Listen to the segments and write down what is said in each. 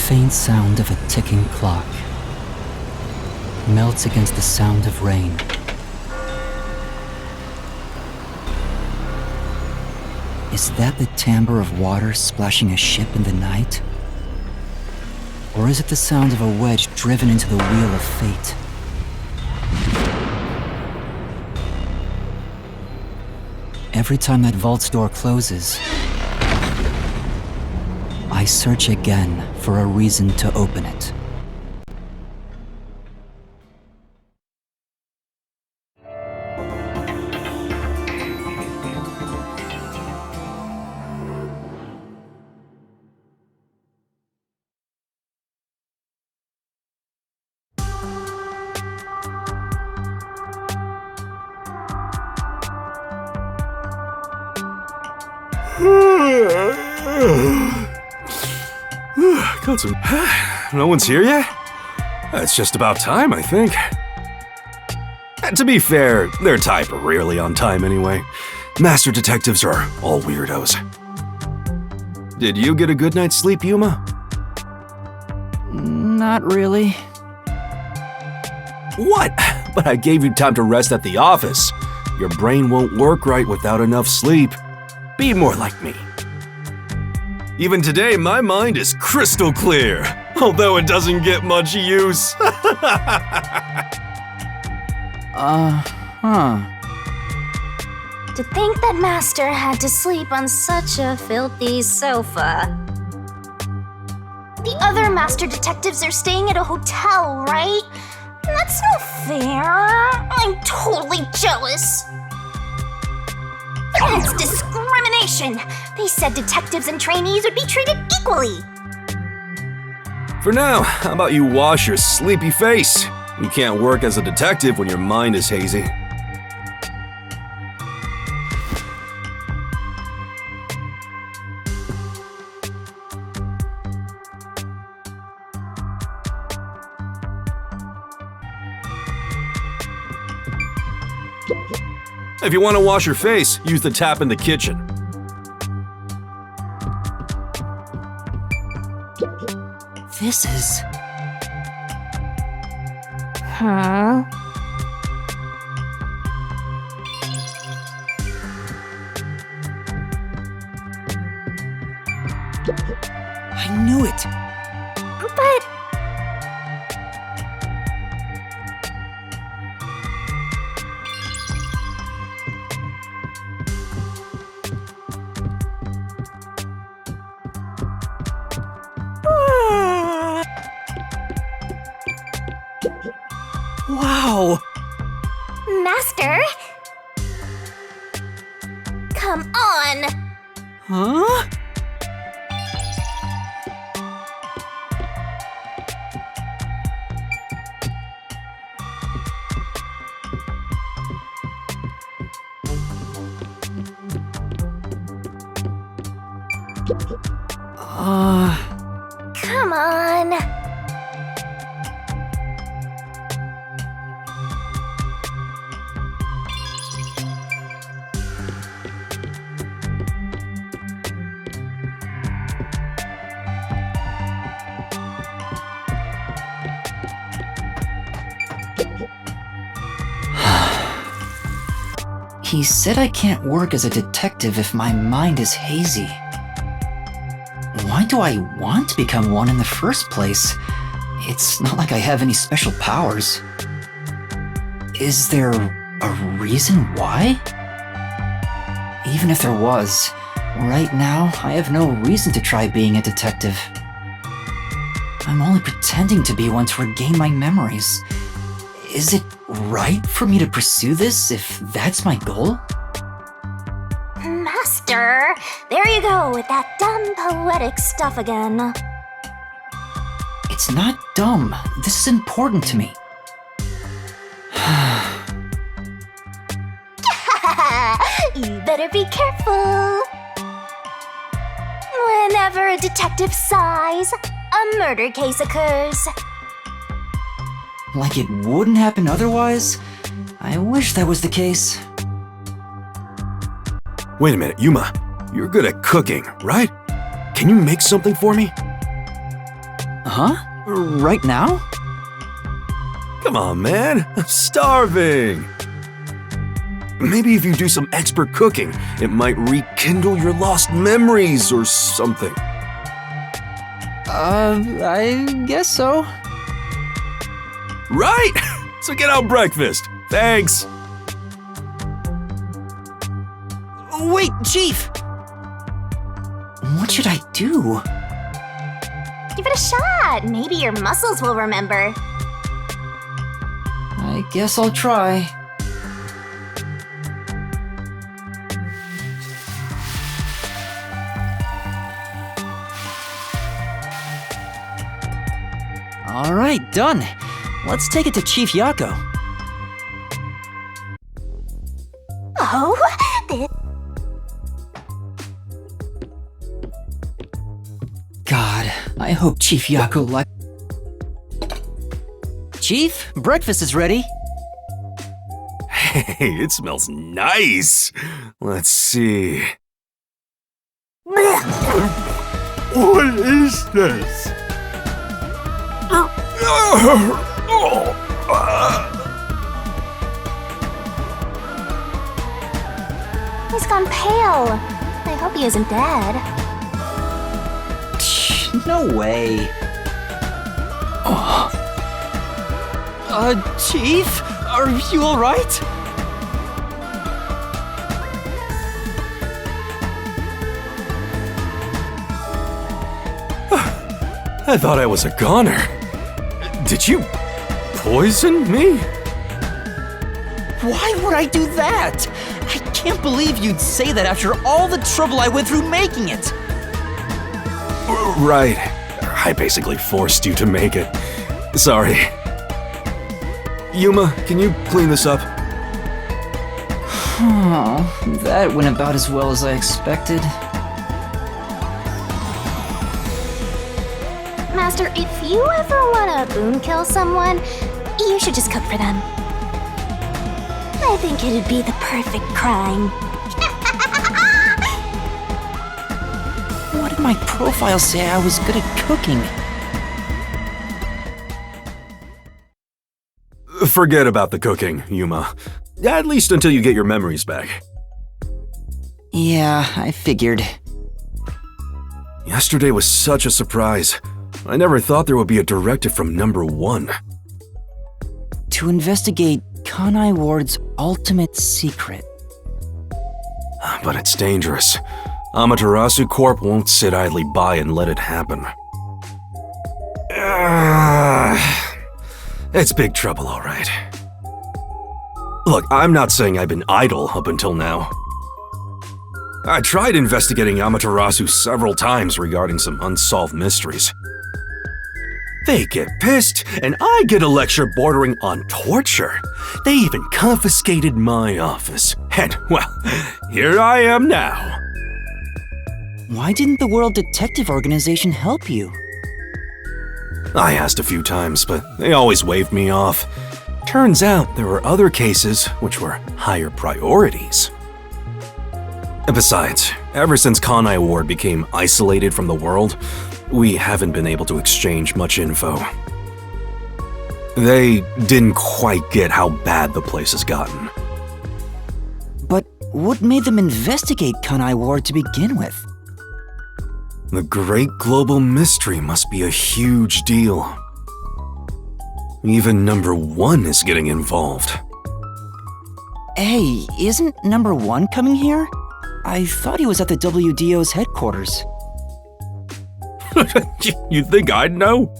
faint sound of a ticking clock melts against the sound of rain. Is that the timbre of water splashing a ship in the night? Or is it the sound of a wedge driven into the wheel of fate? Every time that vault's door closes, I search again for a reason to open it. Got some... No one's here yet? It's just about time, I think. To be fair, their type are rarely on time anyway. Master detectives are all weirdos. Did you get a good night's sleep, Yuma? Not really. What? But I gave you time to rest at the office. Your brain won't work right without enough sleep. Be more like me. Even today, my mind is crystal clear, although it doesn't get much use. To think that Master had to sleep on such a filthy sofa. The other Master detectives are staying at a hotel, right? That's not fair. I'm totally jealous. It's discrimination. They said detectives and trainees would be treated equally. For now, how about you wash your sleepy face? You can't work as a detective when your mind is hazy. If you want to wash your face, use the tap in the kitchen. This is... Huh? I knew it! But... Wow! Master? Come on! Huh? Come on! He said I can't work as a detective if my mind is hazy. Why do I want to become one in the first place? It's not like I have any special powers. Is there a reason why? Even if there was, right now I have no reason to try being a detective. I'm only pretending to be one to regain my memories. Is it right for me to pursue this if that's my goal? Master! There you go with that dumb poetic stuff again. It's not dumb. This is important to me. You better be careful. Whenever a detective sighs, a murder case occurs. Like it wouldn't happen otherwise? I wish that was the case. Wait a minute, Yuma. You're good at cooking, right? Can you make something for me? Huh? Right now? Come on, man. I'm starving. Maybe if you do some expert cooking, it might rekindle your lost memories or something. I guess so. Right? So get out breakfast. Thanks. Wait, Chief! What should I do? Give it a shot. Maybe your muscles will remember. I guess I'll try. All right, done. Let's take it to Chief Yako. Oh, this. God, I hope Chief Yako like. Chief, breakfast is ready. Hey, it smells nice. Let's see. What is this? He's gone pale. I hope he isn't dead. No way. Chief? Are you alright? I thought I was a goner. Did you poison me? Why would I do that? I can't believe you'd say that after all the trouble I went through making it. Right. I basically forced you to make it. Sorry. Yuma, can you clean this up? Oh, that went about as well as I expected. Master, if you ever want to boon kill someone, you should just cook for them. I think it'd be the perfect crime. What did my profile say I was good at cooking? Forget about the cooking, Yuma. At least until you get your memories back. Yeah, I figured. Yesterday was such a surprise. I never thought there would be a directive from Number 1. To investigate Kanai Ward's ultimate secret. But it's dangerous. Amaterasu Corp won't sit idly by and let it happen. It's big trouble, all right. Look, I'm not saying I've been idle up until now. I tried investigating Amaterasu several times regarding some unsolved mysteries. They get pissed, and I get a lecture bordering on torture. They even confiscated my office. And, well, here I am now. Why didn't the World Detective Organization help you? I asked a few times, but they always waved me off. Turns out there were other cases which were higher priorities. Besides, ever since Kanai Ward became isolated from the world, we haven't been able to exchange much info. They didn't quite get how bad the place has gotten. But what made them investigate Kanai Ward to begin with? The great global mystery must be a huge deal. Even Number 1 is getting involved. Hey, isn't Number 1 coming here? I thought he was at the WDO's headquarters. You think I'd know?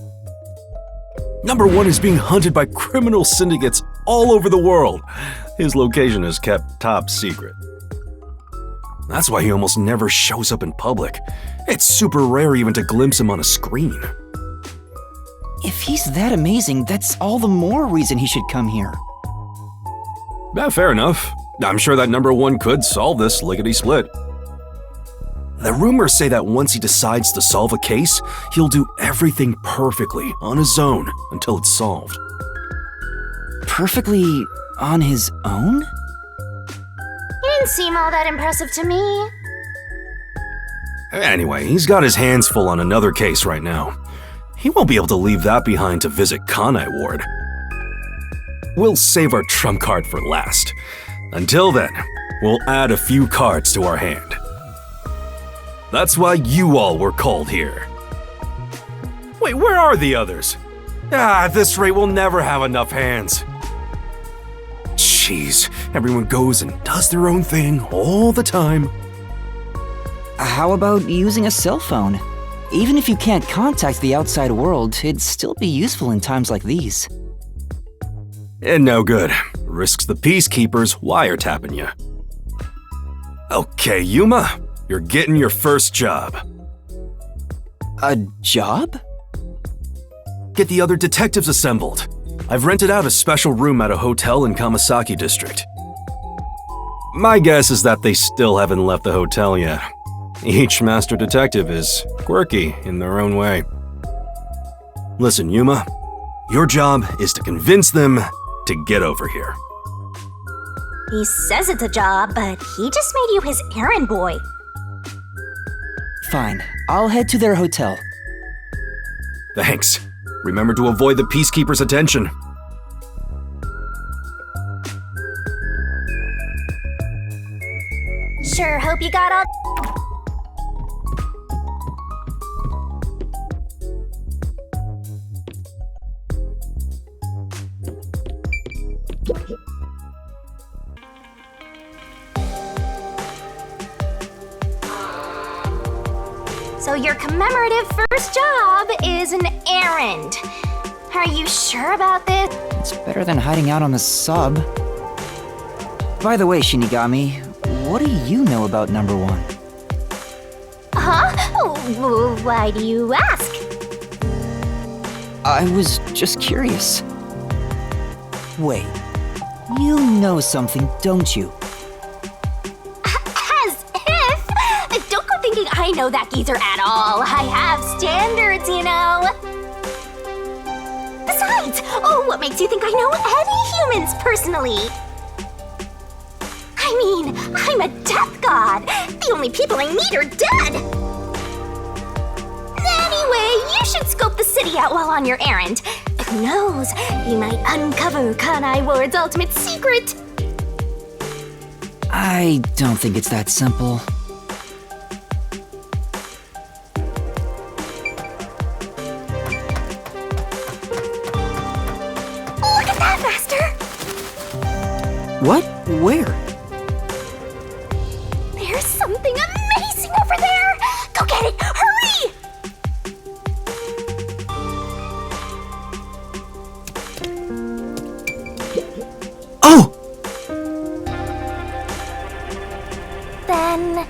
Number 1 is being hunted by criminal syndicates all over the world. His location is kept top secret. That's why he almost never shows up in public. It's super rare even to glimpse him on a screen. If he's that amazing, that's all the more reason he should come here. Yeah, fair enough. I'm sure that Number 1 could solve this lickety-split. The rumors say that once he decides to solve a case, he'll do everything perfectly on his own until it's solved. Perfectly on his own? He didn't seem all that impressive to me. Anyway, he's got his hands full on another case right now. He won't be able to leave that behind to visit Kanai Ward. We'll save our trump card for last. Until then, we'll add a few cards to our hand. That's why you all were called here. Wait, where are the others? At this rate, we'll never have enough hands. Jeez, everyone goes and does their own thing all the time. How about using a cell phone? Even if you can't contact the outside world, it'd still be useful in times like these. And no good. Risks the Peacekeepers wiretapping you. Okay, Yuma, you're getting your first job. A job? Get the other detectives assembled. I've rented out a special room at a hotel in Kamasaki District. My guess is that they still haven't left the hotel yet. Each master detective is quirky in their own way. Listen, Yuma, your job is to convince them to get over here. He says it's a job, but he just made you his errand boy. Fine, I'll head to their hotel. Thanks. Remember to avoid the Peacekeepers' attention. Sure hope you got all... So your commemorative first job is an errand. Are you sure about this? It's better than hiding out on the sub. By the way, Shinigami, what do you know about number 1? Huh? Why do you ask? I was just curious. Wait, you know something, don't you? As if! Don't go thinking I know that geezer at all. I have standards, you know. Besides, what makes you think I know any humans personally? I mean, I'm a death god. The only people I need are dead. Anyway, you should scope the city out while on your errand. Who knows? You might uncover Kanai Ward's ultimate secret. I don't think it's that simple. Look at that, Master! What? Where? There's something amazing over there! Go get it! Hurry! Oh! Then...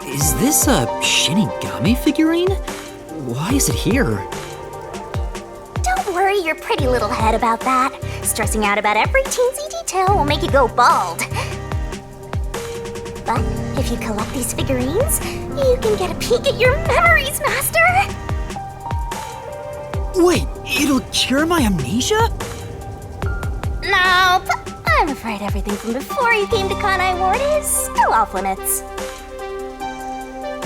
Is this a Shinigami figurine? Why is it here? Don't worry your pretty little head about that. Stressing out about every teensy detail will make you go bald. But if you collect these figurines, you can get a peek at your memories, Master! Wait, it'll cure my amnesia? Nope. I'm afraid everything from before you came to Kanai Ward is still off limits.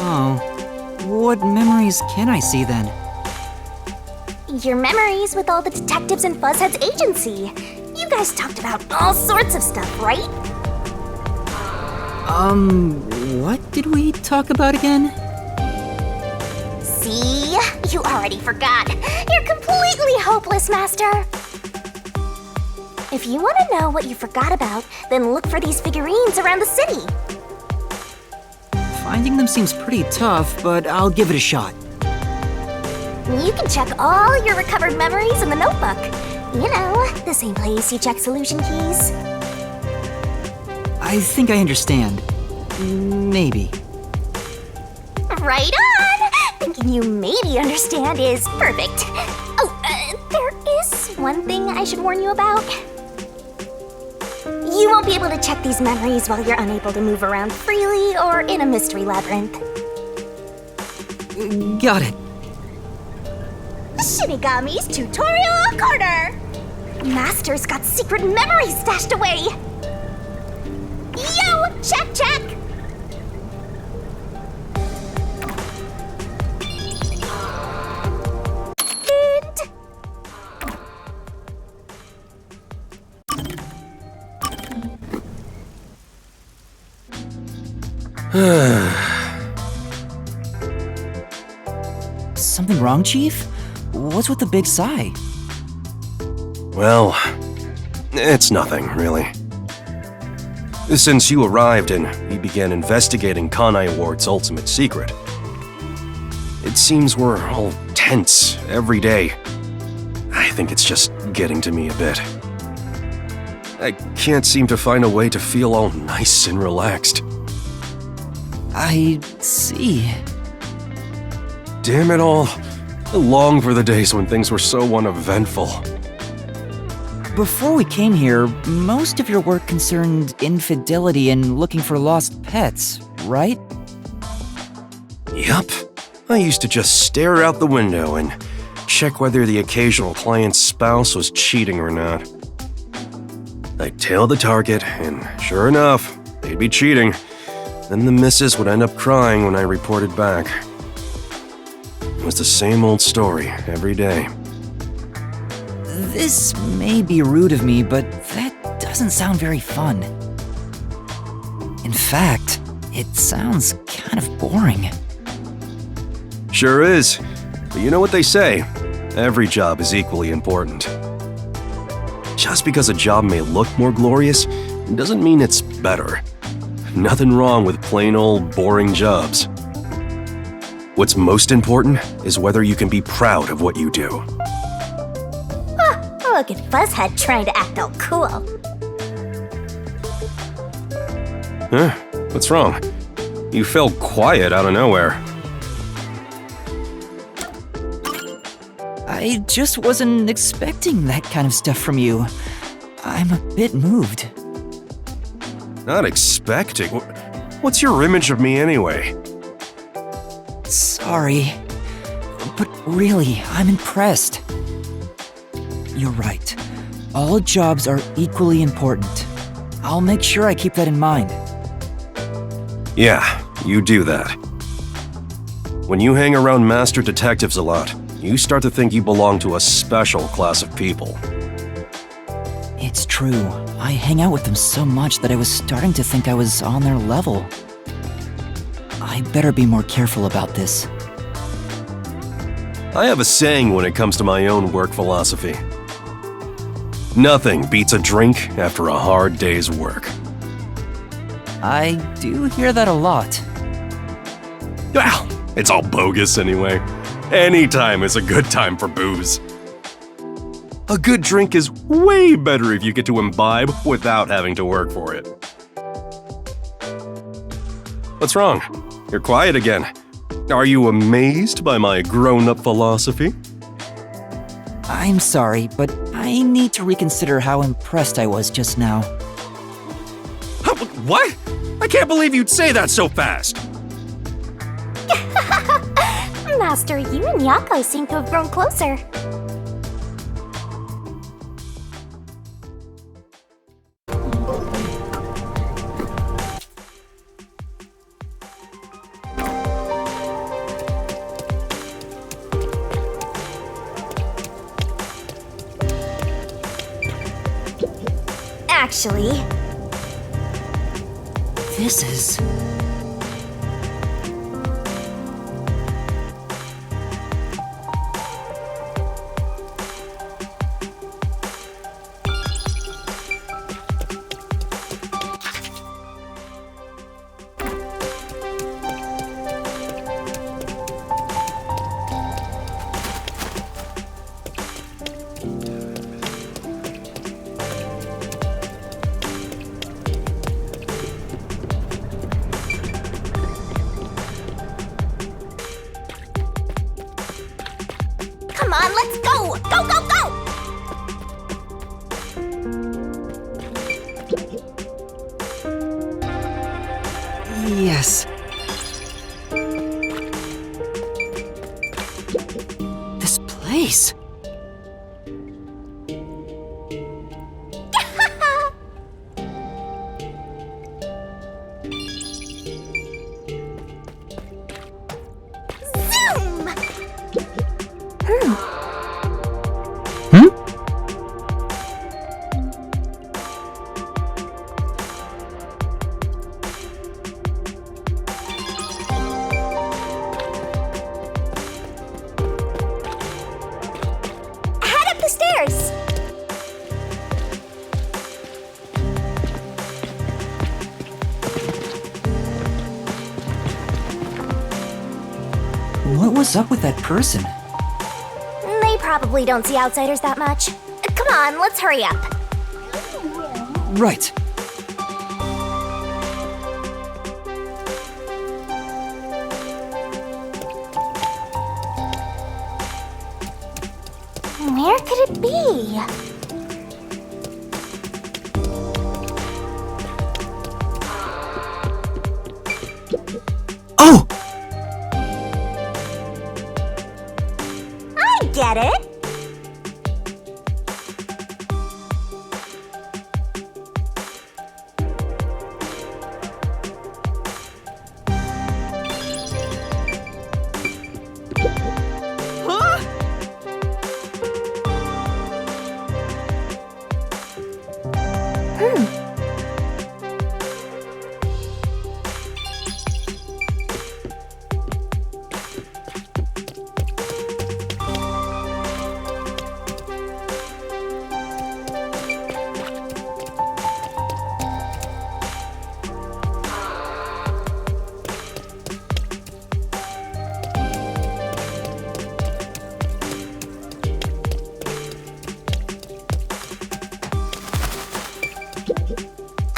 Oh. What memories can I see then? Your memories with all the detectives in Fuzzhead's agency. You guys talked about all sorts of stuff, right? What did we talk about again? See? You already forgot. You're completely hopeless, Master. If you want to know what you forgot about, then look for these figurines around the city. Finding them seems pretty tough, but I'll give it a shot. You can check all your recovered memories in the notebook. You know, the same place you check solution keys. I think I understand. Maybe. Right on! Thinking you maybe understand is perfect. Oh, one thing I should warn you about. You won't be able to check these memories while you're unable to move around freely or in a mystery labyrinth. Got it. Shinigami's Tutorial Corner! Master's got secret memories stashed away! Yo! Check! Something wrong, Chief? What's with the big sigh? Well, it's nothing, really. Since you arrived and we began investigating Kanai Ward's ultimate secret, it seems we're all tense every day. I think it's just getting to me a bit. I can't seem to find a way to feel all nice and relaxed. I see. Damn it all. I long for the days when things were so uneventful. Before we came here, most of your work concerned infidelity and looking for lost pets, right? Yup. I used to just stare out the window and check whether the occasional client's spouse was cheating or not. I'd tail the target, and sure enough, they'd be cheating. Then the missus would end up crying when I reported back. It was the same old story every day. This may be rude of me, but that doesn't sound very fun. In fact, it sounds kind of boring. Sure is. But you know what they say, every job is equally important. Just because a job may look more glorious, doesn't mean it's better. Nothing wrong with plain old boring jobs. What's most important is whether you can be proud of what you do. Look at Fuzzhead trying to act all cool. Huh? What's wrong? You fell quiet out of nowhere. I just wasn't expecting that kind of stuff from you. I'm a bit moved. Not expecting? What's your image of me anyway? Sorry, but really, I'm impressed. You're right. All jobs are equally important. I'll make sure I keep that in mind. Yeah, you do that. When you hang around master detectives a lot, you start to think you belong to a special class of people. It's true. I hang out with them so much that I was starting to think I was on their level. I better be more careful about this. I have a saying when it comes to my own work philosophy. Nothing beats a drink after a hard day's work. I do hear that a lot. Well, it's all bogus anyway. Any time is a good time for booze. A good drink is way better if you get to imbibe without having to work for it. What's wrong? You're quiet again. Are you amazed by my grown-up philosophy? I'm sorry, but I need to reconsider how impressed I was just now. What? I can't believe you'd say that so fast! Master, you and Yako seem to have grown closer. Actually, This is... Yes. This place. Zoom! Hmm? Head up the stairs! What was up with that person? They probably don't see outsiders that much. Come on, let's hurry up. Right. Where could it be? Oh! I get it.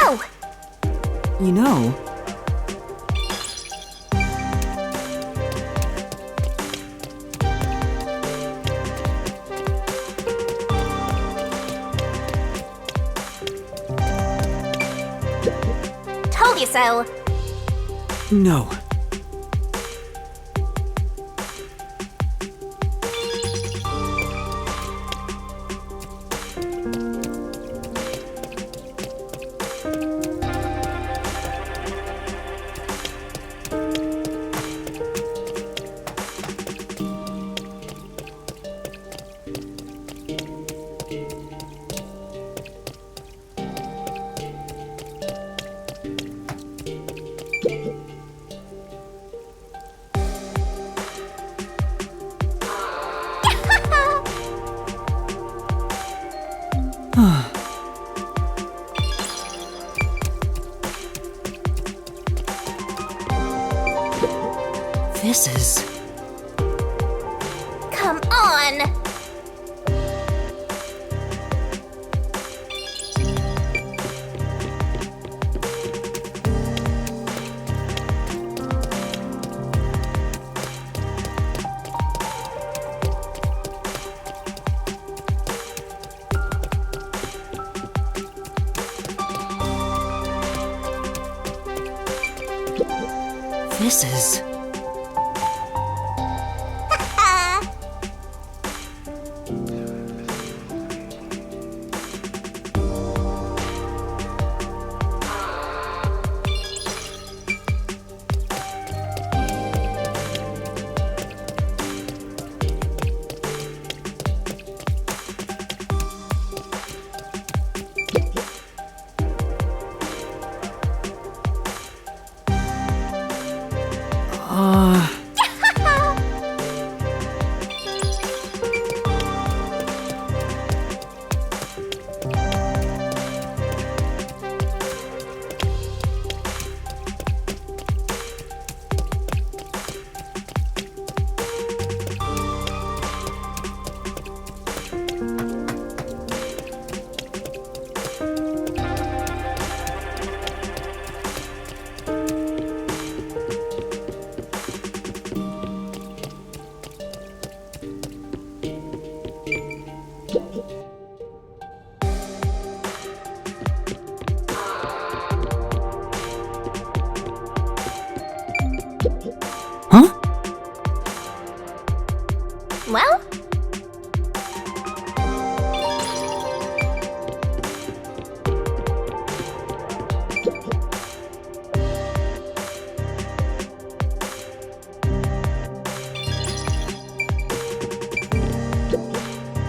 Oh, You know, told you so. no. This is... Come on. This is... Huh? Well,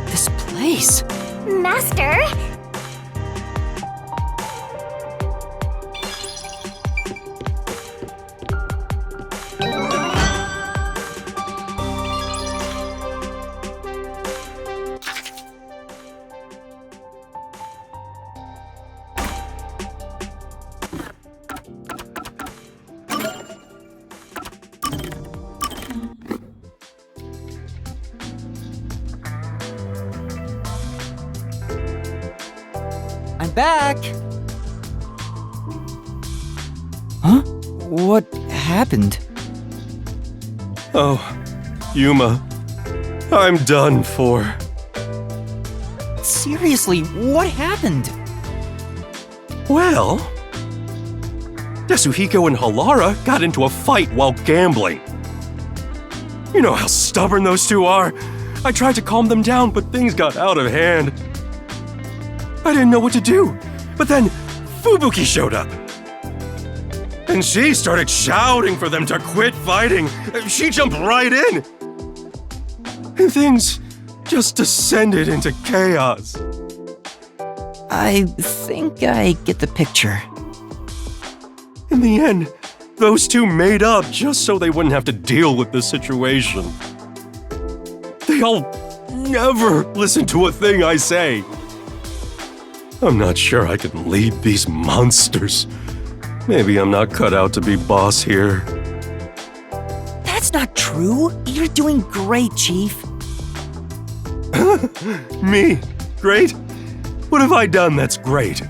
This place. Master, I'm back! Huh? What happened? Oh, Yuma. I'm done for. Seriously, what happened? Well, Yasuhiko and Halara got into a fight while gambling. You know how stubborn those two are. I tried to calm them down, but things got out of hand. I didn't know what to do, but then Fubuki showed up. And she started shouting for them to quit fighting. She jumped right in. And things just descended into chaos. I think I get the picture. In the end, those two made up just so they wouldn't have to deal with this situation. They'll never listen to a thing I say. I'm not sure I can lead these monsters. Maybe I'm not cut out to be boss here. That's not true. You're doing great, Chief. Me? Great? What have I done that's great?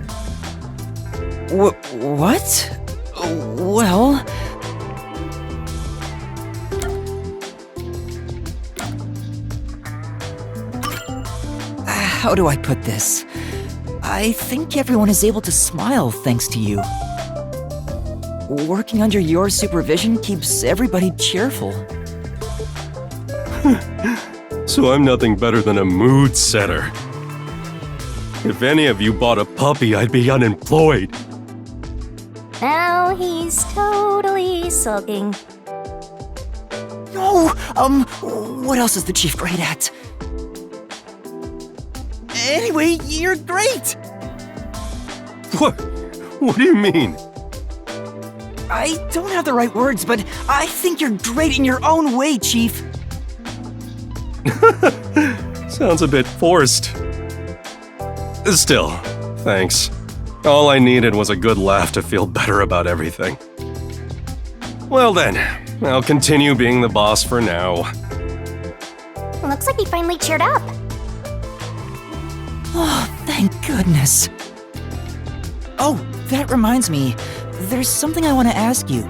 What? Well... How do I put this? I think everyone is able to smile thanks to you. Working under your supervision keeps everybody cheerful. So I'm nothing better than a mood setter. If any of you bought a puppy, I'd be unemployed. now he's totally sulking. No! What else is the Chief great at? Anyway, you're great! What do you mean? I don't have the right words, but I think you're great in your own way, Chief. Sounds a bit forced. Still, thanks. All I needed was a good laugh to feel better about everything. Well then, I'll continue being the boss for now. Looks like he finally cheered up. Oh, thank goodness. Oh, that reminds me. There's something I want to ask you.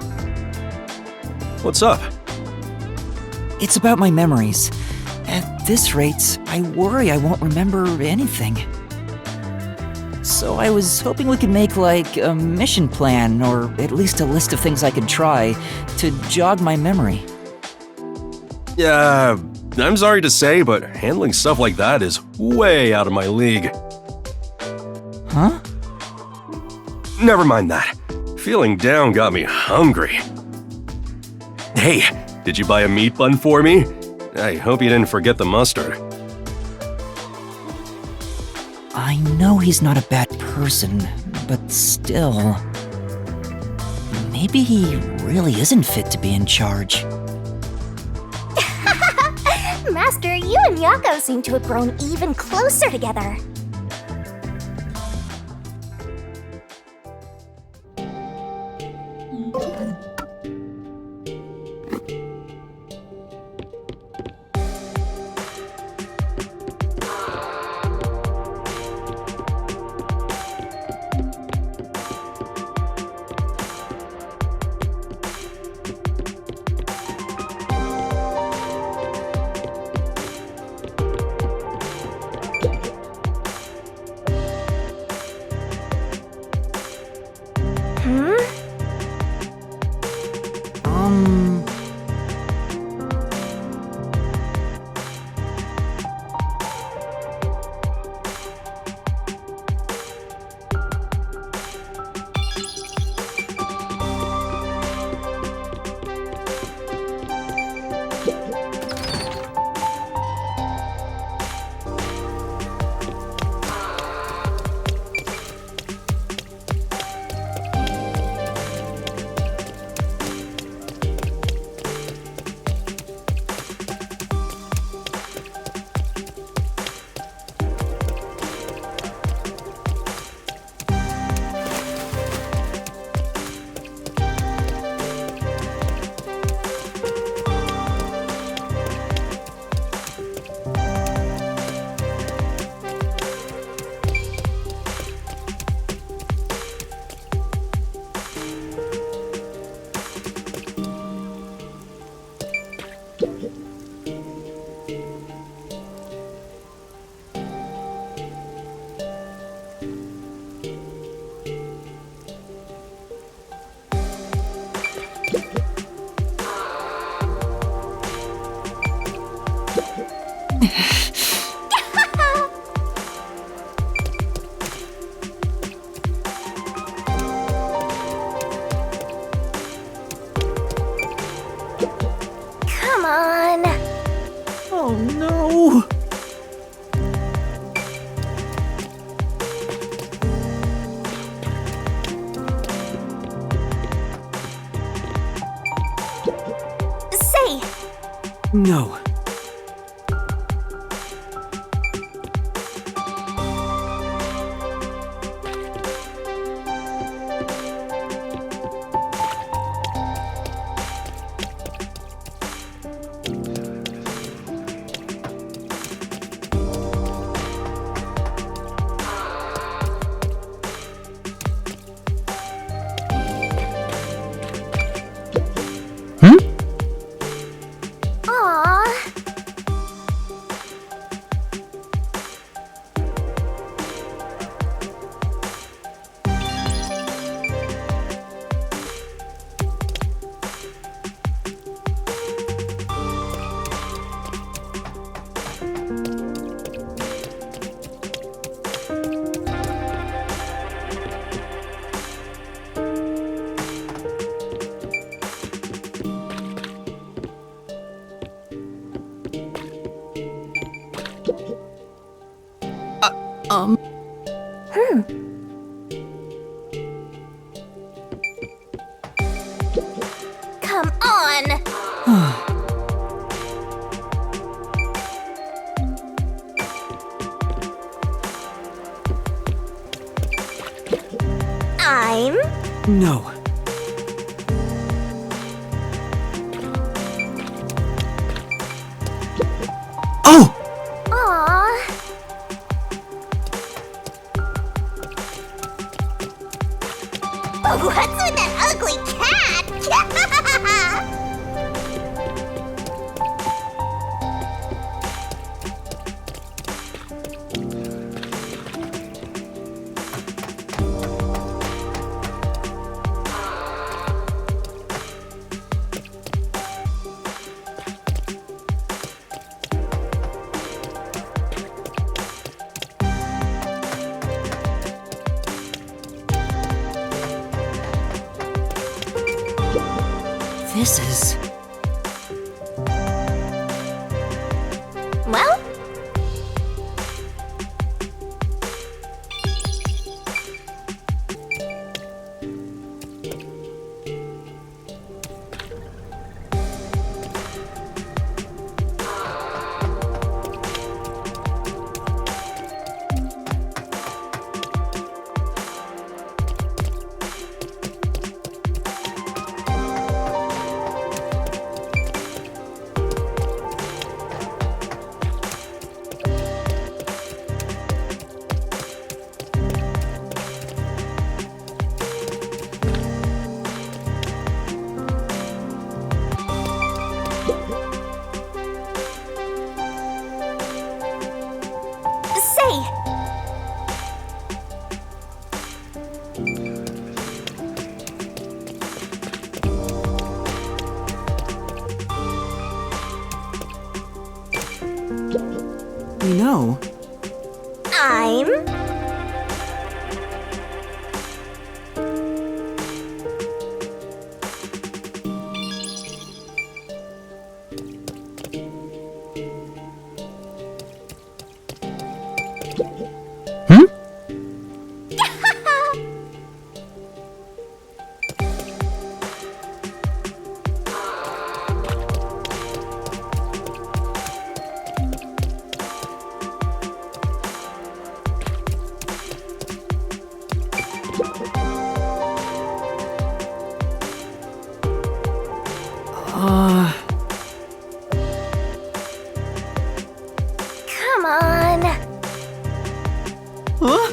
What's up? It's about my memories. At this rate, I worry I won't remember anything. So I was hoping we could make, like, a mission plan, or at least a list of things I could try, to jog my memory. Yeah, I'm sorry to say, but handling stuff like that is way out of my league. Huh? Never mind that. Feeling down got me hungry. Hey, did you buy a meat bun for me? I hope you didn't forget the mustard. I know he's not a bad person, but still... Maybe he really isn't fit to be in charge. Master, you and Yako seem to have grown even closer together. no! Say, No. aw. Come on! I'm No. Oh! aw. What's with that ugly cat? This is. Well, say, You know, I'm come on. huh?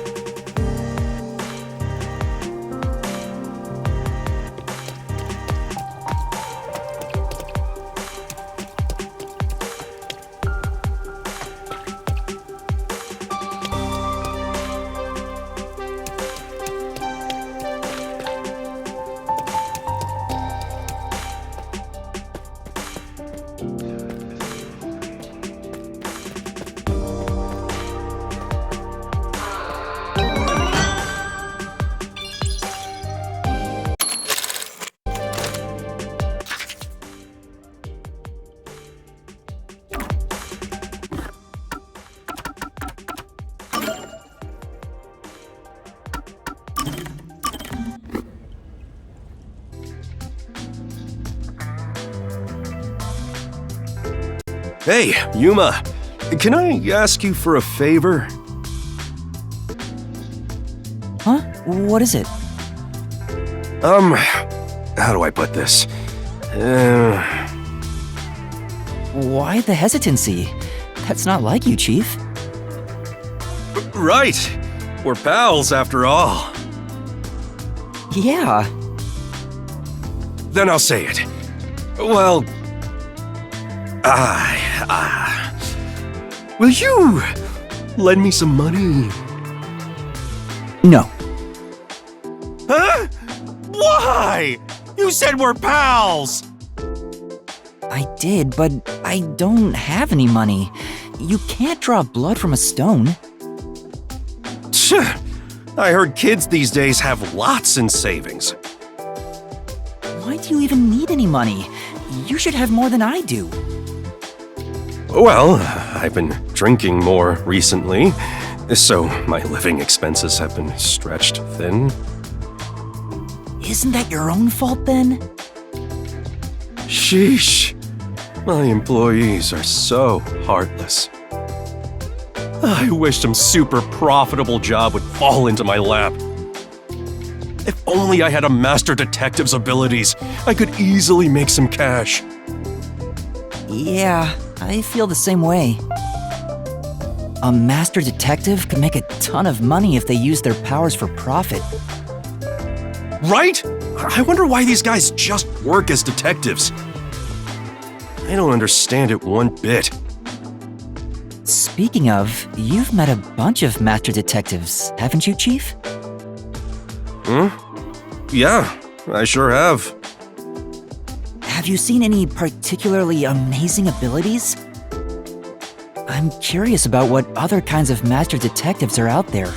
Hey, Yuma, can I ask you for a favor? Huh? What is it? How do I put this? Why the hesitancy? That's not like you, Chief. Right. We're pals after all. Yeah. Then I'll say it. Well, will you lend me some money? No. Huh? Why? You said we're pals! I did, but I don't have any money. You can't draw blood from a stone. I heard kids these days have lots in savings. Why do you even need any money? You should have more than I do. Well, I've been drinking more recently, so my living expenses have been stretched thin. Isn't that your own fault then? Sheesh. My employees are so heartless. I wish some super profitable job would fall into my lap. If only I had a master detective's abilities, I could easily make some cash. Yeah, I feel the same way. A master detective could make a ton of money if they used their powers for profit. Right? I wonder why these guys just work as detectives. I don't understand it one bit. Speaking of, you've met a bunch of master detectives, haven't you, Chief? Yeah, I sure have. Have you seen any particularly amazing abilities? I'm curious about what other kinds of master detectives are out there.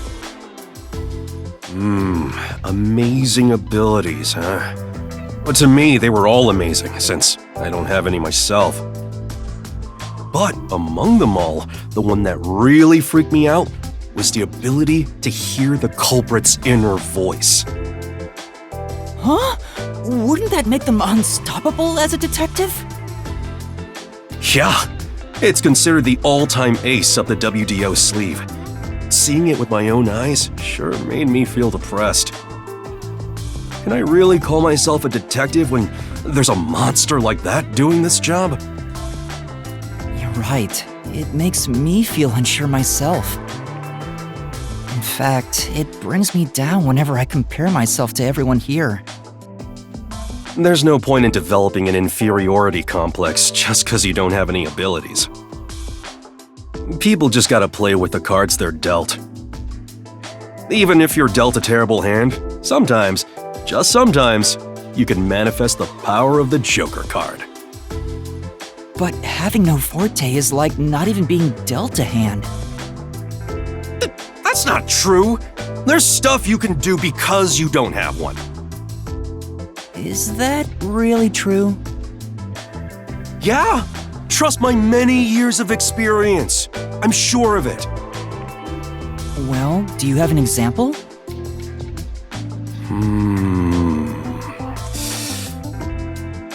Amazing abilities, huh? But to me, they were all amazing, since I don't have any myself. But among them all, the one that really freaked me out was the ability to hear the culprit's inner voice. Huh? Wouldn't that make them unstoppable as a detective? Yeah, it's considered the all-time ace up the WDO sleeve. Seeing it with my own eyes sure made me feel depressed. Can I really call myself a detective when there's a monster like that doing this job? You're right. It makes me feel unsure myself. In fact, it brings me down whenever I compare myself to everyone here. There's no point in developing an inferiority complex just because you don't have any abilities. People just gotta play with the cards they're dealt. Even if you're dealt a terrible hand, sometimes, just sometimes, you can manifest the power of the Joker card. But having no forte is like not even being dealt a hand. That's not true. There's stuff you can do because you don't have one. Is that really true? Yeah, trust my many years of experience. I'm sure of it. Well, do you have an example?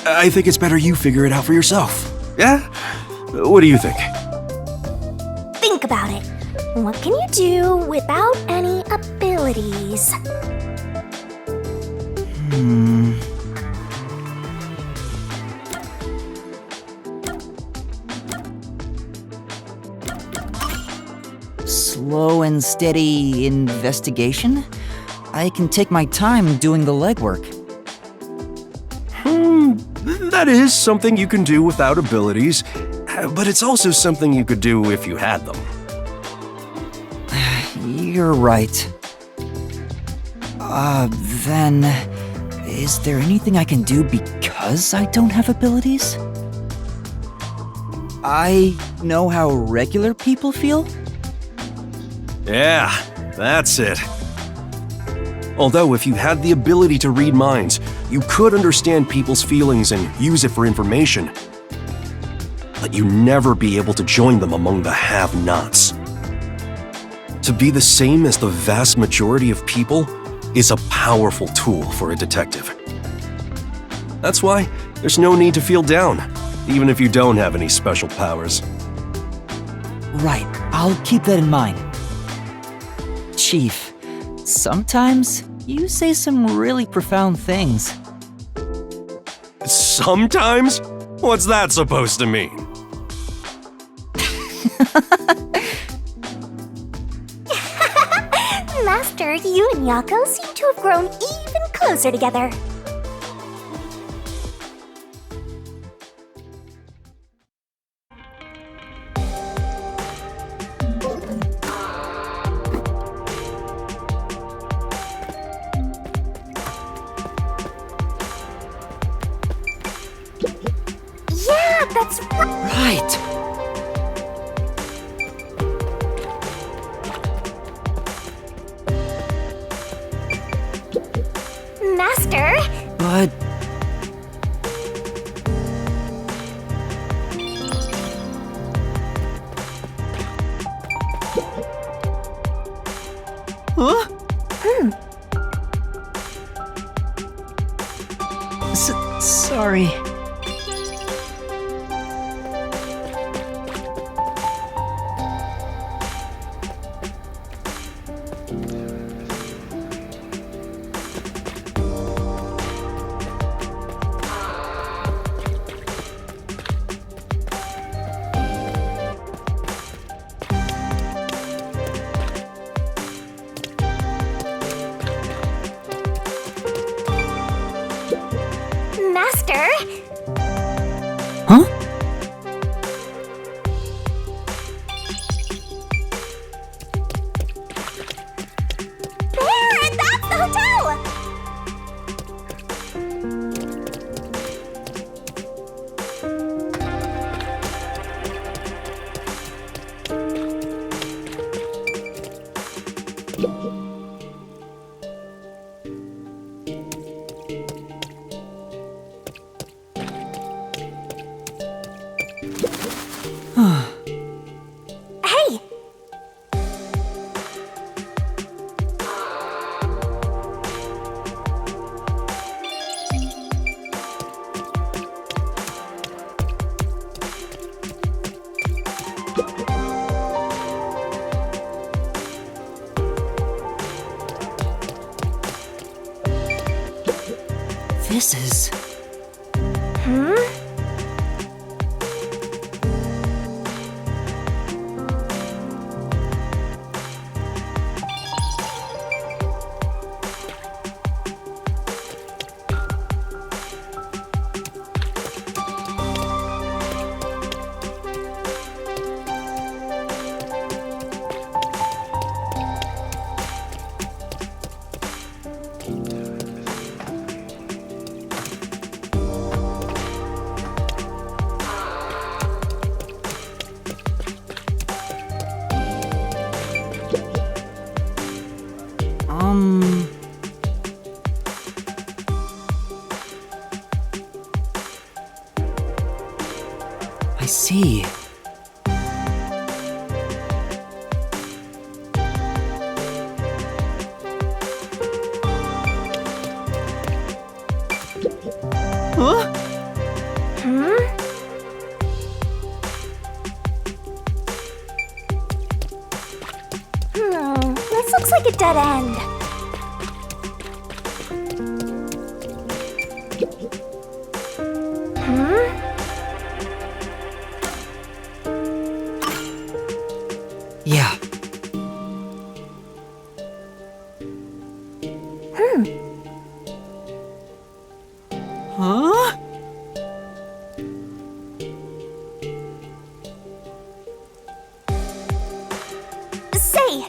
I think it's better you figure it out for yourself. Yeah? What do you think? Think about it. What can you do without any abilities? Slow and steady investigation? I can take my time doing the legwork. That is something you can do without abilities, but it's also something you could do if you had them. You're right. Then, is there anything I can do because I don't have abilities? I know how regular people feel? Yeah, that's it. Although if you had the ability to read minds, you could understand people's feelings and use it for information. But you'd never be able to join them among the have-nots. To be the same as the vast majority of people is a powerful tool for a detective. That's why there's no need to feel down. even if you don't have any special powers. Right, I'll keep that in mind. Chief, sometimes you say some really profound things. Sometimes? What's that supposed to mean? Master, you and Yako seem to have grown even closer together. Yeah, that's Right! Master. But huh? Sorry. Master. Huh? There, that's the hotel. Hey. This is... I see. Huh? This looks like a dead end. Yeah. Huh? Say.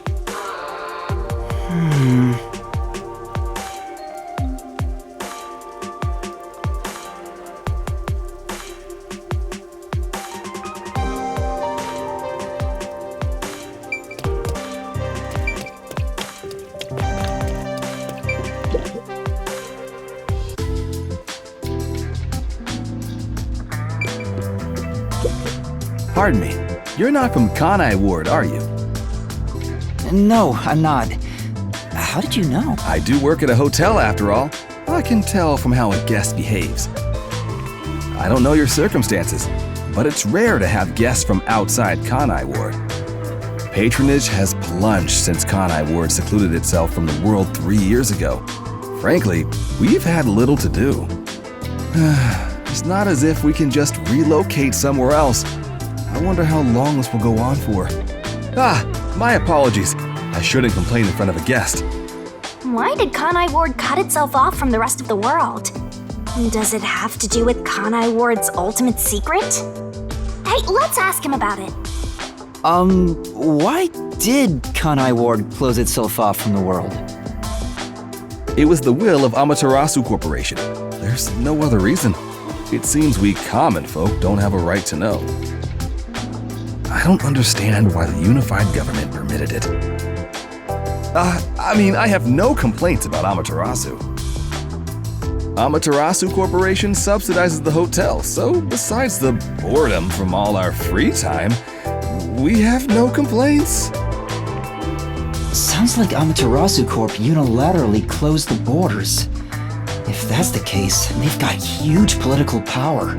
Pardon me, you're not from Kanai Ward, are you? No, I'm not. How did you know? I do work at a hotel after all. I can tell from how a guest behaves. I don't know your circumstances, but it's rare to have guests from outside Kanai Ward. Patronage has plunged since Kanai Ward secluded itself from the world 3 years ago. Frankly, we've had little to do. It's not as if we can just relocate somewhere else. I wonder how long this will go on for. My apologies. I shouldn't complain in front of a guest. Why did Kanai Ward cut itself off from the rest of the world? Does it have to do with Kanai Ward's ultimate secret? Hey, let's ask him about it. Why did Kanai Ward close itself off from the world? It was the will of Amaterasu Corporation. There's no other reason. It seems we common folk don't have a right to know. I don't understand why the unified government permitted it. I have no complaints about Amaterasu. Amaterasu Corporation subsidizes the hotel, so besides the boredom from all our free time, we have no complaints. Sounds like Amaterasu Corp unilaterally closed the borders. If that's the case, they've got huge political power.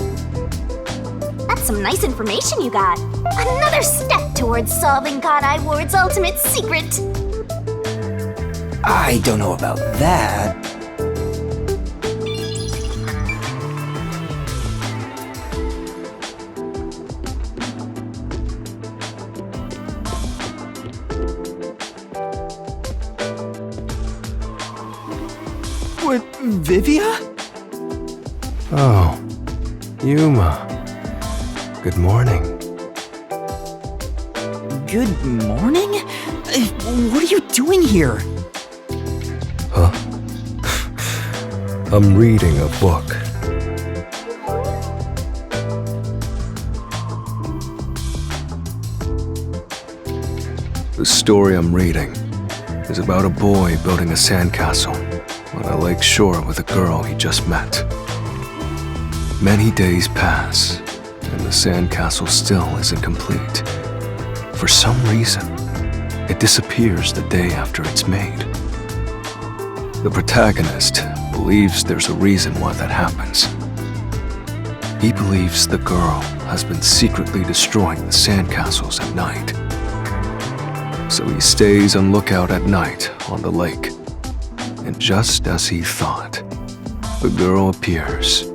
That's some nice information you got. Another step towards solving Kanai Ward's ultimate secret. I don't know about that. What, Vivia? Oh, Yuma. Good morning. Good morning? What are you doing here? Huh? I'm reading a book. The story I'm reading is about a boy building a sandcastle on a lake shore with a girl he just met. Many days pass, and the sandcastle still isn't complete. For some reason, it disappears the day after it's made. The protagonist believes there's a reason why that happens. He believes the girl has been secretly destroying the sandcastles at night. So he stays on lookout at night on the lake. And just as he thought, the girl appears.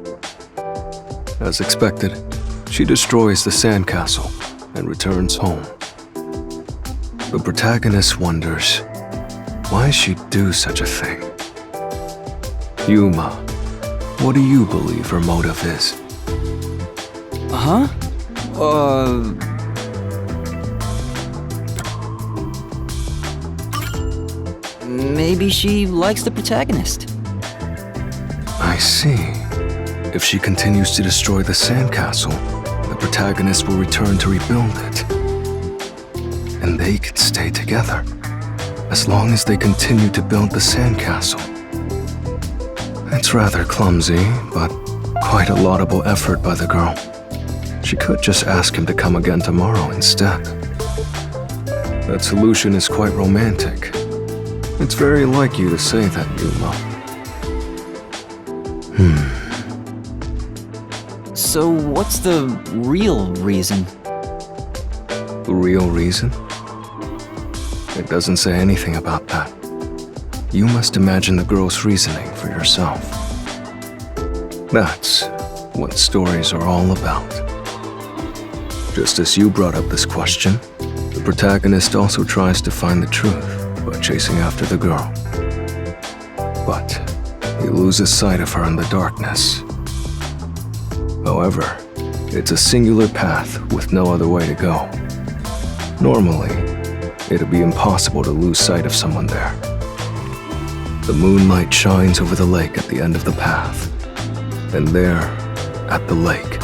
As expected, she destroys the sandcastle and returns home. The protagonist wonders why she'd do such a thing. Yuma, what do you believe her motive is? Huh? Maybe she likes the protagonist. I see. If she continues to destroy the sandcastle, the protagonist will return to rebuild it. And they could stay together, as long as they continue to build the sandcastle. It's rather clumsy, but quite a laudable effort by the girl. She could just ask him to come again tomorrow instead. That solution is quite romantic. It's very like you to say that, Yuma. So what's the real reason? The real reason? It doesn't say anything about that. You must imagine the girl's reasoning for yourself. That's what stories are all about. Just as you brought up this question, the protagonist also tries to find the truth by chasing after the girl. But he loses sight of her in the darkness. However, it's a singular path with no other way to go. Normally, it'd be impossible to lose sight of someone there. The moonlight shines over the lake at the end of the path. And there, at the lake,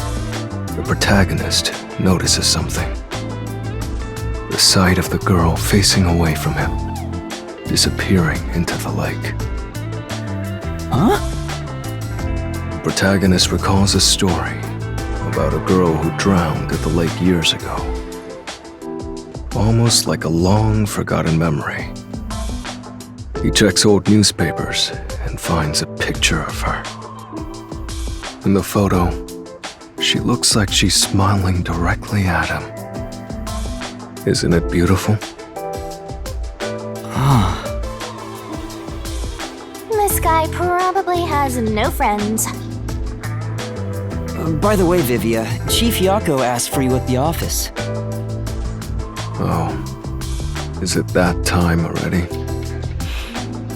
the protagonist notices something. The sight of the girl facing away from him, disappearing into the lake. Huh? The protagonist recalls a story about a girl who drowned at the lake years ago. Almost like a long forgotten memory. He checks old newspapers and finds a picture of her. In the photo, She looks like she's smiling directly at him. Isn't it beautiful? Ah, This guy probably has no friends. by the way, Vivia, Chief Yako asked for you at the office. Oh, is it that time already?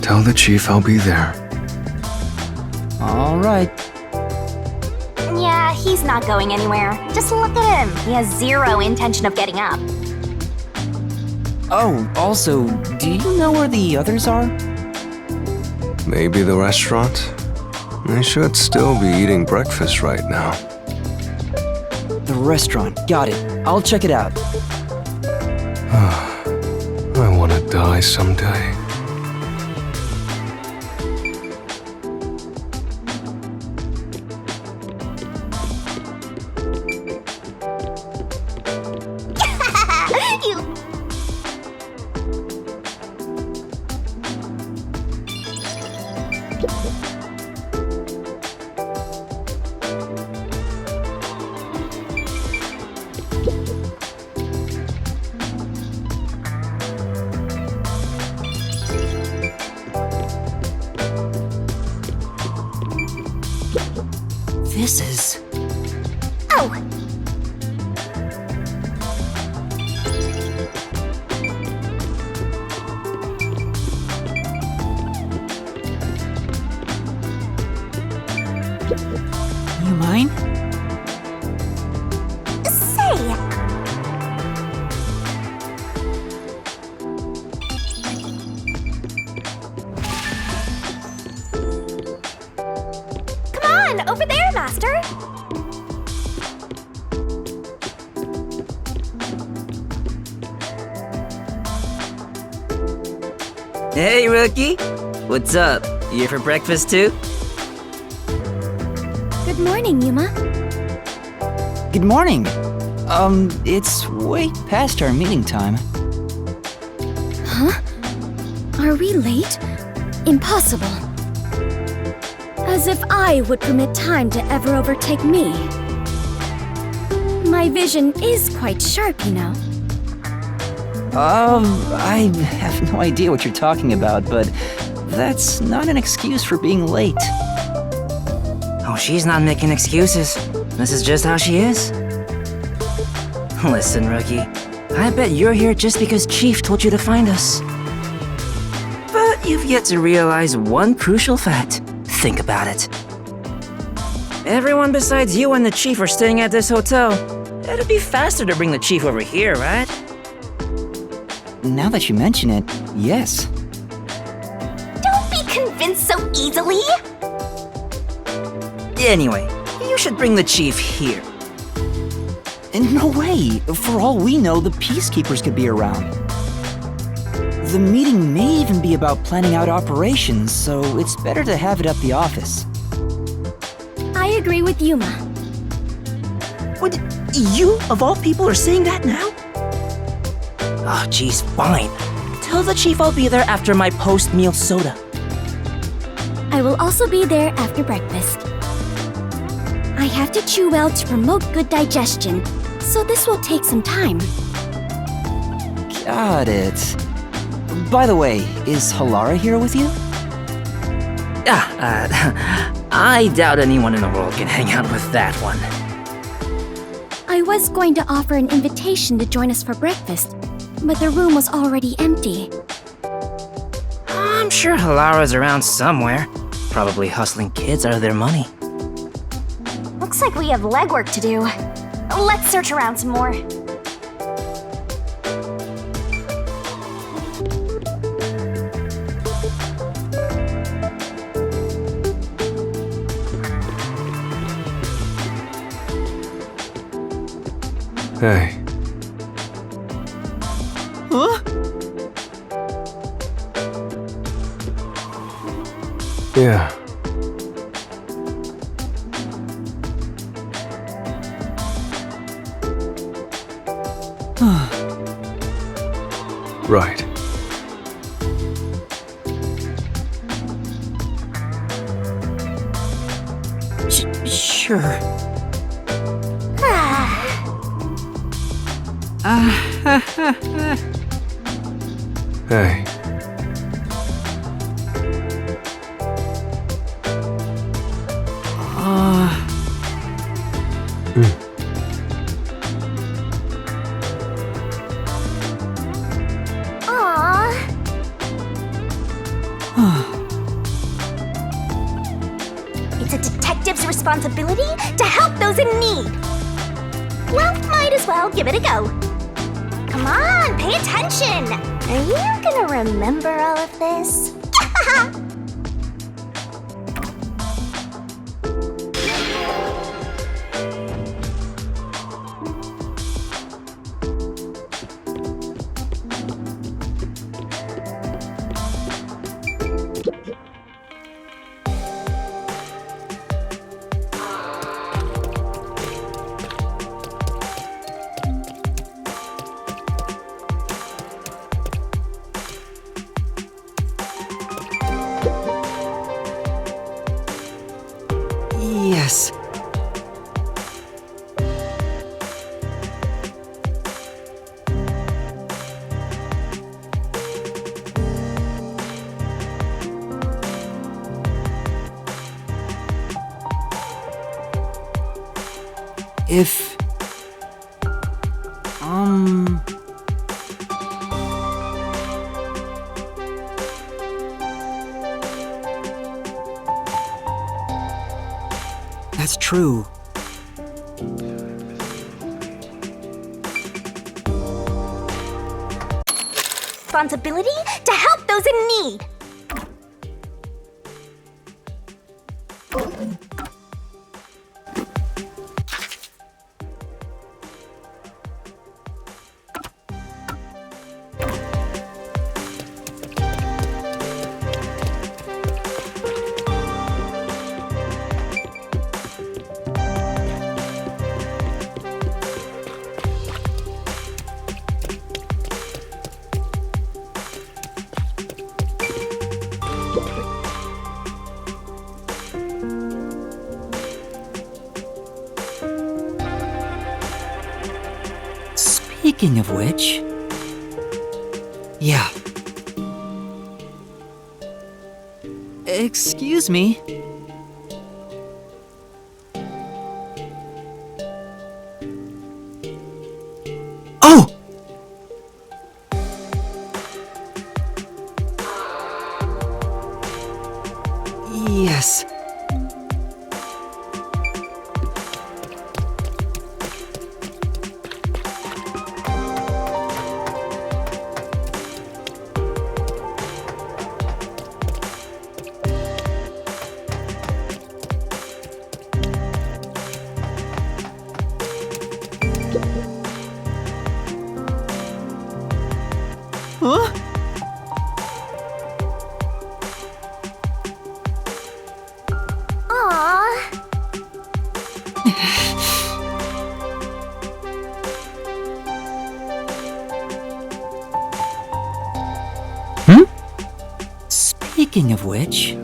Tell the chief I'll be there. All right. Yeah, he's not going anywhere. Just look at him. He has zero intention of getting up. Oh, also, do you know where the others are? Maybe the restaurant? They should still be eating breakfast right now. The restaurant. Got it. I'll check it out. I want to die someday. You... This is... Oh! You mind? Say! Come on, over there, Master! Hey, Rookie! What's up? You here for breakfast too? Good morning, Yuma. Good morning. It's way past our meeting time. Are we late? Impossible. As if I would permit time to ever overtake me. My vision is quite sharp, you know. I have no idea what you're talking about, but that's not an excuse for being late. Oh, she's not making excuses. This is just how she is. Listen, Rookie. I bet you're here just because Chief told you to find us. But you've yet to realize one crucial fact. Think about it. Everyone besides you and the Chief are staying at this hotel. It'd be faster to bring the Chief over here, right? Now that you mention it, yes. Don't be convinced so easily! Anyway, you should bring the Chief here. No way! For all we know, the Peacekeepers could be around. The meeting may even be about planning out operations, so it's better to have it at the office. I agree with Yuma. What? You, of all people, are saying that now? Oh, geez, fine. Tell the Chief I'll be there after my post-meal soda. I will also be there after breakfast. I have to chew well to promote good digestion, so this will take some time. Got it. By the way, is Halara here with you? I doubt anyone in the world can hang out with that one. I was going to offer an invitation to join us for breakfast, but the room was already empty. I'm sure Halara's around somewhere, probably hustling kids out of their money. Looks like we have legwork to do. Let's search around some more. Hey, Huh? yeah. Right. Sure. Hey. Aww. It's a detective's responsibility to help those in need. Well, might as well give it a go. Come on, pay attention. Are you gonna remember all of this? Yes. If... That's true. Responsibility to help those in need. Speaking of which... Yeah. Excuse me. Oh! Yes. Huh? Aww. Speaking of which...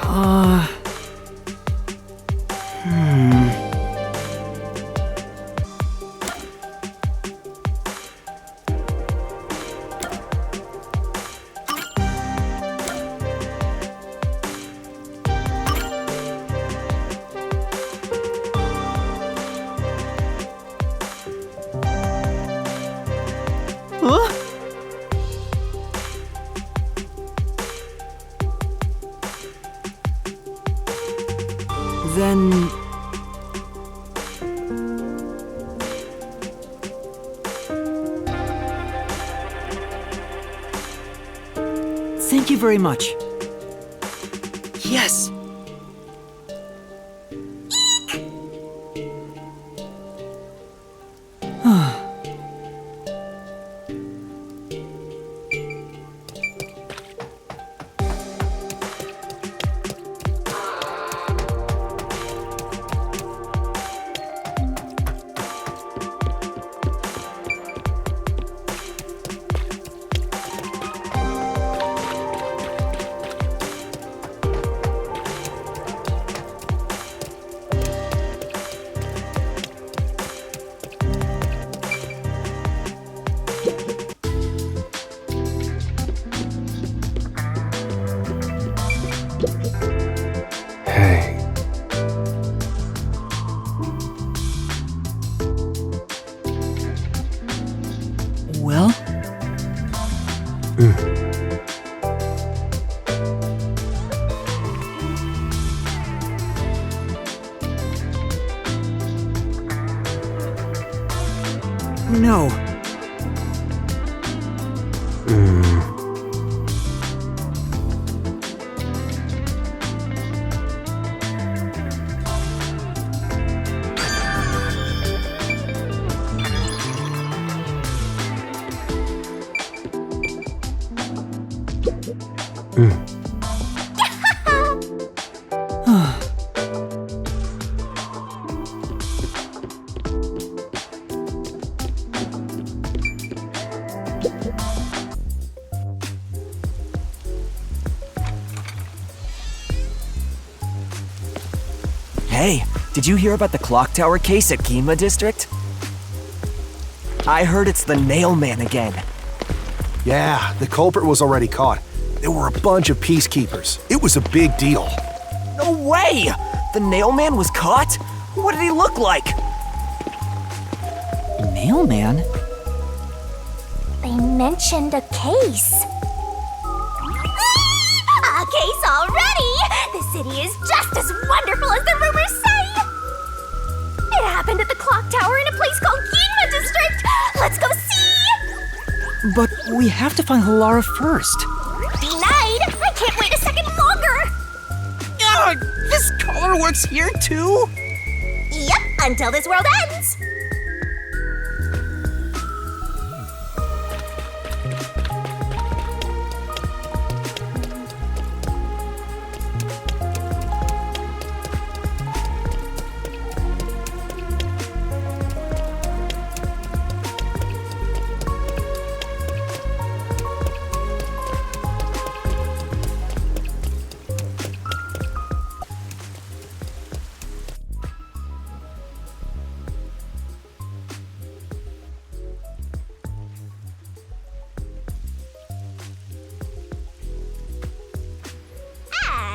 Huh? Then... Thank you very much. Yes! know. Hey, did you hear about the clock tower case at Ginma District? I heard it's the Nail Man again. Yeah, the culprit was already caught. There were a bunch of peacekeepers. It was a big deal. No way! The Nail Man was caught? What did he look like? Mailman? They mentioned a case. A case already! The city is just as wonderful as the rumors say! It happened at the clock tower in a place called Ginma District! Let's go see! But we have to find Halara first. Denied! I can't wait a second longer! Ugh, this color works here too? Yep, until this world ends!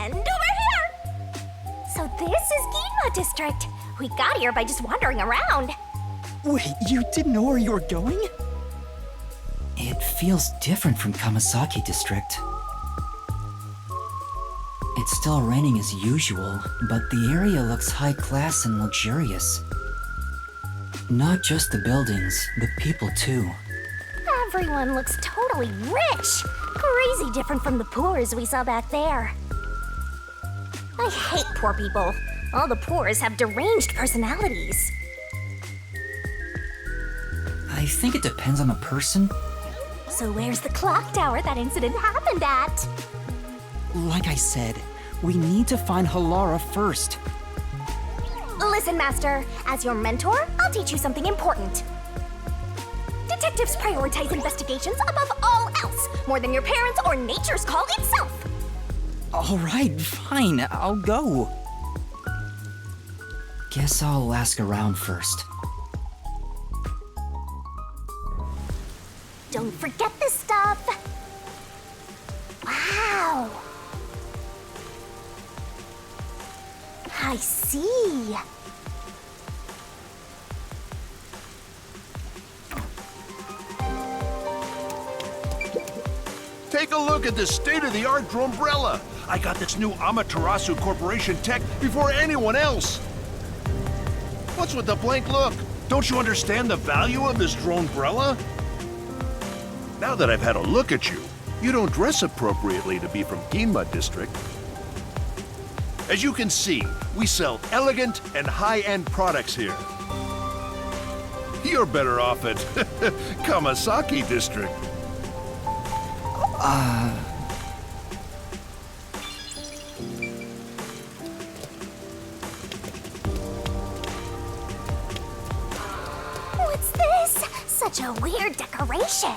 And over here! So this is Ginma District. We got here by just wandering around. Wait, you didn't know where you were going? It feels different from Kamasaki District. It's still raining as usual, but the area looks high class and luxurious. Not just the buildings, the people too. Everyone looks totally rich. Crazy different from the poors we saw back there. I hate poor people. All the poors have deranged personalities. I think it depends on the person. So where's the clock tower that incident happened at? Like I said, we need to find Halara first. Listen, Master. As your mentor, I'll teach you something important. Detectives prioritize investigations above all else, more than your parents or nature's call itself. Alright, fine, I'll go. Guess I'll ask around first. Don't forget this stuff. Wow. I see. Take a look at this state-of-the-art Dronebrella. I got this new Amaterasu Corporation tech before anyone else. What's with the blank look? Don't you understand the value of this Dronebrella? Now that I've had a look at you, you don't dress appropriately to be from Ginma District. As you can see, we sell elegant and high-end products here. You're better off at Kamasaki District. What's this? Such a weird decoration.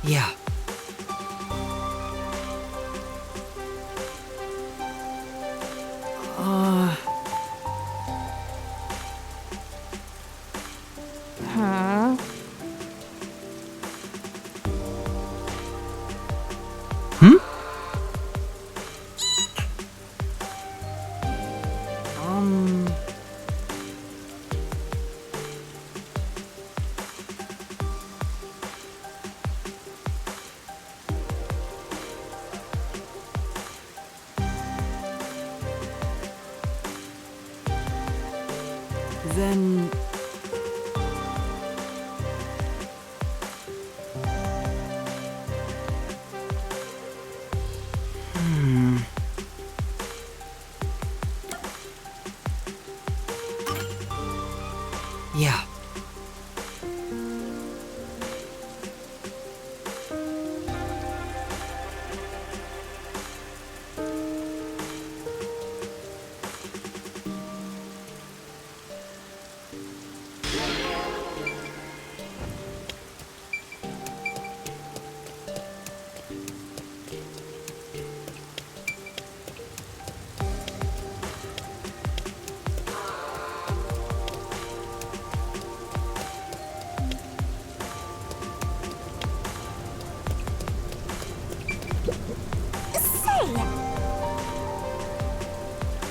Yeah. Huh? Hmm? Then... Yeah. Say,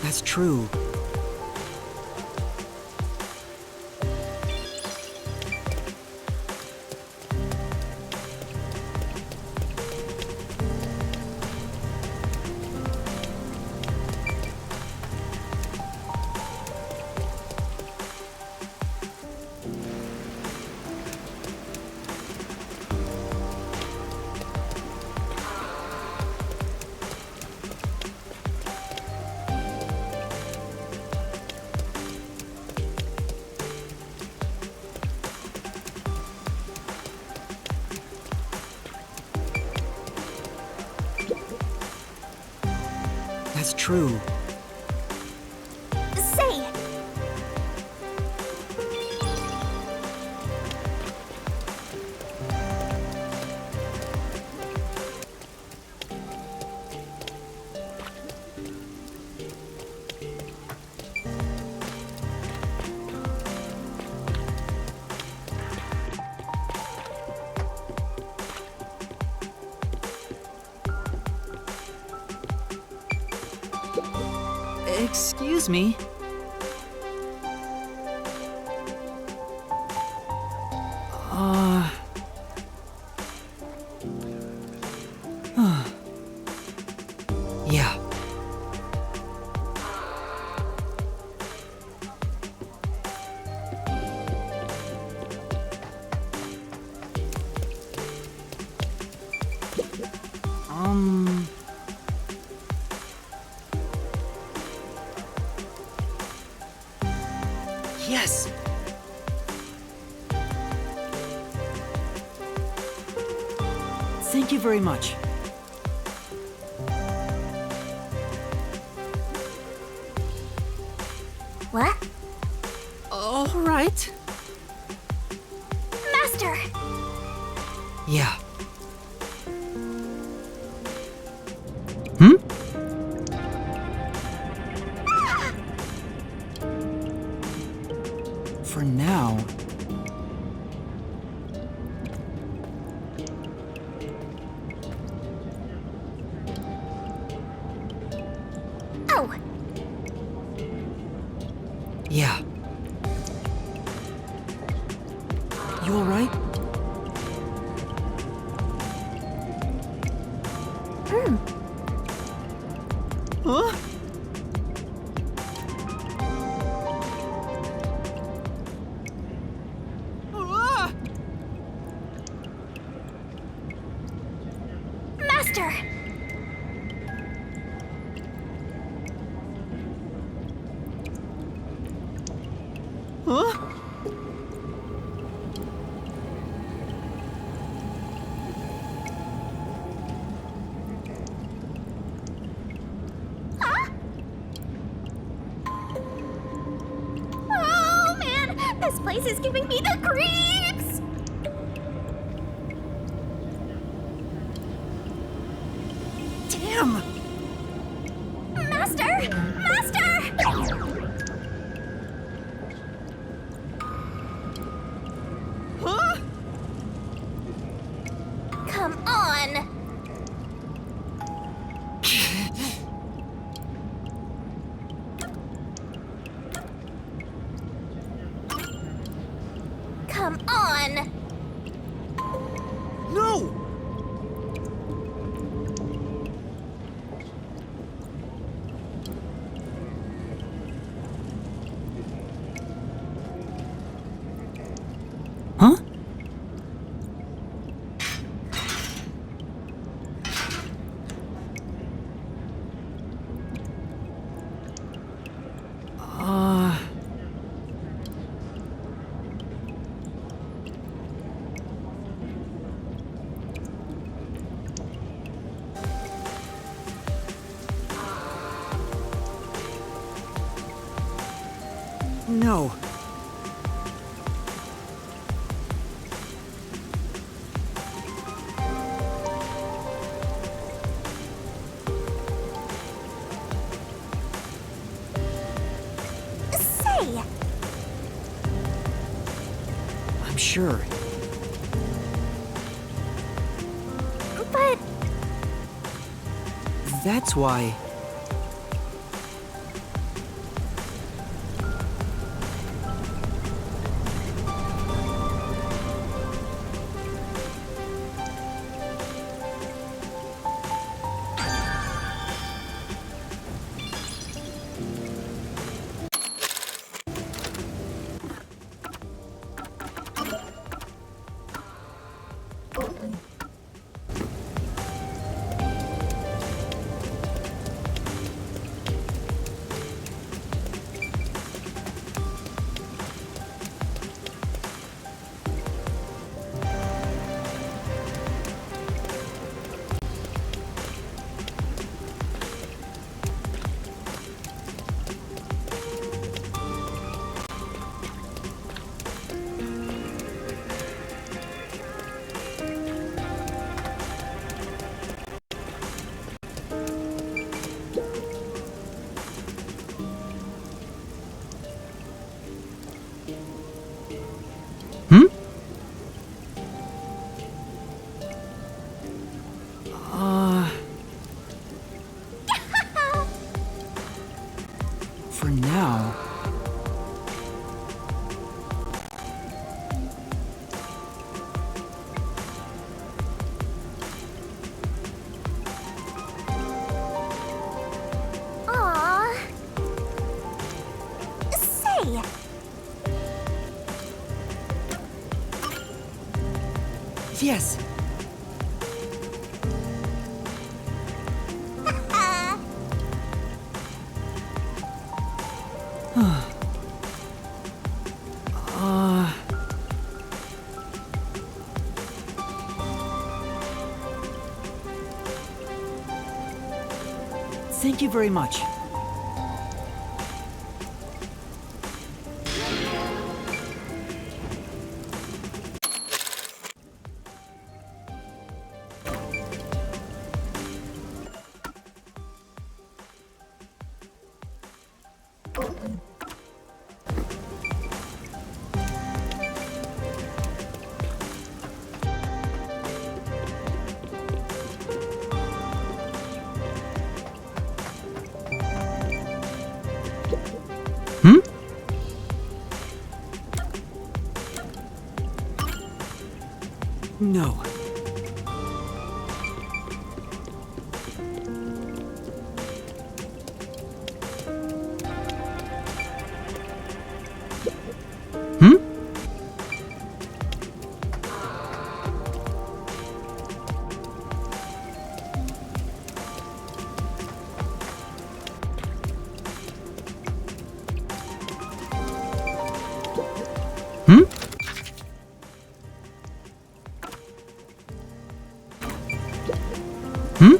That's true. That's true. say. Excuse me. Yeah. Yes. Thank you very much. What? All right. Master! Yeah. Hmm? For now. Oh! Yeah. You all right? Huh? Ah! Master! Huh? Oh man! This place is giving me the creeps! Damn! Master! Master! Huh? Come on! Come on! No! Huh? No. Say! I'm sure. But That's why. Hmm? For now. Aw. Say! Yes. Thank you very much. Hmm? No. Hmm? Hmm? Hmm?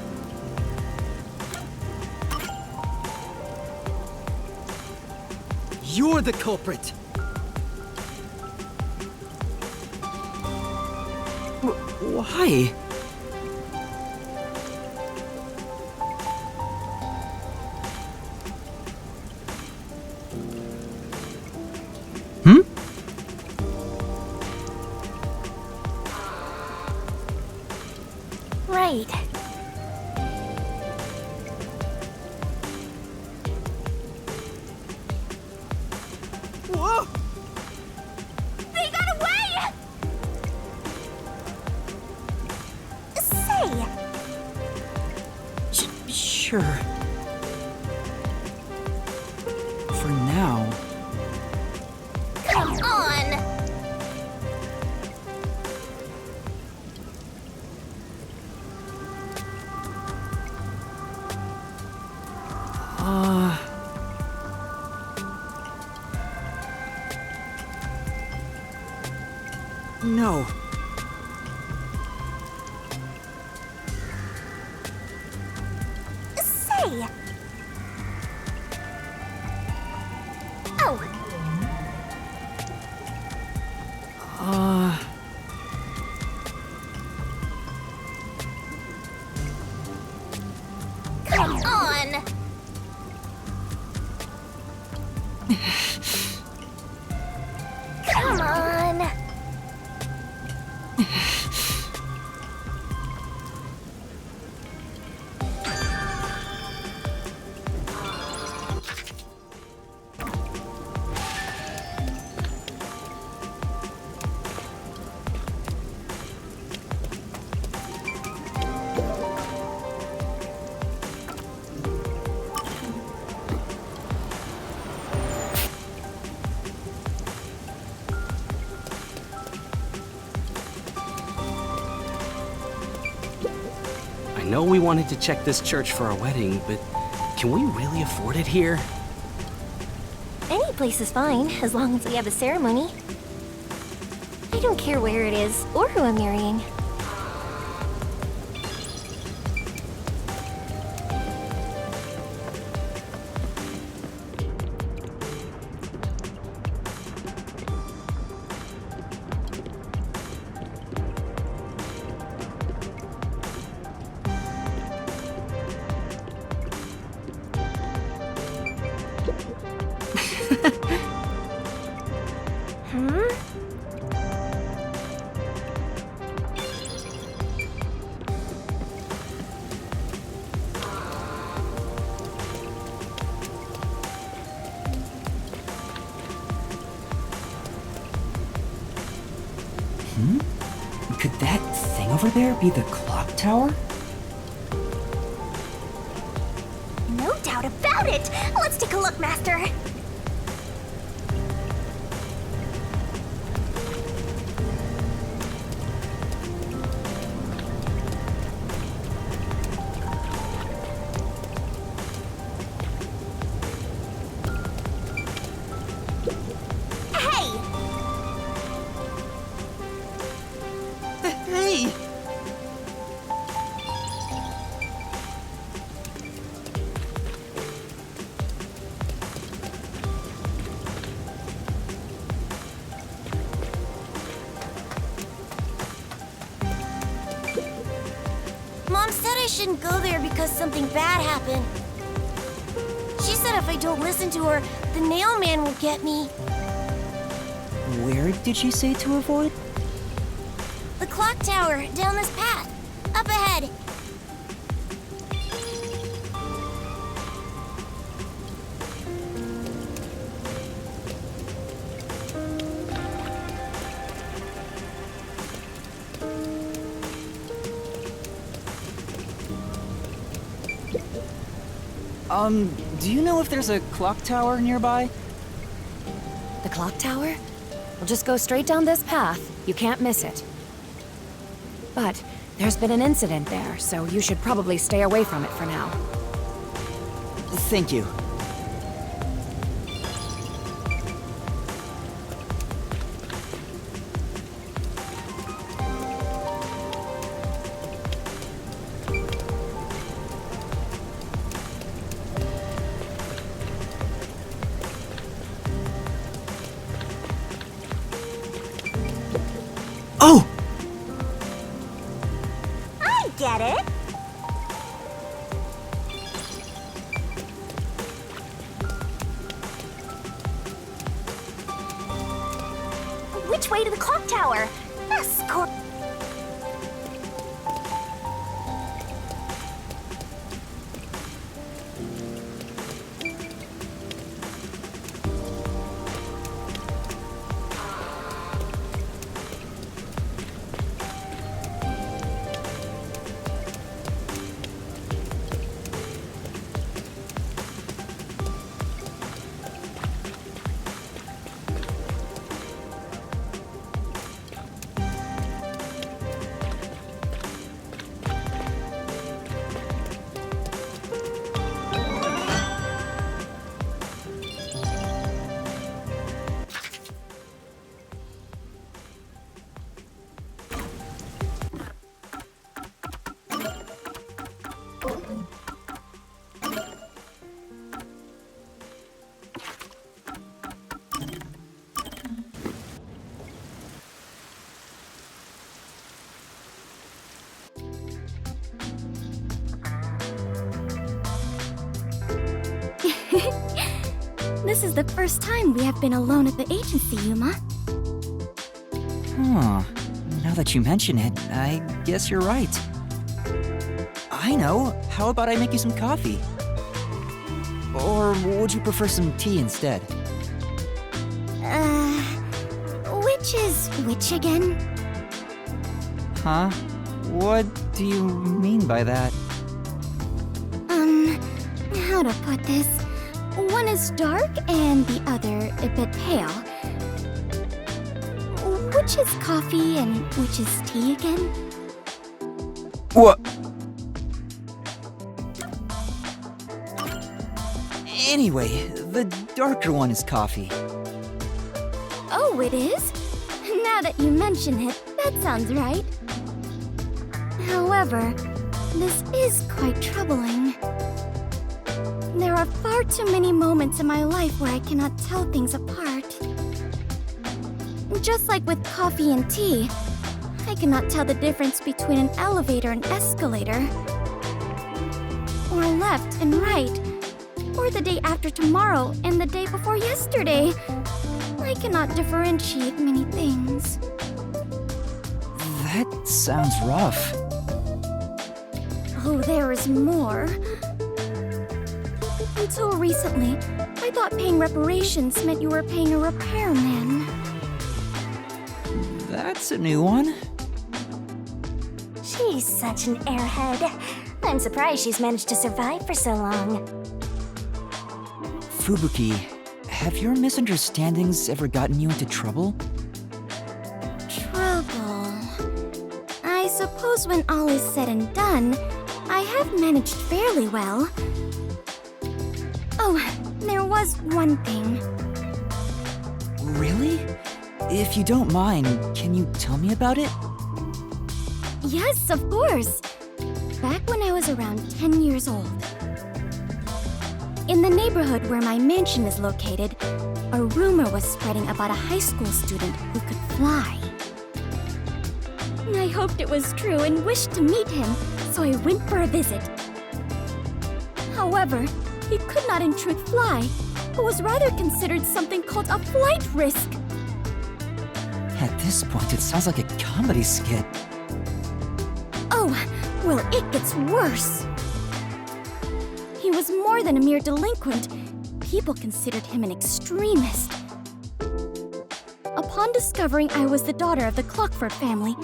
You're the culprit. Why? Right. Whoa! They got away! Say, Sure. For now. come on! No. Say. Oh, come on! Come on! I know we wanted to check this church for our wedding, but can we really afford it here? Any place is fine, as long as we have a ceremony. I don't care where it is, or who I'm marrying. Could that thing over there be the clock tower? No doubt about it! Let's take a look, Master! Hey! Hey! Mom said I shouldn't go there because something bad happened. She said if I don't listen to her, the nail man will get me. Where did she say to avoid? The clock tower, down this path. Up ahead. Do you know if there's a clock tower nearby? The clock tower? We'll just go straight down this path. You can't miss it. But there's been an incident there, so you should probably stay away from it for now. Thank you. Oh! which way to the clock tower? Escort. This is the first time we have been alone at the agency, Yuma. Huh. Now that you mention it, I guess you're right. I know. How about I make you some coffee? Or would you prefer some tea instead? Which is which again? Huh? What do you mean by that? How to put this? One is dark and the other a bit pale. Which is coffee and which is tea again? What? Anyway, the darker one is coffee. Oh, it is? Now that you mention it, that sounds right. However, this is quite troubling. There are far too many moments in my life where I cannot tell things apart. Just like with coffee and tea, I cannot tell the difference between an elevator and escalator, or left and right, or the day after tomorrow and the day before yesterday. I cannot differentiate many things. That sounds rough. Oh, there is more. Until recently, I thought paying reparations meant you were paying a repairman. That's a new one. She's such an airhead. I'm surprised she's managed to survive for so long. Fubuki, have your misunderstandings ever gotten you into trouble? Trouble. I suppose when all is said and done, I have managed fairly well. Oh, there was one thing. Really? If you don't mind, can you tell me about it? Yes, of course. Back when I was around 10 years old. In the neighborhood where my mansion is located, a rumor was spreading about a high school student who could fly. I hoped it was true and wished to meet him, so I went for a visit. However, he could not in truth fly, but was rather considered something called a flight risk. At this point, it sounds like a comedy skit. Oh, well, it gets worse. He was more than a mere delinquent. People considered him an extremist. Upon discovering I was the daughter of the Clockford family,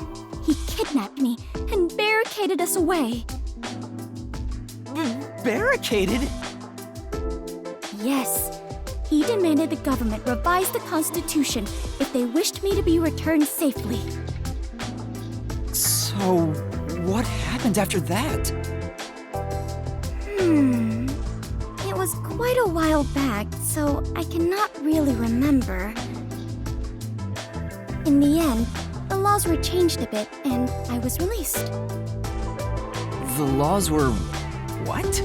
he kidnapped me and barricaded us away. Barricaded? Yes. He demanded the government revise the Constitution if they wished me to be returned safely. So, what happened after that? It was quite a while back, so I cannot really remember. In the end, the laws were changed a bit, and I was released. The laws were... what?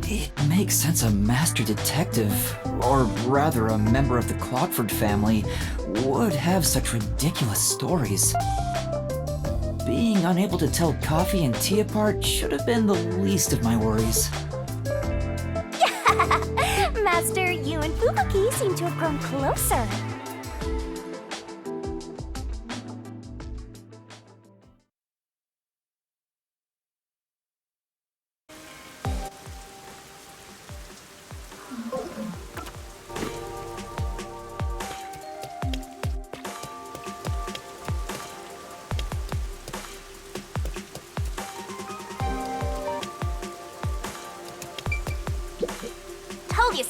It makes sense a master detective, or rather a member of the Clockford family, would have such ridiculous stories. Being unable to tell coffee and tea apart should have been the least of my worries. Master, you and Fubuki seem to have grown closer.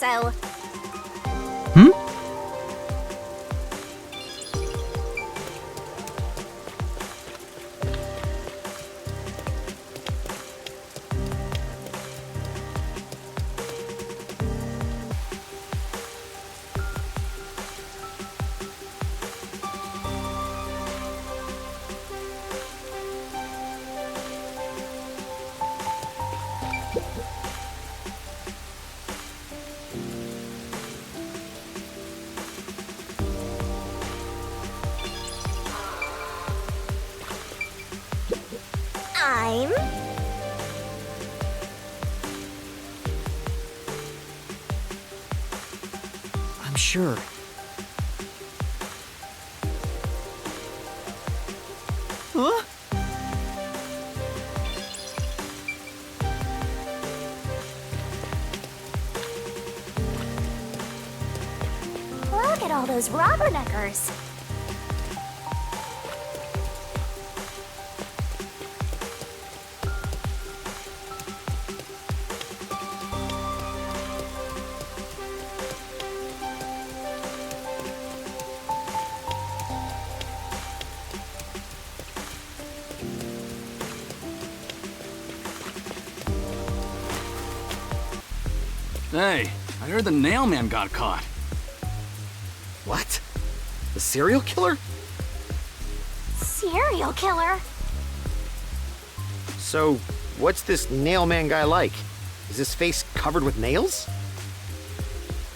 so. Hmm? I'm sure. Huh? Look at all those rubberneckers. Hey, I heard the nail man got caught. What? The serial killer? Serial killer? So, what's this nail man guy like? Is his face covered with nails?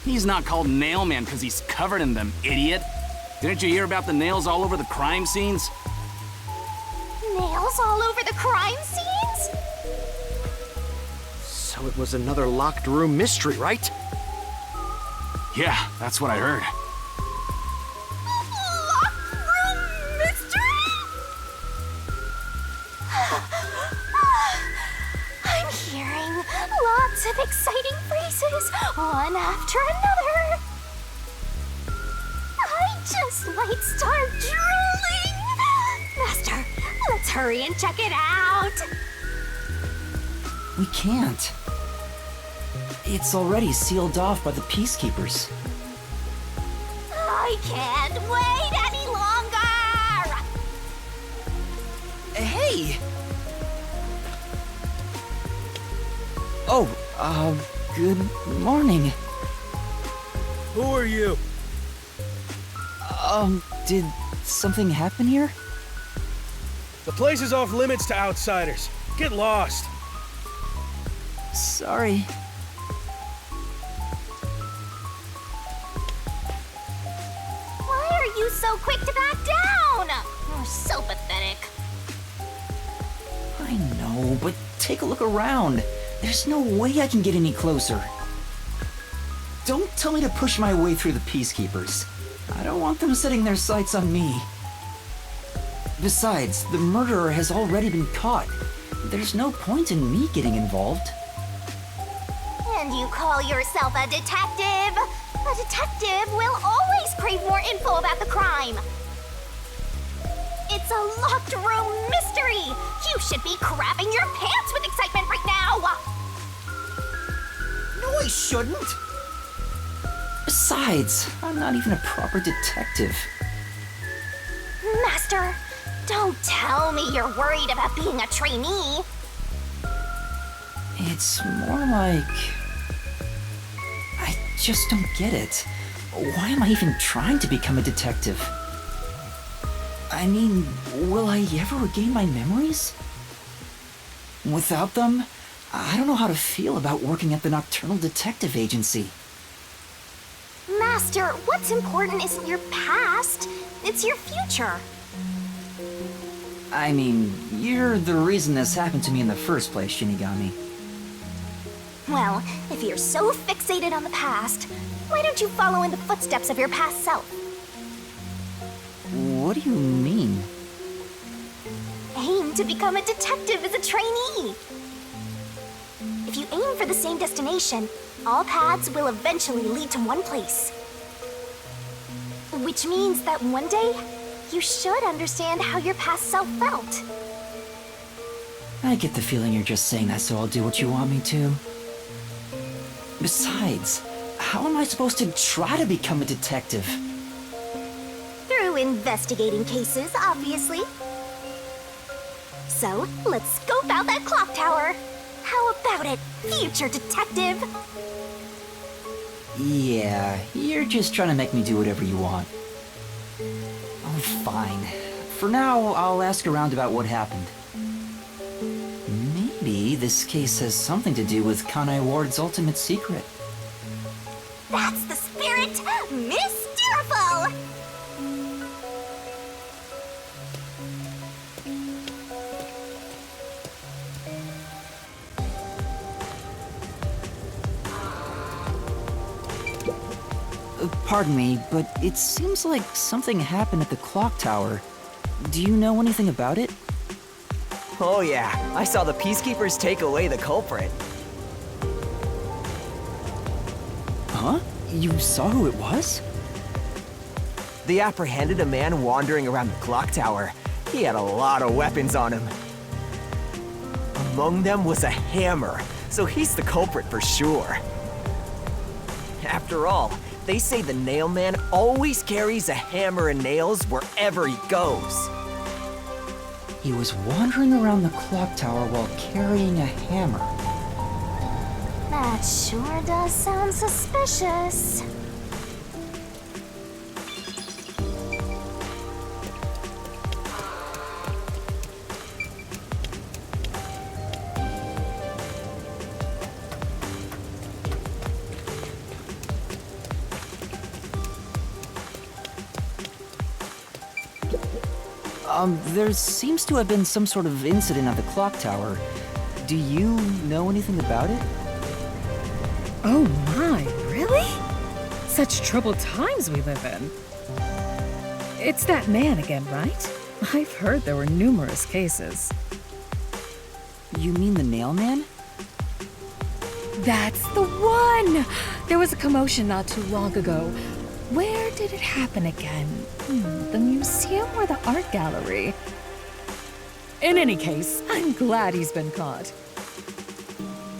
He's not called nail man because he's covered in them, idiot. Didn't you hear about the nails all over the crime scenes? Nails all over the crime scenes? So it was another locked room mystery, right? Yeah, that's what I heard. Locked room mystery? I'm hearing lots of exciting phrases, one after another. I just might start drooling. Master, let's hurry and check it out. We can't. It's already sealed off by the Peacekeepers. I can't wait any longer! Hey! Oh, good morning. Who are you? Did something happen here? The place is off limits to outsiders. Get lost. Sorry. Why are you so quick to back down? You're so pathetic. I know, but take a look around. There's no way I can get any closer. Don't tell me to push my way through the Peacekeepers. I don't want them setting their sights on me. Besides, the murderer has already been caught. There's no point in me getting involved. And you call yourself a detective? A detective will always crave more info about the crime. It's a locked room mystery. You should be crapping your pants with excitement right now. No, I shouldn't! Besides, I'm not even a proper detective. Master, don't tell me you're worried about being a trainee. It's more like... I just don't get it. Why am I even trying to become a detective? I mean, will I ever regain my memories? Without them, I don't know how to feel about working at the Nocturnal Detective Agency. Master, what's important isn't your past, it's your future. I mean, you're the reason this happened to me in the first place, Shinigami. Well, if you're so fixated on the past, why don't you follow in the footsteps of your past self? What do you mean? Aim to become a detective as a trainee. If you aim for the same destination, all paths will eventually lead to one place. Which means that one day, you should understand how your past self felt. I get the feeling you're just saying that so I'll do what you want me to. Besides, how am I supposed to try to become a detective? Through investigating cases, obviously. So, let's scope out that clock tower. How about it, future detective? Yeah, you're just trying to make me do whatever you want. Oh, fine. For now, I'll ask around about what happened. Maybe this case has something to do with Kanai Ward's ultimate secret. That's the spirit! Mysteriful! Pardon me, but it seems like something happened at the clock tower. Do you know anything about it? Oh yeah, I saw the Peacekeepers take away the culprit. Huh? You saw who it was? They apprehended a man wandering around the clock tower. He had a lot of weapons on him. Among them was a hammer, so he's the culprit for sure. After all, they say the Nail Man always carries a hammer and nails wherever he goes. He was wandering around the clock tower while carrying a hammer. That sure does sound suspicious. There seems to have been some sort of incident at the clock tower. Do you know anything about it? Oh my, really? Such troubled times we live in. It's that man again, right? I've heard there were numerous cases. You mean the Nail Man? That's the one! There was a commotion not too long ago. Where did it happen again? The museum or the art gallery? In any case, I'm glad he's been caught.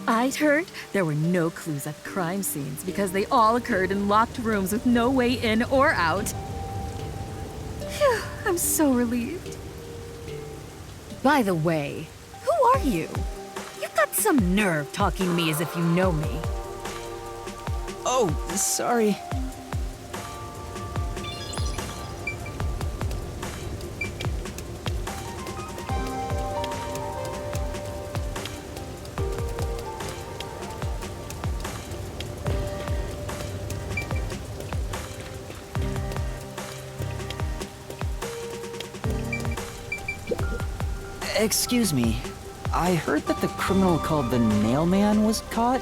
I'd heard there were no clues at crime scenes because they all occurred in locked rooms with no way in or out. Phew, I'm so relieved. By the way, who are you? You've got some nerve talking to me as if you know me. Oh, sorry. Excuse me. I heard that the criminal called the Nail Man was caught.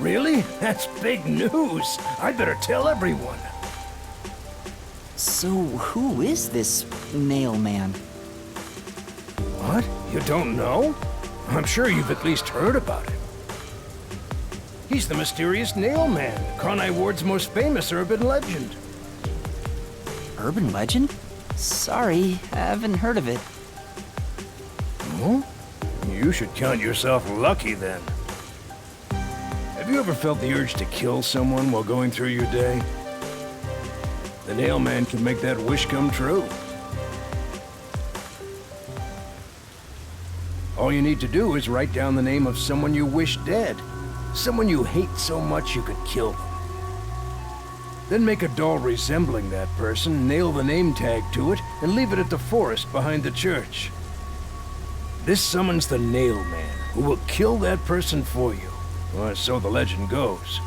Really? That's big news. I'd better tell everyone. So, who is this Nail Man? What? You don't know? I'm sure you've at least heard about him. He's the mysterious Nail Man, Kanai Ward's most famous urban legend. Urban legend? Sorry, I haven't heard of it. Huh? You should count yourself lucky then. Have you ever felt the urge to kill someone while going through your day? The Nail Man can make that wish come true. All you need to do is write down the name of someone you wish dead. Someone you hate so much you could kill them. Then make a doll resembling that person, nail the name tag to it, and leave it at the forest behind the church. This summons the Nail Man, who will kill that person for you. Or so the legend goes.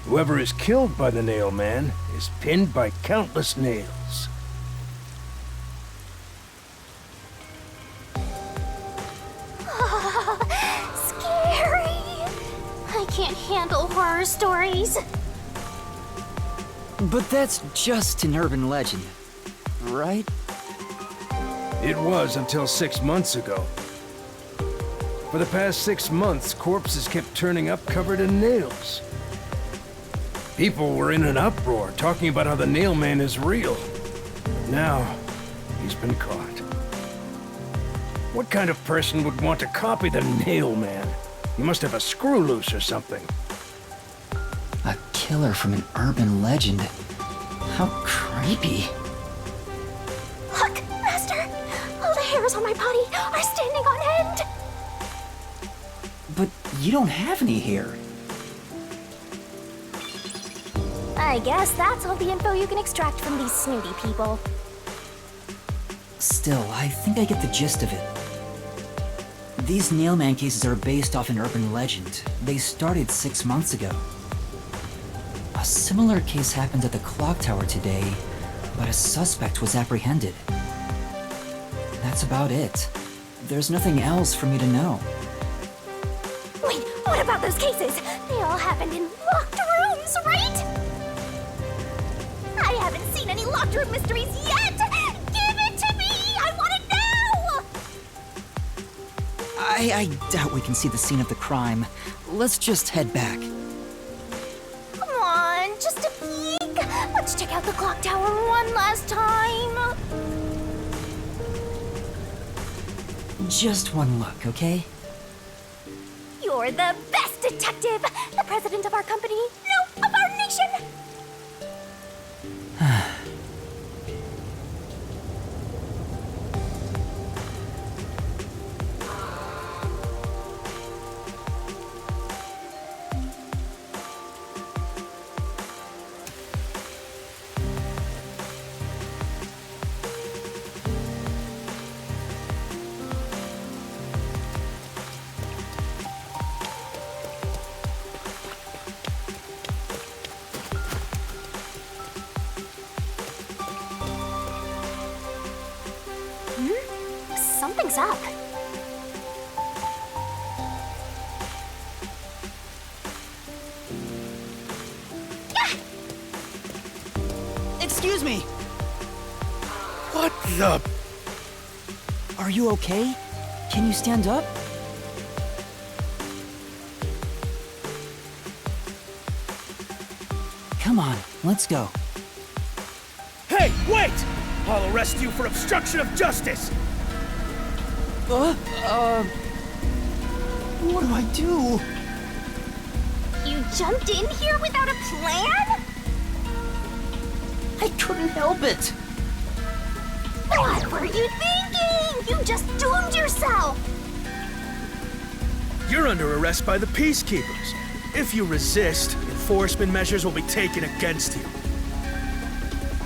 Whoever is killed by the Nail Man is pinned by countless nails. Scary! I can't handle horror stories. But that's just an urban legend, right? It was until 6 months ago. For the past 6 months, corpses kept turning up covered in nails. People were in an uproar, talking about how the Nail Man is real. Now, he's been caught. What kind of person would want to copy the Nail Man? He must have a screw loose or something. killer from an urban legend. How creepy. Look, Master! All the hairs on my body are standing on end! But you don't have any hair. I guess that's all the info you can extract from these snooty people. Still, I think I get the gist of it. These Nailman cases are based off an urban legend. They started 6 months ago. A similar case happened at the clock tower today, but a suspect was apprehended. That's about it. There's nothing else for me to know. Wait, what about those cases? They all happened in locked rooms, right? I haven't seen any locked room mysteries yet! Give it to me! I want it now! I doubt we can see the scene of the crime. Let's just head back. Come on, just a peek! Let's check out the clock tower one last time! Just one look, okay? You're the best detective! The president of our company, no, of our nation! Something's up. Excuse me! What the? Are you okay? Can you stand up? Come on, let's go. Hey, wait! I'll arrest you for obstruction of justice! What do I do? You jumped in here without a plan? I couldn't help it. What were you thinking? You just doomed yourself! You're under arrest by the Peacekeepers. If you resist, enforcement measures will be taken against you.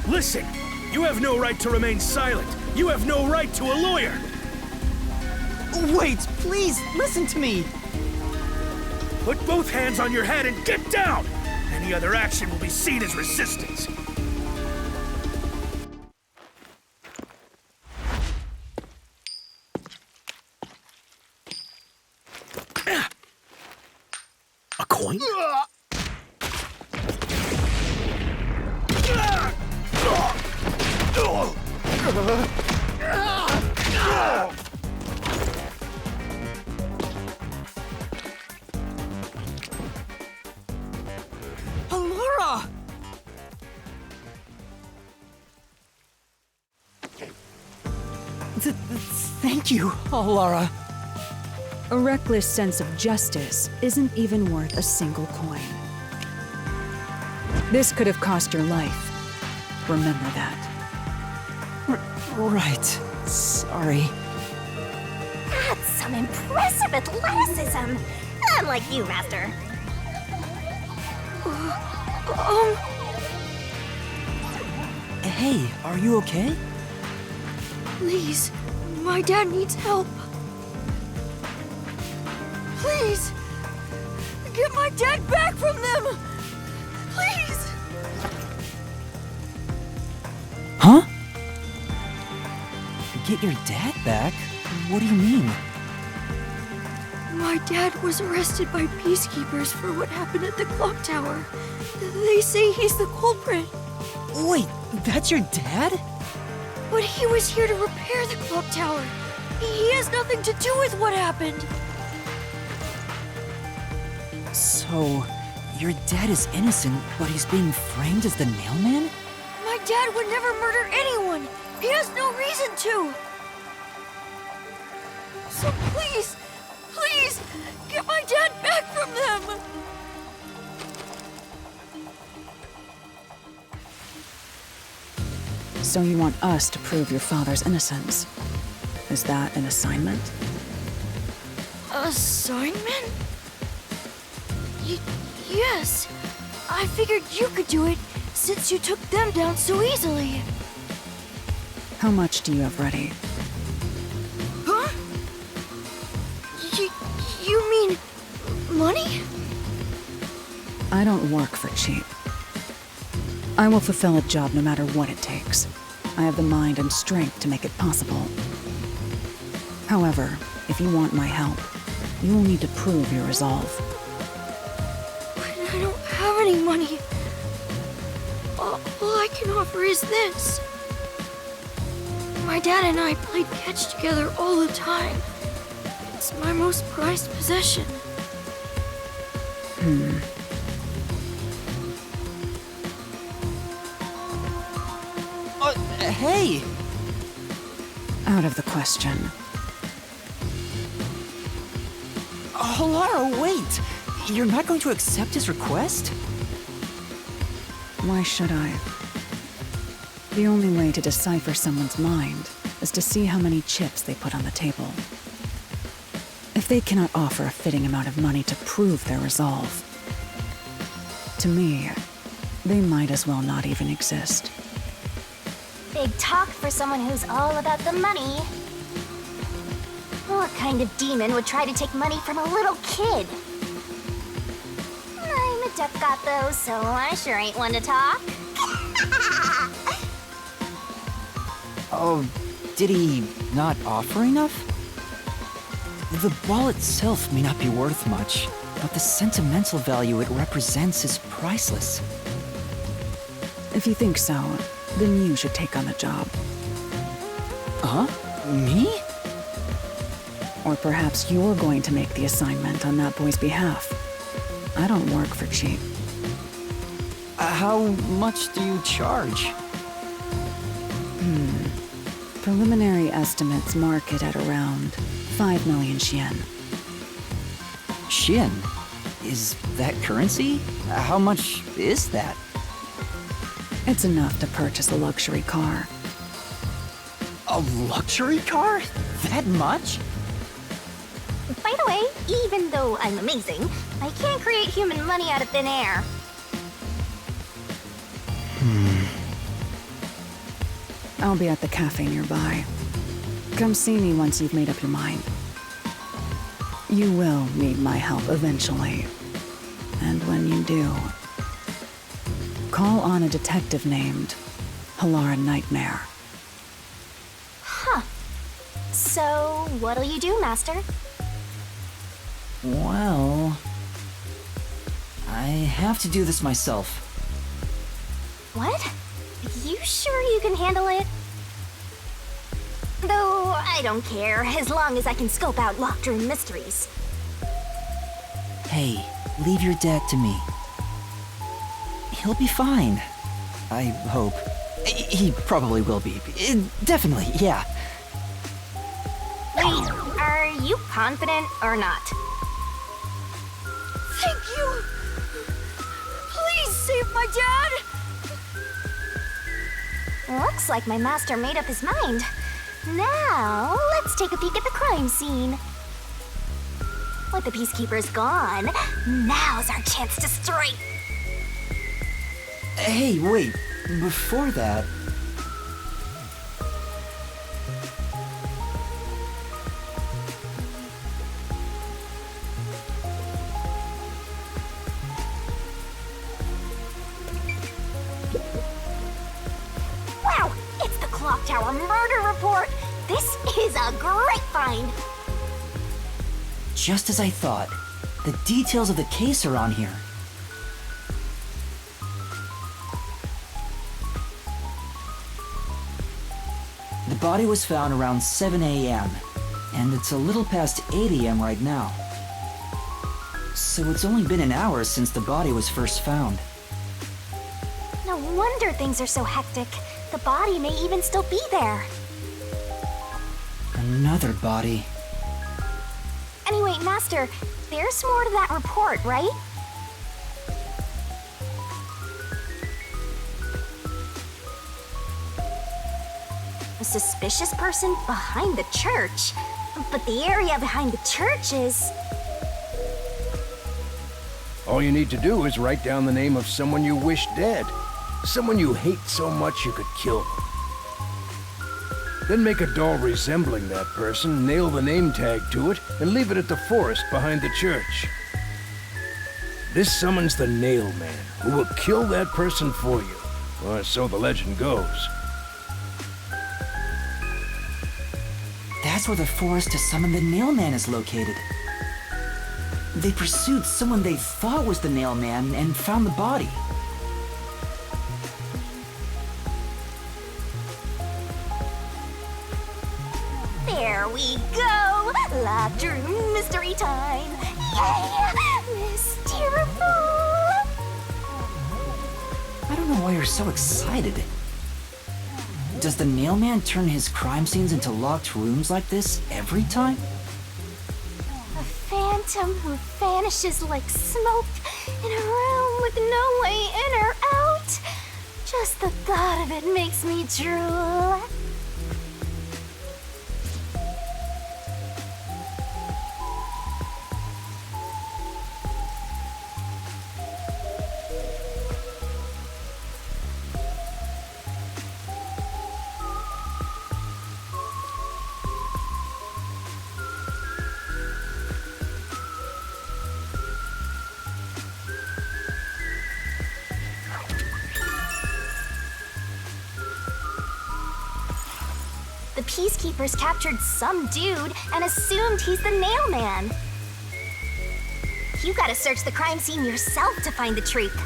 Listen, you have no right to remain silent. You have no right to a lawyer. Wait, please, listen to me. Put both hands on your head and get down! Any other action will be seen as resistance. A coin? Laura! Thank you, Laura. A reckless sense of justice isn't even worth a single coin. This could have cost your life. Remember that. Right. Sorry. That's some impressive athleticism! Unlike you, Master. Hey, are you okay? Please, my dad needs help. Please, get my dad back from them! Please! Huh? Get your dad back? What do you mean? My dad was arrested by peacekeepers for what happened at the clock tower. They say he's the culprit. Wait, that's your dad? But he was here to repair the clock tower. He has nothing to do with what happened. So, your dad is innocent, but he's being framed as the Nailman? My dad would never murder anyone. He has no reason to. So please, please, get my dad back from them. So you want us to prove your father's innocence? Is that an assignment? Assignment? Yes. I figured you could do it since you took them down so easily. How much do you have ready? Huh? You mean money? I don't work for cheap. I will fulfill a job no matter what it takes. I have the mind and strength to make it possible. However, if you want my help, you will need to prove your resolve. But I don't have any money. All I can offer is this. My dad and I played catch together all the time. It's my most prized possession. Hey! Out of the question. Halara, wait! You're not going to accept his request? Why should I? The only way to decipher someone's mind is to see how many chips they put on the table. If they cannot offer a fitting amount of money to prove their resolve, to me, they might as well not even exist. Big talk for someone who's all about the money. What kind of demon would try to take money from a little kid? I'm a duck though, so I sure ain't one to talk. Oh, did he not offer enough? The ball itself may not be worth much, but the sentimental value it represents is priceless. If you think so, then you should take on the job. Huh? Me? Or perhaps you're going to make the assignment on that boy's behalf. I don't work for cheap. How much do you charge? Preliminary estimates mark it at around 5 million Xian. Xian? Is that currency? How much is that? It's enough to purchase a luxury car. A luxury car? That much? By the way, even though I'm amazing, I can't create human money out of thin air. I'll be at the cafe nearby. Come see me once you've made up your mind. You will need my help eventually. And when you do, call on a detective named Halara Nightmare. Huh. So, what'll you do, Master? Well, I have to do this myself. What? You sure you can handle it? Though, I don't care, as long as I can scope out locked-room mysteries. Hey, leave your dad to me. He'll be fine. I hope. He probably will be. Definitely, yeah. Wait, are you confident or not? Thank you! Please save my dad! Looks like my master made up his mind. Now, let's take a peek at the crime scene. With the Peacekeepers gone, now's our chance to strike. Hey, wait. Before that... Wow, it's the Clock Tower murder report. This is a great find. Just as I thought. The details of the case are on here. The body was found around 7 a.m., and it's a little past 8 a.m. right now. So it's only been an hour since the body was first found. No wonder things are so hectic. The body may even still be there. Another body. Anyway, Master, there's more to that report, right? A suspicious person behind the church? But the area behind the church is... All you need to do is write down the name of someone you wish dead. Someone you hate so much you could kill them. Then make a doll resembling that person, nail the name tag to it, and leave it at the forest behind the church. This summons the Nail Man, who will kill that person for you. Or so the legend goes. That's where the forest to summon the Nail Man is located. They pursued someone they thought was the Nail Man and found the body. There we go! Locked room mystery time! Yay! Mysteriful! I don't know why you're so excited. Does the Nail Man turn his crime scenes into locked rooms like this every time? A phantom who vanishes like smoke in a room with no way in or out. Just the thought of it makes me drool. The Peacekeepers captured some dude and assumed he's the Nail Man. You gotta search the crime scene yourself to find the truth.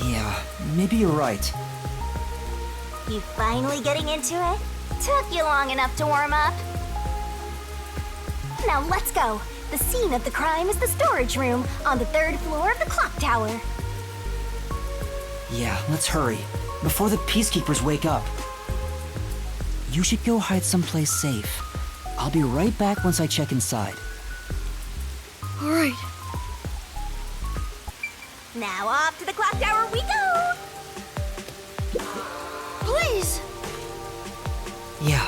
Yeah, maybe you're right. You finally getting into it? Took you long enough to warm up. Now let's go. The scene of the crime is the storage room on the 3rd floor of the clock tower. Yeah, let's hurry, before the Peacekeepers wake up. You should go hide someplace safe. I'll be right back once I check inside. All right. Now off to the clock tower we go! Please! Yeah.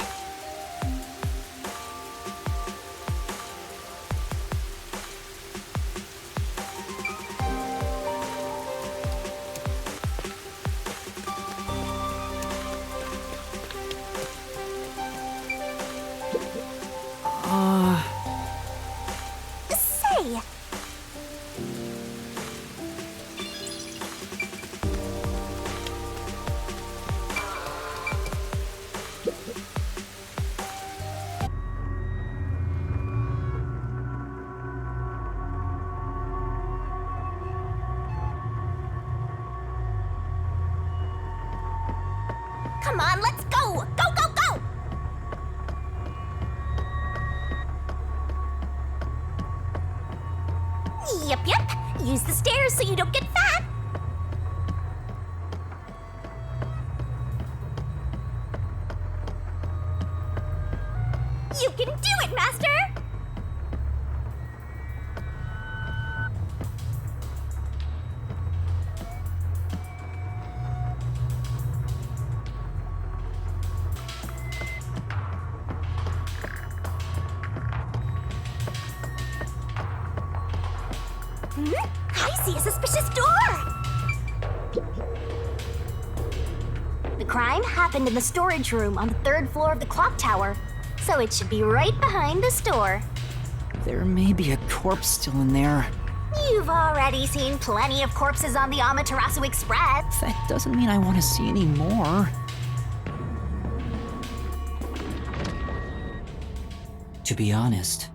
Say! Come on, let's go! Go, go, go! Yep. Use the stairs so you don't get fat. You can do it, Master! I see a suspicious door! The crime happened in the storage room on the 3rd floor of the clock tower, so it should be right behind the store. There may be a corpse still in there. You've already seen plenty of corpses on the Amaterasu Express. That doesn't mean I want to see any more. To be honest,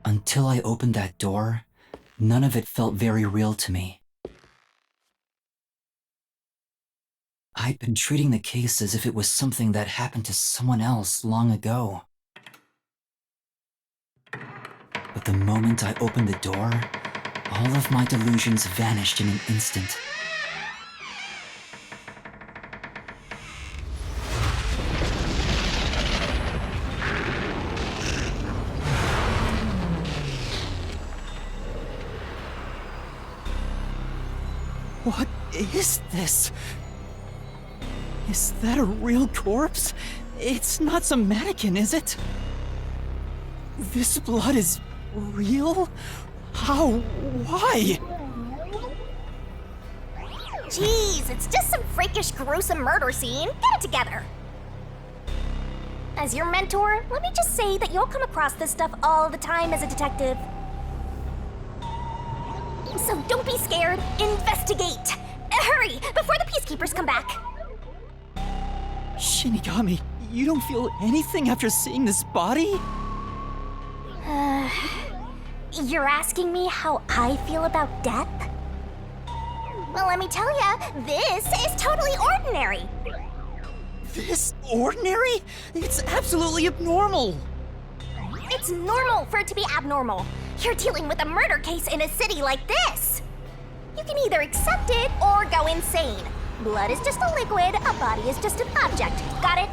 until I opened that door, none of it felt very real to me. I'd been treating the case as if it was something that happened to someone else long ago. But the moment I opened the door, all of my delusions vanished in an instant. What is this? Is that a real corpse? It's not some mannequin, is it? This blood is real? How? Why? Jeez, it's just some freakish, gruesome murder scene. Get it together. As your mentor, let me just say that you'll come across this stuff all the time as a detective. So don't be scared. Investigate. Hurry, before the peacekeepers come back. Shinigami, you don't feel anything after seeing this body? You're asking me how I feel about death? Well, let me tell ya, this is totally ordinary. This ordinary? It's absolutely abnormal. It's normal for it to be abnormal. You're dealing with a murder case in a city like this. You can either accept it or go insane. Blood is just a liquid, a body is just an object. Got it?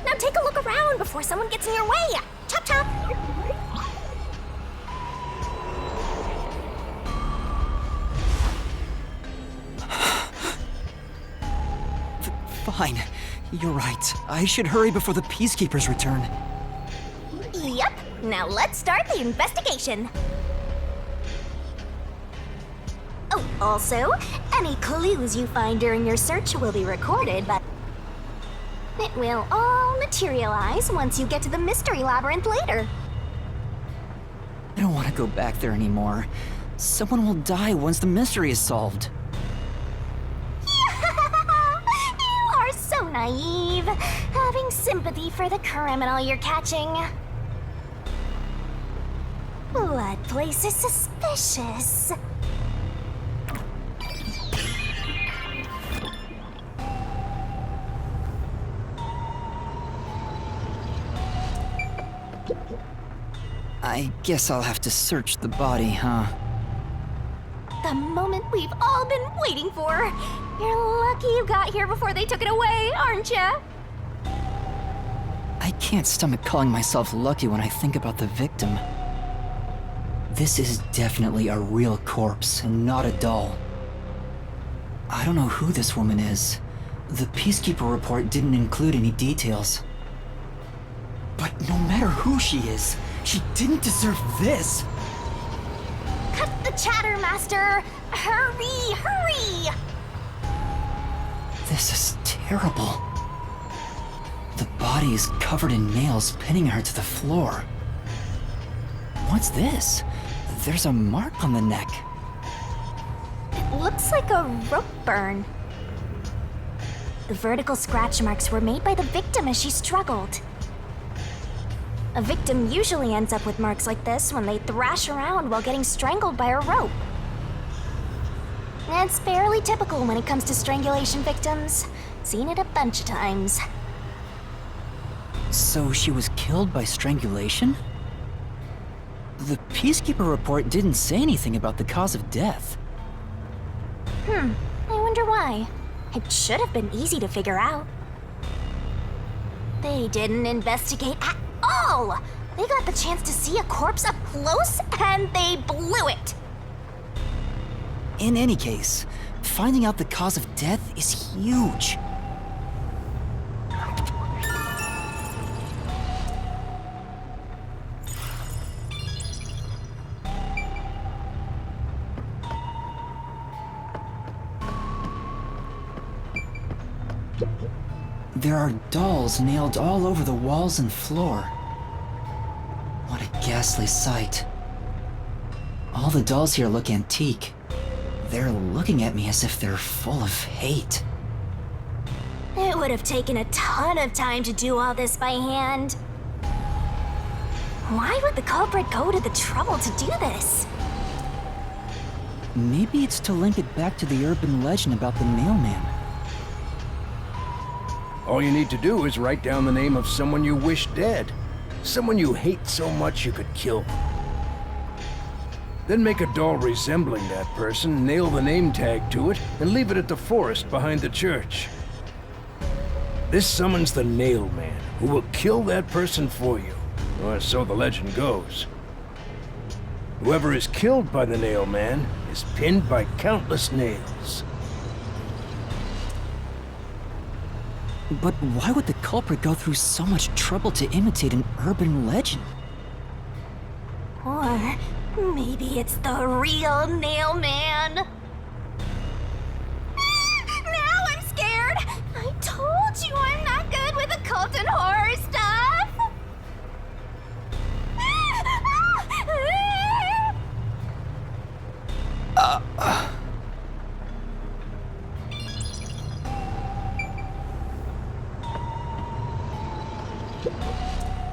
Now take a look around before someone gets in your way. Chop chop. Fine. You're right. I should hurry before the peacekeepers return. Yep. Now let's start the investigation. Oh, also, any clues you find during your search will be recorded, but it will all materialize once you get to the mystery labyrinth later. I don't want to go back there anymore. Someone will die once the mystery is solved. You are so naive, having sympathy for the criminal you're catching. What place is suspicious? I guess I'll have to search the body, huh? The moment we've all been waiting for. You're lucky you got here before they took it away, aren't ya? I can't stomach calling myself lucky when I think about the victim. This is definitely a real corpse and not a doll. I don't know who this woman is. The Peacekeeper report didn't include any details. But no matter who she is, she didn't deserve this! Cut the chatter, Master! Hurry, hurry! This is terrible. The body is covered in nails pinning her to the floor. What's this? There's a mark on the neck. It looks like a rope burn. The vertical scratch marks were made by the victim as she struggled. A victim usually ends up with marks like this when they thrash around while getting strangled by a rope. It's fairly typical when it comes to strangulation victims. Seen it a bunch of times. So she was killed by strangulation? The Peacekeeper report didn't say anything about the cause of death. I wonder why. It should have been easy to figure out. They didn't investigate at all! They got the chance to see a corpse up close, and they blew it! In any case, finding out the cause of death is huge. There are dolls nailed all over the walls and floor. What a ghastly sight. All the dolls here look antique. They're looking at me as if they're full of hate. It would have taken a ton of time to do all this by hand. Why would the culprit go to the trouble to do this? Maybe it's to link it back to the urban legend about the Nailman. All you need to do is write down the name of someone you wish dead. Someone you hate so much you could kill them. Then make a doll resembling that person, nail the name tag to it, and leave it at the forest behind the church. This summons the Nailman, who will kill that person for you, or so the legend goes. Whoever is killed by the Nailman is pinned by countless nails. But why would the culprit go through so much trouble to imitate an urban legend? Or maybe it's the real Nail Man. Now I'm scared! I told you I'm not good with occult and horror stuff!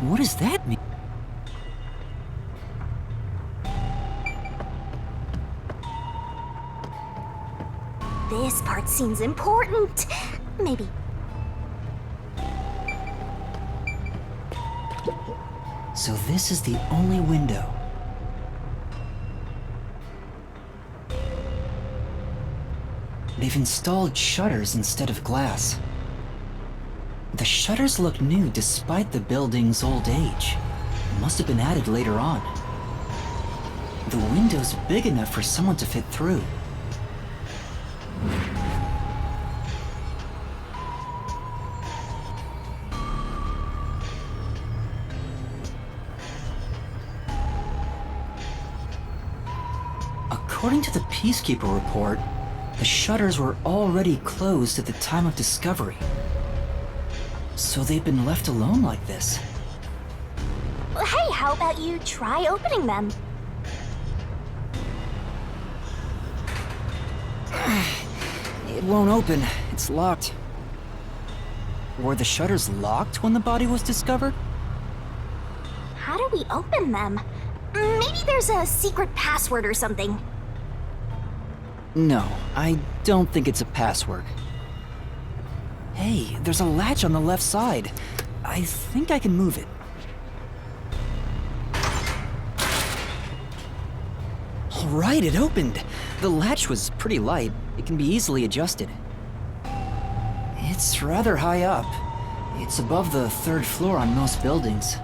What does that mean? This part seems important. Maybe. So this is the only window. They've installed shutters instead of glass. The shutters look new despite the building's old age. Must have been added later on. The window's big enough for someone to fit through. According to the Peacekeeper report, the shutters were already closed at the time of discovery. So they've been left alone like this. Hey, how about you try opening them? It won't open. It's locked. Were the shutters locked when the body was discovered? How do we open them? Maybe there's a secret password or something. No, I don't think it's a password. Hey, there's a latch on the left side. I think I can move it. All right, it opened. The latch was pretty light. It can be easily adjusted. It's rather high up. It's above the 3rd floor on most buildings.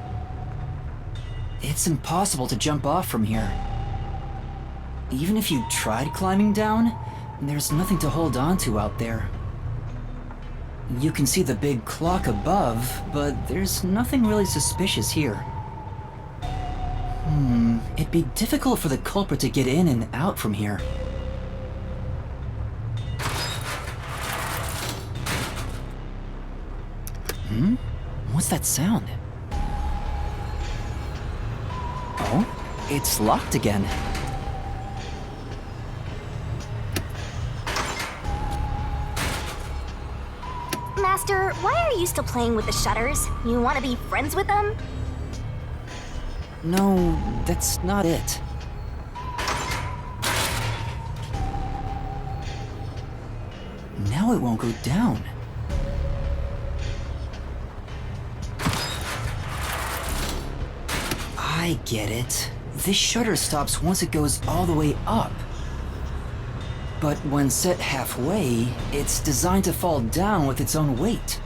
It's impossible to jump off from here. Even if you tried climbing down, there's nothing to hold on to out there. You can see the big clock above, but there's nothing really suspicious here. It'd be difficult for the culprit to get in and out from here. What's that sound? Oh, it's locked again. Master, why are you still playing with the shutters? You want to be friends with them? No, that's not it. Now it won't go down. I get it. This shutter stops once it goes all the way up. But when set halfway, it's designed to fall down with its own weight.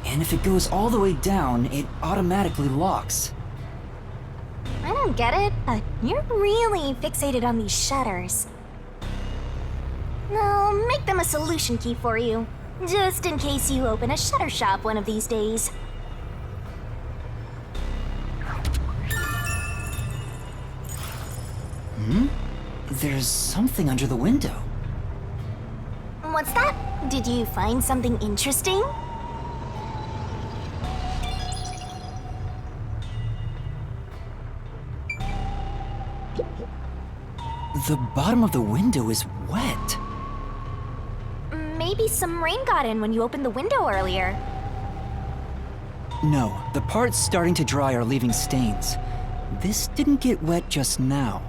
And if it goes all the way down, it automatically locks. I don't get it, but you're really fixated on these shutters. I'll make them a solution key for you, just in case you open a shutter shop one of these days. There's something under the window. What's that? Did you find something interesting? The bottom of the window is wet. Maybe some rain got in when you opened the window earlier. No, the parts starting to dry are leaving stains. This didn't get wet just now.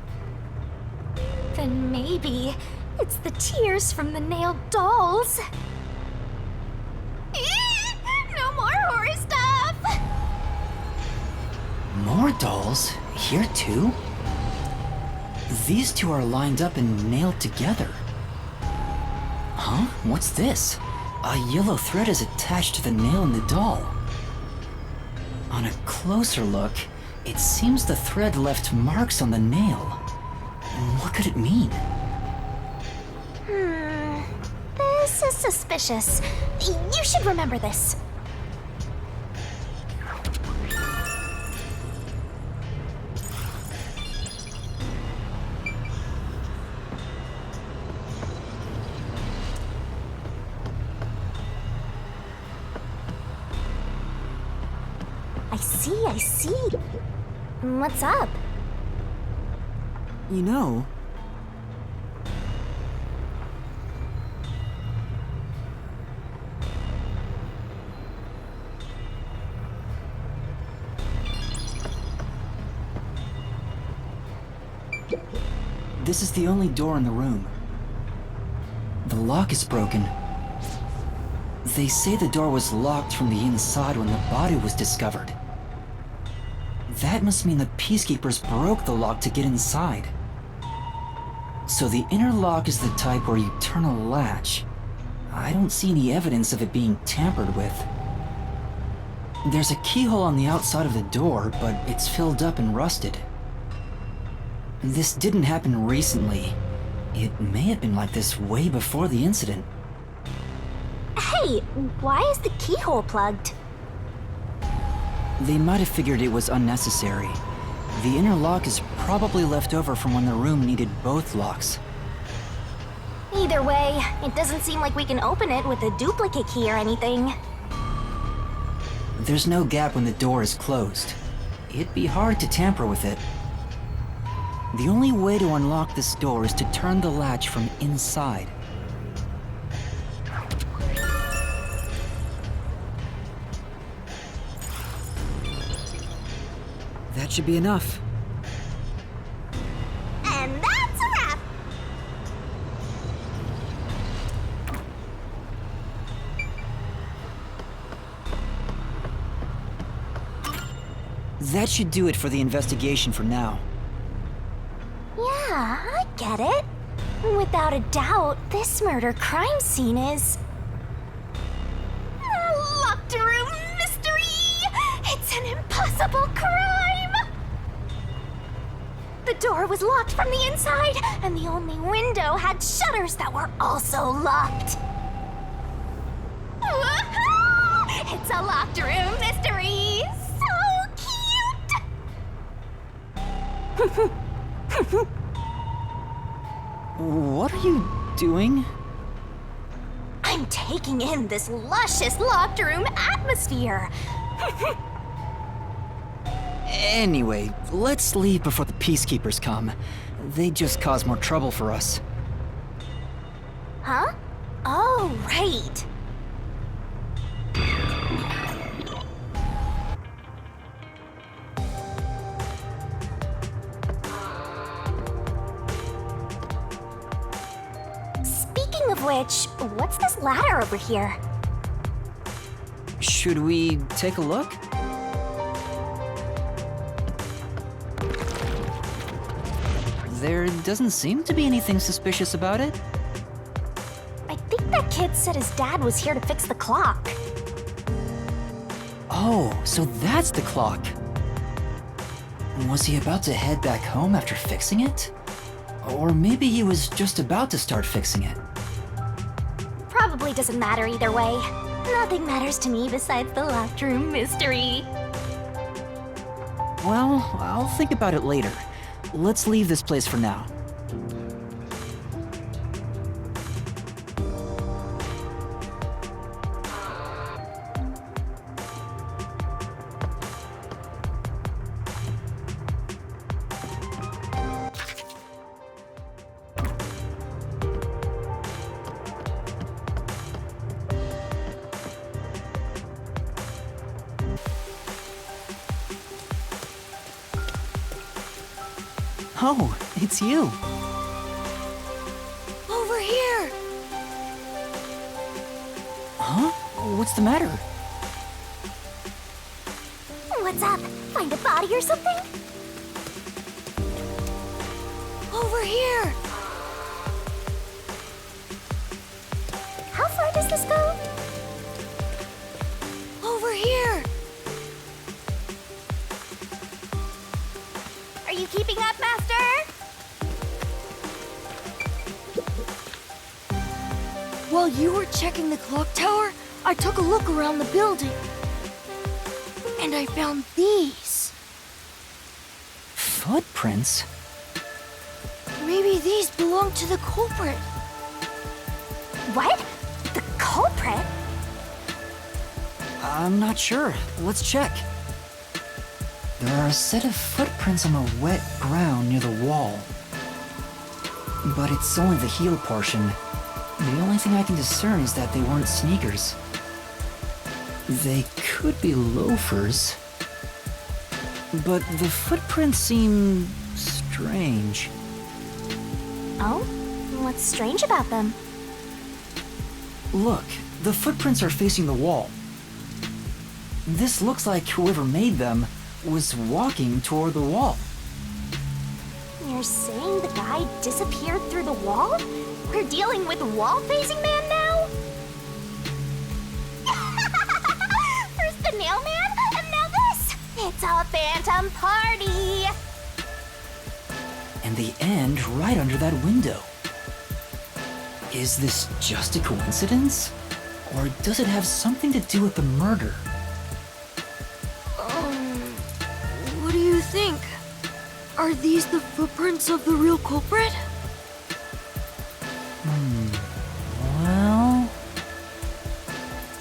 Then maybe it's the tears from the nailed dolls. No more horror stuff! More dolls? Here too? These two are lined up and nailed together. Huh? What's this? A yellow thread is attached to the nail in the doll. On a closer look, it seems the thread left marks on the nail. What could it mean? This This is suspicious. You should remember this. I see. What's up? You know, this is the only door in the room. The lock is broken. They say the door was locked from the inside when the body was discovered. That must mean the Peacekeepers broke the lock to get inside. So the inner lock is the type where you turn a latch. I don't see any evidence of it being tampered with. There's a keyhole on the outside of the door, but it's filled up and rusted. This didn't happen recently. It may have been like this way before the incident. Hey, why is the keyhole plugged? They might have figured it was unnecessary. The inner lock is probably left over from when the room needed both locks. Either way, it doesn't seem like we can open it with a duplicate key or anything. There's no gap when the door is closed. It'd be hard to tamper with it. The only way to unlock this door is to turn the latch from inside. That should be enough. And that's a wrap! That should do it for the investigation for now. Yeah, I get it. Without a doubt, this murder crime scene is... a locked room mystery! It's an impossible crime! The door was locked from the inside, and the only window had shutters that were also locked. Woohoo! It's a locked room mystery! So cute! What are you doing? I'm taking in this luscious locked room atmosphere. Anyway, let's leave before the Peacekeepers come. They just cause more trouble for us. Huh? Oh, right. Speaking of which, what's this ladder over here? Should we take a look? There doesn't seem to be anything suspicious about it. I think that kid said his dad was here to fix the clock. Oh, so that's the clock. Was he about to head back home after fixing it? Or maybe he was just about to start fixing it. Probably doesn't matter either way. Nothing matters to me besides the locked room mystery. Well, I'll think about it later. Let's leave this place for now. Oh, it's you. Over here! Huh? What's the matter? What's up? Find a body or something? Over here! How far does this go? Over here! Are you keeping up, Master? Whoa! While you were checking the clock tower, I took a look around the building. And I found these. Footprints? Maybe these belong to the culprit. What? The culprit? I'm not sure. Let's check. There are a set of footprints on the wet ground near the wall. But it's only the heel portion. The only thing I can discern is that they weren't sneakers. They could be loafers. But the footprints seem strange. Oh? What's strange about them? Look, the footprints are facing the wall. This looks like whoever made them was walking toward the wall. You're saying the guy disappeared through the wall? We're dealing with wall-facing man now? First the nail man, and now this! It's a phantom party! And the end right under that window. Is this just a coincidence? Or does it have something to do with the murder? What do you think? Are these the footprints of the real culprit? Well...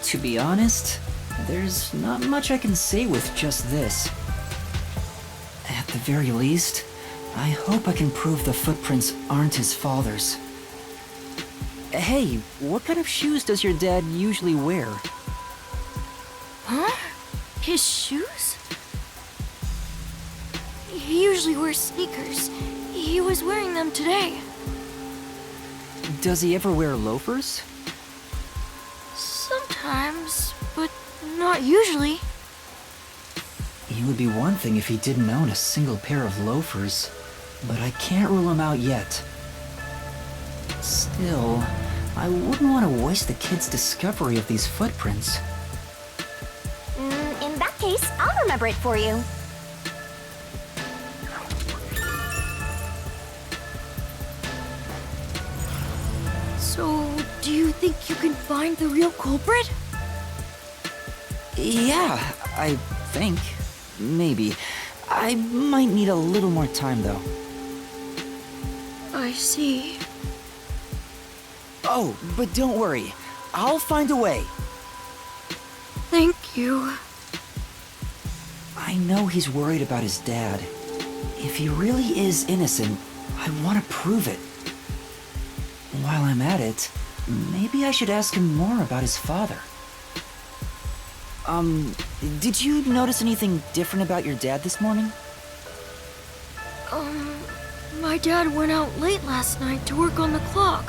To be honest, there's not much I can say with just this. At the very least, I hope I can prove the footprints aren't his father's. Hey, what kind of shoes does your dad usually wear? Huh? His shoes? He usually wears sneakers. He was wearing them today. Does he ever wear loafers? Sometimes, but not usually. It would be one thing if he didn't own a single pair of loafers, but I can't rule him out yet. Still, I wouldn't want to waste the kid's discovery of these footprints. In that case, I'll remember it for you. So, do you think you can find the real culprit? Yeah, I think. Maybe. I might need a little more time, though. I see. Oh, but don't worry. I'll find a way. Thank you. I know he's worried about his dad. If he really is innocent, I want to prove it. While I'm at it, maybe I should ask him more about his father. Did you notice anything different about your dad this morning? My dad went out late last night to work on the clock,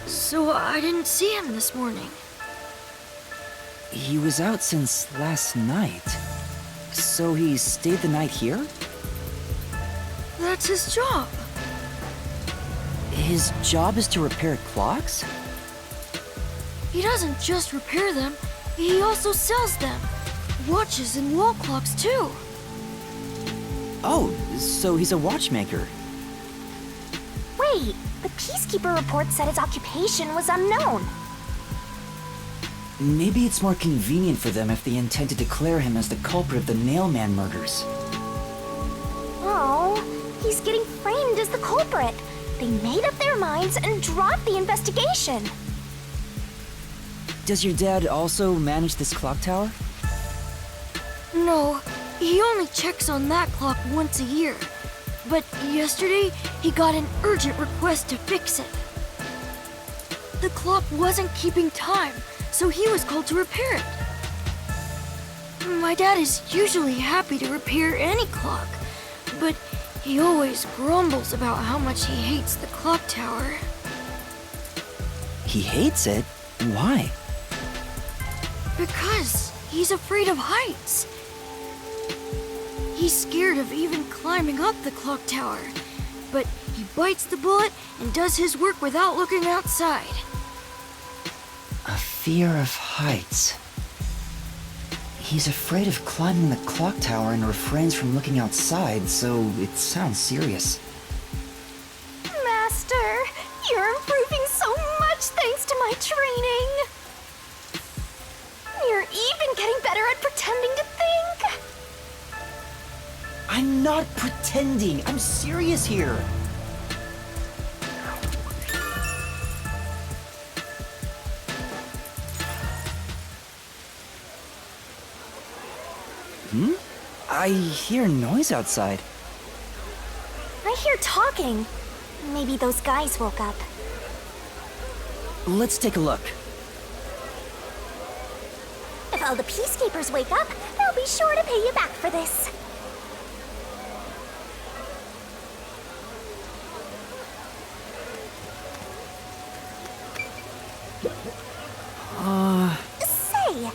so I didn't see him this morning. He was out since last night. So he stayed the night here? That's his job. His job is to repair clocks? He doesn't just repair them, he also sells them. Watches and wall clocks, too. Oh, so he's a watchmaker. Wait, the Peacekeeper report said his occupation was unknown. Maybe it's more convenient for them if they intend to declare him as the culprit of the Nailman murders. Oh, he's getting framed as the culprit. They made up their minds and dropped the investigation. Does your dad also manage this clock tower? No, he only checks on that clock once a year. But yesterday, he got an urgent request to fix it. The clock wasn't keeping time, so he was called to repair it. My dad is usually happy to repair any clock, but he always grumbles about how much he hates the clock tower. He hates it? Why? Because he's afraid of heights. He's scared of even climbing up the clock tower, but he bites the bullet and does his work without looking outside. A fear of heights. He's afraid of climbing the clock tower and refrains from looking outside, so it sounds serious. Master, you're improving so much much thanks to my training. You're even getting better at pretending to think. I'm not pretending. I'm serious here. I hear noise outside. I hear talking. Maybe those guys woke up. Let's take a look. If all the peacekeepers wake up, they'll be sure to pay you back for this. Say!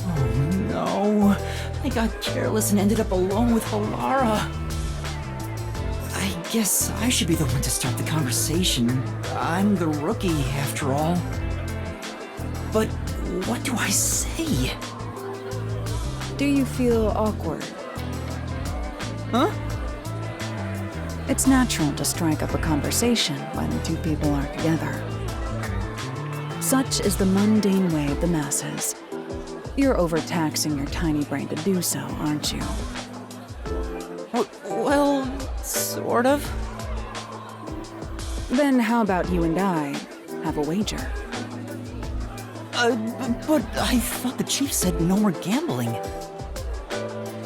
Oh no, I got careless and ended up alone with Halara. I guess I should be the one to start the conversation. I'm the rookie, after all. But what do I say? Do you feel awkward? Huh? It's natural to strike up a conversation when two people are together. Such is the mundane way of the masses. You're overtaxing your tiny brain to do so, aren't you? Well, sort of. Then how about you and I have a wager? But I thought the chief said no more gambling.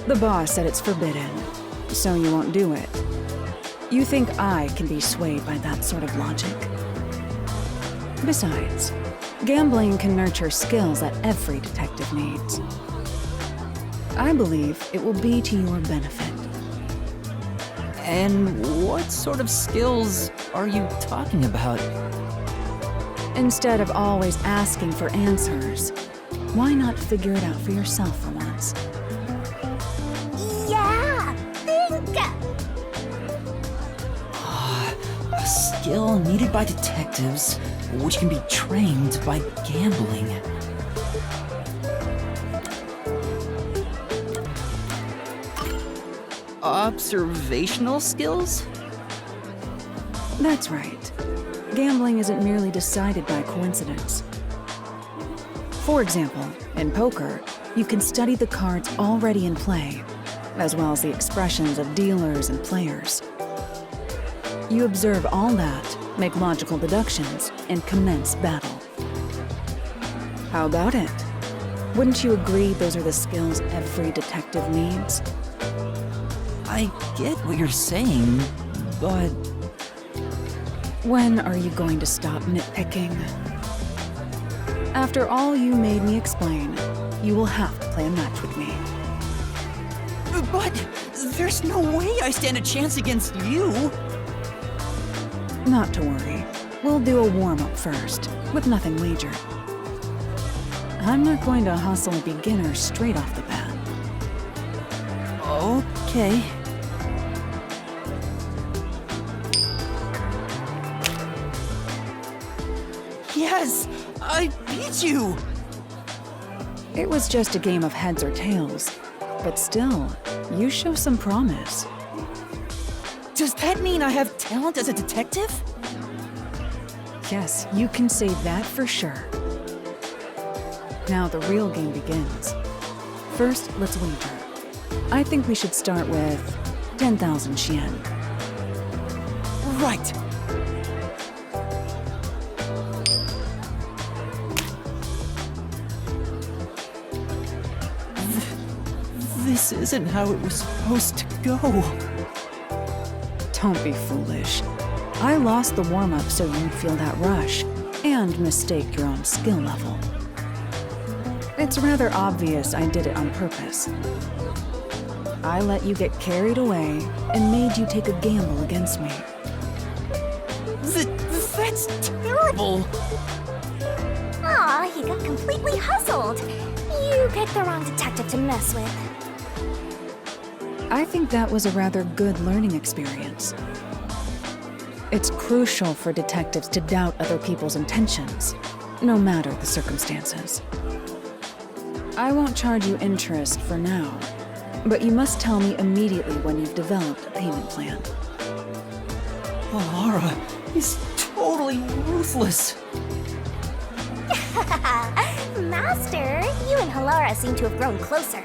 The boss said it's forbidden, so you won't do it. You think I can be swayed by that sort of logic? Besides, gambling can nurture skills that every detective needs. I believe it will be to your benefit. And what sort of skills are you talking about? Instead of always asking for answers, why not figure it out for yourself for once? Yeah, think! A skill needed by detectives, which can be trained by gambling. Observational skills? That's right. Gambling isn't merely decided by coincidence. For example, in poker, you can study the cards already in play, as well as the expressions of dealers and players. You observe all that, make logical deductions, and commence battle. How about it? Wouldn't you agree those are the skills every detective needs? I get what you're saying, but... When are you going to stop nitpicking? After all you made me explain, you will have to play a match with me. But there's no way I stand a chance against you! Not to worry. We'll do a warm-up first, with nothing wagered. I'm not going to hustle a beginner straight off the bat. Okay. Yes! I beat you! It was just a game of heads or tails, but still, you show some promise. Does that mean I have talent as a detective? Yes, you can say that for sure. Now the real game begins. First, let's wager. I think we should start with 10,000 Yen. Right. This isn't how it was supposed to go. Don't be foolish. I lost the warm-up so you'd feel that rush, and mistake your own skill level. It's rather obvious I did it on purpose. I let you get carried away and made you take a gamble against me. That's terrible! Aw, he got completely hustled. You picked the wrong detective to mess with. I think that was a rather good learning experience. It's crucial for detectives to doubt other people's intentions, no matter the circumstances. I won't charge you interest for now, but you must tell me immediately when you've developed a payment plan. Alara is totally ruthless. Master, you and Halara seem to have grown closer.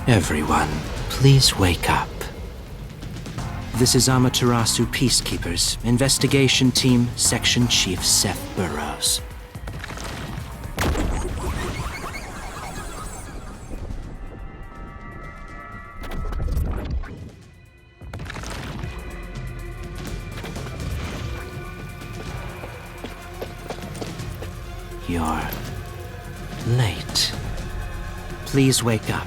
Everyone, please wake up. This is Amaterasu Peacekeepers, Investigation Team, Section Chief Seth Burrows. You're late. Please wake up.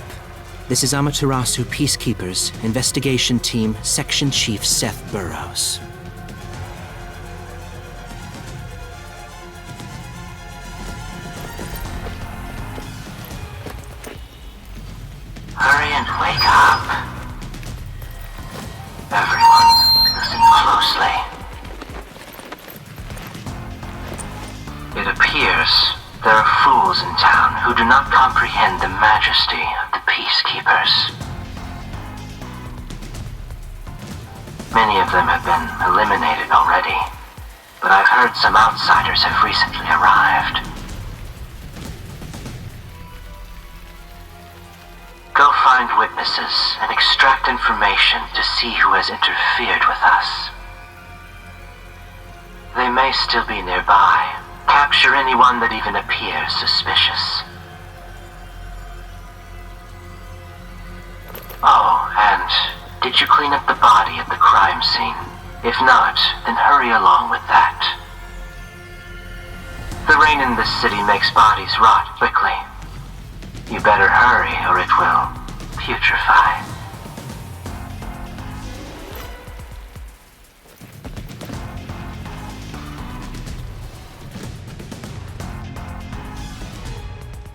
This is Amaterasu Peacekeepers, Investigation Team, Section Chief Seth Burrows. Hurry and wake up. Everyone, listen closely. It appears there are fools in town who do not comprehend the majesty of the Peacekeepers. Many of them have been eliminated already, but I've heard some outsiders have recently arrived. Go find witnesses and extract information to see who has interfered with us. They may still be nearby. Capture anyone that even appears suspicious. Oh, and did you clean up the body at the crime scene? If not, then hurry along with that. The rain in this city makes bodies rot quickly. You better hurry or it will putrefy.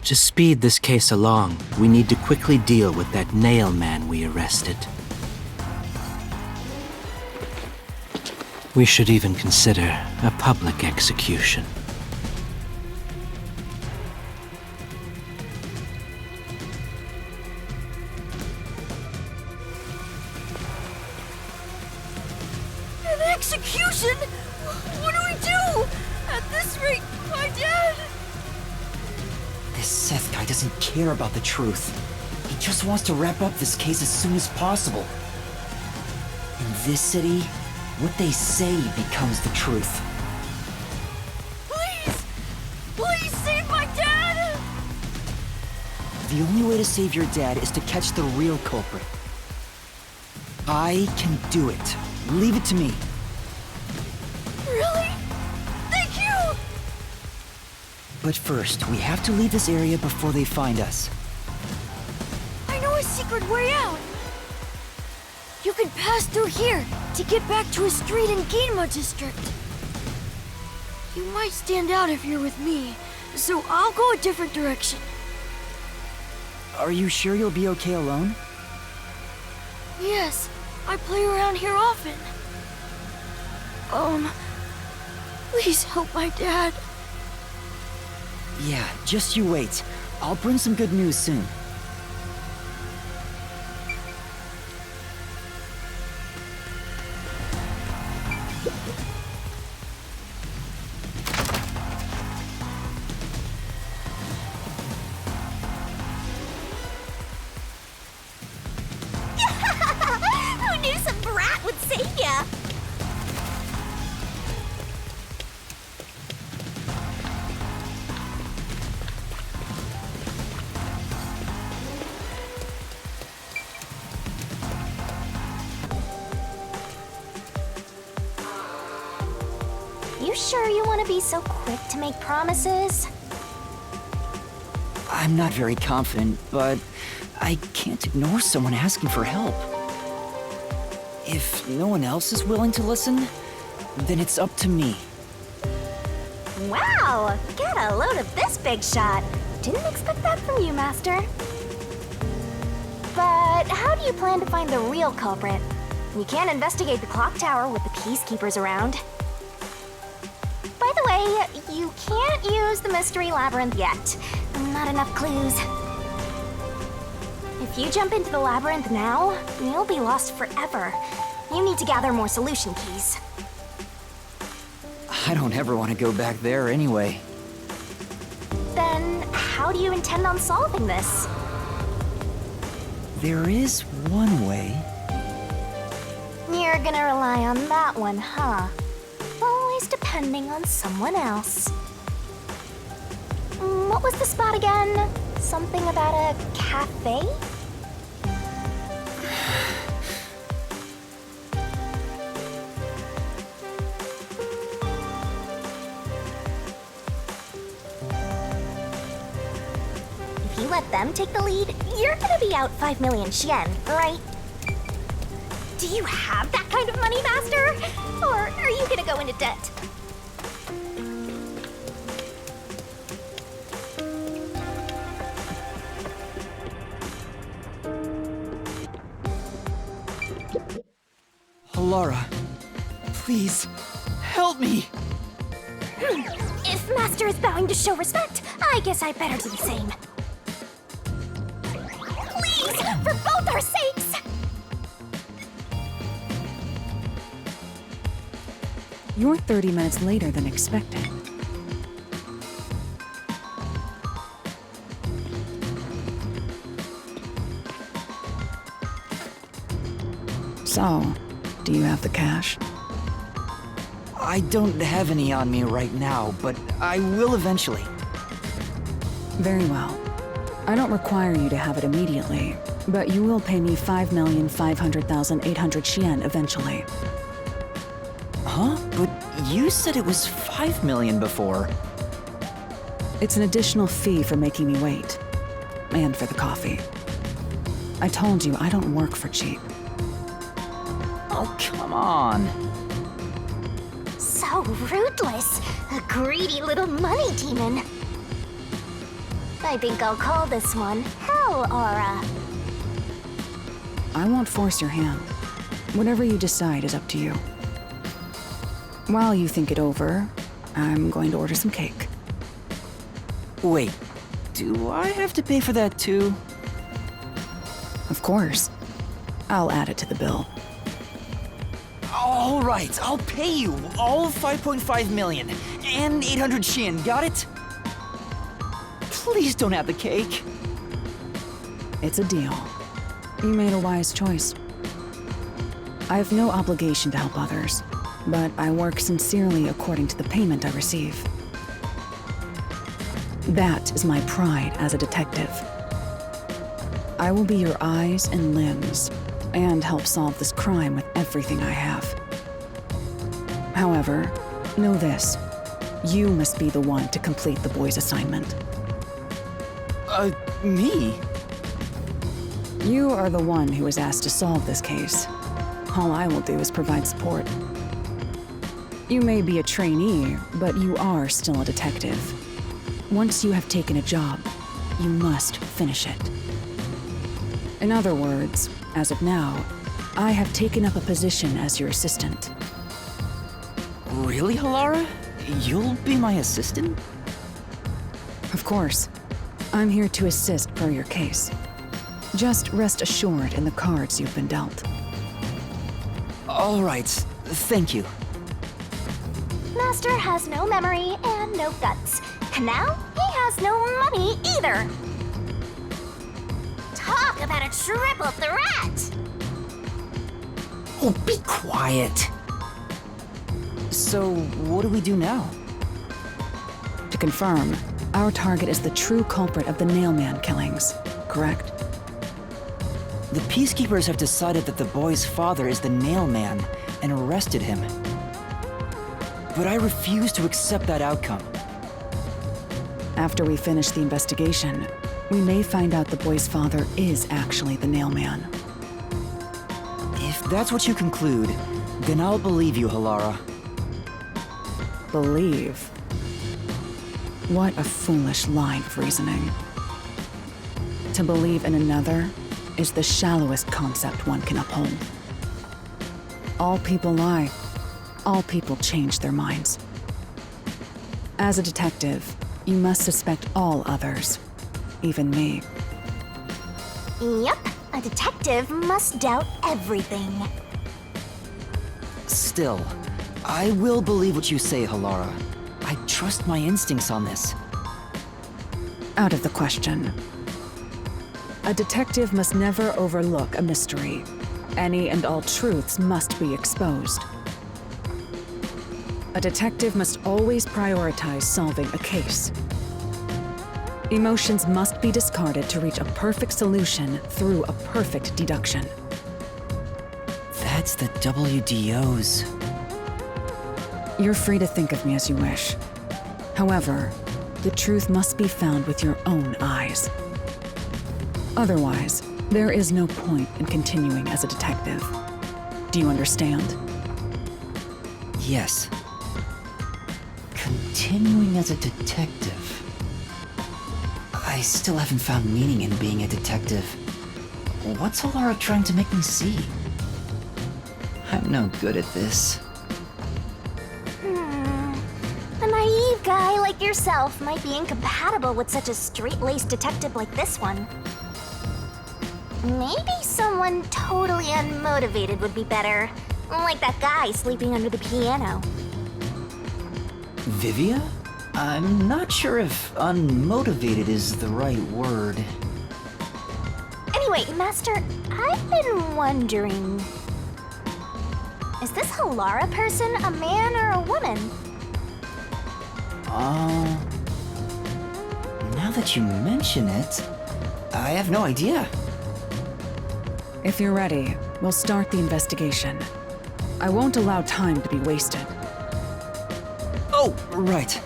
To speed this case along, we need to quickly deal with that nail man we arrested. We should even consider a public execution. An execution? What do we do? At this rate, my dad... This Seth guy doesn't care about the truth. He just wants to wrap up this case as soon as possible. In this city, what they say becomes the truth. Please! Please save my dad! The only way to save your dad is to catch the real culprit. I can do it. Leave it to me. Really? Thank you! But first, we have to leave this area before they find us. I know a secret way out. You can pass through here to get back to a street in Ginma District. You might stand out if you're with me, so I'll go a different direction. Are you sure you'll be okay alone? Yes, I play around here often. Please help my dad. Yeah, just you wait. I'll bring some good news soon. you sure you want to be so quick to make promises? I'm not very confident, but I can't ignore someone asking for help. If no one else is willing to listen, then it's up to me. Wow! Get a load of this big shot. Didn't expect that from you, Master. But how do you plan to find the real culprit? You can't investigate the clock tower with the Peacekeepers around. By the way, you can't use the Mystery Labyrinth yet. Not enough clues. If you jump into the labyrinth now, you'll be lost forever. You need to gather more solution keys. I don't ever want to go back there anyway. Then, how do you intend on solving this? There is one way. You're gonna rely on that one, huh? Always depending on someone else. What was the spot again? Something about a cafe? If you let them take the lead, you're gonna be out 5 million Yen, right? Do you have that kind of money, Master? Or are you gonna go into debt? Halara, please, help me! If Master is bowing to show respect, I guess I better do the same. Please, for both our sakes! You're 30 minutes later than expected. So, do you have the cash? I don't have any on me right now, but I will eventually. Very well. I don't require you to have it immediately, but you will pay me 5,500,800 yen eventually. Huh? But you said it was 5 million before. It's an additional fee for making me wait. And for the coffee. I told you I don't work for cheap. Oh, come on. So ruthless. A greedy little money demon. I think I'll call this one Hell Aura. I won't force your hand. Whatever you decide is up to you. While you think it over, I'm going to order some cake. Wait, do I have to pay for that too? Of course. I'll add it to the bill. All right, I'll pay you all 5.5 million and 800 Yen, got it? Please don't have the cake. It's a deal. You made a wise choice. I have no obligation to help others, but I work sincerely according to the payment I receive. That is my pride as a detective. I will be your eyes and limbs, and help solve this crime with everything I have. However, know this. You must be the one to complete the boy's assignment. Me? You are the one who was asked to solve this case. All I will do is provide support. You may be a trainee, but you are still a detective. Once you have taken a job, you must finish it. In other words, as of now, I have taken up a position as your assistant. Really, Halara? You'll be my assistant? Of course. I'm here to assist per your case. Just rest assured in the cards you've been dealt. All right, thank you. Master has no memory and no guts. And now, he has no money either. Talk about a triple threat! Oh, be quiet. So, what do we do now? To confirm, our target is the true culprit of the Nailman killings, correct? The Peacekeepers have decided that the boy's father is the Nailman and arrested him. but I refuse to accept that outcome. After we finish the investigation, we may find out the boy's father is actually the Nailman. If that's what you conclude, then I'll believe you, Halara. Believe? What a foolish line of reasoning. To believe in another is the shallowest concept one can uphold. All people lie. All people change their minds. As a detective, you must suspect all others, even me. Yep, a detective must doubt everything. Still, I will believe what you say, Halara. I trust my instincts on this. Out of the question. A detective must never overlook a mystery. Any and all truths must be exposed. A detective must always prioritize solving a case. Emotions must be discarded to reach a perfect solution through a perfect deduction. That's the WDO's. You're free to think of me as you wish. However, the truth must be found with your own eyes. Otherwise, there is no point in continuing as a detective. Do you understand? Yes. Continuing as a detective. I still haven't found meaning in being a detective. What's Halara trying to make me see? I'm no good at this. A naive guy like yourself might be incompatible with such a straight-laced detective like this one. Maybe someone totally unmotivated would be better. Like that guy sleeping under the piano. Vivia? I'm not sure if unmotivated is the right word. Anyway, Master, I've been wondering... Is this Halara person a man or a woman? Now that you mention it, I have no idea. If you're ready, we'll start the investigation. I won't allow time to be wasted. Oh, right.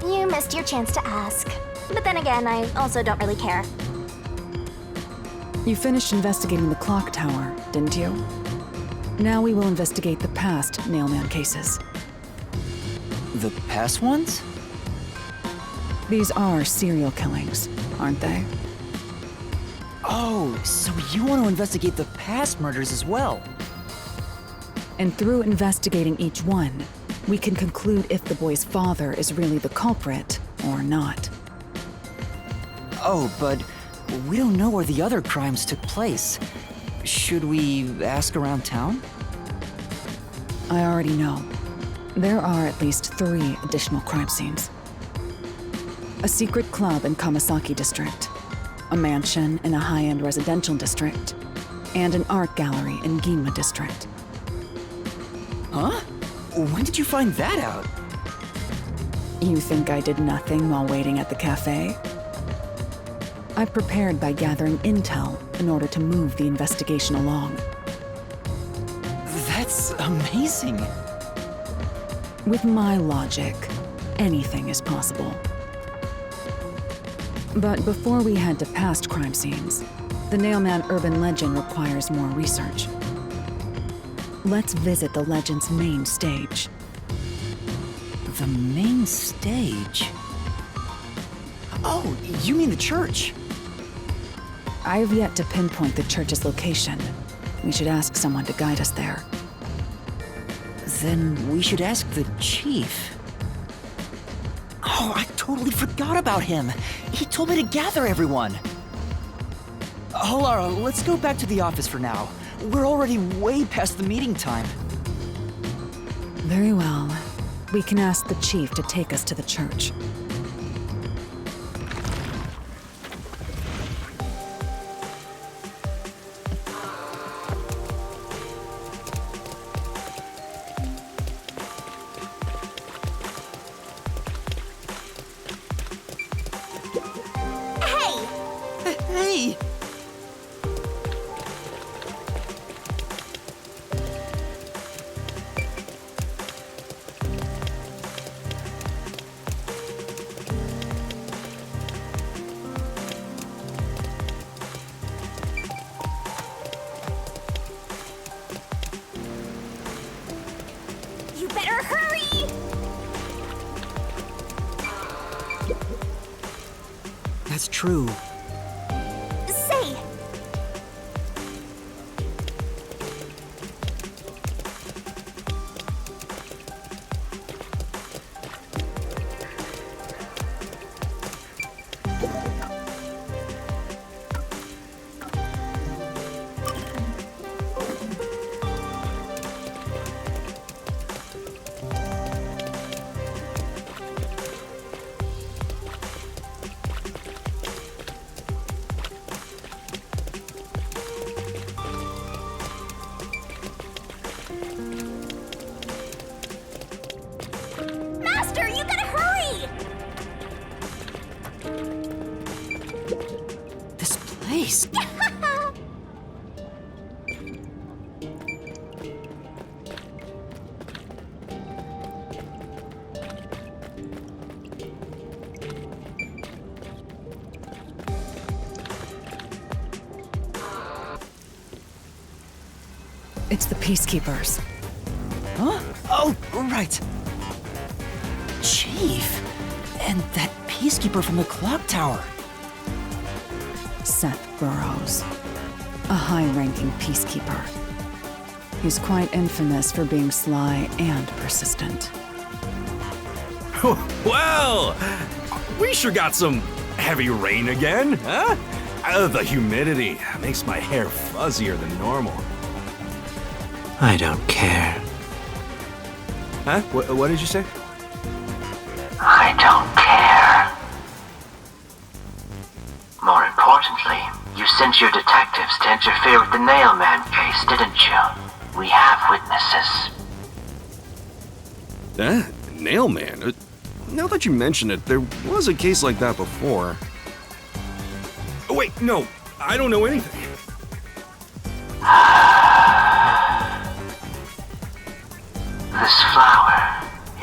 You missed your chance to ask. But then again, I also don't really care. You finished investigating the clock tower, didn't you? Now we will investigate the past Nailman cases. The past ones? These are serial killings, aren't they? Oh, so you want to investigate the past murders as well? And through investigating each one, we can conclude if the boy's father is really the culprit or not. Oh, but we don't know where the other crimes took place. Should we ask around town? I already know. There are at least 3 additional crime scenes. A secret club in Kamasaki District, a mansion in a high-end residential district, and an art gallery in Ginma District. Huh? When did you find that out? You think I did nothing while waiting at the cafe? I prepared by gathering intel in order to move the investigation along. That's amazing. With my logic, anything is possible. But before we head to past crime scenes, the Nailman urban legend requires more research. Let's visit the legend's main stage. The main stage? Oh, you mean the church? I have yet to pinpoint the church's location. We should ask someone to guide us there. Then we should ask the chief. Oh, I totally forgot about him. He told me to gather everyone. Halara, let's go back to the office for now. We're already way past the meeting time. Very well. We can ask the chief to take us to the church. Hey! better hurry! That's true. Say! Master, you gotta hurry! This place. It's the Peacekeepers. Huh? Oh, right. Chief! And that peacekeeper from the clock tower. Seth Burrows. A high-ranking Peacekeeper. He's quite infamous for being sly and persistent. Well, we sure got some heavy rain again, huh? The humidity makes my hair fuzzier than normal. I don't care. Huh? What did you say? I don't care. More importantly, you sent your detectives to interfere with the Nailman case, didn't you? We have witnesses. Nailman? Now that you mention it, there was a case like that before. Oh, wait, no, I don't know anything. This flower,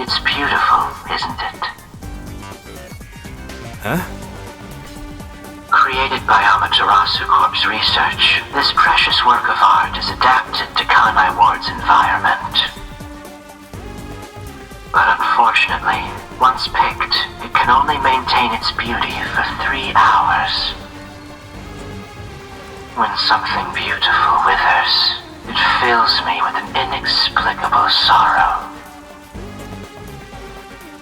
it's beautiful, isn't it? Huh? Created by Amaterasu Corp's research, this precious work of art is adapted to Kanai Ward's environment. But unfortunately, once picked, it can only maintain its beauty for 3 hours. When something beautiful withers, it fills me with an inexplicable sorrow.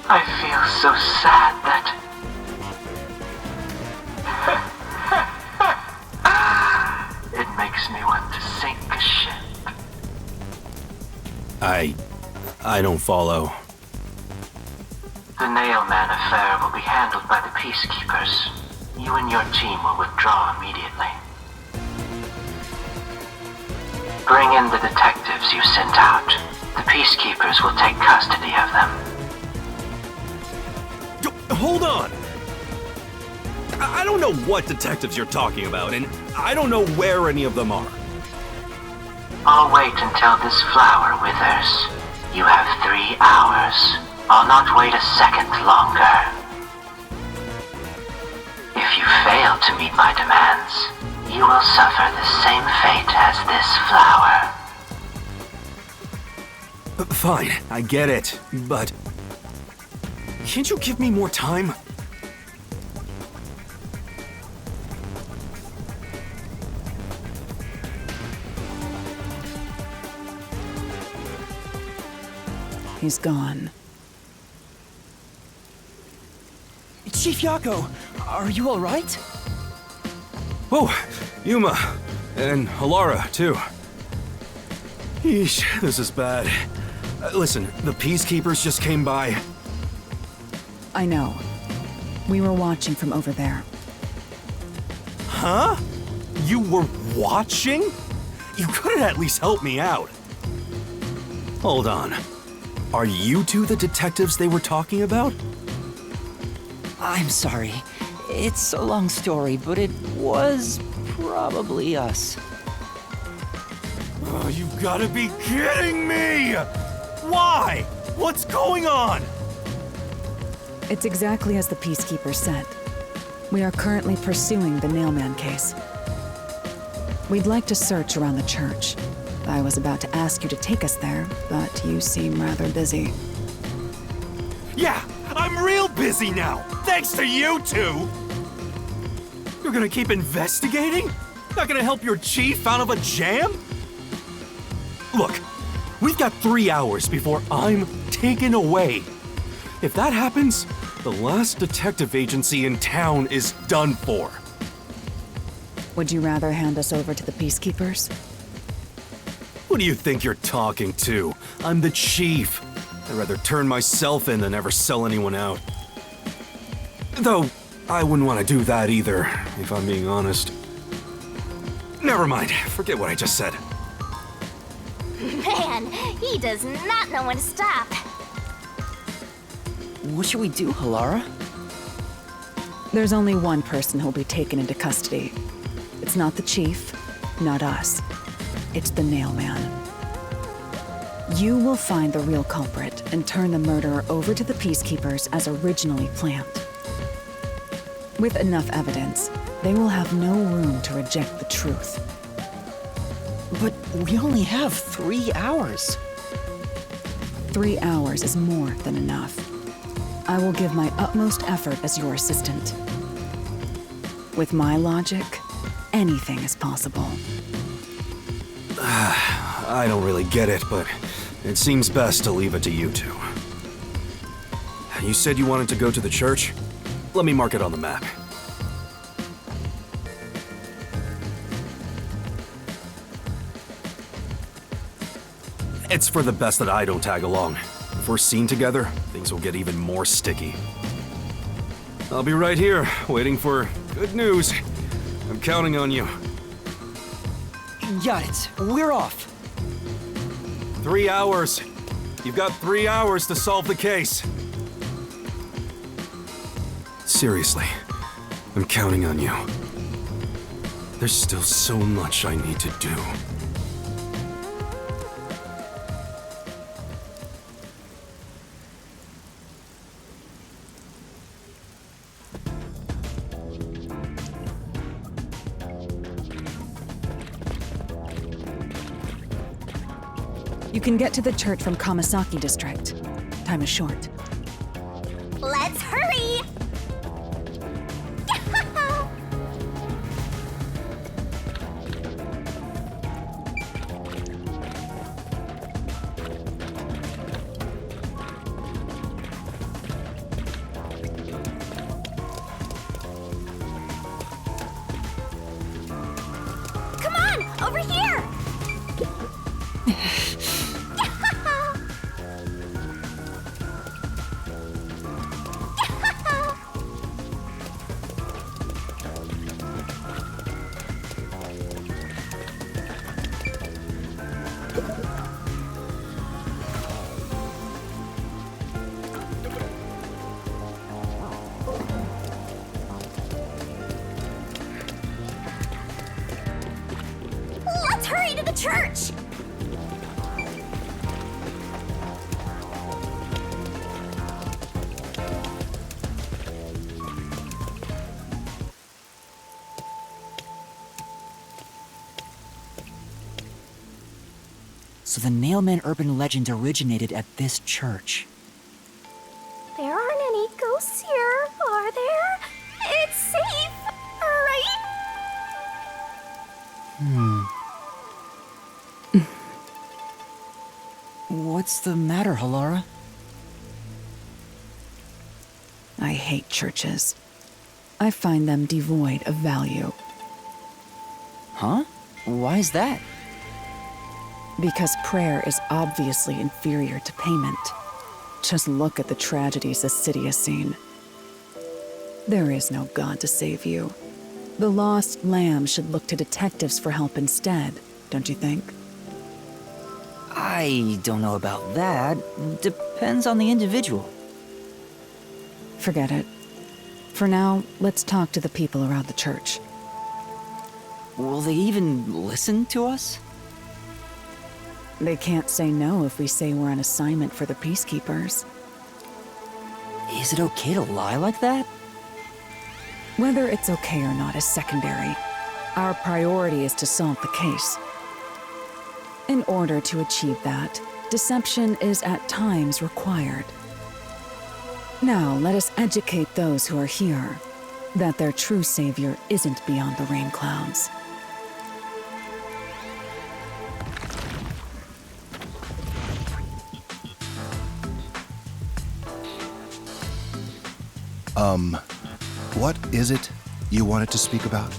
I feel so sad that... it makes me want to sink a ship. I don't follow. The Nailman affair will be handled by the Peacekeepers. You and your team will withdraw immediately. Bring in the detectives you sent out. The Peacekeepers will take custody of them. Hold on! I don't know what detectives you're talking about, and I don't know where any of them are. I'll wait until this flower withers. You have 3 hours. I'll not wait a second longer. If you fail to meet my demands, you will suffer the same fate as this flower. Fine, I get it, but... can't you give me more time? He's gone. Chief Yako, are you alright? Oh, Yuma. And Alara, too. Yeesh, this is bad. Listen, the Peacekeepers just came by. I know. We were watching from over there. Huh? You were watching? You could have at least helped me out. Hold on. Are you two the detectives they were talking about? I'm sorry. It's a long story, but it was probably us. Oh, you've got to be kidding me! Why? What's going on? It's exactly as the Peacekeeper said. We are currently pursuing the Nailman case. We'd like to search around the church. I was about to ask you to take us there, but you seem rather busy. Yeah, I'm real busy now, thanks to you two! You're gonna keep investigating? Not gonna help your chief out of a jam? Look, we've got 3 hours before I'm taken away. If that happens, the last detective agency in town is done for. Would you rather hand us over to the Peacekeepers? Who do you think you're talking to? I'm the chief. I'd rather turn myself in than ever sell anyone out. Though, I wouldn't want to do that either, if I'm being honest. Never mind, forget what I just said. Man, he does not know when to stop. What should we do, Halara? There's only one person who'll be taken into custody. It's not the chief, not us. It's the Nailman. You will find the real culprit and turn the murderer over to the Peacekeepers as originally planned. With enough evidence, they will have no room to reject the truth. But we only have 3 hours. 3 hours is more than enough. I will give my utmost effort as your assistant. With my logic, anything is possible. I don't really get it, but it seems best to leave it to you two. You said you wanted to go to the church? Let me mark it on the map. It's for the best that I don't tag along. If we're seen together, things will get even more sticky. I'll be right here, waiting for good news. I'm counting on you. Got it. We're off. 3 hours. You've got 3 hours to solve the case. Seriously, I'm counting on you. There's still so much I need to do. You can get to the church from Kamasaki District. Time is short. Let's hurry! Come on, over here! Let's hurry to the church! So the Nailman urban legend originated at this church. There aren't any ghosts here, are there? It's safe, right? What's the matter, Halara? I hate churches. I find them devoid of value. Huh? Why is that? Because prayer is obviously inferior to payment. Just look at the tragedies the city has seen. There is no God to save you. The lost lamb should look to detectives for help instead, don't you think? I don't know about that. Depends on the individual. Forget it. For now, let's talk to the people around the church. Will they even listen to us? They can't say no if we say we're on assignment for the Peacekeepers. Is it okay to lie like that? Whether it's okay or not is secondary. Our priority is to solve the case. In order to achieve that, deception is at times required. Now, let us educate those who are here that their true savior isn't beyond the rain clouds. What is it you wanted to speak about?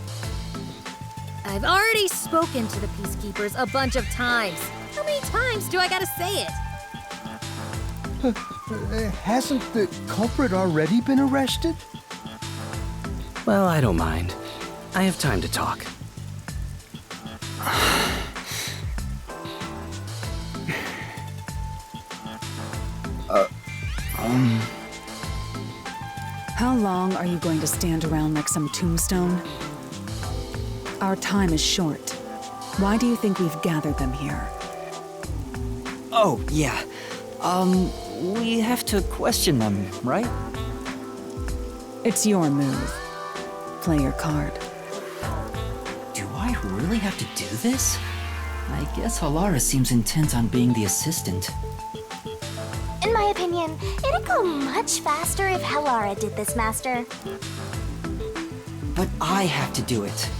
I've already spoken to the Peacekeepers a bunch of times. How many times do I gotta say it? Hasn't the culprit already been arrested? Well, I don't mind. I have time to talk. How long are you going to stand around like some tombstone? Our time is short. Why do you think we've gathered them here? Oh, yeah. We have to question them, right? It's your move. Play your card. Do I really have to do this? I guess Halara seems intent on being the assistant. In my opinion, it'd go much faster if Halara did this, Master. But I have to do it.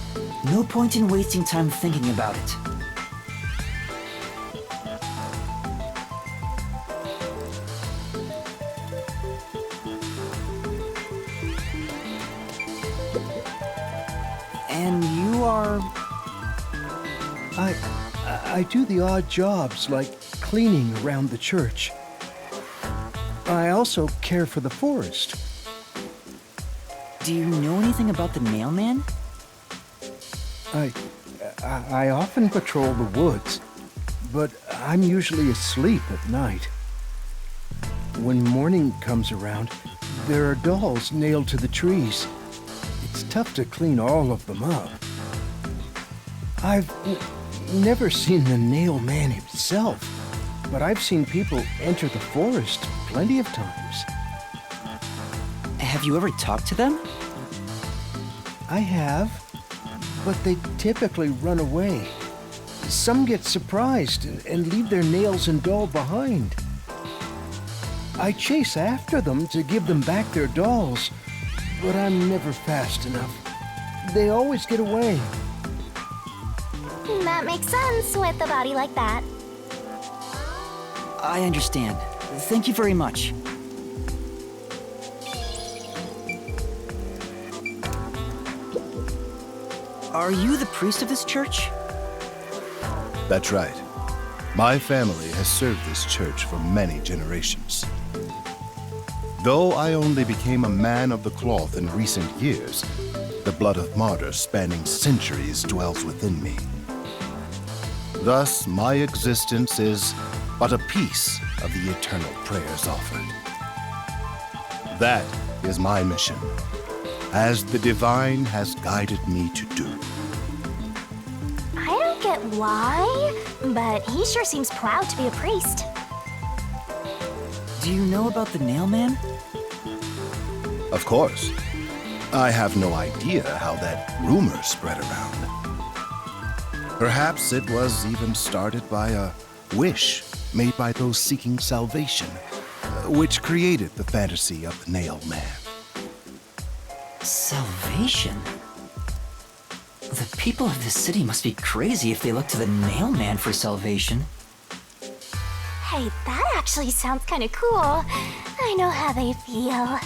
No point in wasting time thinking about it. And you are... I do the odd jobs, like cleaning around the church. I also care for the forest. Do you know anything about the Nailman? I often patrol the woods, but I'm usually asleep at night. When morning comes around, there are dolls nailed to the trees. It's tough to clean all of them up. I've never seen the Nail Man himself, but I've seen people enter the forest plenty of times. Have you ever talked to them? I have, but they typically run away. Some get surprised and leave their nails and doll behind. I chase after them to give them back their dolls, but I'm never fast enough. They always get away. That makes sense with a body like that. I understand. Thank you very much. Are you the priest of this church? That's right. My family has served this church for many generations. Though I only became a man of the cloth in recent years, the blood of martyrs spanning centuries dwells within me. Thus, my existence is but a piece of the eternal prayers offered. That is my mission, as the divine has guided me to do. I don't get why, but he sure seems proud to be a priest. Do you know about the Nailman? Of course. I have no idea how that rumor spread around. Perhaps it was even started by a wish made by those seeking salvation, which created the fantasy of the Nail Man. Salvation? The people of this city must be crazy if they look to the Nailman for salvation. Hey, that actually sounds kind of cool. I know how they feel.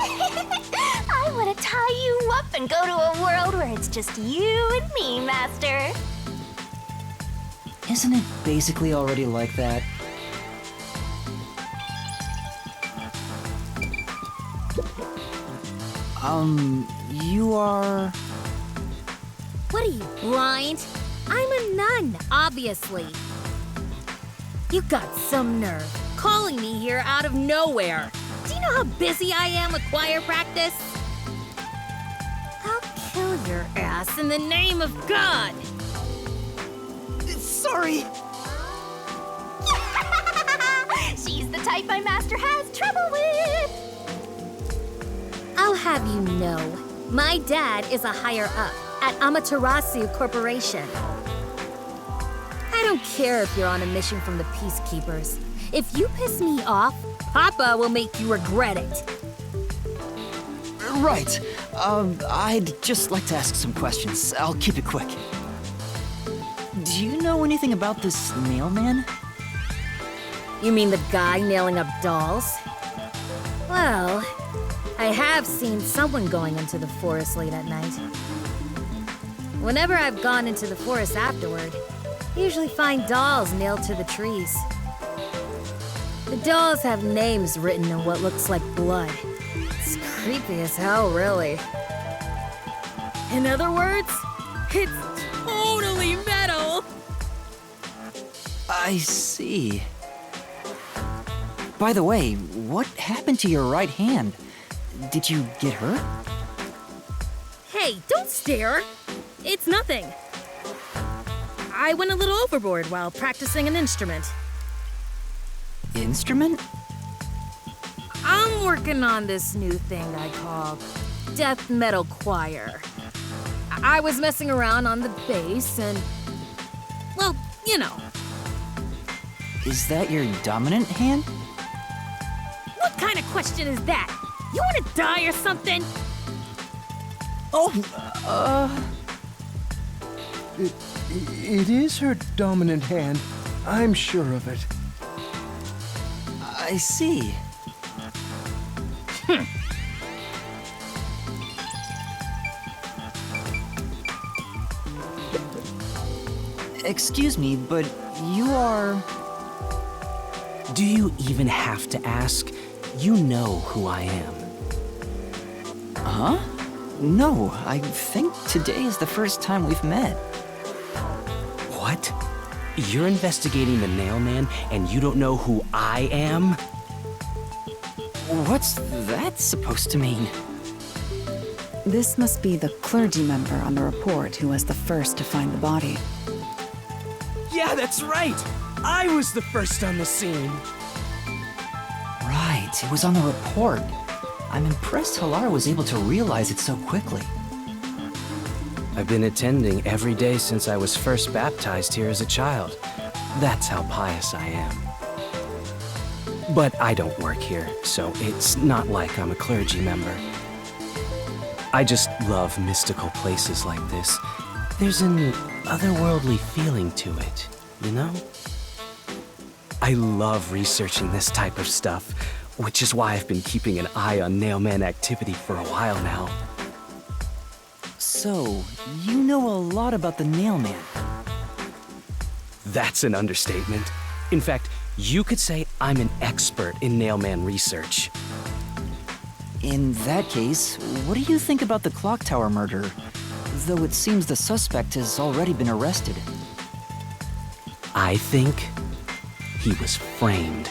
I want to tie you up and go to a world where it's just you and me, Master. Isn't it basically already like that? You are... What are you, blind? I'm a nun, obviously. You got some nerve, calling me here out of nowhere. Do you know how busy I am with choir practice? I'll kill your ass in the name of God! Sorry! She's the type my master has trouble with! I'll have you know, my dad is a higher up at Amaterasu Corporation. don't care if you're on a mission from the Peacekeepers. If you piss me off, Papa will make you regret it. Right. I'd just like to ask some questions. I'll keep it quick. Do you know anything about this nail man? You mean the guy nailing up dolls? Well, I have seen someone going into the forest late at night. Whenever I've gone into the forest afterward, I usually find dolls nailed to the trees. The dolls have names written in what looks like blood. It's creepy as hell, really. In other words, it's totally metal! I see. By the way, what happened to your right hand? Did you get hurt? Hey, don't stare! It's nothing. I went a little overboard while practicing an instrument. Instrument? I'm working on this new thing I call death metal choir. I was messing around on the bass and, well, you know. Is that your dominant hand? What kind of question is that? You want to die or something? It is her dominant hand. I'm sure of it. I see. Excuse me, but you are... Do you even have to ask? You know who I am. Huh? No, I think today is the first time we've met. What? You're investigating the Nail Man and you don't know who I am? What's that supposed to mean? This must be the clergy member on the report who was the first to find the body. Yeah, that's right! I was the first on the scene. Right, it was on the report. I'm impressed Halar was able to realize it so quickly. I've been attending every day since I was first baptized here as a child. That's how pious I am. But I don't work here, so it's not like I'm a clergy member. I just love mystical places like this. There's an otherworldly feeling to it, you know? I love researching this type of stuff, which is why I've been keeping an eye on Nailman activity for a while now. So, you know a lot about the Nailman. That's an understatement. In fact, you could say I'm an expert in Nailman research. In that case, what do you think about the Clock Tower murder? Though it seems the suspect has already been arrested. I think he was framed.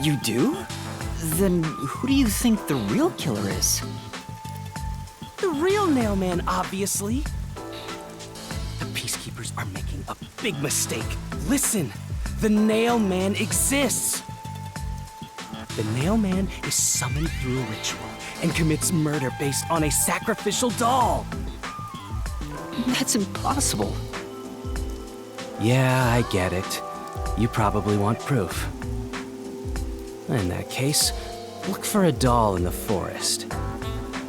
You do? Then who do you think the real killer is? The real Nailman, obviously. The Peacekeepers are making a big mistake. Listen, the Nailman exists. The Nailman is summoned through a ritual and commits murder based on a sacrificial doll. That's impossible. Yeah, I get it. You probably want proof. In that case, look for a doll in the forest.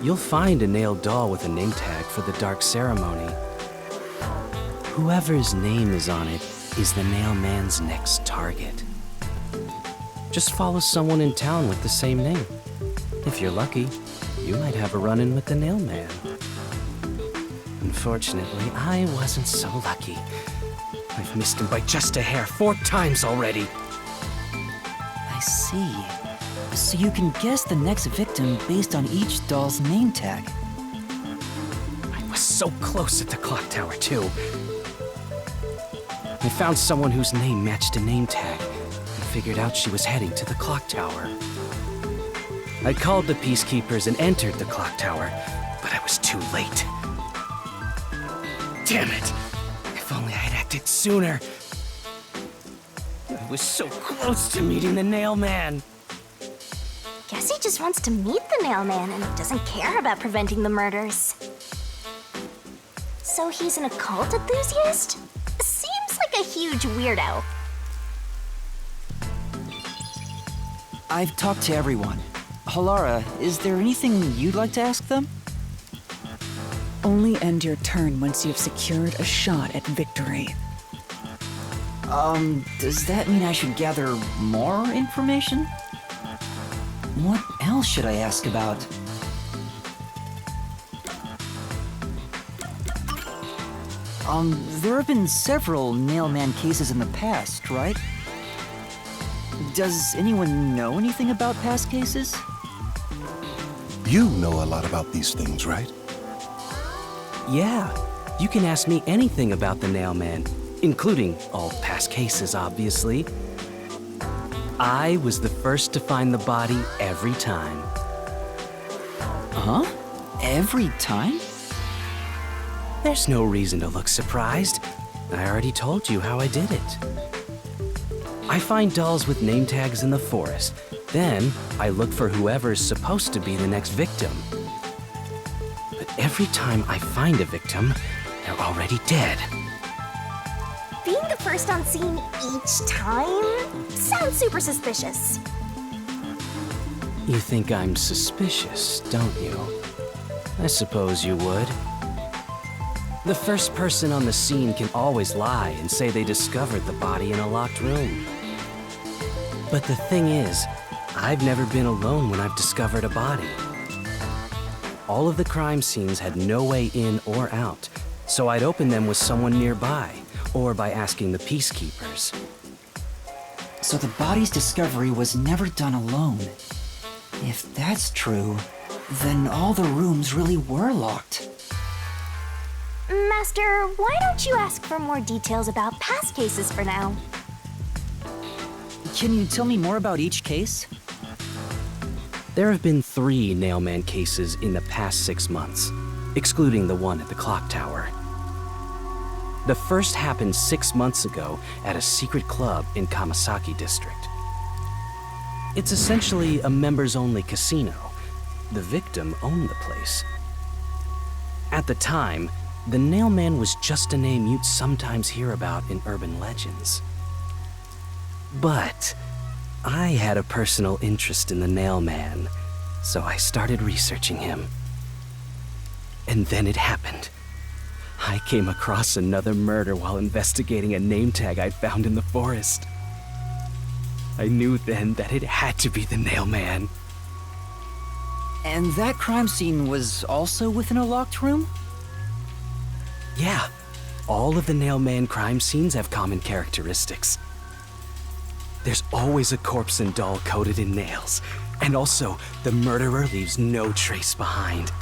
You'll find a nailed doll with a name tag for the Dark Ceremony. Whoever's name is on it is the Nailman's next target. Just follow someone in town with the same name. If you're lucky, you might have a run-in with the Nailman. Unfortunately, I wasn't so lucky. I've missed him by just a hair 4 times already. I see. So you can guess the next victim based on each doll's name tag. I was so close at the clock tower, too. I found someone whose name matched a name tag and figured out she was heading to the clock tower. I called the Peacekeepers and entered the clock tower, but I was too late. Damn it! If only I had acted sooner. I was so close to meeting the Nailman. Guess he just wants to meet the Nailman and doesn't care about preventing the murders. So he's an occult enthusiast? Seems like a huge weirdo. I've talked to everyone. Halara, is there anything you'd like to ask them? Only end your turn once you've secured a shot at victory. Does that mean I should gather more information? What else should I ask about? There have been several Nailman cases in the past, right? Does anyone know anything about past cases? You know a lot about these things, right? Yeah, you can ask me anything about the Nailman, including all past cases, obviously. I was the first to find the body every time. Huh? Every time? There's no reason to look surprised. I already told you how I did it. I find dolls with name tags in the forest. Then, I look for whoever's supposed to be the next victim. But every time I find a victim, they're already dead. Being the first on scene each time sounds super suspicious. You think I'm suspicious, don't you? I suppose you would. The first person on the scene can always lie and say they discovered the body in a locked room. But the thing is, I've never been alone when I've discovered a body. All of the crime scenes had no way in or out, so I'd open them with someone nearby, or by asking the peacekeepers. So the body's discovery was never done alone. If that's true, then all the rooms really were locked. Master, why don't you ask for more details about past cases for now? Can you tell me more about each case? There have been 3 Nailman cases in the past 6 months, excluding the one at the clock tower. The first happened 6 months ago at a secret club in Kamasaki District. It's essentially a members-only casino. The victim owned the place. At the time, the Nailman was just a name you'd sometimes hear about in urban legends. But I had a personal interest in the Nailman, so I started researching him. And then it happened. I came across another murder while investigating a name tag I'd found in the forest. I knew then that it had to be the Nailman. And that crime scene was also within a locked room? Yeah, all of the Nailman crime scenes have common characteristics. There's always a corpse and doll coated in nails, and also the murderer leaves no trace behind.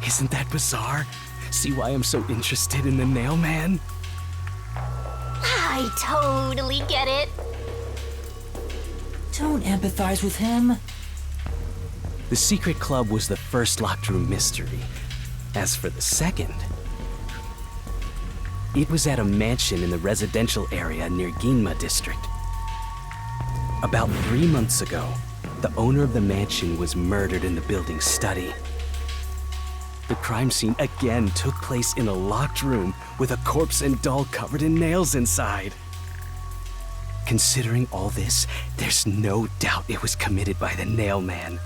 Isn't that bizarre? See why I'm so interested in the Nailman? I totally get it. Don't empathize with him. The secret club was the first locked room mystery. As for the second, it was at a mansion in the residential area near Ginma District. About 3 months ago, the owner of the mansion was murdered in the building's study. The crime scene again took place in a locked room with a corpse and doll covered in nails inside. Considering all this, there's no doubt it was committed by the Nailman.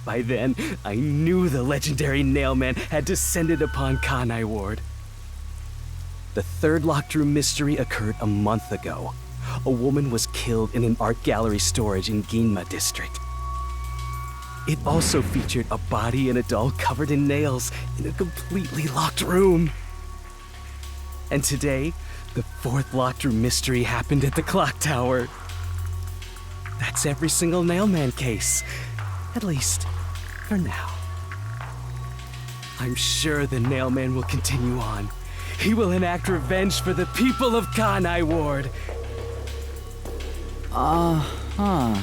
By then, I knew the legendary Nailman had descended upon Kanai Ward. The third locked room mystery occurred a month ago. A woman was killed in an art gallery storage in Ginma District. It also featured a body and a doll covered in nails in a completely locked room. And today, the fourth locked room mystery happened at the clock tower. That's every single Nailman case, at least for now. I'm sure the Nailman will continue on. He will enact revenge for the people of Kanai Ward. Uh-huh.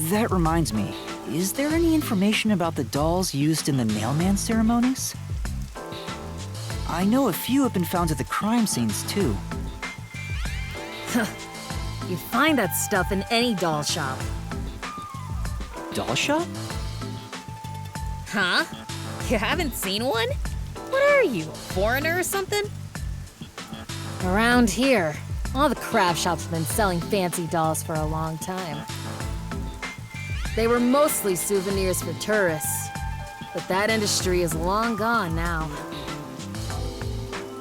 That reminds me, is there any information about the dolls used in the Nailman ceremonies? I know a few have been found at the crime scenes, too. You'd find that stuff in any doll shop. Doll shop? Huh? You haven't seen one? What are you, a foreigner or something? Around here, all the craft shops have been selling fancy dolls for a long time. They were mostly souvenirs for tourists, but that industry is long gone now.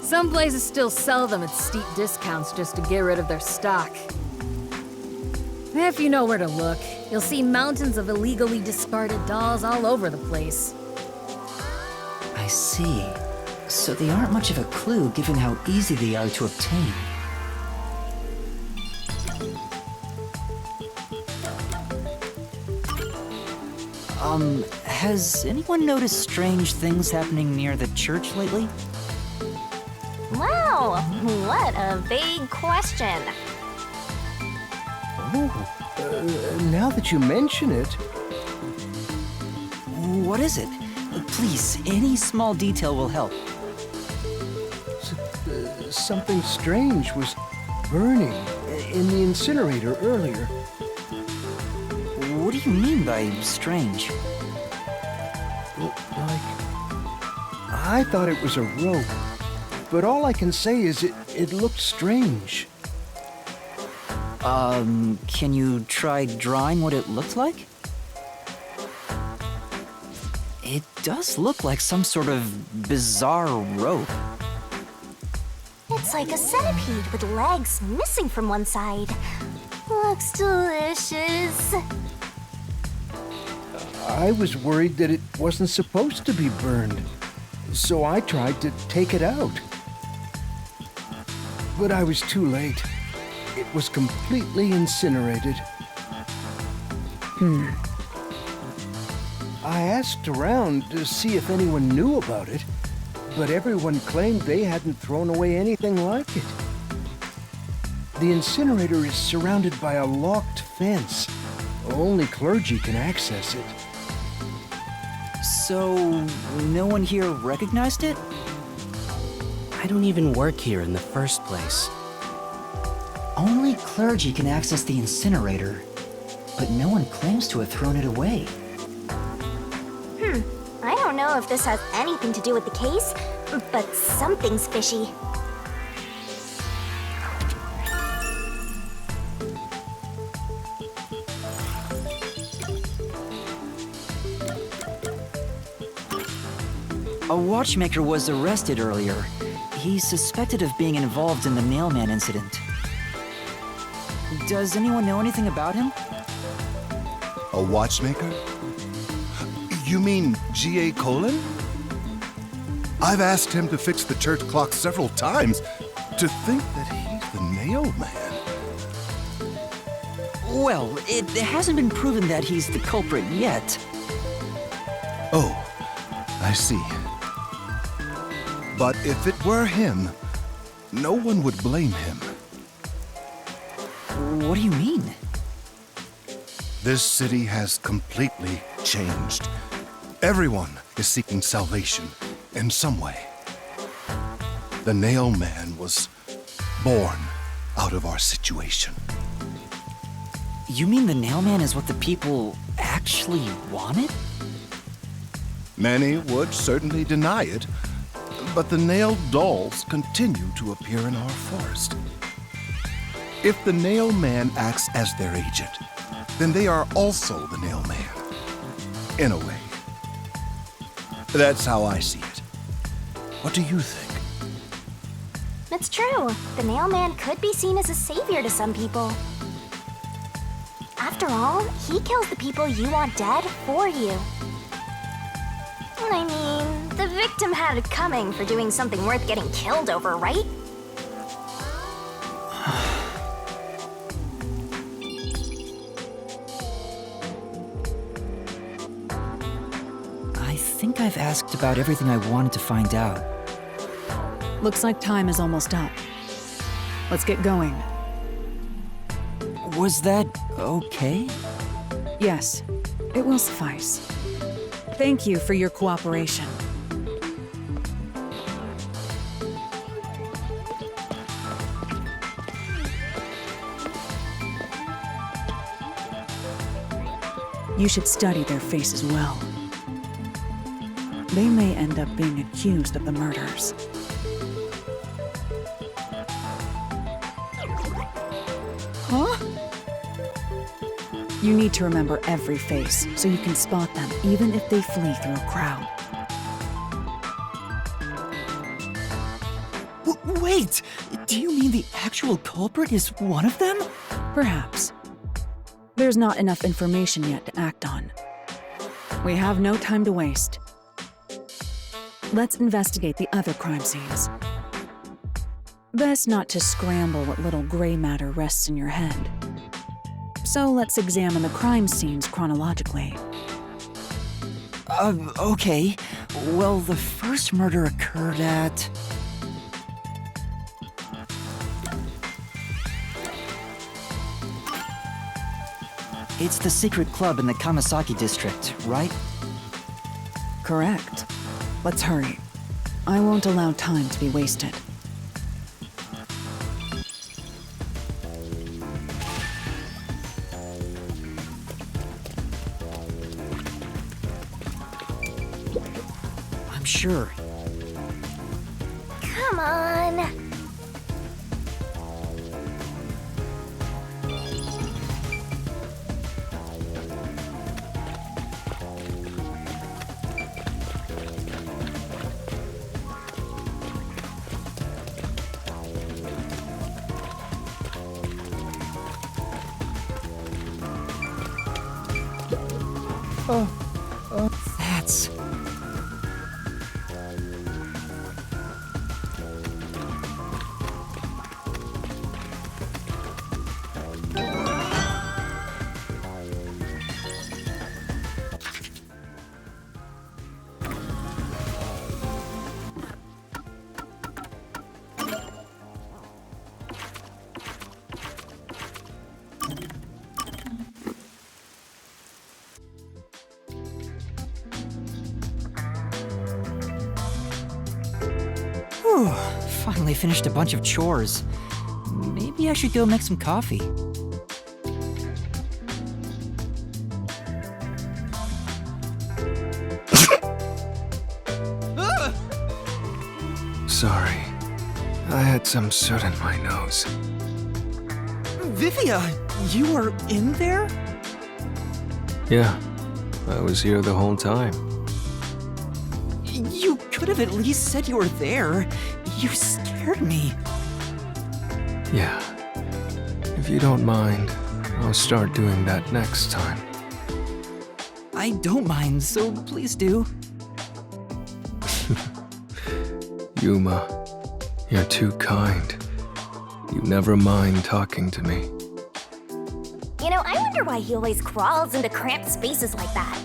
Some places still sell them at steep discounts just to get rid of their stock. If you know where to look, you'll see mountains of illegally discarded dolls all over the place. I see. So they aren't much of a clue given how easy they are to obtain. Has anyone noticed strange things happening near the church lately? Wow, what a vague question. Oh, now that you mention it... What is it? Please, any small detail will help. Something strange was burning in the incinerator earlier. What do you mean by strange? I thought it was a rope, but all I can say is it looked strange. Can you try drawing what it looked like? It does look like some sort of bizarre rope. It's like a centipede with legs missing from one side. Looks delicious. I was worried that it wasn't supposed to be burned, so I tried to take it out. But I was too late. It was completely incinerated. I asked around to see if anyone knew about it, but everyone claimed they hadn't thrown away anything like it. The incinerator is surrounded by a locked fence. Only clergy can access it. So, no one here recognized it? I don't even work here in the first place. Only clergy can access the incinerator, but no one claims to have thrown it away. I don't know if this has anything to do with the case, but something's fishy. A watchmaker was arrested earlier. He's suspected of being involved in the Nailman incident. Does anyone know anything about him? A watchmaker? You mean G.A. Colin? I've asked him to fix the church clock several times. To think that he's the Nailman. Well, it hasn't been proven that he's the culprit yet. Oh, I see. But if it were him, no one would blame him. What do you mean? This city has completely changed. Everyone is seeking salvation in some way. The Nailman was born out of our situation. You mean the Nailman is what the people actually wanted? Many would certainly deny it, but the nailed dolls continue to appear in our forest. If the Nailman acts as their agent, then they are also the Nailman. In a way. That's how I see it. What do you think? It's true. The Nailman could be seen as a savior to some people. After all, he kills the people you want dead for you. I mean, the victim had it coming for doing something worth getting killed over, right? I think I've asked about everything I wanted to find out. Looks like time is almost up. Let's get going. Was that okay? Yes, it will suffice. Thank you for your cooperation. You should study their faces well. They may end up being accused of the murders. Huh? You need to remember every face, so you can spot them even if they flee through a crowd. Wait! Do you mean the actual culprit is one of them? Perhaps. There's not enough information yet to act on. We have no time to waste. Let's investigate the other crime scenes. Best not to scramble what little gray matter rests in your head. So let's examine the crime scenes chronologically. Okay. Well, the first murder occurred at... It's the secret club in the Kamasaki district, right? Correct. Let's hurry. I won't allow time to be wasted. I'm sure. Come on. That's... Whew, finally finished a bunch of chores. Maybe I should go make some coffee. Sorry. I had some soot in my nose. Vivia, you were in there? Yeah, I was here the whole time. You could have at least said you were there. You scared me. Yeah. If you don't mind, I'll start doing that next time. I don't mind, so please do. Yuma, you're too kind. You never mind talking to me. You know, I wonder why he always crawls into cramped spaces like that.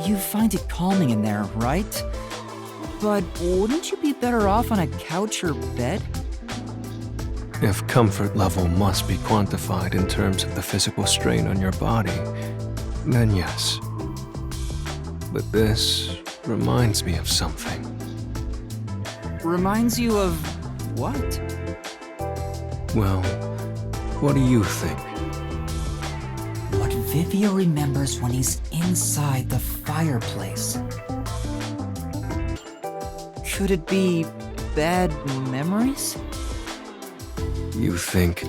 You find it calming in there, right? But wouldn't you be better off on a couch or bed? If comfort level must be quantified in terms of the physical strain on your body, then yes. But this reminds me of something. Reminds you of what? Well, what do you think? What Vivia remembers when he's inside the fireplace. Could it be bad memories? You think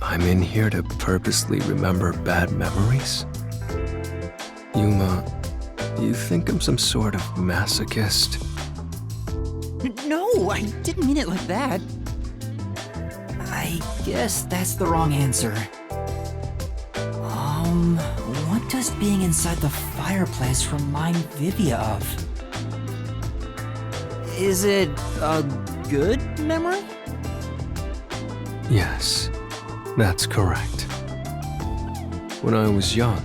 I'm in here to purposely remember bad memories? Yuma, you think I'm some sort of masochist? No, I didn't mean it like that. I guess that's the wrong answer. What does being inside the fireplace remind Vivia of? Is it a good memory? Yes, that's correct. When I was young,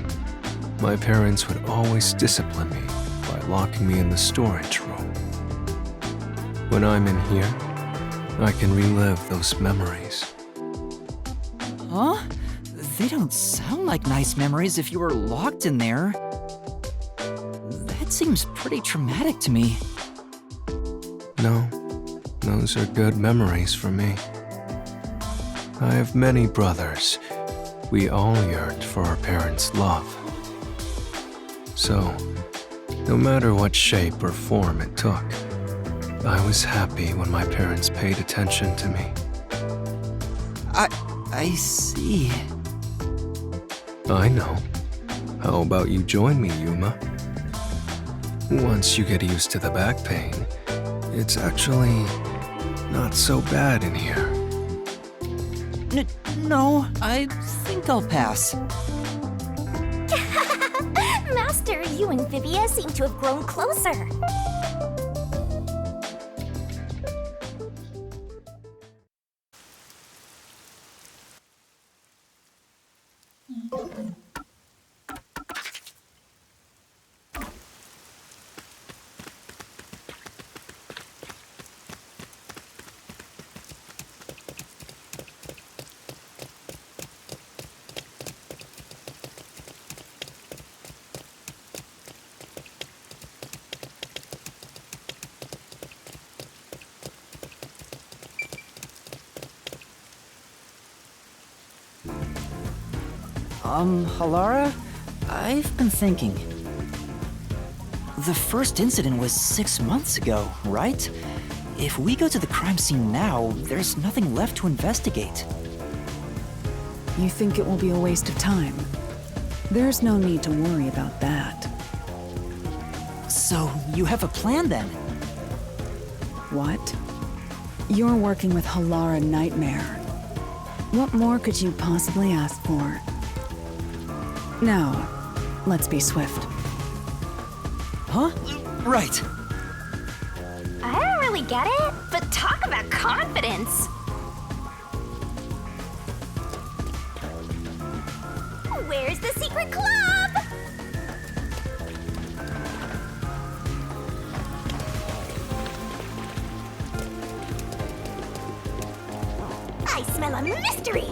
my parents would always discipline me by locking me in the storage room. When I'm in here, I can relive those memories. Huh? They don't sound like nice memories if you were locked in there. That seems pretty traumatic to me. No, those are good memories for me. I have many brothers, We all yearned for our parents' love. So, no matter what shape or form it took, I was happy when my parents paid attention to me. I see. I know. How about you join me, Yuma? Once you get used to the back pain, it's actually not so bad in here. No, I think I'll pass. Master, you and Vivia seem to have grown closer. Halara? I've been thinking. The first incident was 6 months ago, right? If we go to the crime scene now, there's nothing left to investigate. You think it will be a waste of time? There's no need to worry about that. So, you have a plan then? What? You're working with Halara Nightmare. What more could you possibly ask for? Now, let's be swift. Huh? Right. I don't really get it, but talk about confidence. Where's the secret club? I smell a mystery.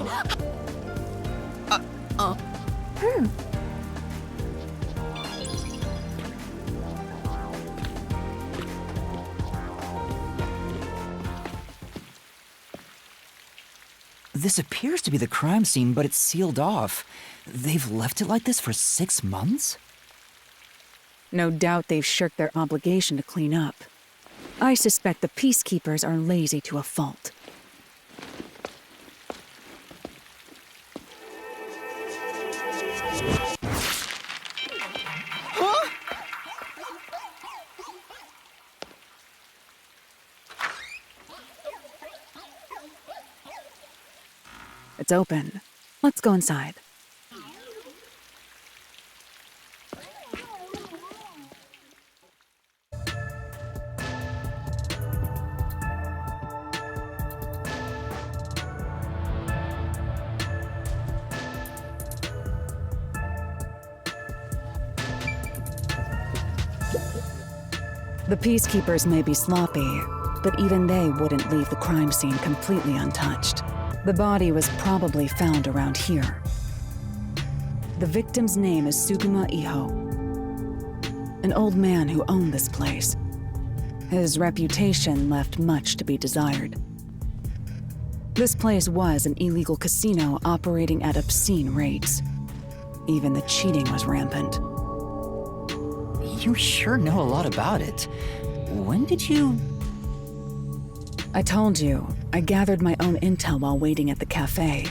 This appears to be the crime scene, but it's sealed off. They've left it like this for 6 months? No doubt they've shirked their obligation to clean up. I suspect the Peacekeepers are lazy to a fault. It's open. Let's go inside. The Peacekeepers may be sloppy, but even they wouldn't leave the crime scene completely untouched. The body was probably found around here. The victim's name is Suguma Iho, an old man who owned this place. His reputation left much to be desired. This place was an illegal casino operating at obscene rates. Even the cheating was rampant. You sure know a lot about it. When did you... I told you, I gathered my own intel while waiting at the cafe.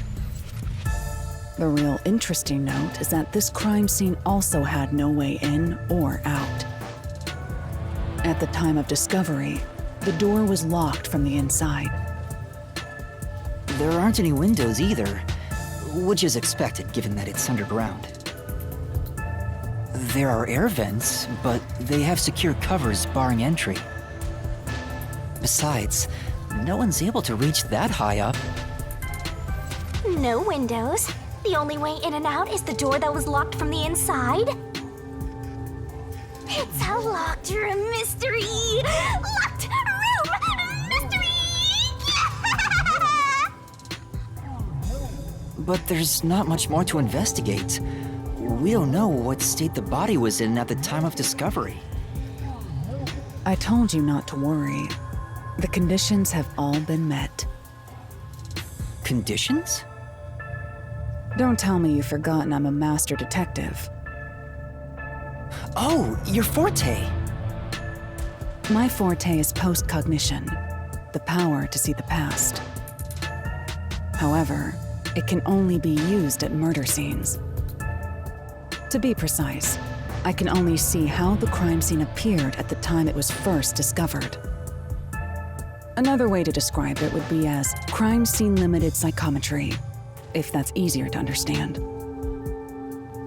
The real interesting note is that this crime scene also had no way in or out. At the time of discovery, the door was locked from the inside. There aren't any windows either, which is expected given that it's underground. There are air vents, but they have secure covers barring entry. Besides, no one's able to reach that high up. No windows. The only way in and out is the door that was locked from the inside. It's a locked room mystery! Locked room mystery! But there's not much more to investigate. We don't know what state the body was in at the time of discovery. I told you not to worry. The conditions have all been met. Conditions? Don't tell me you've forgotten I'm a master detective. Oh, your forte! My forte is postcognition, the power to see the past. However, it can only be used at murder scenes. To be precise, I can only see how the crime scene appeared at the time it was first discovered. Another way to describe it would be as crime scene limited psychometry, if that's easier to understand.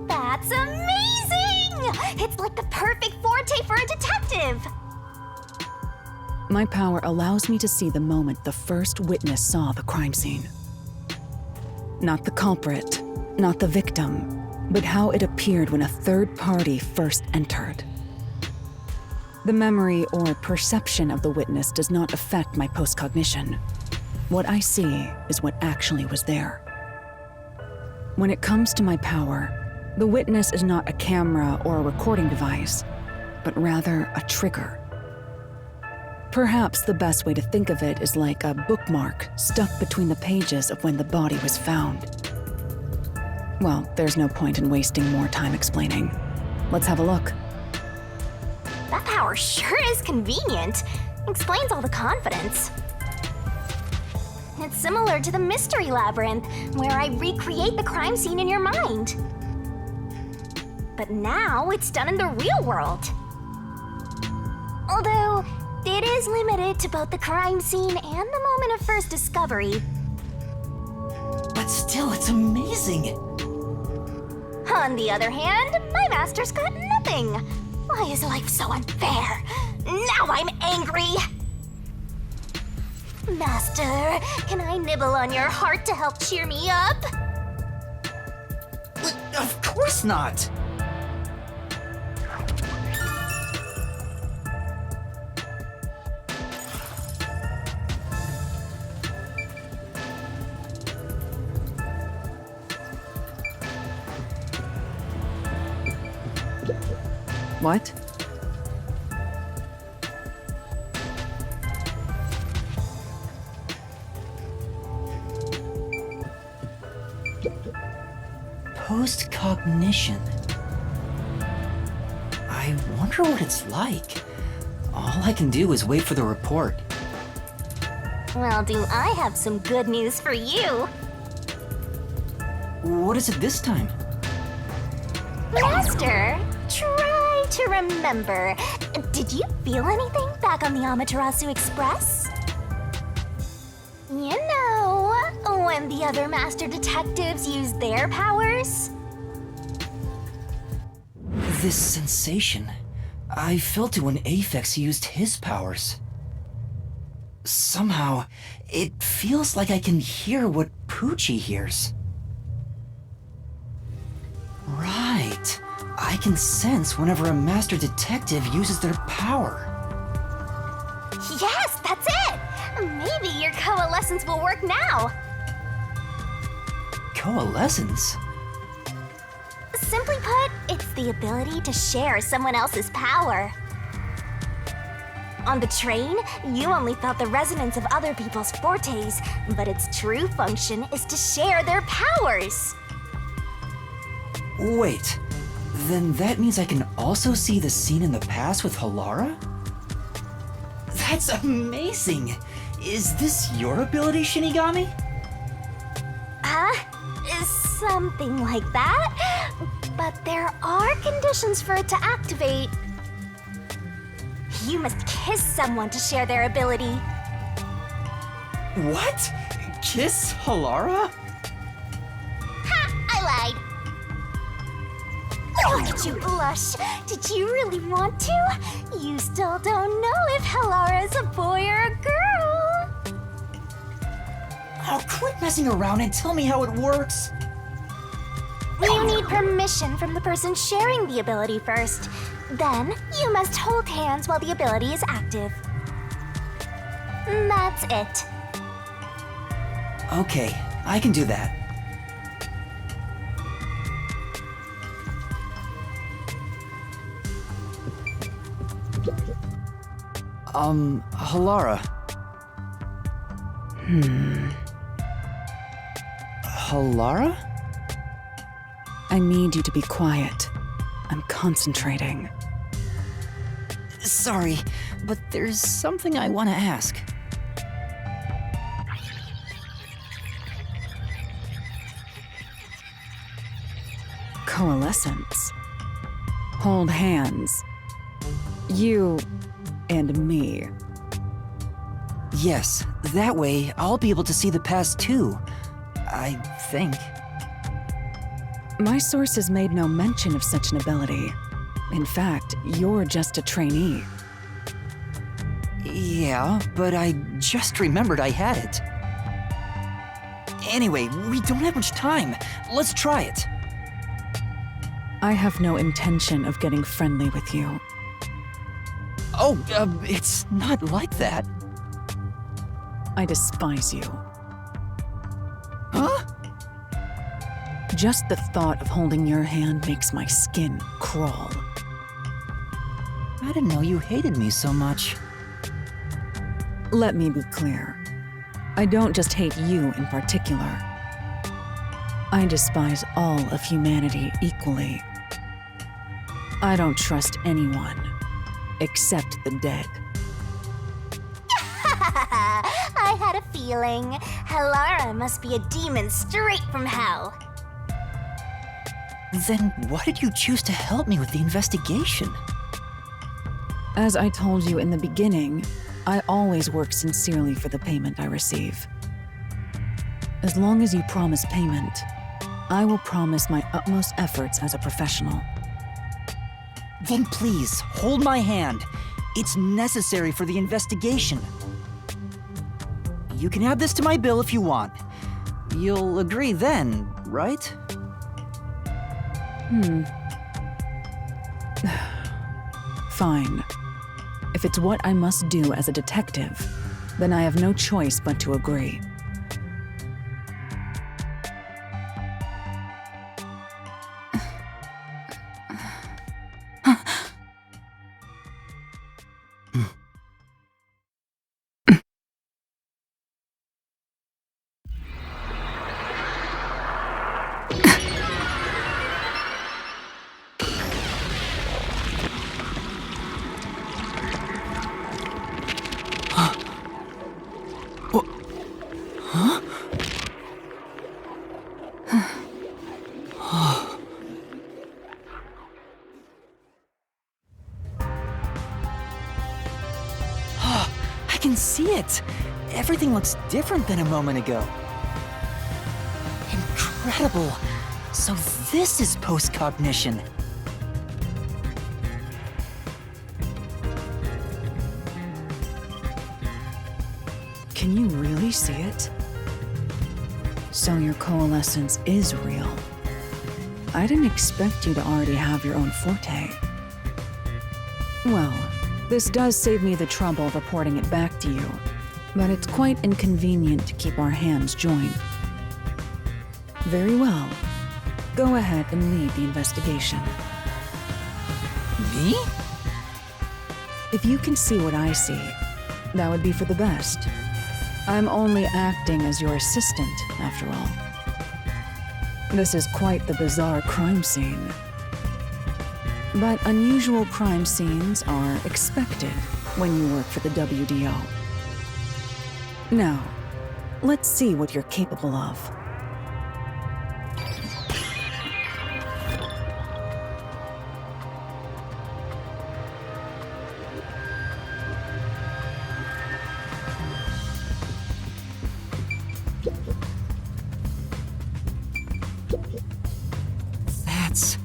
That's amazing! It's like the perfect forte for a detective! My power allows me to see the moment the first witness saw the crime scene. Not the culprit, not the victim, but how it appeared when a third party first entered. The memory or perception of the witness does not affect my postcognition. What I see is what actually was there. When it comes to my power, the witness is not a camera or a recording device, but rather a trigger. Perhaps the best way to think of it is like a bookmark stuck between the pages of when the body was found. Well, there's no point in wasting more time explaining. Let's have a look. That power sure is convenient. Explains all the confidence. It's similar to the Mystery Labyrinth, where I recreate the crime scene in your mind. But now it's done in the real world. Although, it is limited to both the crime scene and the moment of first discovery. But still, it's amazing! On the other hand, my master's got nothing. Why is life so unfair? Now I'm angry! Master, can I nibble on your heart to help cheer me up? Of course not! What? Postcognition. I wonder what it's like. All I can do is wait for the report. Well, do I have some good news for you. What is it this time? Master, try to remember. Did you feel anything back on the Amaterasu Express? You know, when the other master detectives used their powers? This sensation. I felt it when Aphex used his powers. Somehow, it feels like I can hear what Poochie hears. Right. I can sense whenever a master detective uses their power. Yes, that's it! Maybe your coalescence will work now. Coalescence? Simply put, it's the ability to share someone else's power. On the train, you only felt the resonance of other people's fortes, but its true function is to share their powers. Wait, then that means I can also see the scene in the past with Halara? That's amazing! Is this your ability, Shinigami? Something like that. But there are conditions for it to activate. You must kiss someone to share their ability. What? Kiss Halara? Ha! I lied. Look at you blush. Did you really want to? You still don't know if Halara is a boy or a girl. Oh, quit messing around and tell me how it works. You need permission from the person sharing the ability first. Then, you must hold hands while the ability is active. That's it. Okay, I can do that. Halara. Halara? I need you to be quiet. I'm concentrating. Sorry, but there's something I want to ask. Coalescence. Hold hands. You and me. Yes, that way I'll be able to see the past too. I think. My sources made no mention of such an ability. In fact, you're just a trainee. Yeah, but I just remembered I had it. Anyway, we don't have much time. Let's try it. I have no intention of getting friendly with you. Oh, it's not like that. I despise you. Huh? Just the thought of holding your hand makes my skin crawl. I didn't know you hated me so much. Let me be clear. I don't just hate you in particular. I despise all of humanity equally. I don't trust anyone, except the dead. I had a feeling. Halara must be a demon straight from hell. Then why did you choose to help me with the investigation? As I told you in the beginning, I always work sincerely for the payment I receive. As long as you promise payment, I will promise my utmost efforts as a professional. Then please, hold my hand. It's necessary for the investigation. You can add this to my bill if you want. You'll agree then, right? Fine. If it's what I must do as a detective, then I have no choice but to agree. I can see it. Everything looks different than a moment ago. Incredible. So this is post-cognition. Can you really see it? So your coalescence is real. I didn't expect you to already have your own forte. Well, this does save me the trouble of reporting it back to you, but it's quite inconvenient to keep our hands joined. Very well. Go ahead and lead the investigation. Me? If you can see what I see, that would be for the best. I'm only acting as your assistant, after all. This is quite the bizarre crime scene. But unusual crime scenes are expected when you work for the WDO. Now, let's see what you're capable of. That's...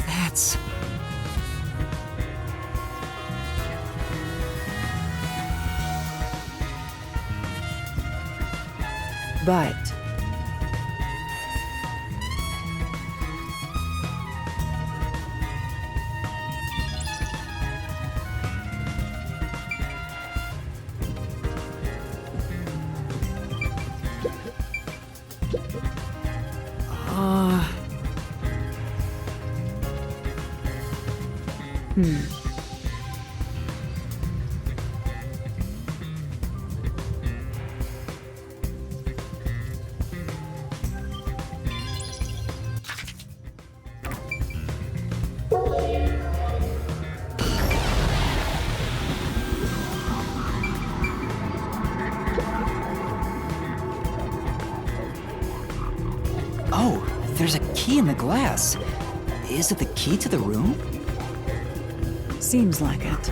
That's... But... Oh, there's a key in the glass. Is it the key to the room? Seems like it.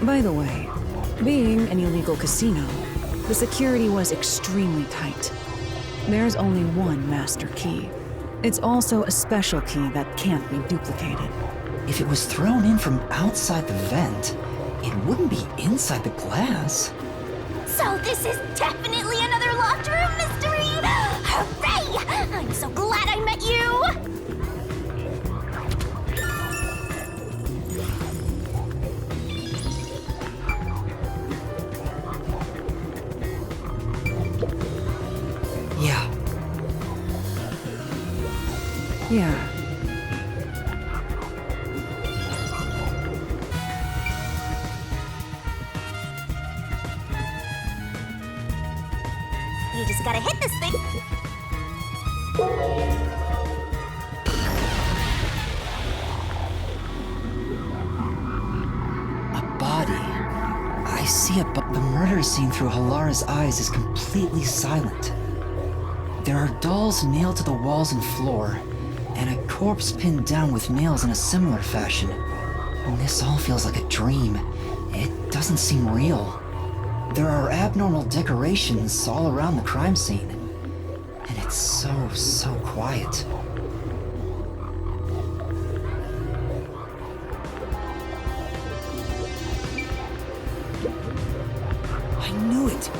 By the way, being an illegal casino, the security was extremely tight. There's only one master key. It's also a special key that can't be duplicated. If it was thrown in from outside the vent, it wouldn't be inside the glass. So this is definitely another locked room mystery! Hooray! I'm so glad I met you! Yeah. Yeah. You just gotta hit this thing. A body. I see the murder scene through Halara's eyes is completely silent. There are dolls nailed to the walls and floor, and a corpse pinned down with nails in a similar fashion. And this all feels like a dream. It doesn't seem real. There are abnormal decorations all around the crime scene. And it's so quiet. I knew it!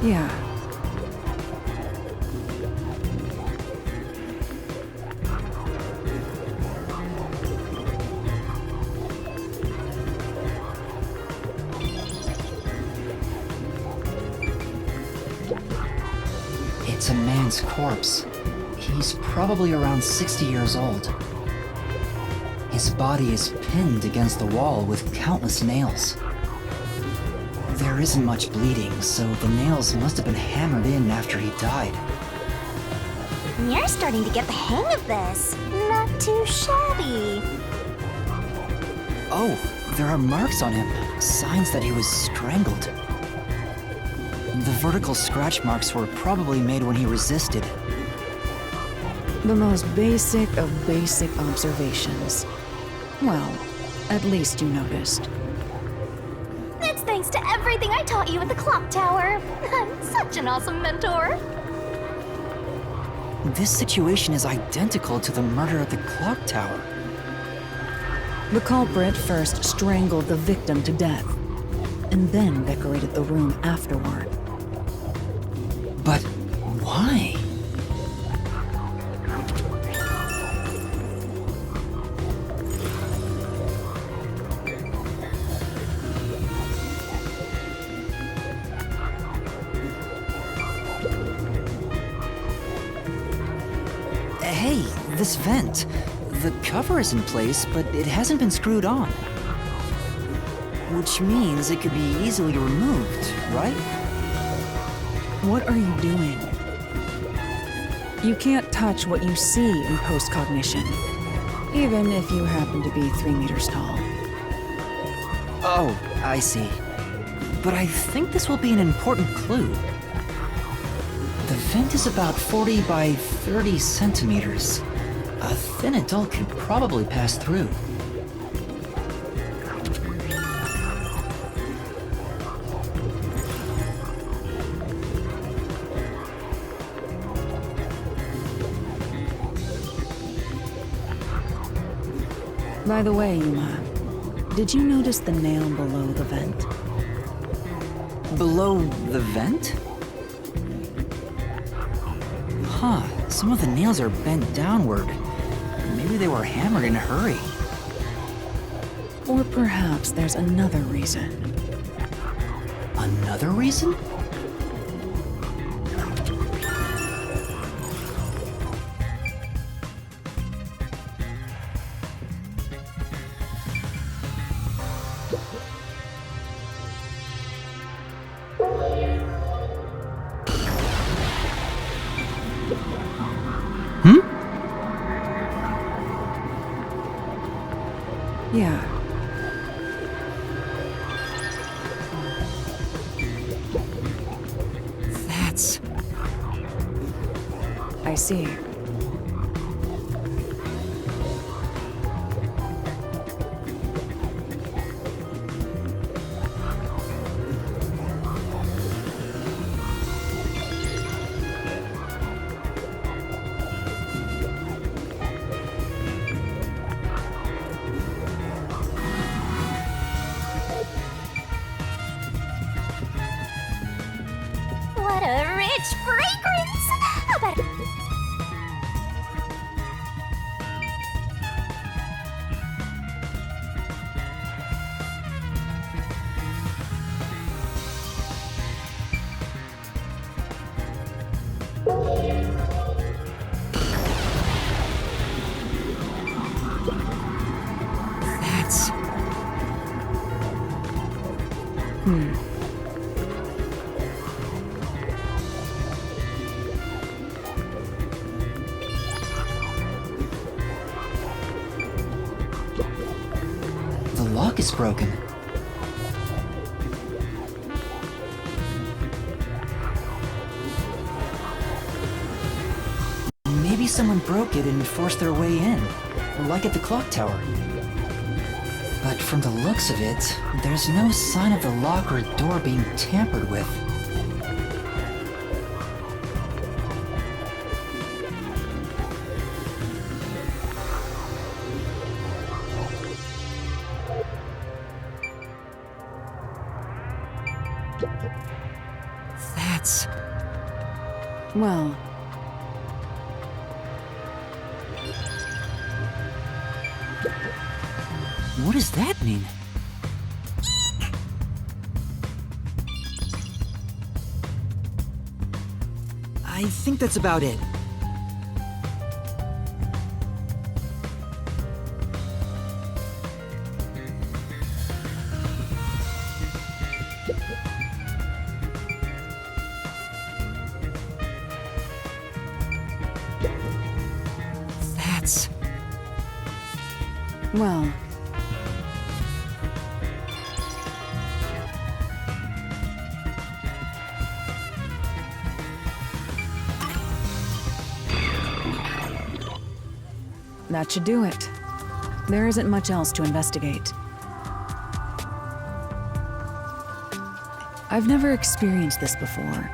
Yeah. It's a man's corpse. He's probably around 60 years old. His body is pinned against the wall with countless nails. There isn't much bleeding, so the nails must have been hammered in after he died. You're starting to get the hang of this. Not too shabby. Oh, there are marks on him, signs that he was strangled. The vertical scratch marks were probably made when he resisted. The most basic of basic observations. Well, at least you noticed. That's thanks to everything I taught you at the clock tower. I'm such an awesome mentor. This situation is identical to the murder at the clock tower. The culprit first strangled the victim to death, and then decorated the room afterward. But why? Hey, this vent. The cover is in place, but it hasn't been screwed on. Which means it could be easily removed, right? What are you doing? You can't touch what you see in post-cognition, even if you happen to be 3 meters tall. Oh, I see. But I think this will be an important clue. The vent is about 40 by 30 centimeters. A thin adult could probably pass through. By the way, Yuma, did you notice the nail below the vent? Below the vent? Huh, some of the nails are bent downward. Maybe they were hammered in a hurry. Or perhaps there's another reason. Another reason? I see. What a rich fragrance! How about That's... The lock is broken. Maybe someone broke it and forced their way in, like at the clock tower. But from the looks of it, there's no sign of the lock or door being tampered with. That's... Well, what does that mean? I think that's about it. That's... well. That should do it. There isn't much else to investigate. I've never experienced this before,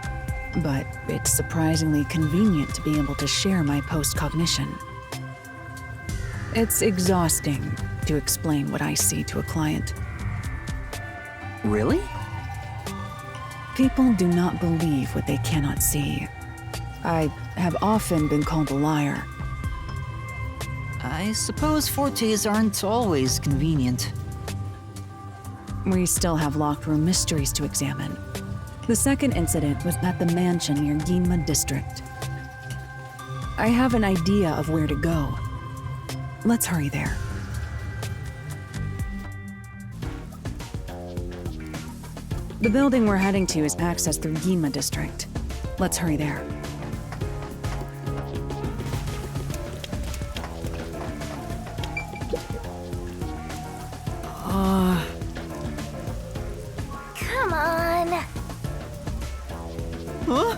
but it's surprisingly convenient to be able to share my post-cognition. It's exhausting to explain what I see to a client. Really? People do not believe what they cannot see. I have often been called a liar. I suppose fortes aren't always convenient. We still have locked room mysteries to examine. The second incident was at the mansion near Ginma District. I have an idea of where to go. Let's hurry there. The building we're heading to is accessed through Ginma District. Let's hurry there. Come on. Huh?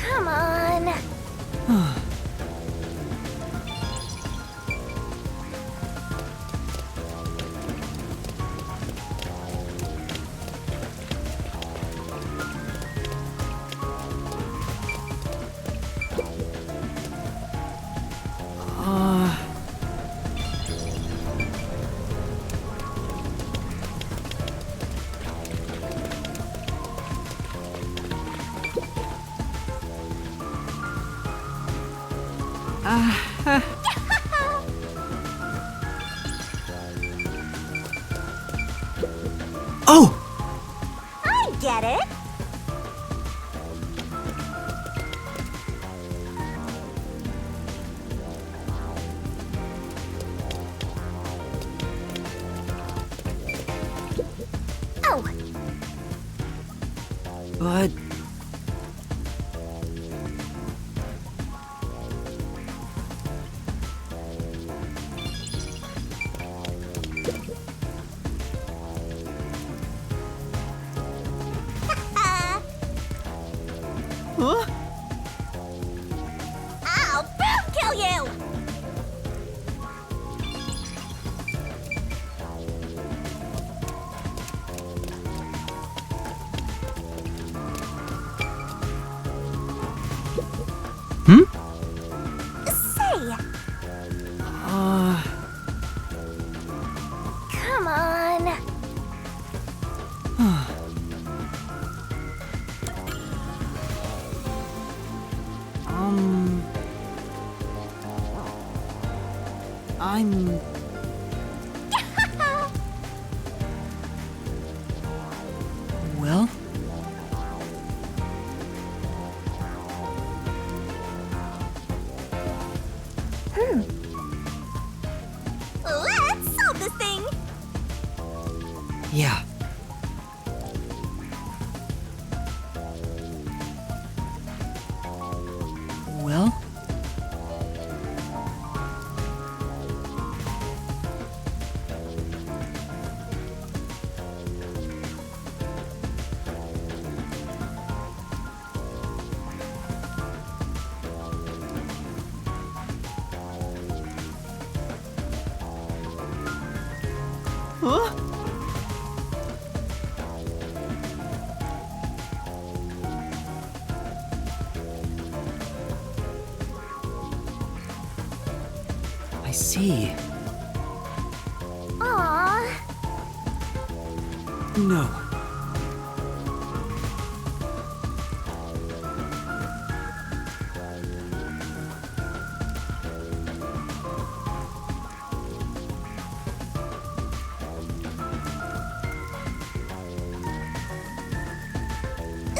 Come on. I'm... Well? Let's solve this thing! Yeah. Well? Huh? I see. Aww. No.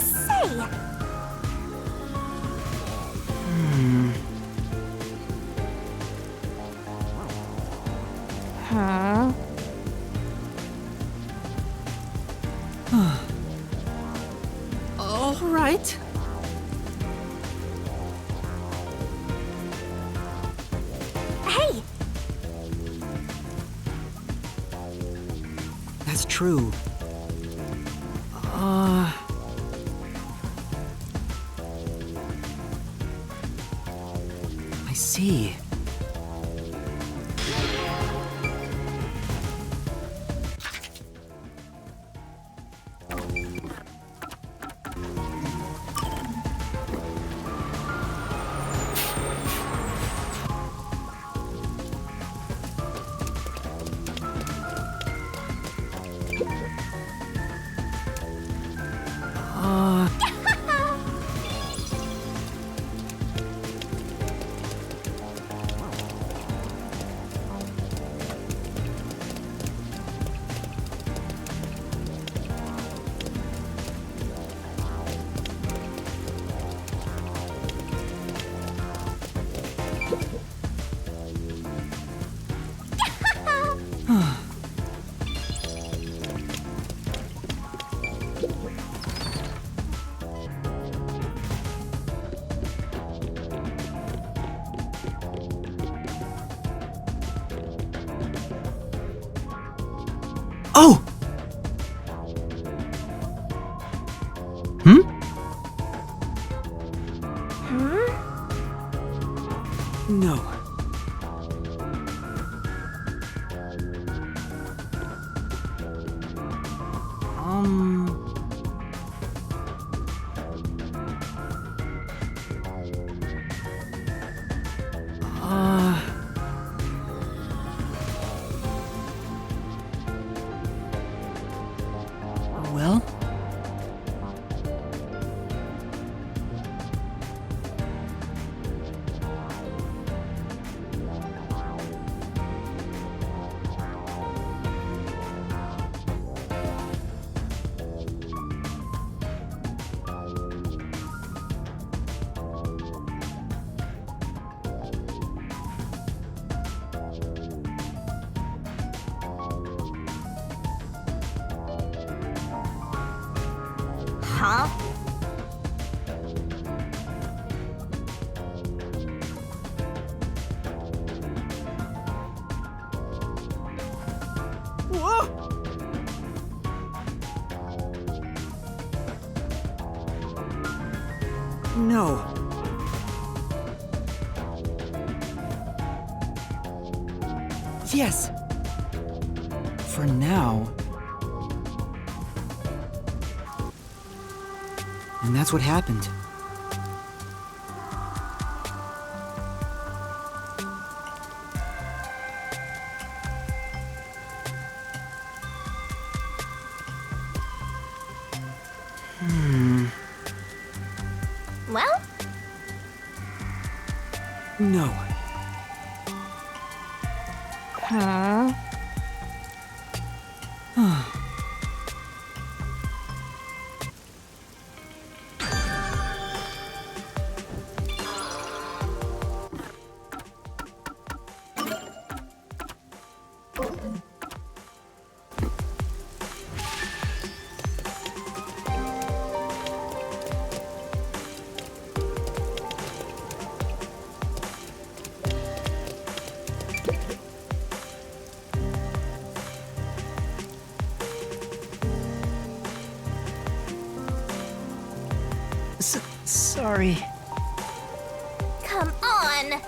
Say! Huh? All right. Hey! That's true. I see. Oh! Hmm? No. Well? Huh? No. Yes. For now. And that's what happened. Well? No. Huh? Sorry. Come on!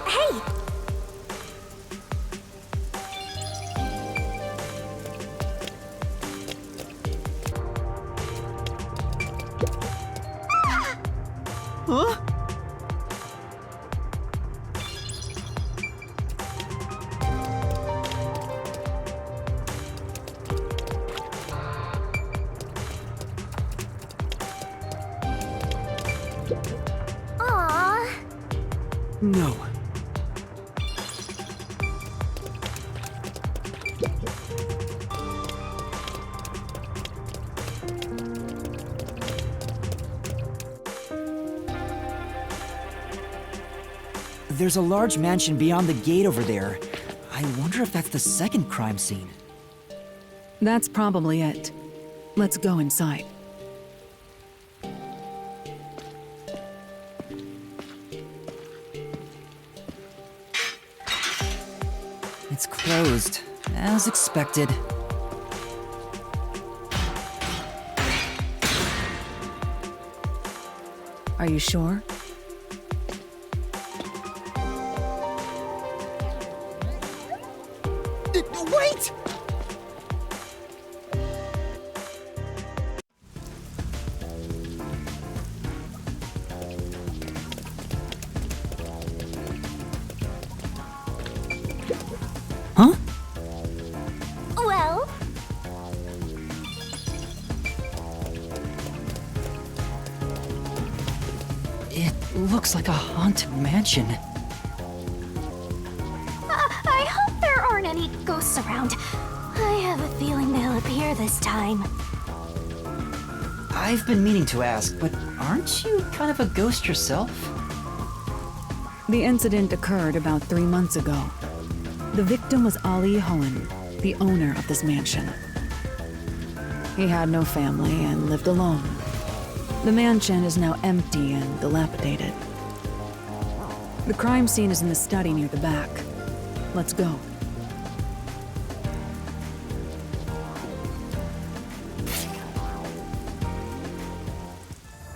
Hey! Huh? Aww. No. There's a large mansion beyond the gate over there. I wonder if that's the second crime scene. That's probably it. Let's go inside. It's closed, as expected. Are you sure? Wait! Huh? Well, It looks like a haunted mansion. I hope there aren't any ghosts around. I have a feeling they'll appear this time. I've been meaning to ask, but aren't you kind of a ghost yourself? The incident occurred about 3 months ago. The victim was Ali Hohen, the owner of this mansion. He had no family and lived alone. The mansion is now empty and dilapidated. The crime scene is in the study near the back. Let's go.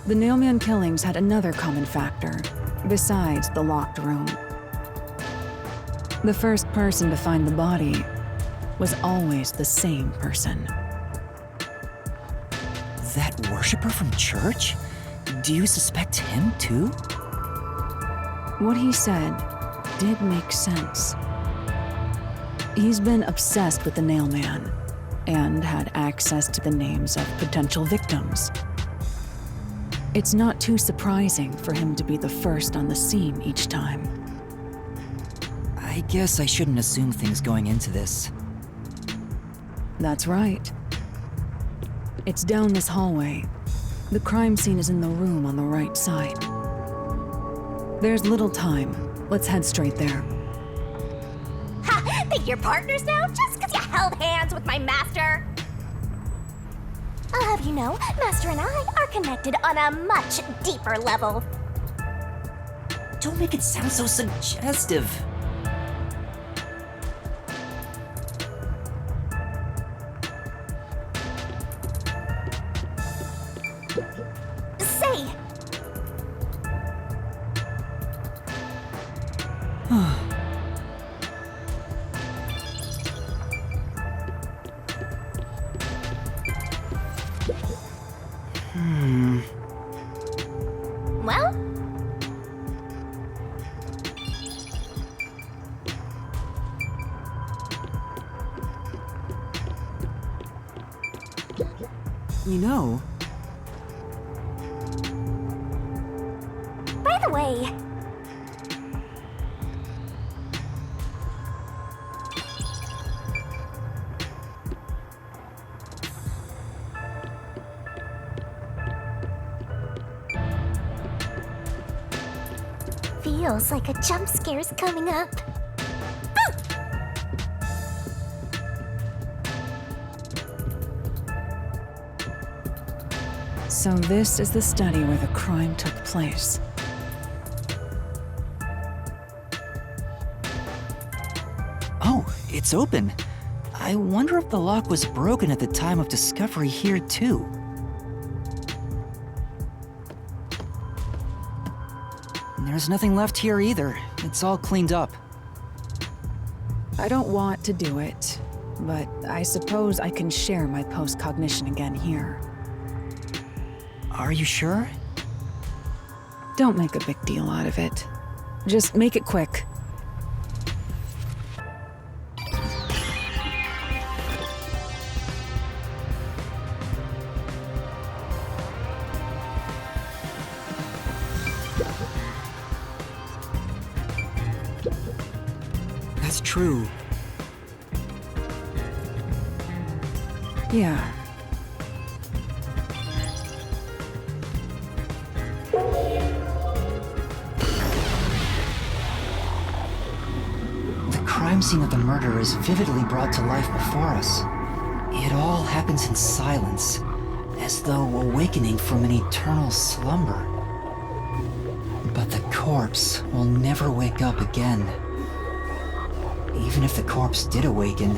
The Nailman killings had another common factor, besides the locked room. The first person to find the body was always the same person. That worshiper from church? Do you suspect him too? What he said did make sense. He's been obsessed with the Nailman and had access to the names of potential victims. It's not too surprising for him to be the first on the scene each time. I guess I shouldn't assume things going into this. That's right. It's down this hallway. The crime scene is in the room on the right side. There's little time. Let's head straight there. Ha! Think you're partners now just because you held hands with my master? I'll have you know, Master and I are connected on a much deeper level. Don't make it sound so suggestive. Say, well, You know, By the way, feels like a jump scare's coming up. so this is the study where the crime took place. Oh, it's open. I wonder if the lock was broken at the time of discovery here, too. There's nothing left here either. It's all cleaned up. I don't want to do it, but I suppose I can share my post-cognition again here. Are you sure? Don't make a big deal out of it. Just make it quick. That's true. Yeah. The crime scene of the murder is vividly brought to life before us. It all happens in silence, as though awakening from an eternal slumber. But the corpse will never wake up again. Even if the corpse did awaken,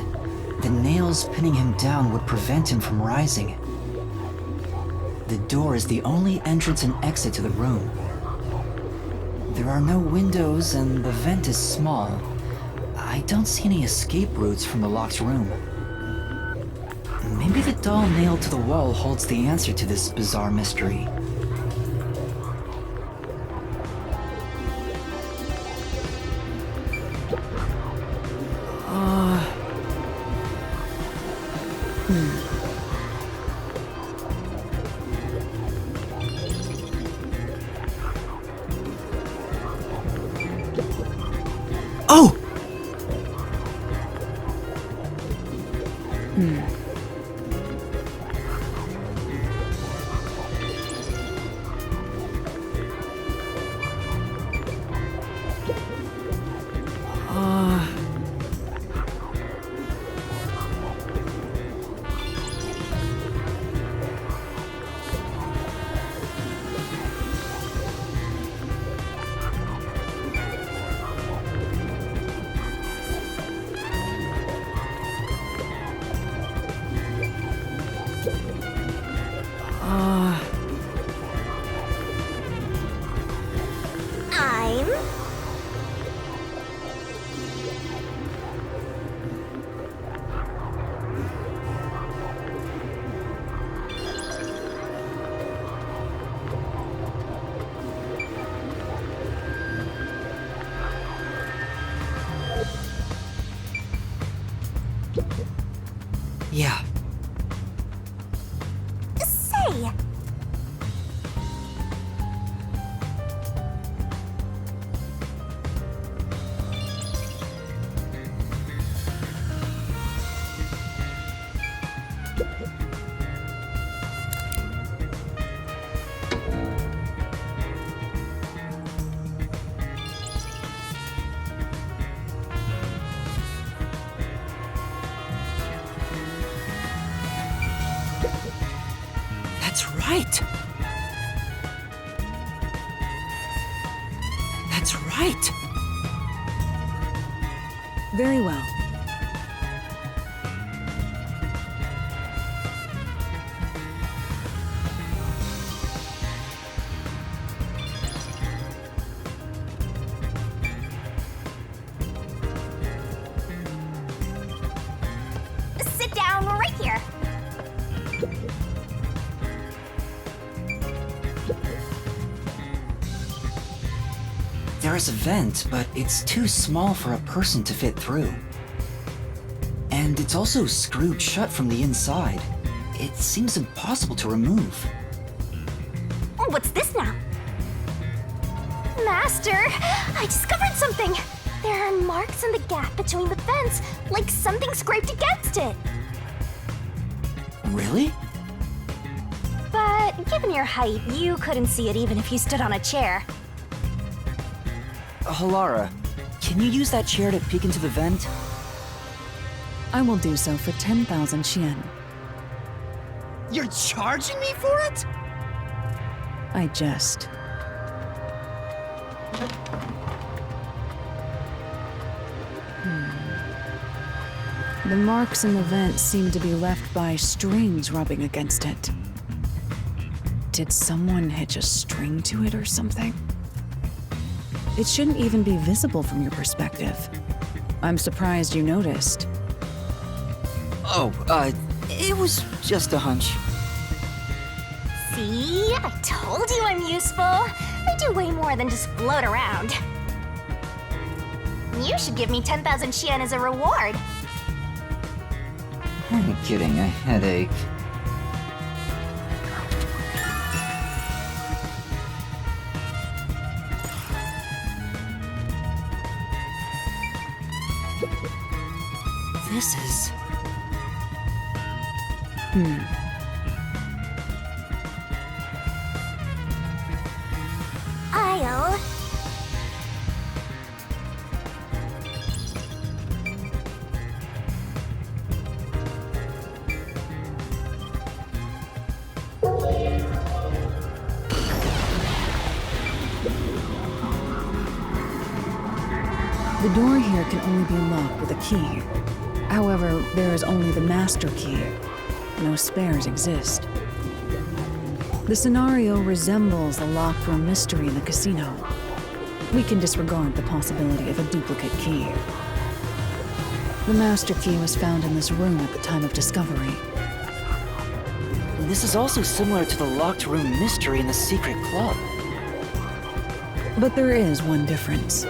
the nails pinning him down would prevent him from rising. The door is the only entrance and exit to the room. There are no windows and the vent is small. I don't see any escape routes from the locked room. Maybe the doll nailed to the wall holds the answer to this bizarre mystery. Oh! I'm... Yeah. Say... That's right! That's right! Very well. Sit down right here. There is a vent, but it's too small for a person to fit through. And it's also screwed shut from the inside. it seems impossible to remove. What's this now? Master, I discovered something! There are marks in the gap between the fence, like something scraped against it. Really? But given your height, you couldn't see it even if you stood on a chair. Halara, can you use that chair to peek into the vent? I will do so for 10,000 Xian. You're charging me for it? I jest. The marks in the vent seem to be left by strings rubbing against it. Did someone hitch a string to it or something? It shouldn't even be visible from your perspective. I'm surprised you noticed. Oh, it was just a hunch. See? I told you I'm useful. I do way more than just float around. You should give me 10,000 Xian as a reward. I'm getting a headache. This is... I'll... The door here can only be locked with a key. However, there is only the master key. No spares exist. The scenario resembles the locked room mystery in the casino. We can disregard the possibility of a duplicate key. The master key was found in this room at the time of discovery. This is also similar to the locked room mystery in the secret club. But there is one difference.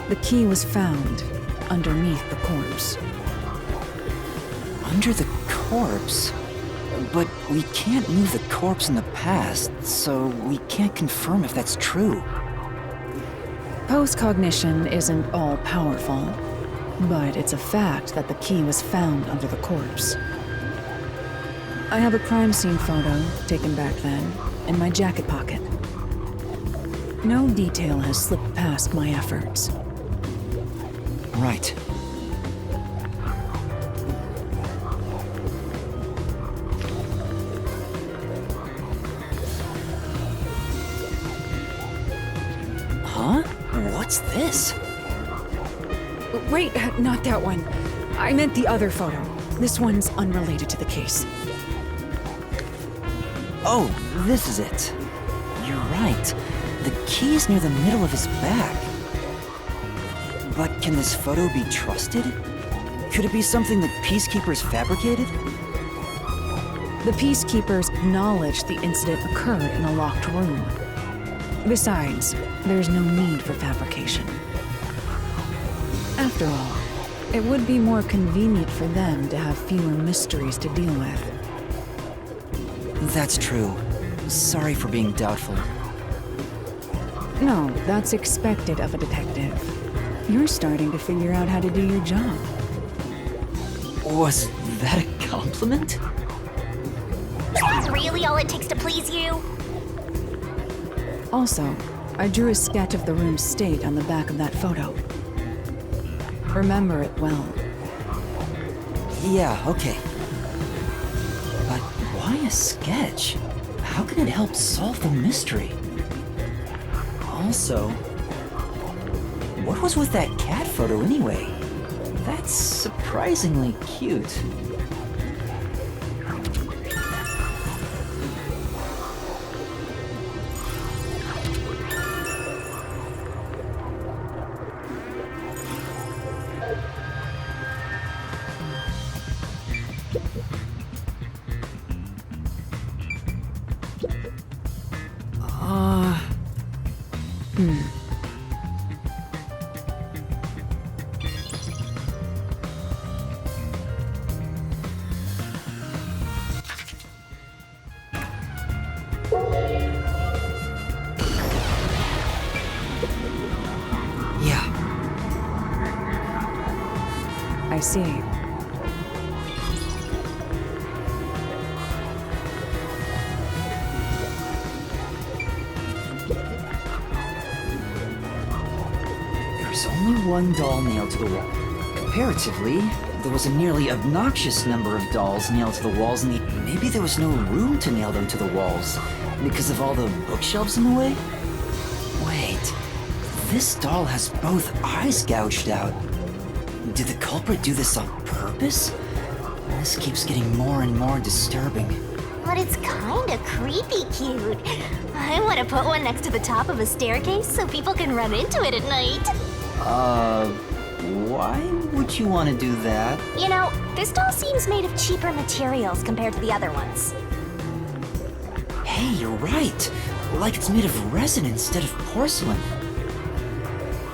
The key was found underneath the corpse. Under the corpse? But we can't move the corpse in the past, so we can't confirm if that's true. Post-cognition isn't all-powerful, but it's a fact that the key was found under the corpse. I have a crime scene photo, taken back then, in my jacket pocket. No detail has slipped past my efforts. Right. Huh? What's this? Wait, not that one. I meant the other photo. This one's unrelated to the case. Oh, this is it. You're right. The key's near the middle of his back. But can this photo be trusted? Could it be something the Peacekeepers fabricated? The Peacekeepers acknowledged the incident occurred in a locked room. Besides, there's no need for fabrication. After all, it would be more convenient for them to have fewer mysteries to deal with. That's true. Sorry for being doubtful. No, that's expected of a detective. You're starting to figure out how to do your job. Was that a compliment? Is that really all it takes to please you? Also, I drew a sketch of the room's state on the back of that photo. Remember it well. Yeah, okay. But why a sketch? How can it help solve the mystery? Also, what was with that cat photo anyway? That's surprisingly cute. see. There's only one doll nailed to the wall. Comparatively, there was a nearly obnoxious number of dolls nailed to the walls, and maybe there was no room to nail them to the walls because of all the bookshelves in the way? Wait, this doll has both eyes gouged out. Did the culprit do this on purpose? This keeps getting more and more disturbing. But it's kinda creepy cute. I want to put one next to the top of a staircase so people can run into it at night. Why would you want to do that? You know, this doll seems made of cheaper materials compared to the other ones. Hey, you're right. Like it's made of resin instead of porcelain.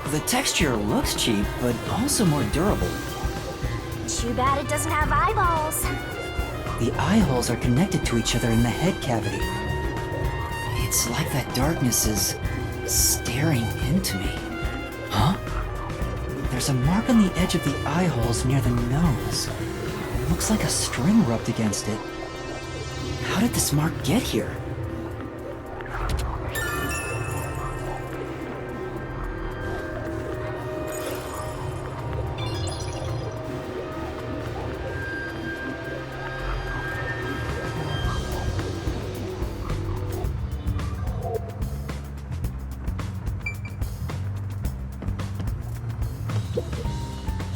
The texture looks cheap, but also more durable. Too bad it doesn't have eyeballs. The eye holes are connected to each other in the head cavity. It's like that darkness is staring into me. Huh? There's a mark on the edge of the eye holes near the nose. It looks like a string rubbed against it. How did this mark get here?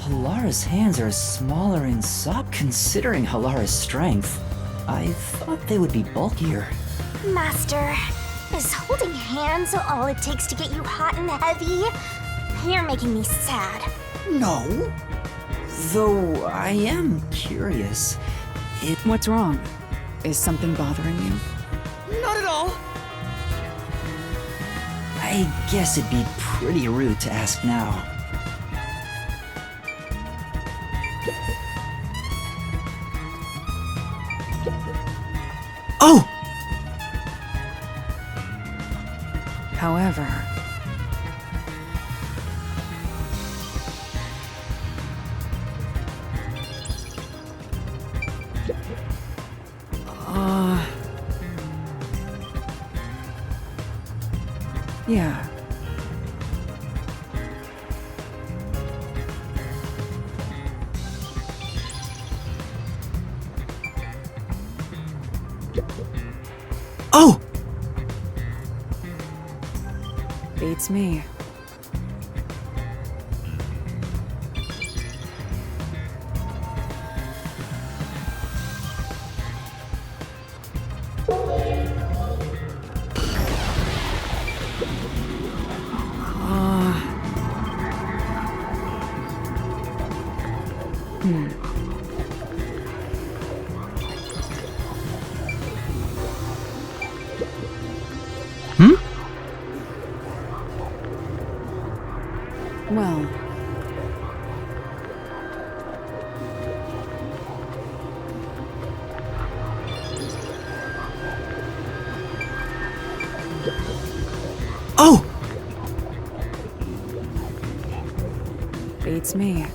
Halara's hands are smaller and soft considering Halara's strength. I thought they would be bulkier. Master, is holding hands all it takes to get you hot and heavy? You're making me sad. No. Though I am curious. What's wrong? Is something bothering you? Not at all. I guess it'd be pretty rude to ask now. Oh! However, yeah. Oh! Beats me. Well, oh! Beats me.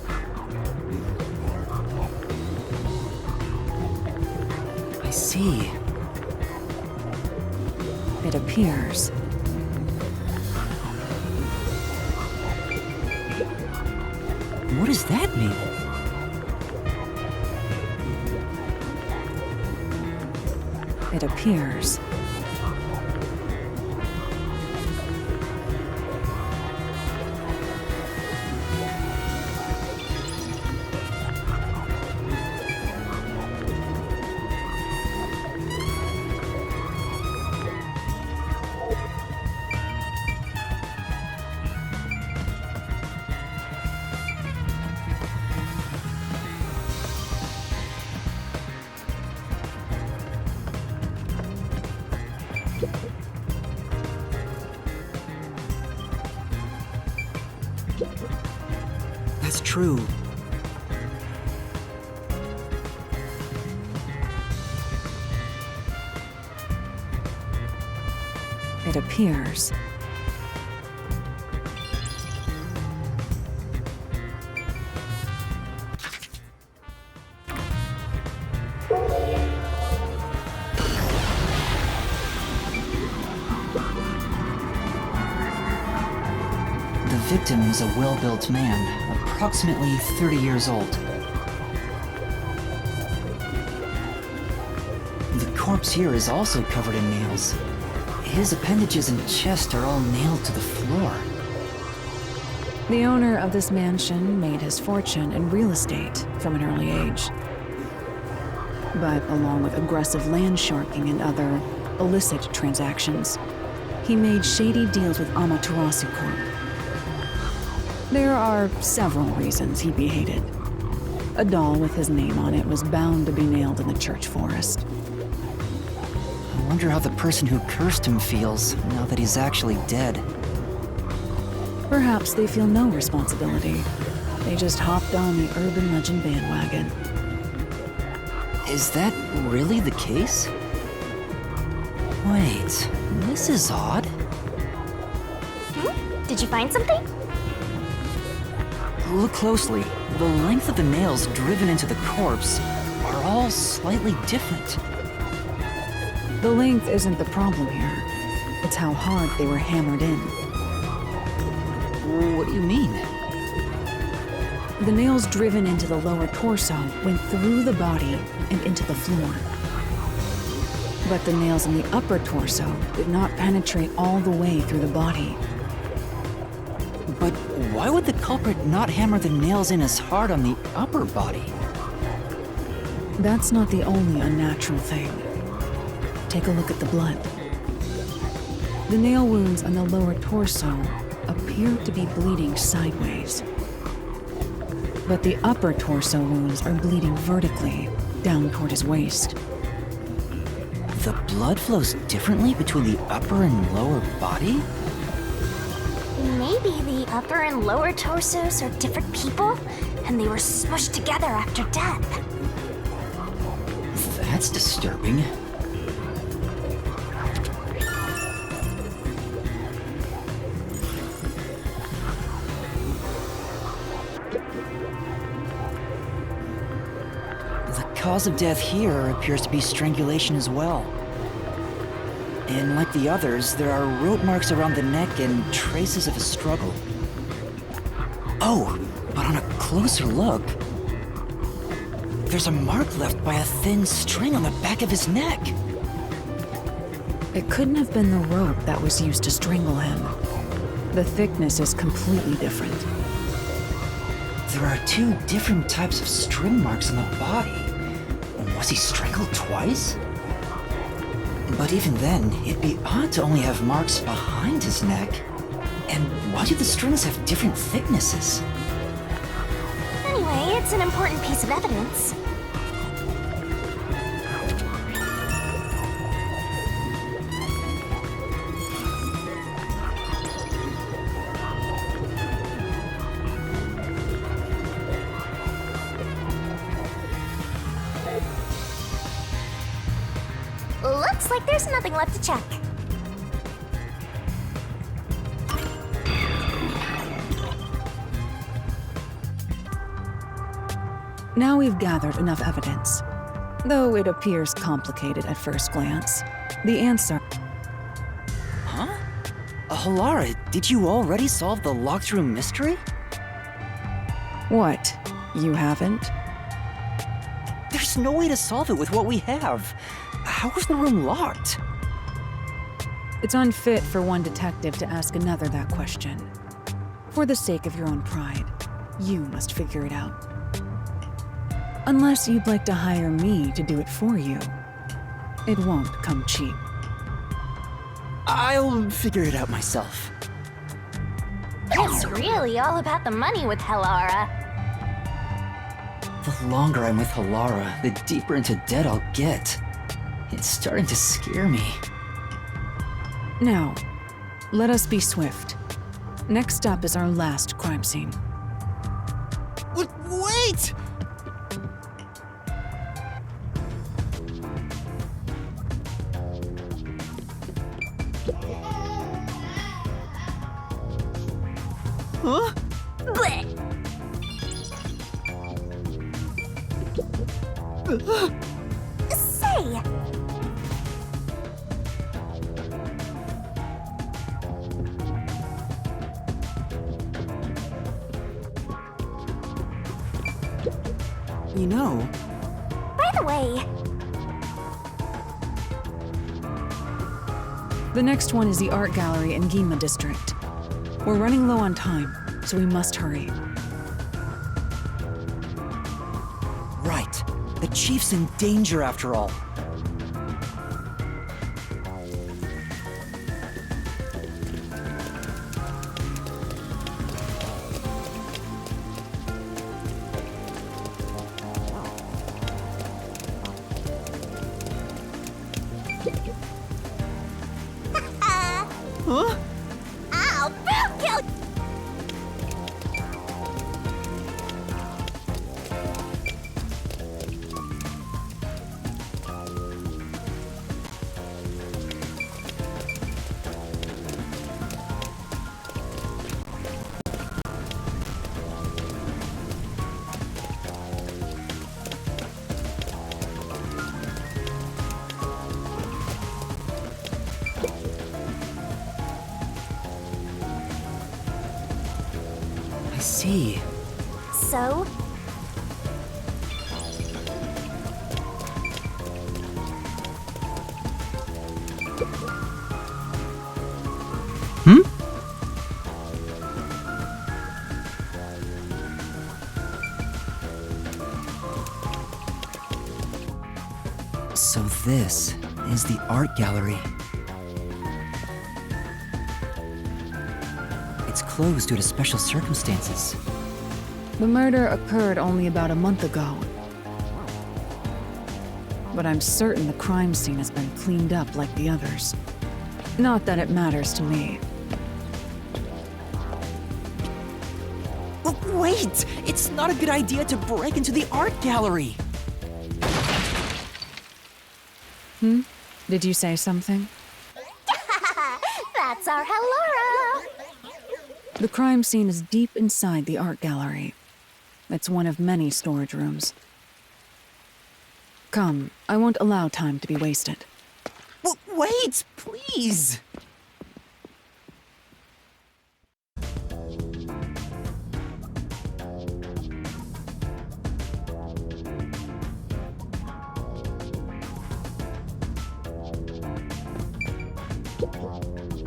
I see. It appears. What does that mean? It appears. That's true. It appears. victim is a well-built man, approximately 30 years old. The corpse here is also covered in nails. His appendages and chest are all nailed to the floor. The owner of this mansion made his fortune in real estate from an early age. But along with aggressive land sharking and other illicit transactions, he made shady deals with Amaterasu Corp. There are several reasons he'd be hated. A doll with his name on it was bound to be nailed in the church forest. I wonder how the person who cursed him feels now that he's actually dead. Perhaps they feel no responsibility. They just hopped on the urban legend bandwagon. Is that really the case? Wait, this is odd. Did you find something? Look closely. The length of the nails driven into the corpse are all slightly different. The length isn't the problem here. It's how hard they were hammered in. What do you mean? The nails driven into the lower torso went through the body and into the floor. But the nails in the upper torso did not penetrate all the way through the body. But why would the culprit not hammer the nails in as hard on the upper body? That's not the only unnatural thing. Take a look at the blood. The nail wounds on the lower torso appear to be bleeding sideways. But the upper torso wounds are bleeding vertically down toward his waist. The blood flows differently between the upper and lower body? Maybe the upper and lower torsos are different people, and they were smushed together after death. That's disturbing. The cause of death here appears to be strangulation as well. And like the others, there are rope marks around the neck and traces of a struggle. Oh, but on a closer look, there's a mark left by a thin string on the back of his neck. It couldn't have been the rope that was used to strangle him. The thickness is completely different. There are two different types of string marks on the body. Was he strangled twice? But even then, it'd be odd to only have marks behind his neck. And why do the strings have different thicknesses? Anyway, it's an important piece of evidence. Looks like there's nothing left to check. Now we've gathered enough evidence. Though it appears complicated at first glance, the answer... Huh? Halara, did you already solve the locked room mystery? What? You haven't? There's no way to solve it with what we have. How was the room locked? It's unfit for one detective to ask another that question. For the sake of your own pride, you must figure it out. Unless you'd like to hire me to do it for you. It won't come cheap. I'll figure it out myself. It's really all about the money with Halara. The longer I'm with Halara, the deeper into debt I'll get. It's starting to scare me. Now, let us be swift. Next up is our last crime scene. Wait! Huh? Blech. Say! You know, By the way, The next one is the art gallery in Ginma District. We're running low on time, so we must hurry. right. The chief's in danger after all. Huh? Ow! Boom! Kill! I see. So? Hmm? So this is the art gallery. It's closed due to special circumstances. The murder occurred only about a month ago. But I'm certain the crime scene has been cleaned up like the others. Not that it matters to me. Wait! It's not a good idea to break into the art gallery! Did you say something? That's our Hellora! The crime scene is deep inside the art gallery. It's one of many storage rooms. Come, I won't allow time to be wasted. Wait, please!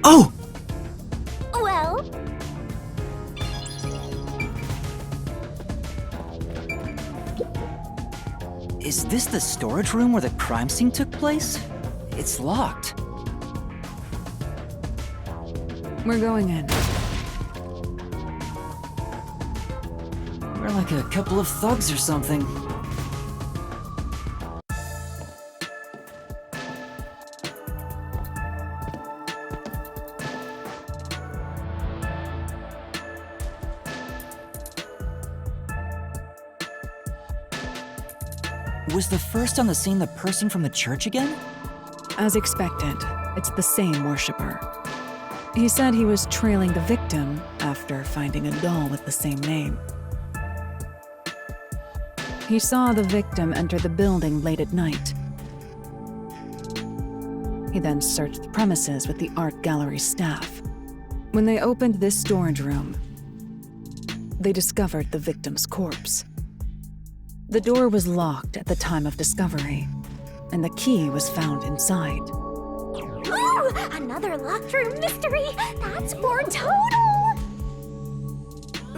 Oh! Well, Is this the storage room where the crime scene took place? It's locked. We're going in. We're like a couple of thugs or something. Was the first on the scene the person from the church again? As expected, it's the same worshiper. He said he was trailing the victim after finding a doll with the same name. He saw the victim enter the building late at night. He then searched the premises with the art gallery staff. When they opened this storage room, they discovered the victim's corpse. The door was locked at the time of discovery, and the key was found inside. ooh, another locked room mystery! That's for total!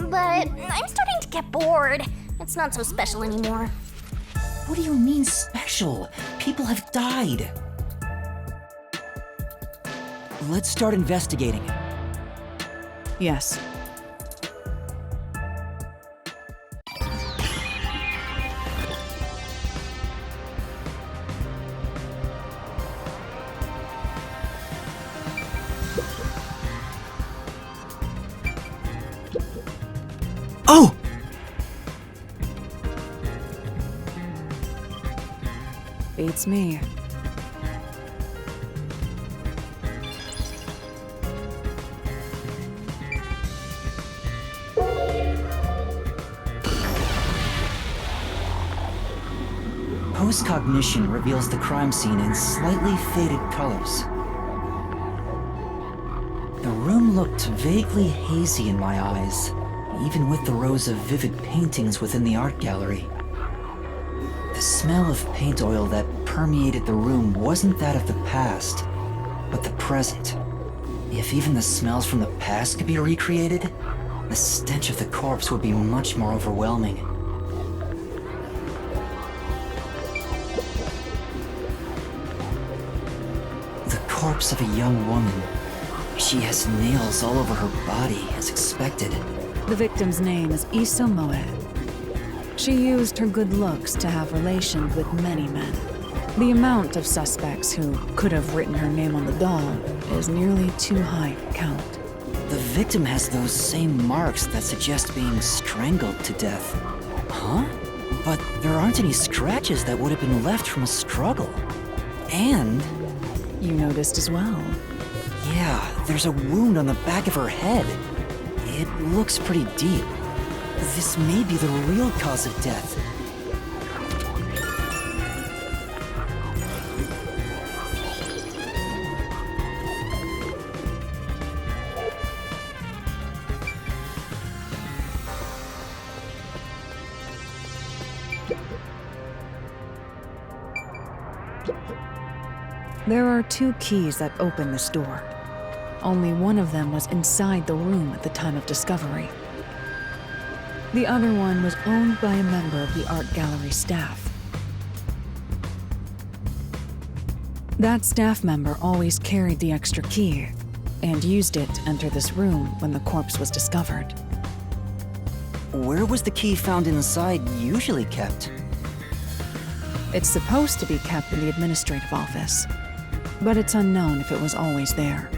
But I'm starting to get bored. It's not so special anymore. What do you mean special? People have died. Let's start investigating. Yes. Oh! Beats me. Post-cognition reveals the crime scene in slightly faded colors. The room looked vaguely hazy in my eyes, even with the rows of vivid paintings within the art gallery. The smell of paint oil that permeated the room wasn't that of the past, but the present. If even the smells from the past could be recreated, the stench of the corpse would be much more overwhelming. The corpse of a young woman. She has nails all over her body, as expected. The victim's name is Issa Moe. She used her good looks to have relations with many men. The amount of suspects who could have written her name on the doll is nearly too high to count. The victim has those same marks that suggest being strangled to death. Huh? But there aren't any scratches that would have been left from a struggle. And... You noticed as well. Yeah, there's a wound on the back of her head. It looks pretty deep. This may be the real cause of death. There are 2 keys that open this door. Only one of them was inside the room at the time of discovery. The other one was owned by a member of the art gallery staff. That staff member always carried the extra key and used it to enter this room when the corpse was discovered. Where was the key found inside usually kept? It's supposed to be kept in the administrative office, but it's unknown if it was always there.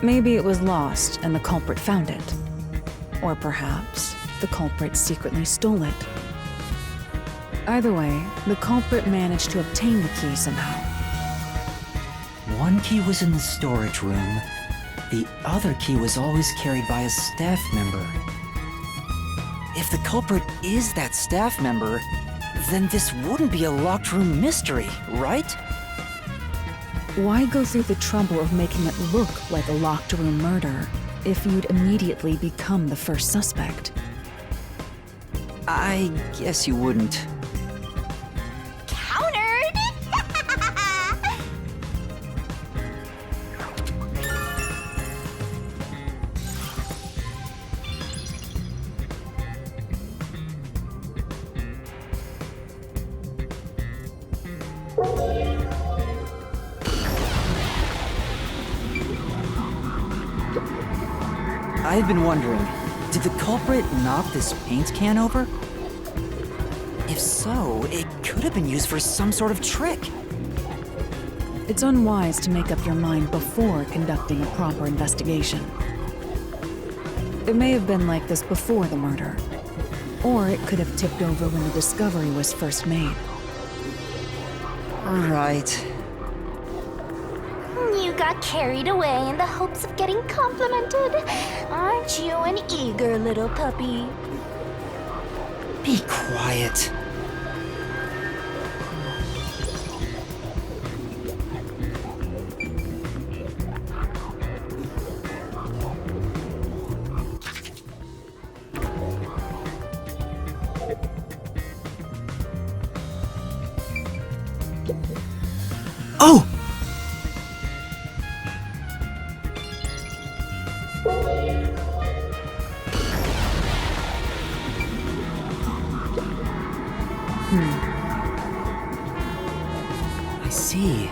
Maybe it was lost and the culprit found it. Or perhaps the culprit secretly stole it. Either way, the culprit managed to obtain the key somehow. One key was in the storage room. The other key was always carried by a staff member. If the culprit is that staff member, then this wouldn't be a locked room mystery, right? Why go through the trouble of making it look like a locked room murder if you'd immediately become the first suspect? I guess you wouldn't. Countered! I've been wondering, did the culprit knock this paint can over? If so, it could have been used for some sort of trick. It's unwise to make up your mind before conducting a proper investigation. It may have been like this before the murder, or it could have tipped over when the discovery was first made. Right. You got carried away in the hopes of getting complimented. Aren't you an eager little puppy? Be quiet. Oh! I see.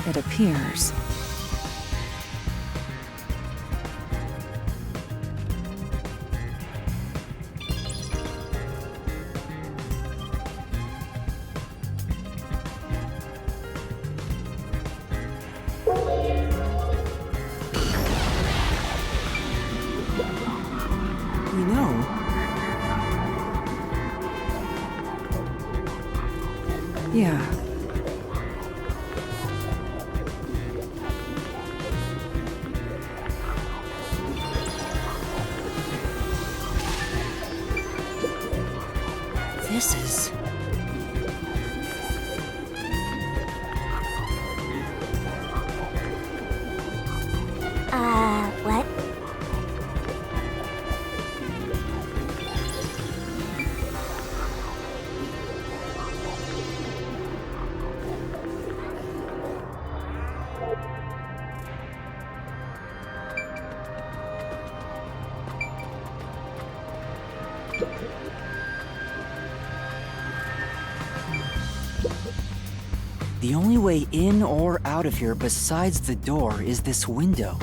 It appears. You know, Yeah. The only way in or out of here besides the door is this window.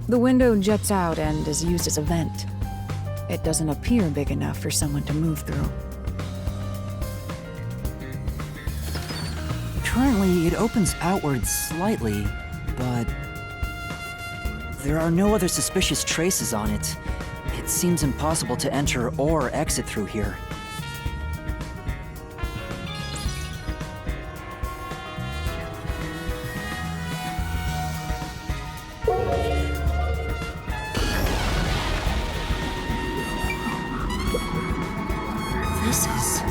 The window juts out and is used as a vent. It doesn't appear big enough for someone to move through. Currently, it opens outward slightly, but there are no other suspicious traces on it. It seems impossible to enter or exit through here. This is...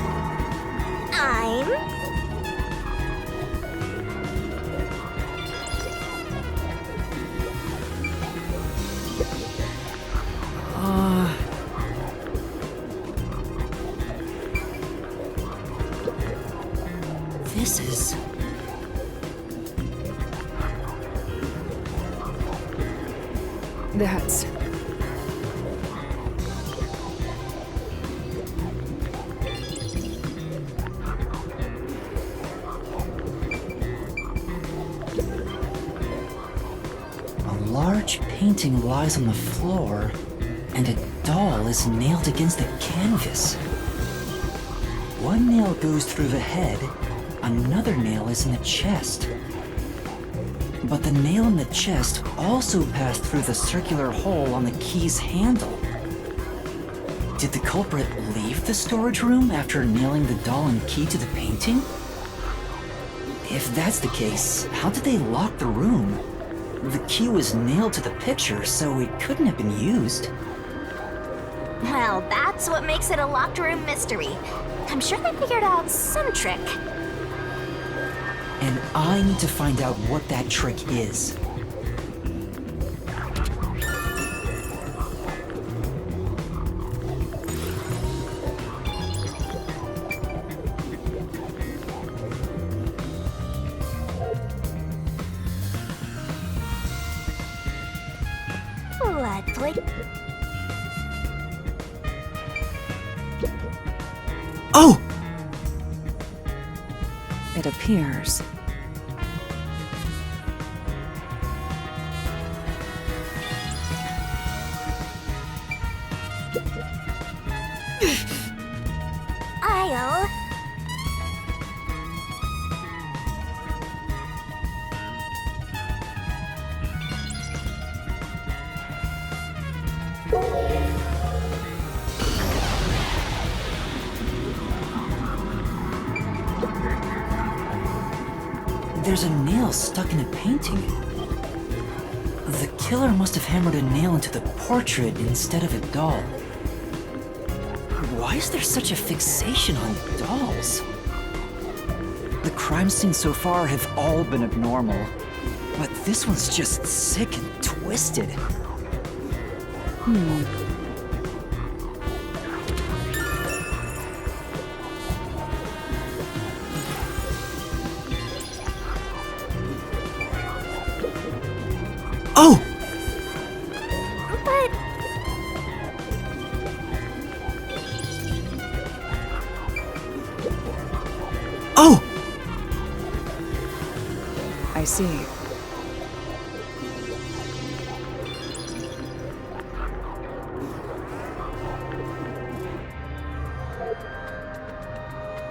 This is... That's... A large painting lies on the floor, and a doll is nailed against the canvas. One nail goes through the head, another nail is in the chest. But the nail in the chest also passed through the circular hole on the key's handle. Did the culprit leave the storage room after nailing the doll and key to the painting? If that's the case, how did they lock the room? The key was nailed to the picture, so it couldn't have been used. Well, that's what makes it a locked room mystery. I'm sure they figured out some trick. And I need to find out what that trick is. Let's play. Oh! It appears. I'll... There's a nail stuck in a painting. The killer must have hammered a nail into the portrait instead of a doll. Why is there such a fixation on dolls? The crime scenes so far have all been abnormal, but this one's just sick and twisted. Oh! But... Oh! I see.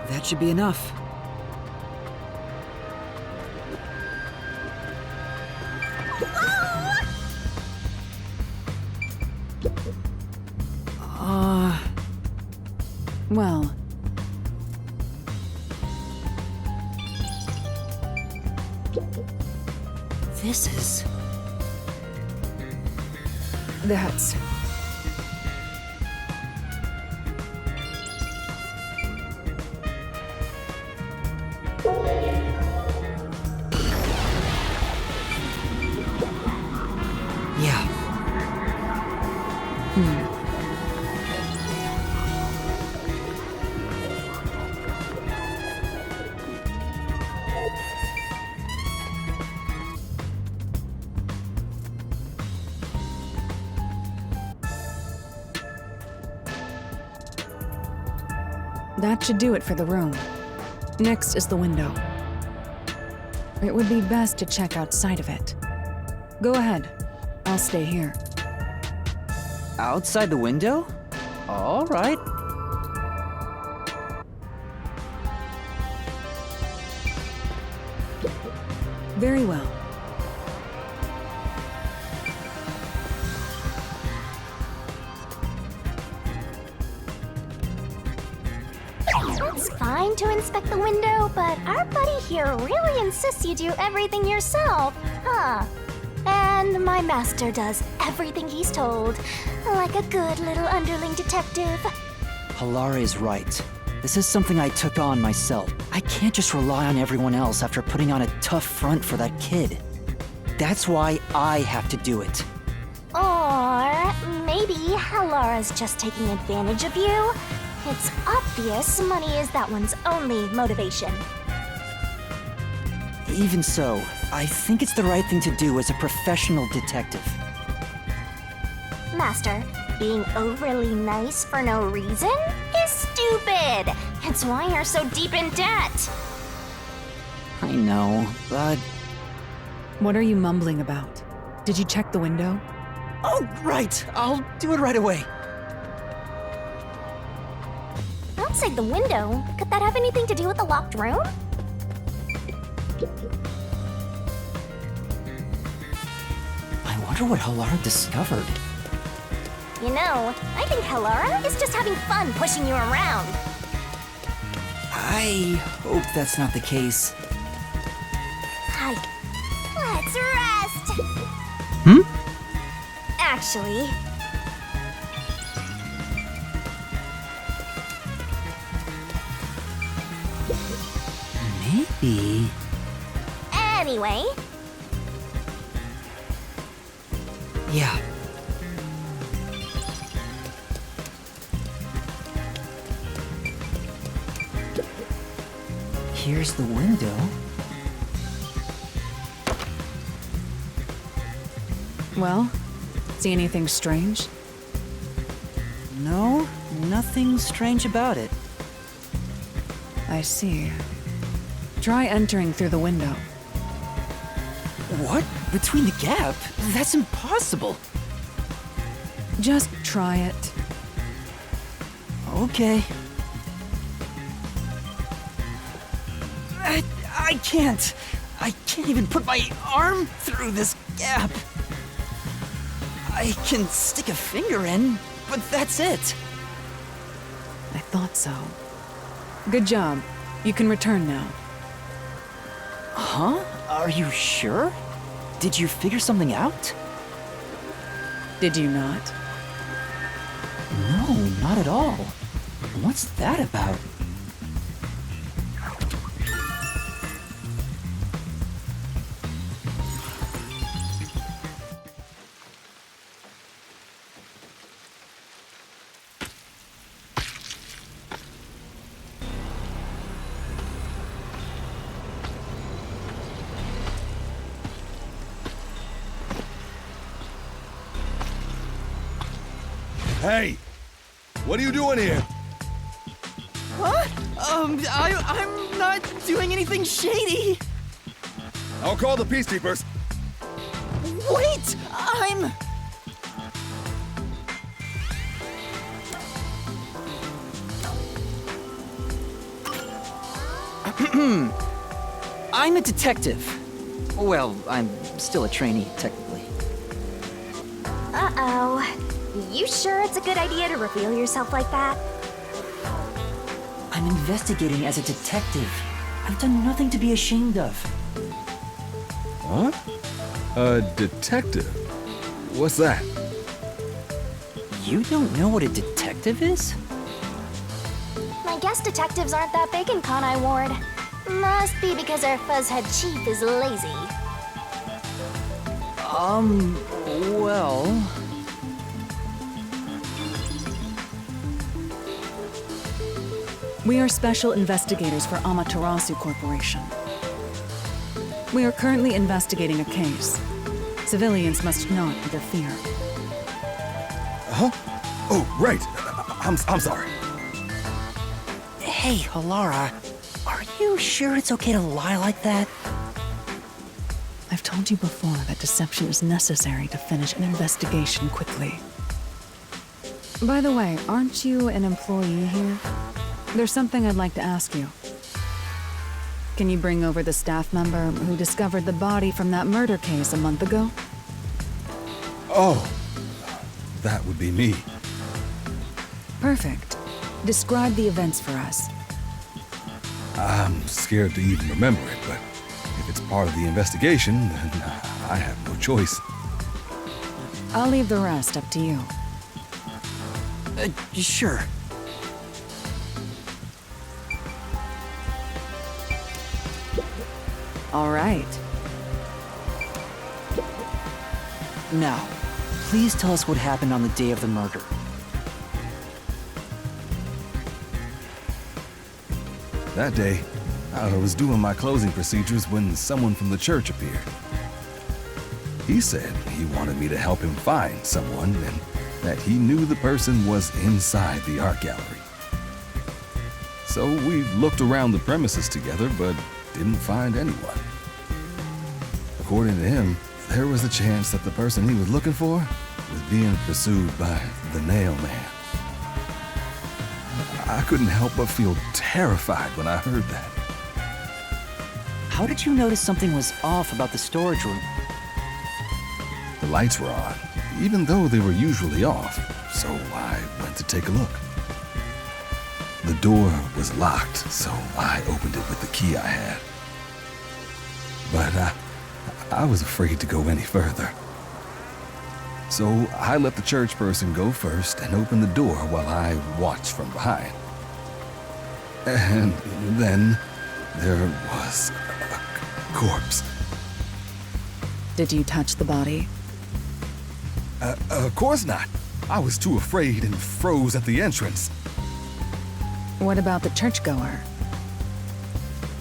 That should be enough. Well, this is... That's... Yeah. That should do it for the room. Next is the window. It would be best to check outside of it. Go ahead. I'll stay here. Outside the window? All right. Very well. It's fine to inspect the window, but our buddy here really insists you do everything yourself, huh? And my master does everything he's told, like a good little underling detective. Halara is right. This is something I took on myself. I can't just rely on everyone else after putting on a tough front for that kid. That's why I have to do it. Or maybe Halara's just taking advantage of you. It's obvious money is that one's only motivation. Even so, I think it's the right thing to do as a professional detective. Master, being overly nice for no reason is stupid. It's why you're so deep in debt. I know, but... What are you mumbling about? Did you check the window? Oh, right! I'll do it right away. Outside the window? Could that have anything to do with the locked room? I wonder what Halara discovered. You know, I think Halara is just having fun pushing you around. I hope that's not the case. Hi. Let's rest! Hmm? Actually... Maybe... Anyway... Yeah. Here's the window. Well, see anything strange? No, nothing strange about it. I see. Try entering through the window. What? Between the gap? That's impossible. Just try it. Okay. I can't. I can't even put my arm through this gap. I can stick a finger in, but that's it. I thought so. Good job. You can return now. Huh? Are you sure? Did you figure something out? Did you not? No, not at all. What's that about? Hey! What are you doing here? Huh? I'm not doing anything shady. I'll call the peacekeepers. Wait! I'm a detective. Well, I'm still a trainee, technically. Uh-oh. You sure it's a good idea to reveal yourself like that? I'm investigating as a detective. I've done nothing to be ashamed of. What? A detective? What's that? You don't know what a detective is? I guess detectives aren't that big in Kanai Ward. Must be because our fuzzhead chief is lazy. Well... We are special investigators for Amaterasu Corporation. We are currently investigating a case. Civilians must not interfere. Huh? Oh, right. I'm sorry. Hey, Halara. Are you sure it's okay to lie like that? I've told you before that deception is necessary to finish an investigation quickly. By the way, aren't you an employee here? There's something I'd like to ask you. Can you bring over the staff member who discovered the body from that murder case a month ago? Oh, that would be me. Perfect. Describe the events for us. I'm scared to even remember it, but if it's part of the investigation, then I have no choice. I'll leave the rest up to you. Sure. All right. Now, please tell us what happened on the day of the murder. That day, I was doing my closing procedures when someone from the church appeared. He said he wanted me to help him find someone and that he knew the person was inside the art gallery. So we looked around the premises together, but didn't find anyone. According to him, there was a chance that the person he was looking for was being pursued by the Nail Man. I couldn't help but feel terrified when I heard that. How did you notice something was off about the storage room? The lights were on, even though they were usually off, so I went to take a look. The door was locked, so I opened it with the key I had. But I was afraid to go any further. So I let the church person go first and open the door while I watched from behind. And then there was a corpse. Did you touch the body? Of course not. I was too afraid and froze at the entrance. What about the churchgoer?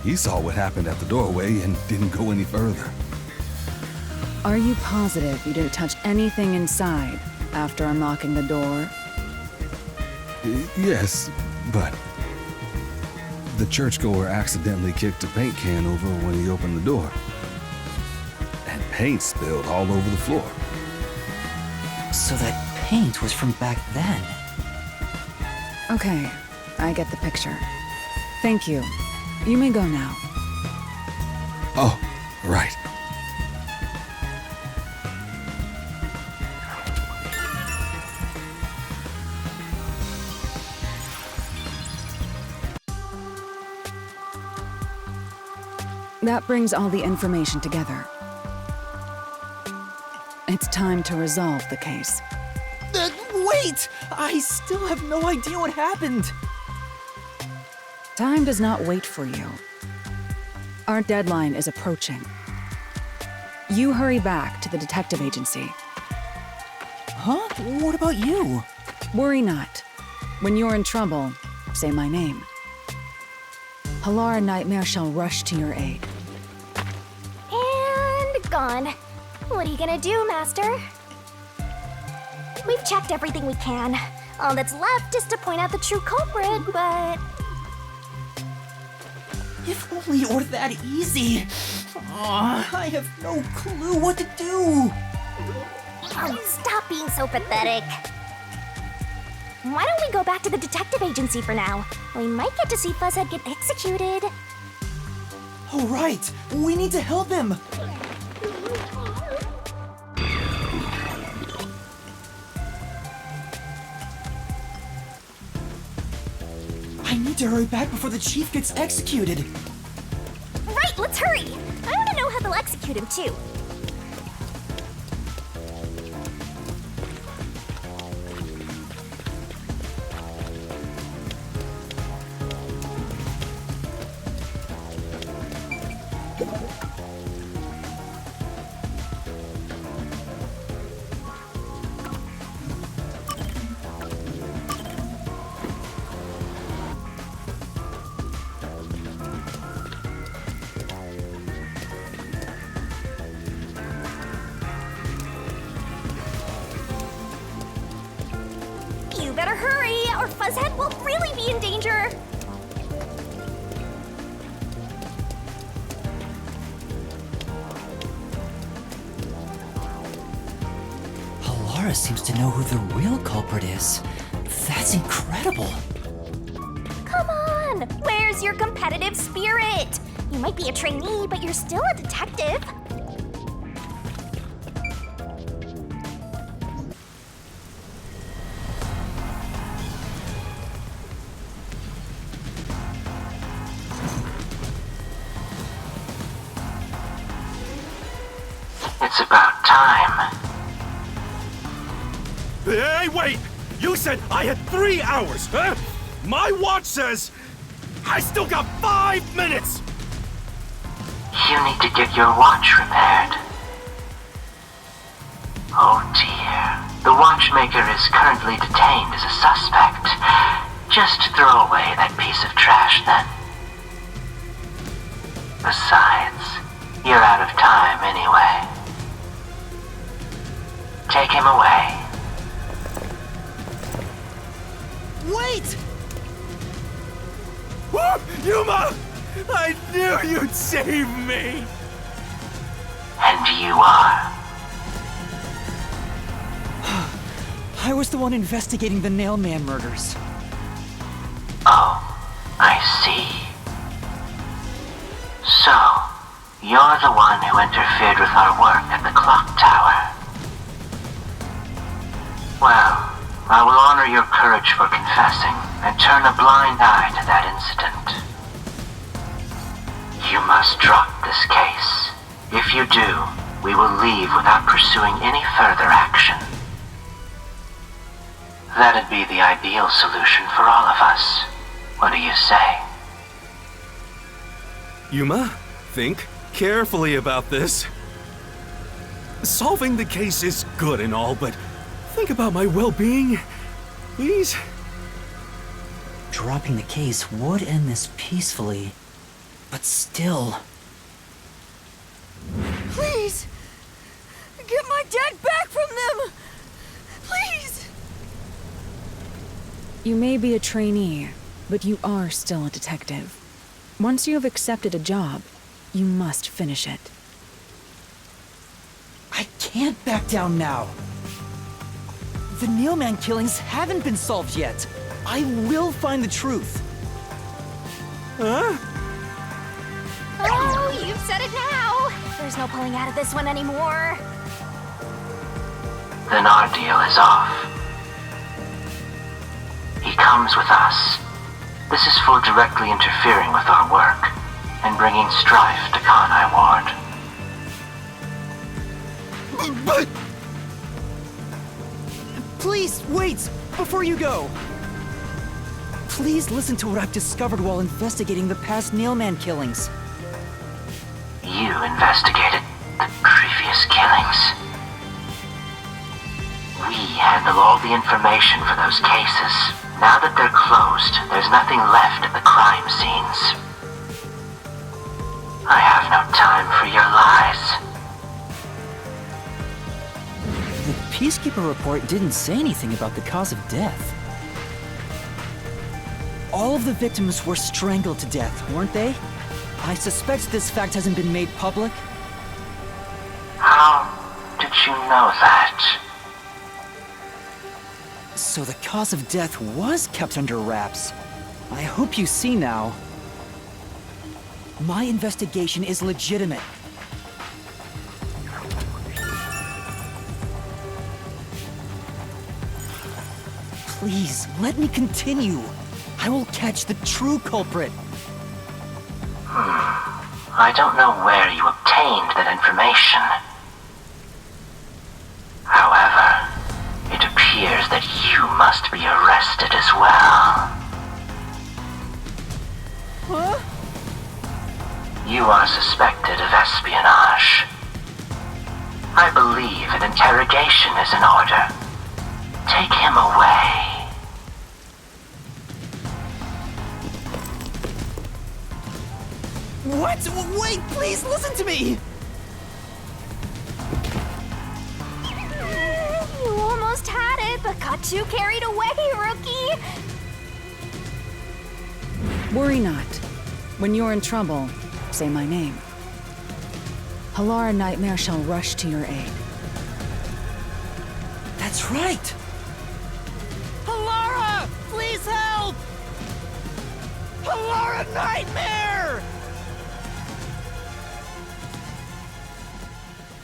He saw what happened at the doorway and didn't go any further. Are you positive you didn't touch anything inside after unlocking the door? Yes, but the churchgoer accidentally kicked a paint can over when he opened the door. And paint spilled all over the floor. So that paint was from back then. Okay, I get the picture. Thank you. You may go now. Oh, right. That brings all the information together. It's time to resolve the case. Wait! I still have no idea what happened. Time does not wait for you. Our deadline is approaching. You hurry back to the detective agency. Huh? What about you? Worry not. When you're in trouble, say my name. Halara Nightmare shall rush to your aid. And gone. What are you gonna do, Master? We've checked everything we can. All that's left is to point out the true culprit, but... If only it were that easy. I have no clue what to do. Oh, stop being so pathetic. Why don't we go back to the detective agency for now? We might get to see Fuzzhead get executed. Oh, right. We need to help him. I need to hurry back before the chief gets executed. Right, let's hurry. I want to know how they'll execute him, too. You better hurry, or Fuzzhead will really be in danger. Halara seems to know who the real culprit is. That's incredible. Come on! Where's your competitive spirit? You might be a trainee, but you're still a detective. It's about time. Hey, wait! You said I had 3 hours, huh? My watch says I still got 5 minutes! You need to get your watch repaired. Oh dear. The watchmaker is currently detained as a suspect. Just throw away that piece of trash then. Besides, you're out of time anyway. Take him away. Wait! Yuma! I knew you'd save me! And you are. I was the one investigating the Nailman murders. Oh, I see. So, you're the one who interfered with our work at the clock tower. Well, I will honor your courage for confessing and turn a blind eye to that incident. You must drop this case. If you do, we will leave without pursuing any further action. That'd be the ideal solution for all of us. What do you say? Yuma, think carefully about this. Solving the case is good and all, but think about my well-being, please? Dropping the case would end this peacefully, but still... Please! Get my dad back from them! Please! You may be a trainee, but you are still a detective. Once you have accepted a job, you must finish it. I can't back down now. The Nailman killings haven't been solved yet. I will find the truth. Huh? Oh, you've said it now. There's no pulling out of this one anymore. Then our deal is off. He comes with us. This is for directly interfering with our work and bringing strife to Kanai Ward. But... Please, wait! Before you go! Please listen to what I've discovered while investigating the past Nailman killings. You investigated the previous killings. We handle all the information for those cases. Now that they're closed, there's nothing left at the crime scenes. I have no time for your lies. The Peacekeeper report didn't say anything about the cause of death. All of the victims were strangled to death, weren't they? I suspect this fact hasn't been made public. How did you know that? So the cause of death was kept under wraps. I hope you see now. My investigation is legitimate. Please, let me continue. I will catch the true culprit. I don't know where you obtained that information. However, it appears that you must be arrested as well. Huh? You are suspected of espionage. I believe an interrogation is in order. Take him away. What? Wait, please listen to me! You almost had it, but got too carried away, rookie! Worry not. When you're in trouble, say my name. Halara Nightmare shall rush to your aid. That's right! Halara! Please help! Halara Nightmare!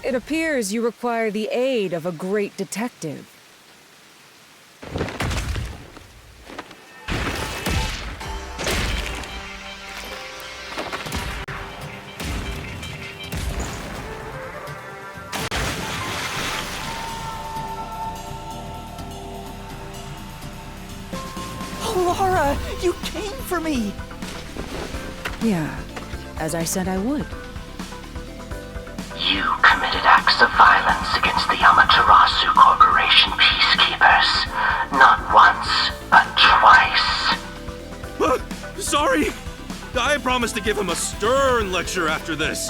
It appears you require the aid of a great detective. Laura, you came for me! Yeah, as I said I would. You committed acts of violence against the Amaterasu Corporation peacekeepers. Not once, but twice. Sorry! I promised to give him a stern lecture after this.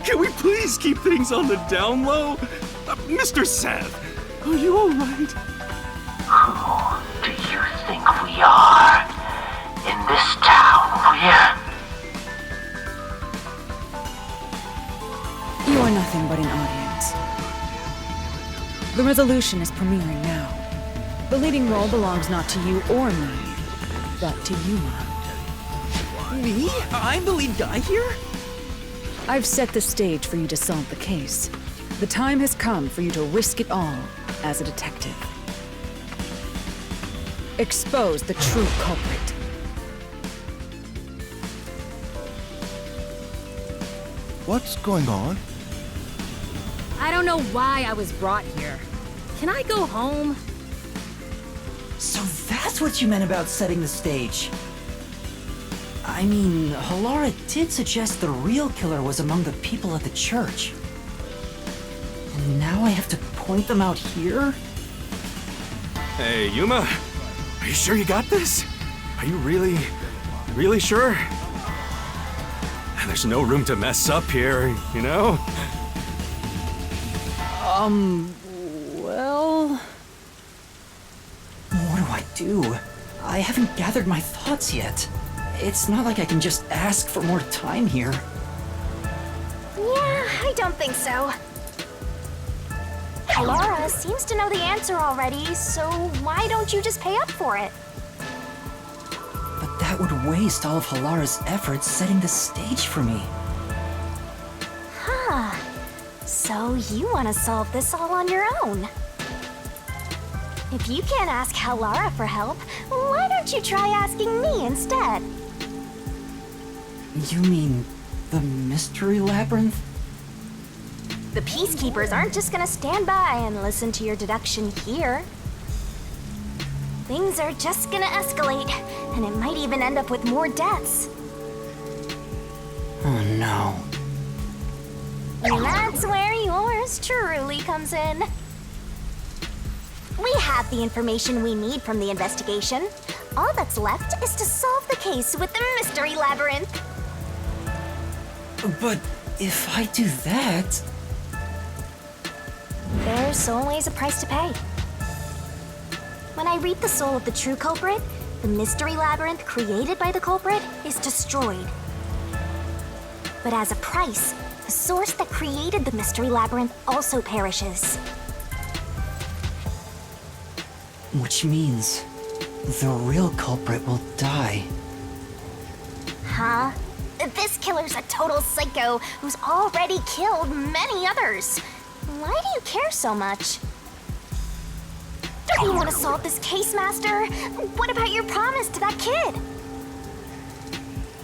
Can we please keep things on the down low? Mr. Seth, are you alright? Who do you think we are? In this town, You are nothing but an audience. The resolution is premiering now. The leading role belongs not to you or me, but to Yuma. Me? I'm the lead guy here? I've set the stage for you to solve the case. The time has come for you to risk it all as a detective. Expose the true culprit. What's going on? I don't know why I was brought here. Can I go home? So that's what you meant about setting the stage. I mean, Halara did suggest the real killer was among the people at the church. And now I have to point them out here? Hey, Yuma, are you sure you got this? Are you really sure? There's no room to mess up here, you know? Well... What do I do? I haven't gathered my thoughts yet. It's not like I can just ask for more time here. Yeah, I don't think so. Halara seems to know the answer already, so why don't you just pay up for it? But that would waste all of Halara's efforts setting the stage for me. Huh. So you want to solve this all on your own? If you can't ask Halara for help, why don't you try asking me instead? You mean the Mystery Labyrinth? The Peacekeepers aren't just gonna stand by and listen to your deduction here. Things are just gonna escalate, and it might even end up with more deaths. Oh no. And that's where yours truly comes in. We have the information we need from the investigation. All that's left is to solve the case with the Mystery Labyrinth. But if I do that... There's always a price to pay. When I reap the soul of the true culprit, the Mystery Labyrinth created by the culprit is destroyed. But as a price, the source that created the Mystery Labyrinth also perishes. Which means the real culprit will die. Huh? This killer's a total psycho who's already killed many others. Why do you care so much? Don't you want to solve this case, Master? What about your promise to that kid?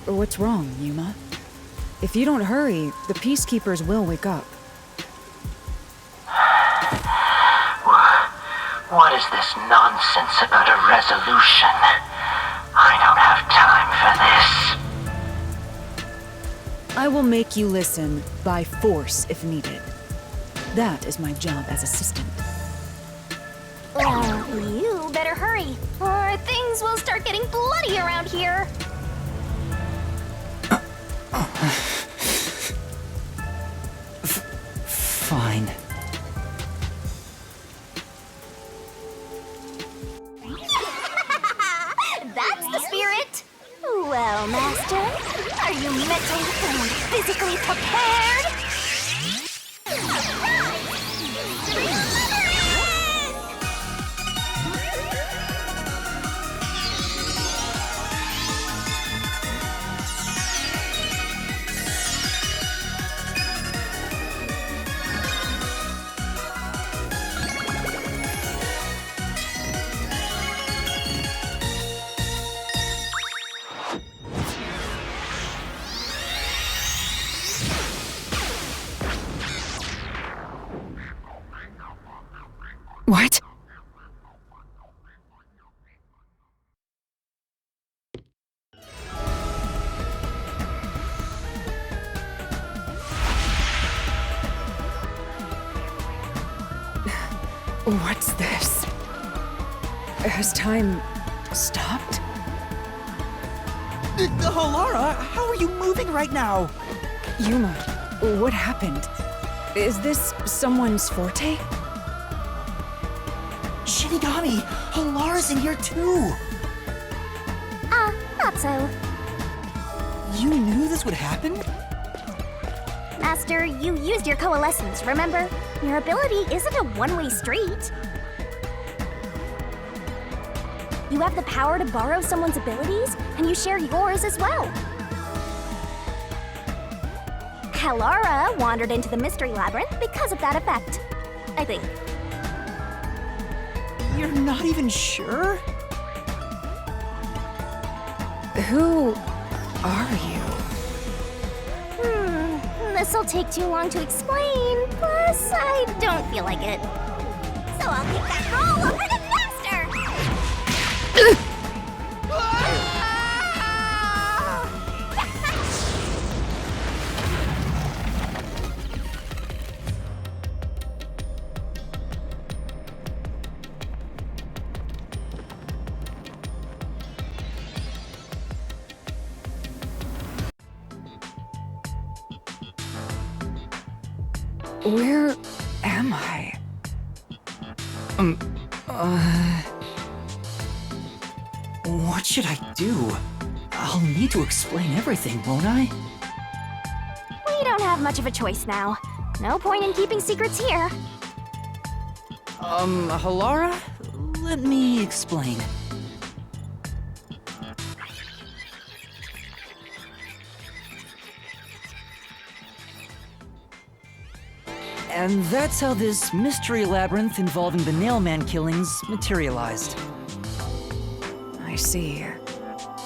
What's wrong, Yuma? If you don't hurry, the Peacekeepers will wake up. What is this nonsense about a resolution? I don't have time for this. I will make you listen by force if needed. That is my job as assistant. Well, you better hurry, or things will start getting bloody around here. Fine. That's the spirit. Well, Master, are you mentally and physically prepared? What? What's this? Has time stopped? Halara, how are you moving right now? Yuma, what happened? Is this someone's forte? Shinigami, Halara's in here too. Not so. You knew this would happen? Master, you used your coalescence, remember? Your ability isn't a one-way street. You have the power to borrow someone's abilities, and you share yours as well. Halara wandered into the Mystery Labyrinth because of that effect, I think. You're not even sure? Who are you? This'll take too long to explain, plus I don't feel like it. So I'll take that role over to Master! Where am I? What should I do? I'll need to explain everything, won't I? We don't have much of a choice now. No point in keeping secrets here. Halara? Let me explain. And that's how this mystery labyrinth involving the Nailman killings materialized. I see.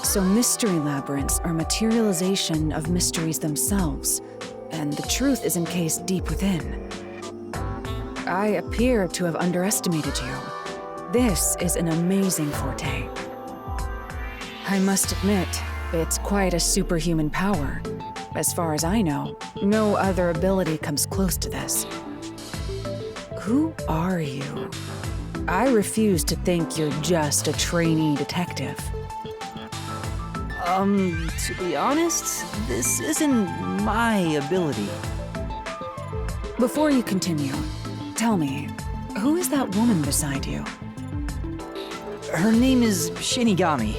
So mystery labyrinths are materialization of mysteries themselves, and the truth is encased deep within. I appear to have underestimated you. This is an amazing forte. I must admit, it's quite a superhuman power. As far as I know, no other ability comes close to this. Who are you? I refuse to think you're just a trainee detective. To be honest, this isn't my ability. Before you continue, tell me, who is that woman beside you? Her name is Shinigami.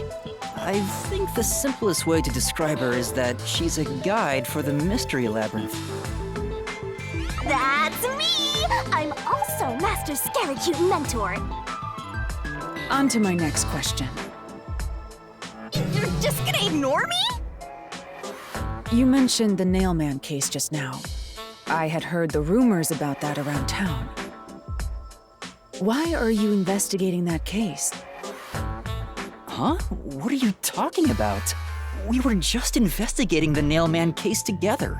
I think the simplest way to describe her is that she's a guide for the Mystery Labyrinth. That's me! I'm also Master Scaracute Mentor. On to my next question. You're just gonna ignore me? You mentioned the Nailman case just now. I had heard the rumors about that around town. Why are you investigating that case? Huh? What are you talking about? We were just investigating the Nailman case together.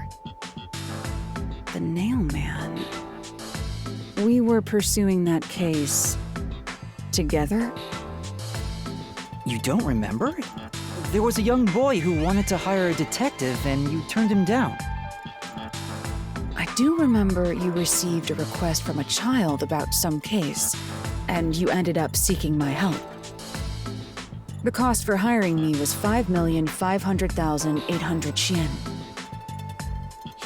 The Nailman? We were pursuing that case together? You don't remember? There was a young boy who wanted to hire a detective and you turned him down. I do remember you received a request from a child about some case, and you ended up seeking my help. The cost for hiring me was 5,500,800 yen.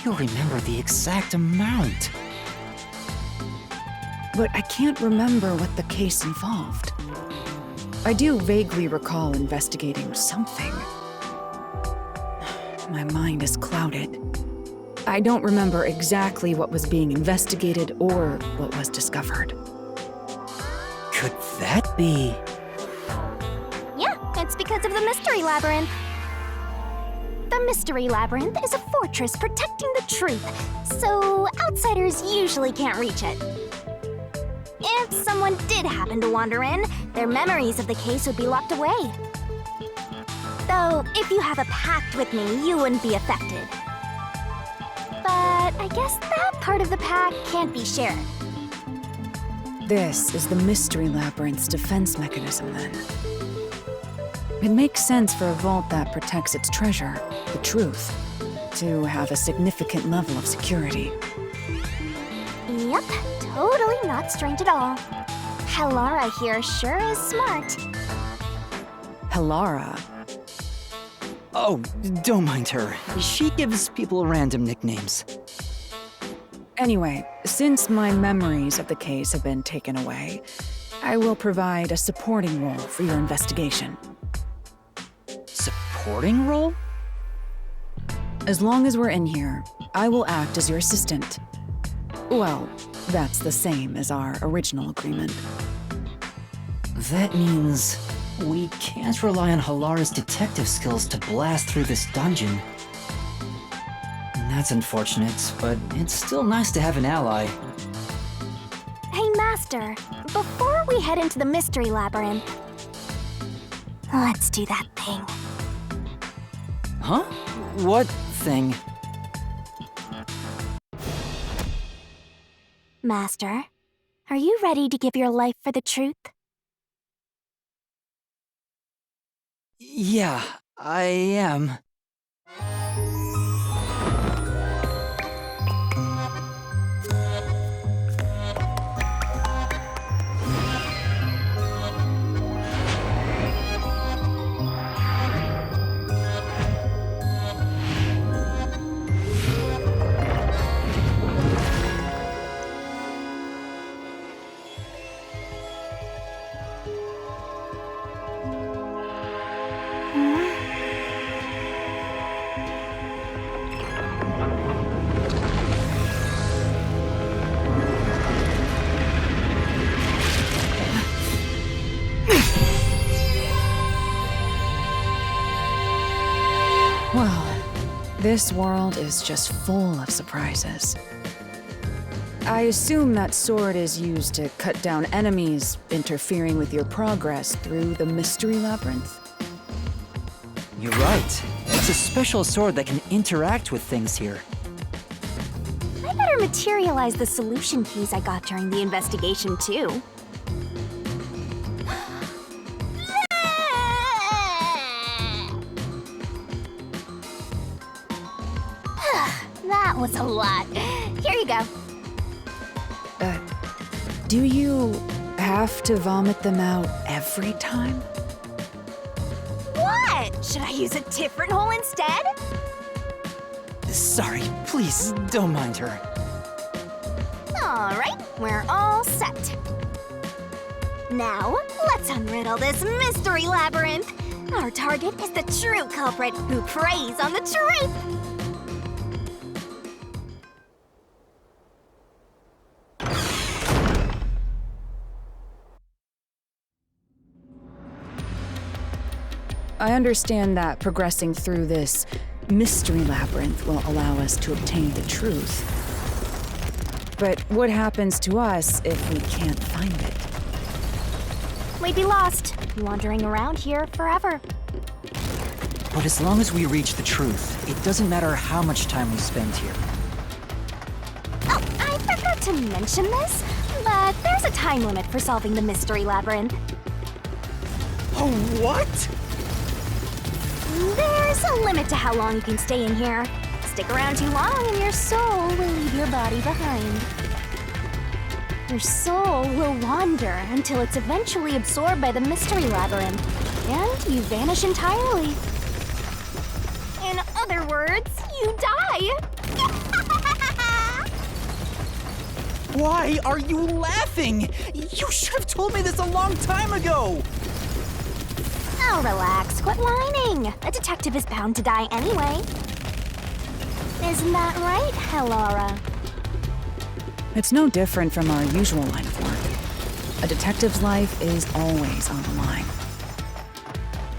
You remember the exact amount. But I can't remember what the case involved. I do vaguely recall investigating something. My mind is clouded. I don't remember exactly what was being investigated or what was discovered. Could that be? Yeah, it's because of the Mystery Labyrinth. The Mystery Labyrinth is a fortress protecting the truth, so outsiders usually can't reach it. If someone did happen to wander in, their memories of the case would be locked away. Though, if you have a pact with me, you wouldn't be affected. But I guess that part of the pact can't be shared. This is the Mystery Labyrinth's defense mechanism, then. It makes sense for a vault that protects its treasure, the truth, to have a significant level of security. Yep, totally not strange at all. Halara here sure is smart. Halara? Oh, don't mind her. She gives people random nicknames. Anyway, since my memories of the case have been taken away, I will provide a supporting role for your investigation. Supporting role? As long as we're in here, I will act as your assistant. Well, that's the same as our original agreement. That means we can't rely on Halara's detective skills to blast through this dungeon. That's unfortunate, but it's still nice to have an ally. Hey, Master, before we head into the Mystery Labyrinth, let's do that thing. Huh? What thing? Master, are you ready to give your life for the truth? Yeah, I am. Well, this world is just full of surprises. I assume that sword is used to cut down enemies interfering with your progress through the Mystery Labyrinth. You're right. It's a special sword that can interact with things here. I better materialize the solution keys I got during the investigation, too. That was a lot. Here you go. Do you have to vomit them out every time? What? Should I use a different hole instead? Sorry, please, don't mind her. Alright, we're all set. Now, let's unriddle this Mystery Labyrinth. Our target is the true culprit who preys on the truth. I understand that progressing through this Mystery Labyrinth will allow us to obtain the truth. But what happens to us if we can't find it? We'd be lost, wandering around here forever. But as long as we reach the truth, it doesn't matter how much time we spend here. Oh, I forgot to mention this, but there's a time limit for solving the Mystery Labyrinth. Oh, what? There's a limit to how long you can stay in here. Stick around too long and your soul will leave your body behind. Your soul will wander until it's eventually absorbed by the Mystery Labyrinth, and you vanish entirely. In other words, you die. Why are you laughing? You should have told me this a long time ago! Now relax, quit whining. A detective is bound to die anyway. Isn't that right, Halara? It's no different from our usual line of work. A detective's life is always on the line.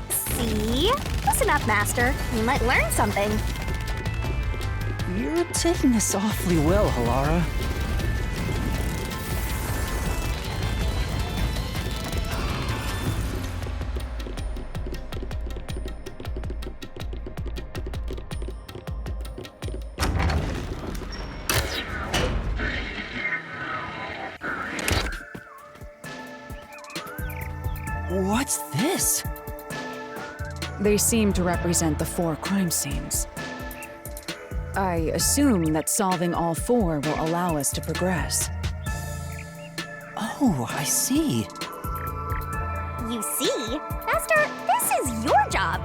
See? Listen up, Master. You might learn something. You're taking this awfully well, Halara. What's this? They seem to represent the 4 crime scenes. I assume that solving all 4 will allow us to progress. Oh, I see. You see? Master, this is your job.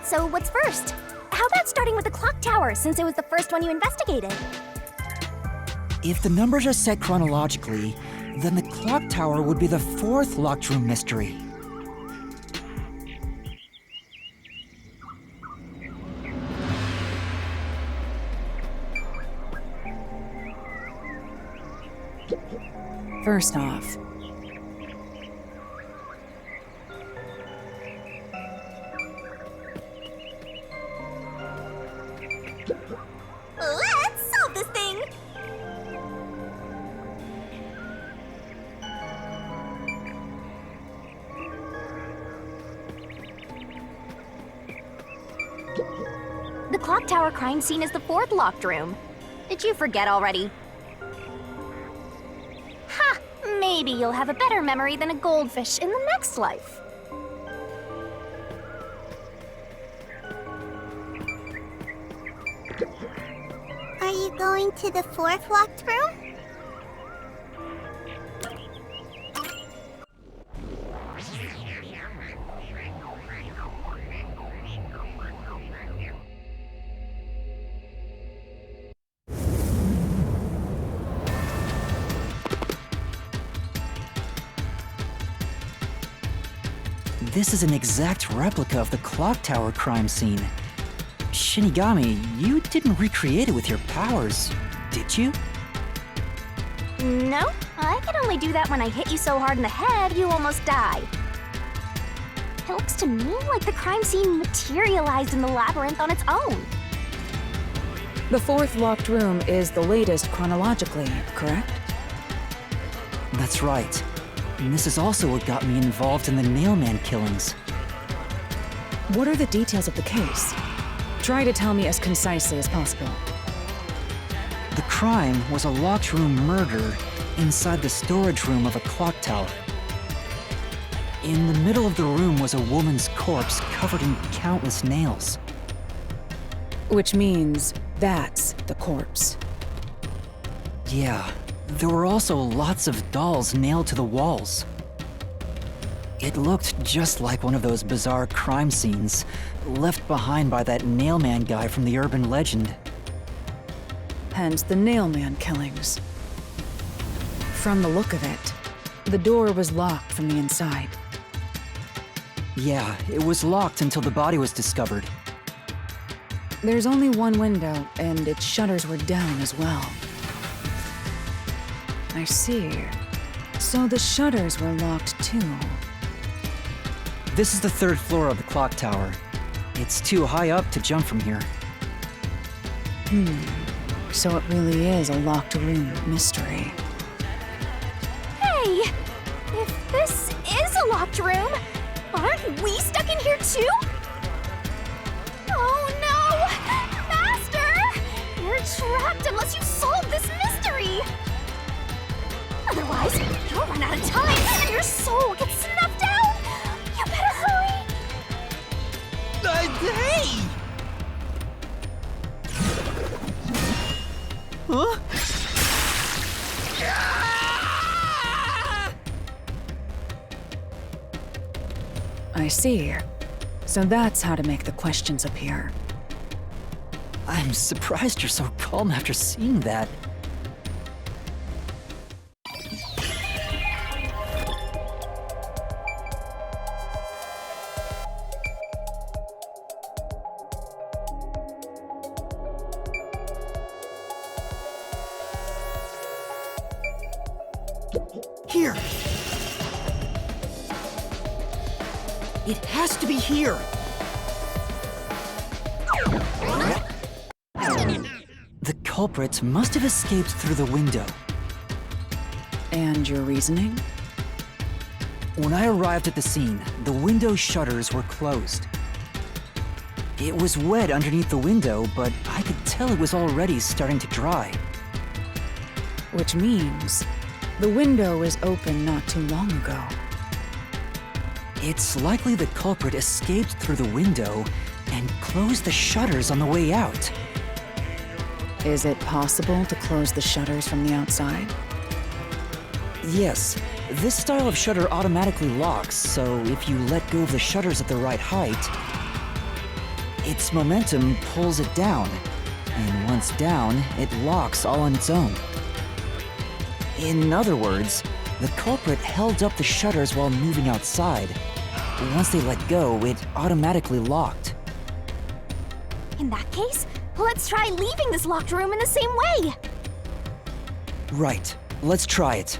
So what's first? How about starting with the clock tower, since it was the first one you investigated? If the numbers are set chronologically, then the clock tower would be the 4th locked room mystery. First off, Let's solve this thing! The clock tower crime scene is the 4th locked room. Did you forget already? Ha! Maybe you'll have a better memory than a goldfish in the next life. Are you going to the 4th locked room? This is an exact replica of the clock tower crime scene. Shinigami, you didn't recreate it with your powers, did you? No, I can only do that when I hit you so hard in the head you almost die. It looks to me like the crime scene materialized in the labyrinth on its own. the 4th locked room is the latest chronologically, correct? That's right. And this is also what got me involved in the Nailman killings. What are the details of the case? Try to tell me as concisely as possible. The crime was a locked room murder inside the storage room of a clock tower. In the middle of the room was a woman's corpse covered in countless nails. Which means that's the corpse. Yeah, there were also lots of dolls nailed to the walls. It looked just like one of those bizarre crime scenes left behind by that Nailman guy from the urban legend. Hence the Nailman killings. From the look of it, the door was locked from the inside. Yeah, it was locked until the body was discovered. There's only one window, and its shutters were down as well. I see. So the shutters were locked too. This is the 3rd floor of the clock tower. It's too high up to jump from here. So it really is a locked room mystery. Hey! If this is a locked room, aren't we stuck in here too? Oh no! Master! You're trapped unless you solve this mystery! Otherwise, you'll run out of time and your soul gets snuffed out! You better hurry! Hey! Huh? I see. So that's how to make the questions appear. I'm surprised you're so calm after seeing that. Here! It has to be here! The culprits must have escaped through the window. And your reasoning? When I arrived at the scene, the window shutters were closed. It was wet underneath the window, but I could tell it was already starting to dry. Which means the window was open not too long ago. It's likely the culprit escaped through the window and closed the shutters on the way out. Is it possible to close the shutters from the outside? Yes, this style of shutter automatically locks, so if you let go of the shutters at the right height, its momentum pulls it down, and once down, it locks all on its own. In other words, the culprit held up the shutters while moving outside. Once they let go, it automatically locked. In that case, let's try leaving this locked room in the same way. Right, let's try it.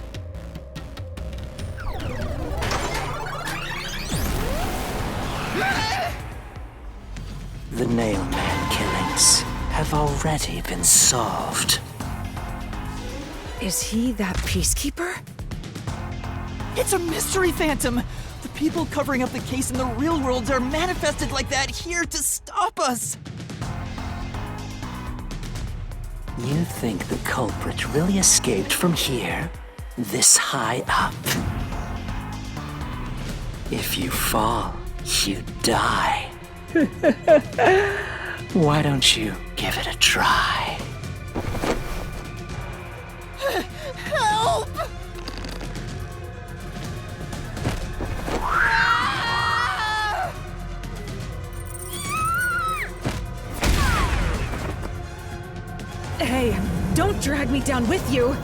The Nailman killings have already been solved. Is he that peacekeeper? It's a mystery phantom! The people covering up the case in the real world are manifested like that here to stop us! You think the culprit really escaped from here, this high up? If you fall, you die. Why don't you give it a try? Help! Hey, don't drag me down with you!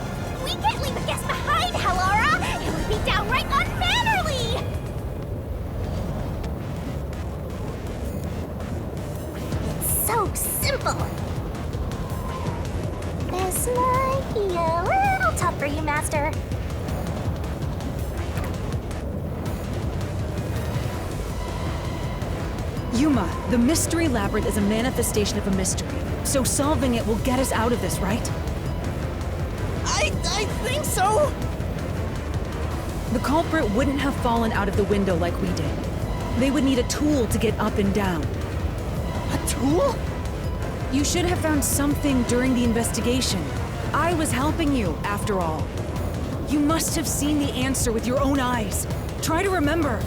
We can't leave a guest behind, Hallara! It would be downright unmannerly! It's so simple. This might be a little tough for you, Master. Yuma, the Mystery Labyrinth is a manifestation of a mystery. So solving it will get us out of this, right? I think so! The culprit wouldn't have fallen out of the window like we did. They would need a tool to get up and down. A tool? You should have found something during the investigation. I was helping you, after all. You must have seen the answer with your own eyes. Try to remember.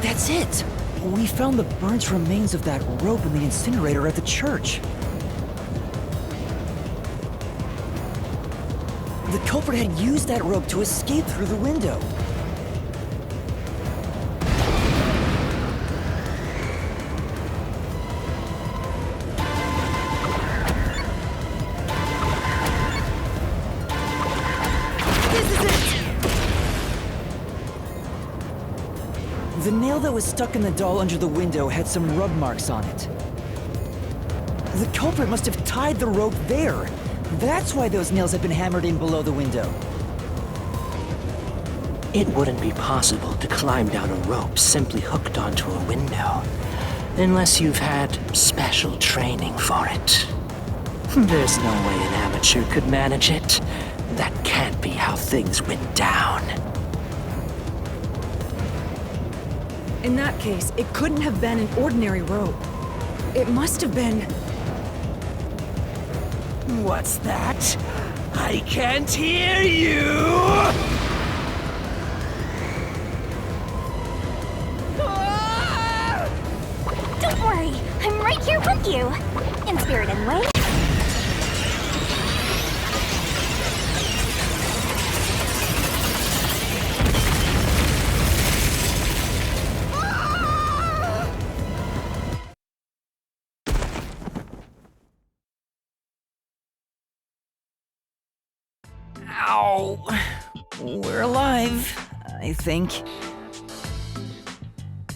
That's it! We found the burnt remains of that rope in the incinerator at the church. The culprit had used that rope to escape through the window. The nail that was stuck in the doll under the window had some rub marks on it. The culprit must have tied the rope there. That's why those nails had been hammered in below the window. It wouldn't be possible to climb down a rope simply hooked onto a window, unless you've had special training for it. There's no way an amateur could manage it. That can't be how things went down. In that case, it couldn't have been an ordinary rope. It must have been... What's that? I can't hear you! Don't worry, I'm right here with you. In spirit, anyway. Ow! We're alive, I think.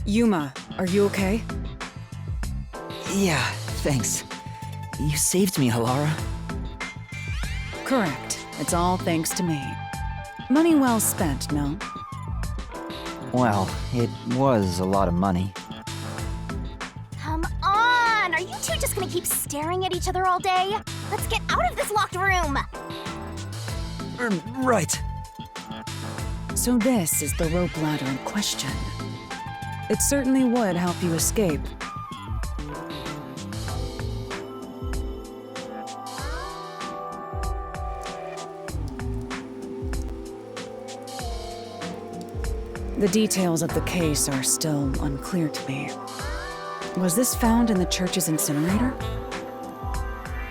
Yuma, are you okay? Yeah, thanks. You saved me, Hallara. Correct. It's all thanks to me. Money well spent, no? Well, it was a lot of money. Come on! Are you two just gonna keep staring at each other all day? Let's get out of this locked room! Right. So this is the rope ladder in question. It certainly would help you escape. The details of the case are still unclear to me. Was this found in the church's incinerator?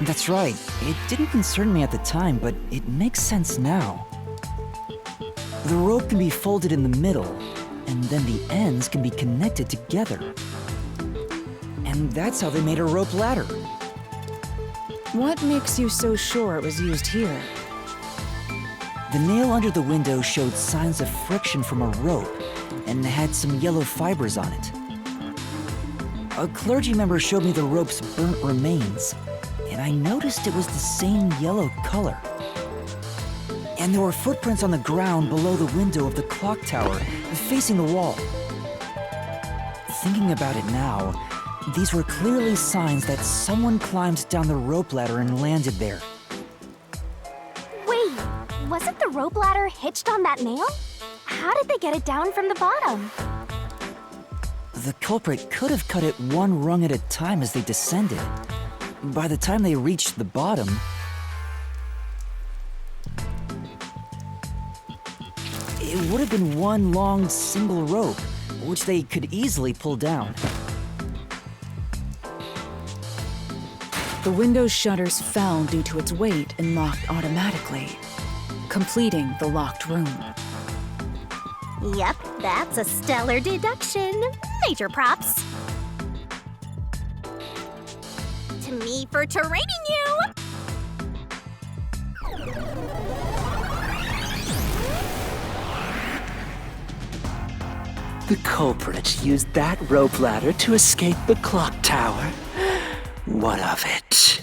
That's right. It didn't concern me at the time, but it makes sense now. The rope can be folded in the middle, and then the ends can be connected together. And that's how they made a rope ladder. What makes you so sure it was used here? The nail under the window showed signs of friction from a rope and had some yellow fibers on it. A clergy member showed me the rope's burnt remains, and I noticed it was the same yellow color. And there were footprints on the ground below the window of the clock tower, facing the wall. Thinking about it now, these were clearly signs that someone climbed down the rope ladder and landed there. Wait, wasn't the rope ladder hitched on that nail? How did they get it down from the bottom? The culprit could have cut it one rung at a time as they descended. By the time they reached the bottom, it would have been one long single rope, which they could easily pull down. The window's shutters fell due to its weight and locked automatically, completing the locked room. Yep, that's a stellar deduction. Major props. To me for training you! The culprit used that rope ladder to escape the clock tower. What of it?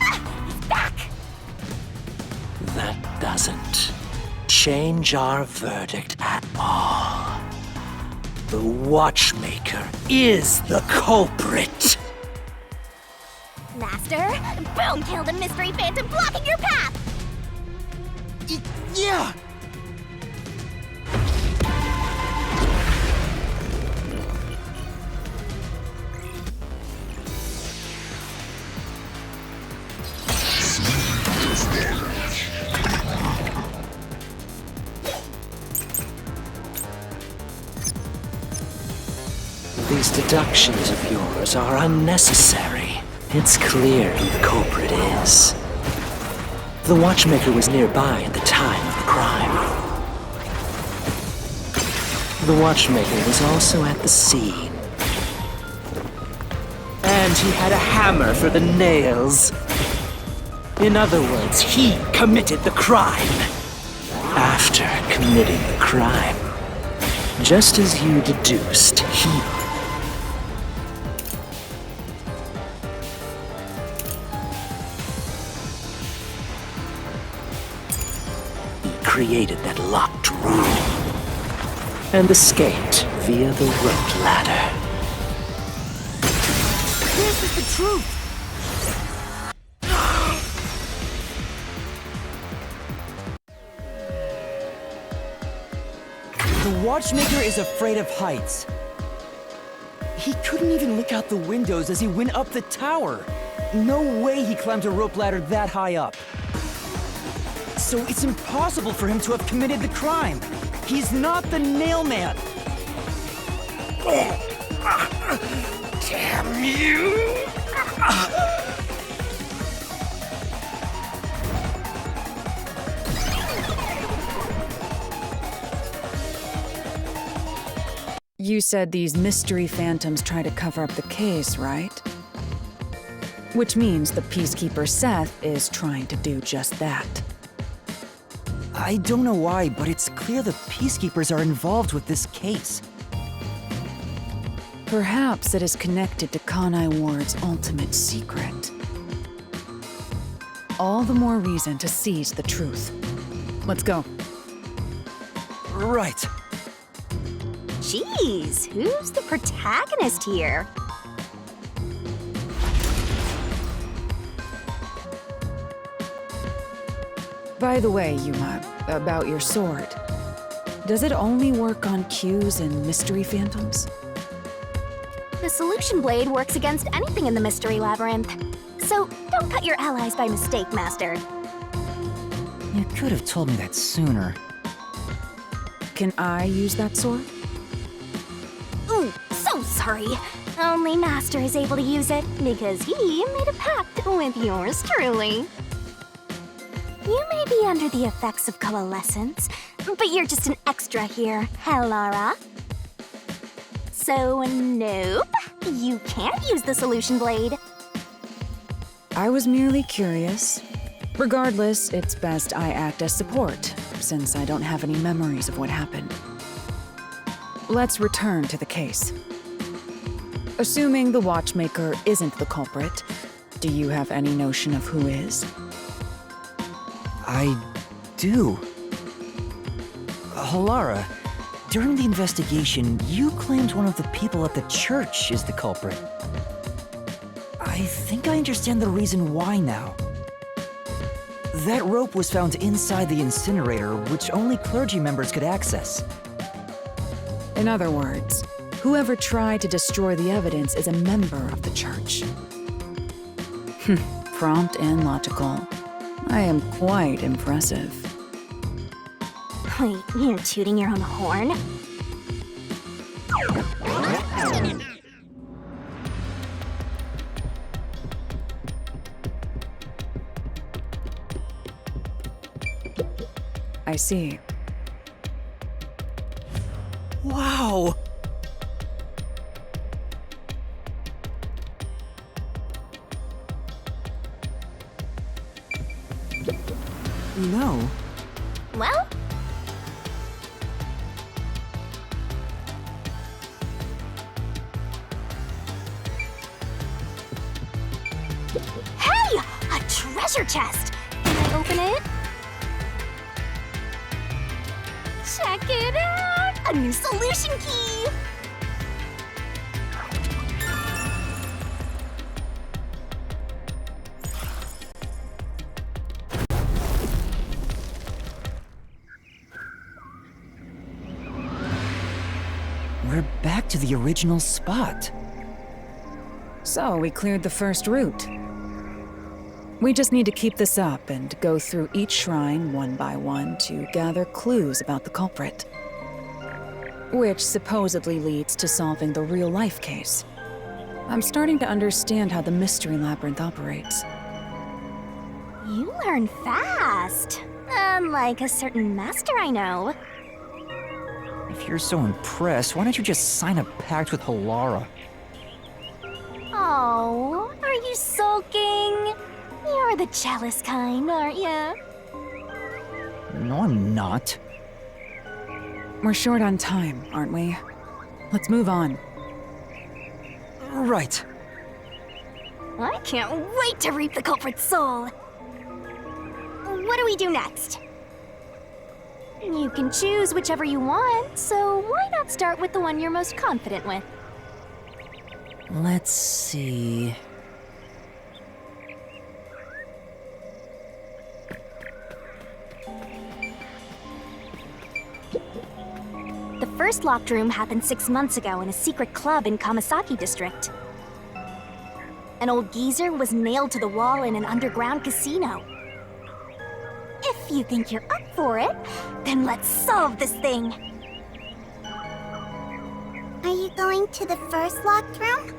He's back! That doesn't change our verdict at all. The watchmaker is the culprit. Master, boom, kill the mystery phantom blocking your path! Yeah! These deductions of yours are unnecessary. It's clear who the culprit is. The watchmaker was nearby at the time of the crime. The watchmaker was also at the scene. And he had a hammer for the nails. In other words, he committed the crime. After committing the crime, just as you deduced, he created that locked room and escaped via the rope ladder. This is the truth! The watchmaker is afraid of heights. He couldn't even look out the windows as he went up the tower. No way he climbed a rope ladder that high up. So it's impossible for him to have committed the crime. He's not the nail man. Damn you! You said these mystery phantoms try to cover up the case, right? Which means the Peacekeeper Seth is trying to do just that. I don't know why, but it's clear the Peacekeepers are involved with this case. Perhaps it is connected to Kanai Ward's ultimate secret. All the more reason to seize the truth. Let's go. Right. Jeez, who's the protagonist here? By the way, Yuma, about your sword. Does it only work on cues and mystery phantoms? The solution blade works against anything in the mystery labyrinth. So don't cut your allies by mistake, Master. You could have told me that sooner. Can I use that sword? Ooh, so sorry. Only Master is able to use it because he made a pact with yours truly. You may be under the effects of coalescence, but you're just an extra here, Hallara. So, nope, you can't use the solution blade. I was merely curious. Regardless, it's best I act as support, since I don't have any memories of what happened. Let's return to the case. Assuming the watchmaker isn't the culprit, do you have any notion of who is? I do. Hallara, during the investigation, you claimed one of the people at the church is the culprit. I think I understand the reason why now. That rope was found inside the incinerator, which only clergy members could access. In other words, whoever tried to destroy the evidence is a member of the church. Prompt and logical. I am quite impressive. Wait, you're tooting your own horn? I see. Wow! No. Well? Hey! A treasure chest! Can I open it? Check it out! A new solution key! We're back to the original spot. So, we cleared the first route. We just need to keep this up and go through each shrine one by one to gather clues about the culprit. Which supposedly leads to solving the real-life case. I'm starting to understand how the Mystery Labyrinth operates. You learn fast. Unlike a certain master I know. If you're so impressed, why don't you just sign a pact with Hallara? Oh, are you sulking? You're the jealous kind, aren't ya? No, I'm not. We're short on time, aren't we? Let's move on. Right. I can't wait to reap the culprit's soul. What do we do next? You can choose whichever you want, so why not start with the one you're most confident with? Let's see. The first locked room happened 6 months ago in a secret club in Kamasaki District. An old geezer was nailed to the wall in an underground casino. If you think you're up for it, then let's solve this thing. Are you going to the first locked room?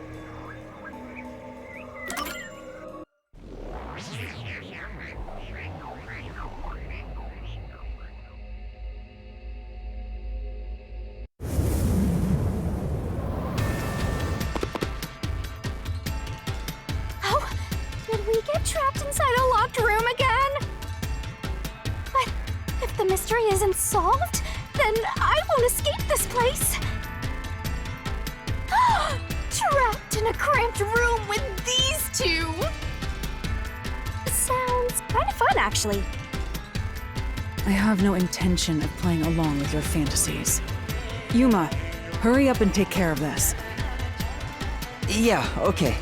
Oh, did we get trapped inside a locked room again? But if the mystery isn't solved, then I won't escape this place. Trapped in a cramped room with these two. Sounds kind of fun, actually. I have no intention of playing along with your fantasies. Yuma, hurry up and take care of this. Yeah, okay.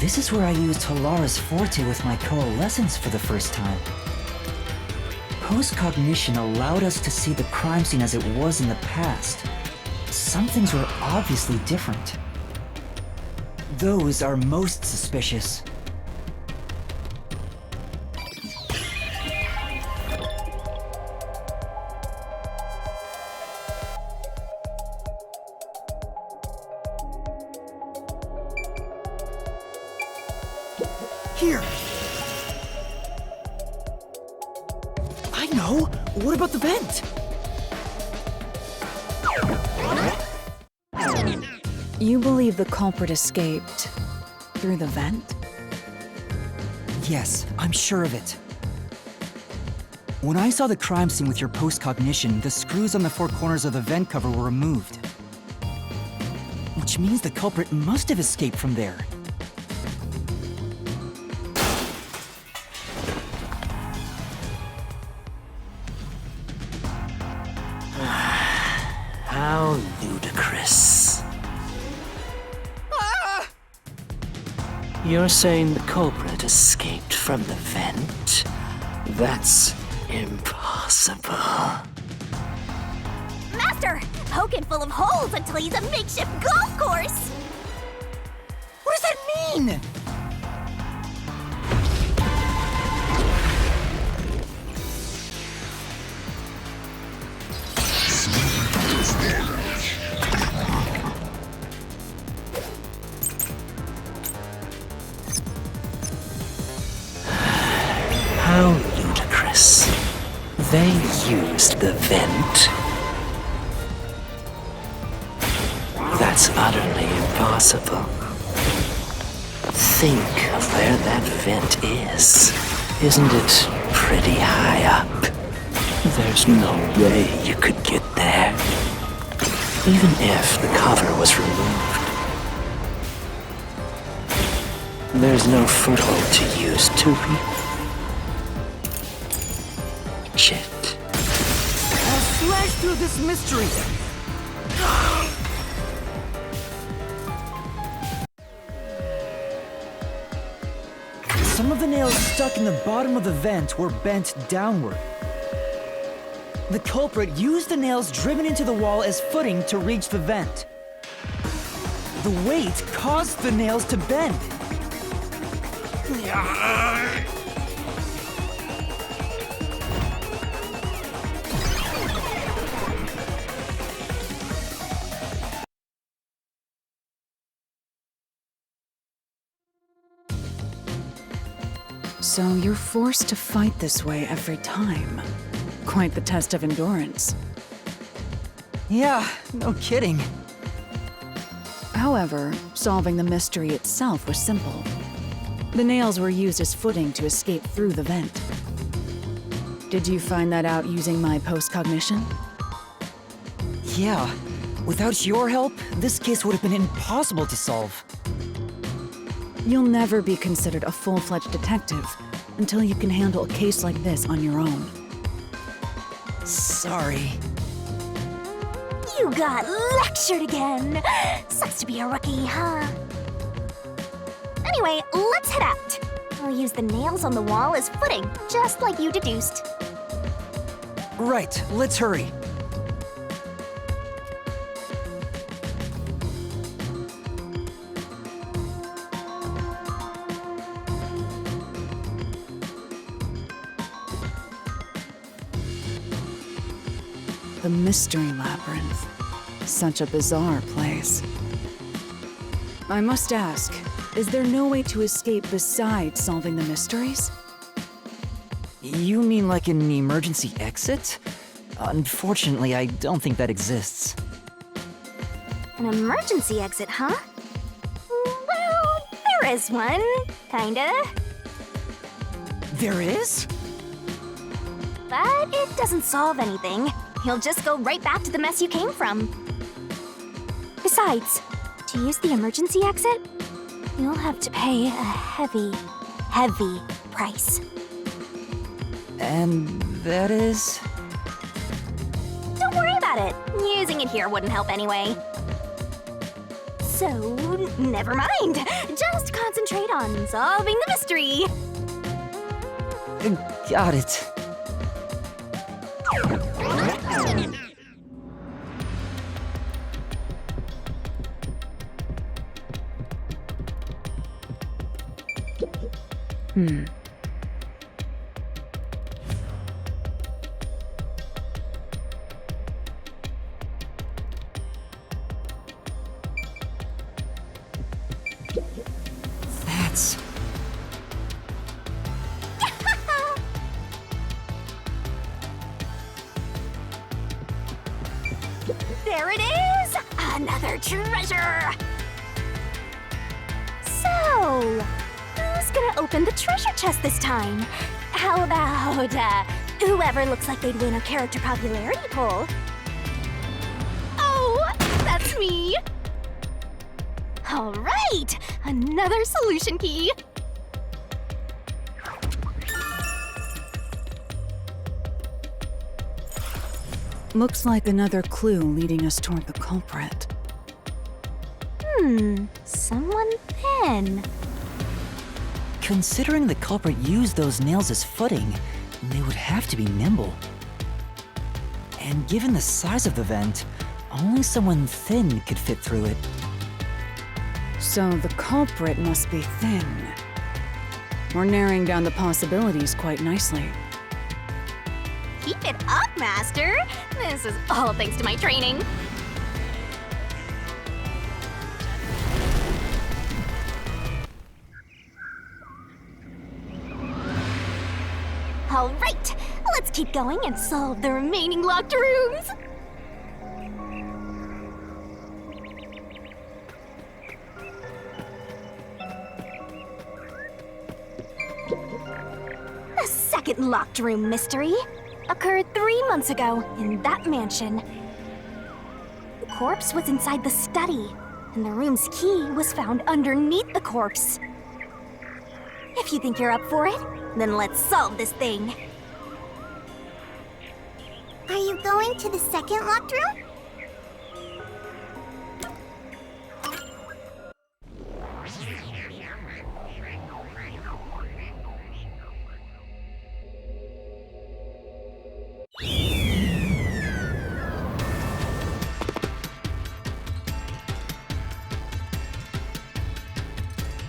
This is where I used Halara's Forte with my coalescence for the first time. Post-cognition allowed us to see the crime scene as it was in the past. Some things were obviously different. Those are most suspicious. Here! I know! What about the vent? You believe the culprit escaped through the vent? Yes, I'm sure of it. When I saw the crime scene with your post-cognition, the screws on the four corners of the vent cover were removed. Which means the culprit must have escaped from there. How ludicrous. You're saying the culprit escaped from the vent? That's impossible. Master! Poking full of holes until he's a makeshift golf course! What does that mean? How ludicrous. They used the vent. That's utterly impossible. Think of where that vent is. Isn't it pretty high up? There's no way you could get there. Even if the cover was removed. There's no foothold to use to reach it. I'll slash through this mystery! Some of the nails stuck in the bottom of the vent were bent downward. The culprit used the nails driven into the wall as footing to reach the vent. The weight caused the nails to bend. So you're forced to fight this way every time. Quite the test of endurance. Yeah, no kidding. However, solving the mystery itself was simple. The nails were used as footing to escape through the vent. Did you find that out using my post-cognition? Yeah, without your help, this case would have been impossible to solve. You'll never be considered a full-fledged detective until you can handle a case like this on your own. Sorry. You got lectured again! Sucks to be a rookie, huh? Anyway, let's head out. I'll use the nails on the wall as footing, just like you deduced. Right, let's hurry. The Mystery Labyrinth. Such a bizarre place. I must ask, is there no way to escape besides solving the mysteries? You mean like an emergency exit? Unfortunately, I don't think that exists. An emergency exit, huh? Well, there is one, kinda. There is? But it doesn't solve anything. You'll just go right back to the mess you came from. Besides, to use the emergency exit, you'll have to pay a heavy, heavy price. And that is? Don't worry about it. Using it here wouldn't help anyway. So, never mind. Just concentrate on solving the mystery. Got it. That's... There it is! Another treasure! So, who's gonna open the treasure chest this time? How about, whoever looks like they'd win a character popularity poll? Oh, that's me! Alright, another solution key! Looks like another clue leading us toward the culprit. Someone thin. Considering the culprit used those nails as footing, they would have to be nimble. And given the size of the vent, only someone thin could fit through it. So the culprit must be thin. We're narrowing down the possibilities quite nicely. Keep it up, Master! This is all thanks to my training. Alright, let's keep going and solve the remaining locked rooms! The second locked room mystery occurred 3 months ago in that mansion. The corpse was inside the study, and the room's key was found underneath the corpse. If you think you're up for it, then let's solve this thing. Are you going to the second locked room?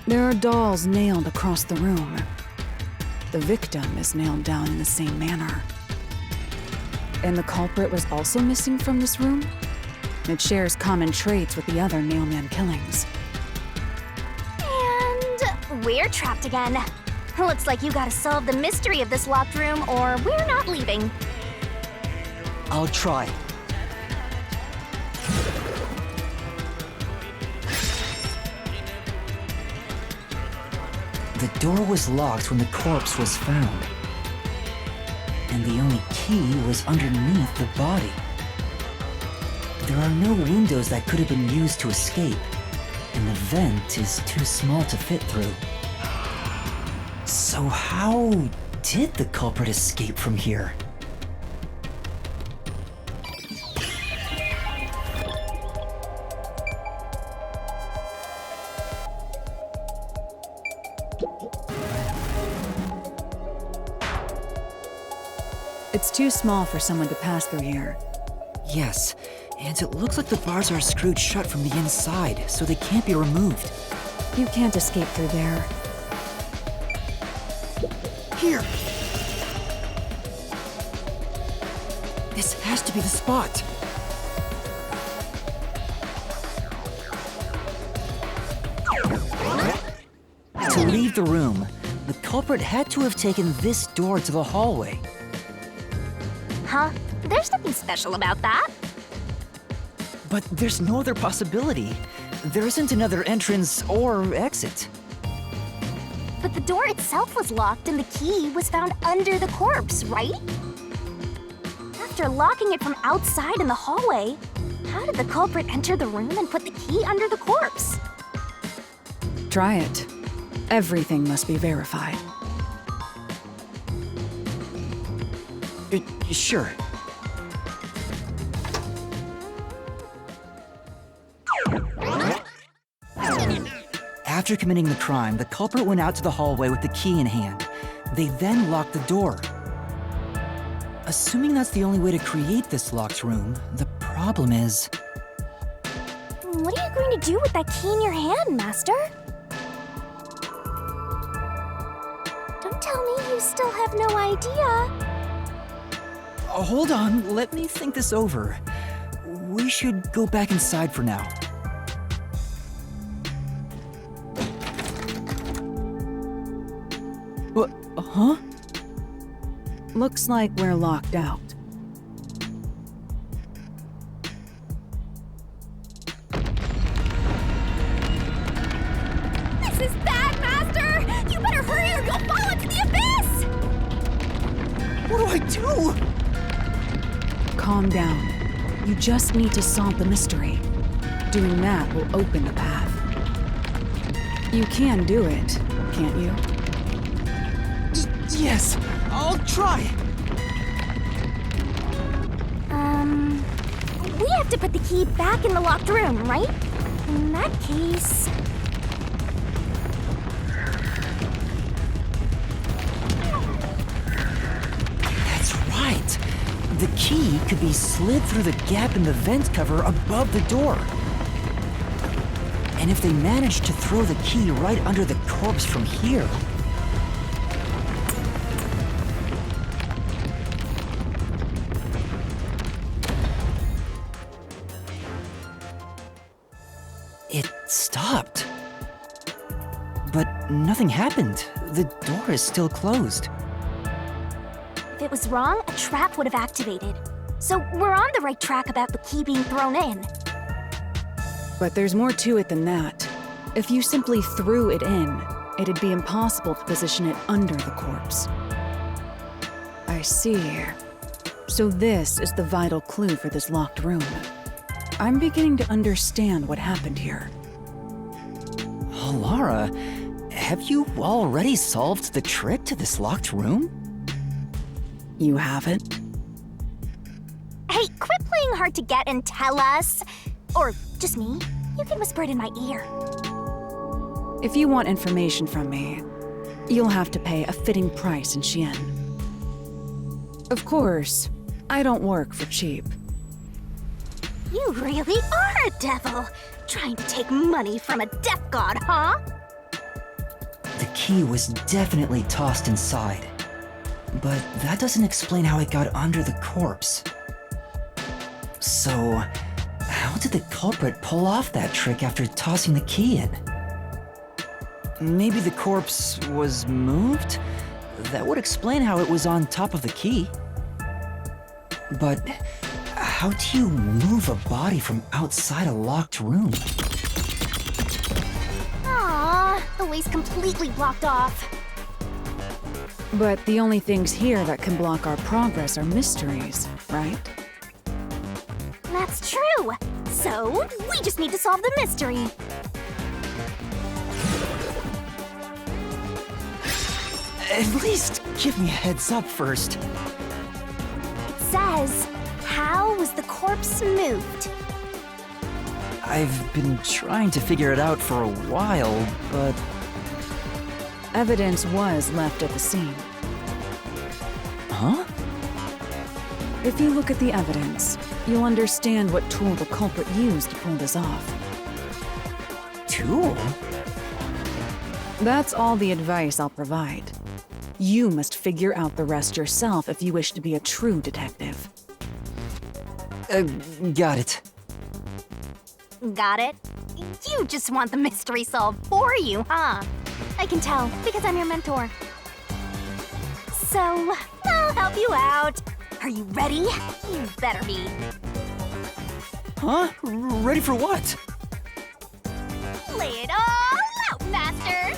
There are dolls nailed across the room. The victim is nailed down in the same manner. And the culprit was also missing from this room? It shares common traits with the other Nailman killings. And we're trapped again. Looks like you gotta solve the mystery of this locked room or we're not leaving. I'll try. The door was locked when the corpse was found. And the only key was underneath the body. There are no windows that could have been used to escape, and the vent is too small to fit through. So how did the culprit escape from here? It's too small for someone to pass through here. Yes, and it looks like the bars are screwed shut from the inside, so they can't be removed. You can't escape through there. Here! This has to be the spot! To leave the room, the culprit had to have taken this door to the hallway. Huh? There's nothing special about that. But there's no other possibility. There isn't another entrance or exit. But the door itself was locked and the key was found under the corpse, right? After locking it from outside in the hallway, how did the culprit enter the room and put the key under the corpse? Try it. Everything must be verified. Sure. After committing the crime, the culprit went out to the hallway with the key in hand. They then locked the door. Assuming that's the only way to create this locked room, the problem is... What are you going to do with that key in your hand, Master? Don't tell me you still have no idea. Hold on, let me think this over. We should go back inside for now. What? Huh? Looks like we're locked out. This is bad, Master! You better hurry or you'll fall into the abyss! What do I do? Calm down. You just need to solve the mystery. Doing that will open the path. You can do it, can't you? Yes, I'll try. We have to put the key back in the locked room, right? In that case... That's right. The key could be slid through the gap in the vent cover above the door. And if they manage to throw the key right under the corpse from here... It stopped. But nothing happened. The door is still closed. If it was wrong, a trap would have activated. So we're on the right track about the key being thrown in. But there's more to it than that. If you simply threw it in, it'd be impossible to position it under the corpse. I see. So this is the vital clue for this locked room. I'm beginning to understand what happened here. Oh, Lara, have you already solved the trick to this locked room? You haven't? Hey, quit playing hard to get and tell us. Or just me. You can whisper it in my ear. If you want information from me, you'll have to pay a fitting price in Xian. Of course, I don't work for cheap. You really are a devil! Trying to take money from a death god, huh? The key was definitely tossed inside. But that doesn't explain how it got under the corpse. So, how did the culprit pull off that trick after tossing the key in? Maybe the corpse was moved? That would explain how it was on top of the key. But how do you move a body from outside a locked room? Aww, the way's completely blocked off. But the only things here that can block our progress are mysteries, right? That's true. So, we just need to solve the mystery. At least give me a heads up first. It says, how was the corpse moved? I've been trying to figure it out for a while, but... Evidence was left at the scene. Huh? If you look at the evidence, you'll understand what tool the culprit used to pull this off. Tool? That's all the advice I'll provide. You must figure out the rest yourself if you wish to be a true detective. Got it. Got it? You just want the mystery solved for you, huh? I can tell, because I'm your mentor. So, I'll help you out. Are you ready? You better be. Huh? Ready for what? Lay it all out, Master!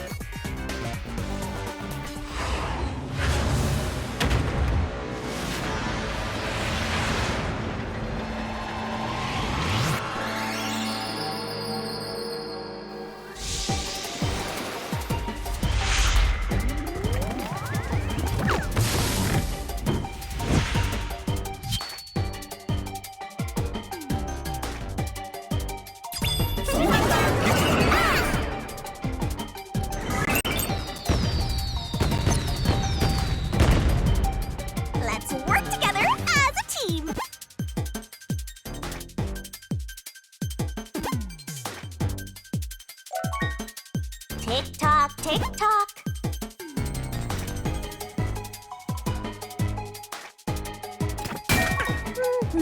Go,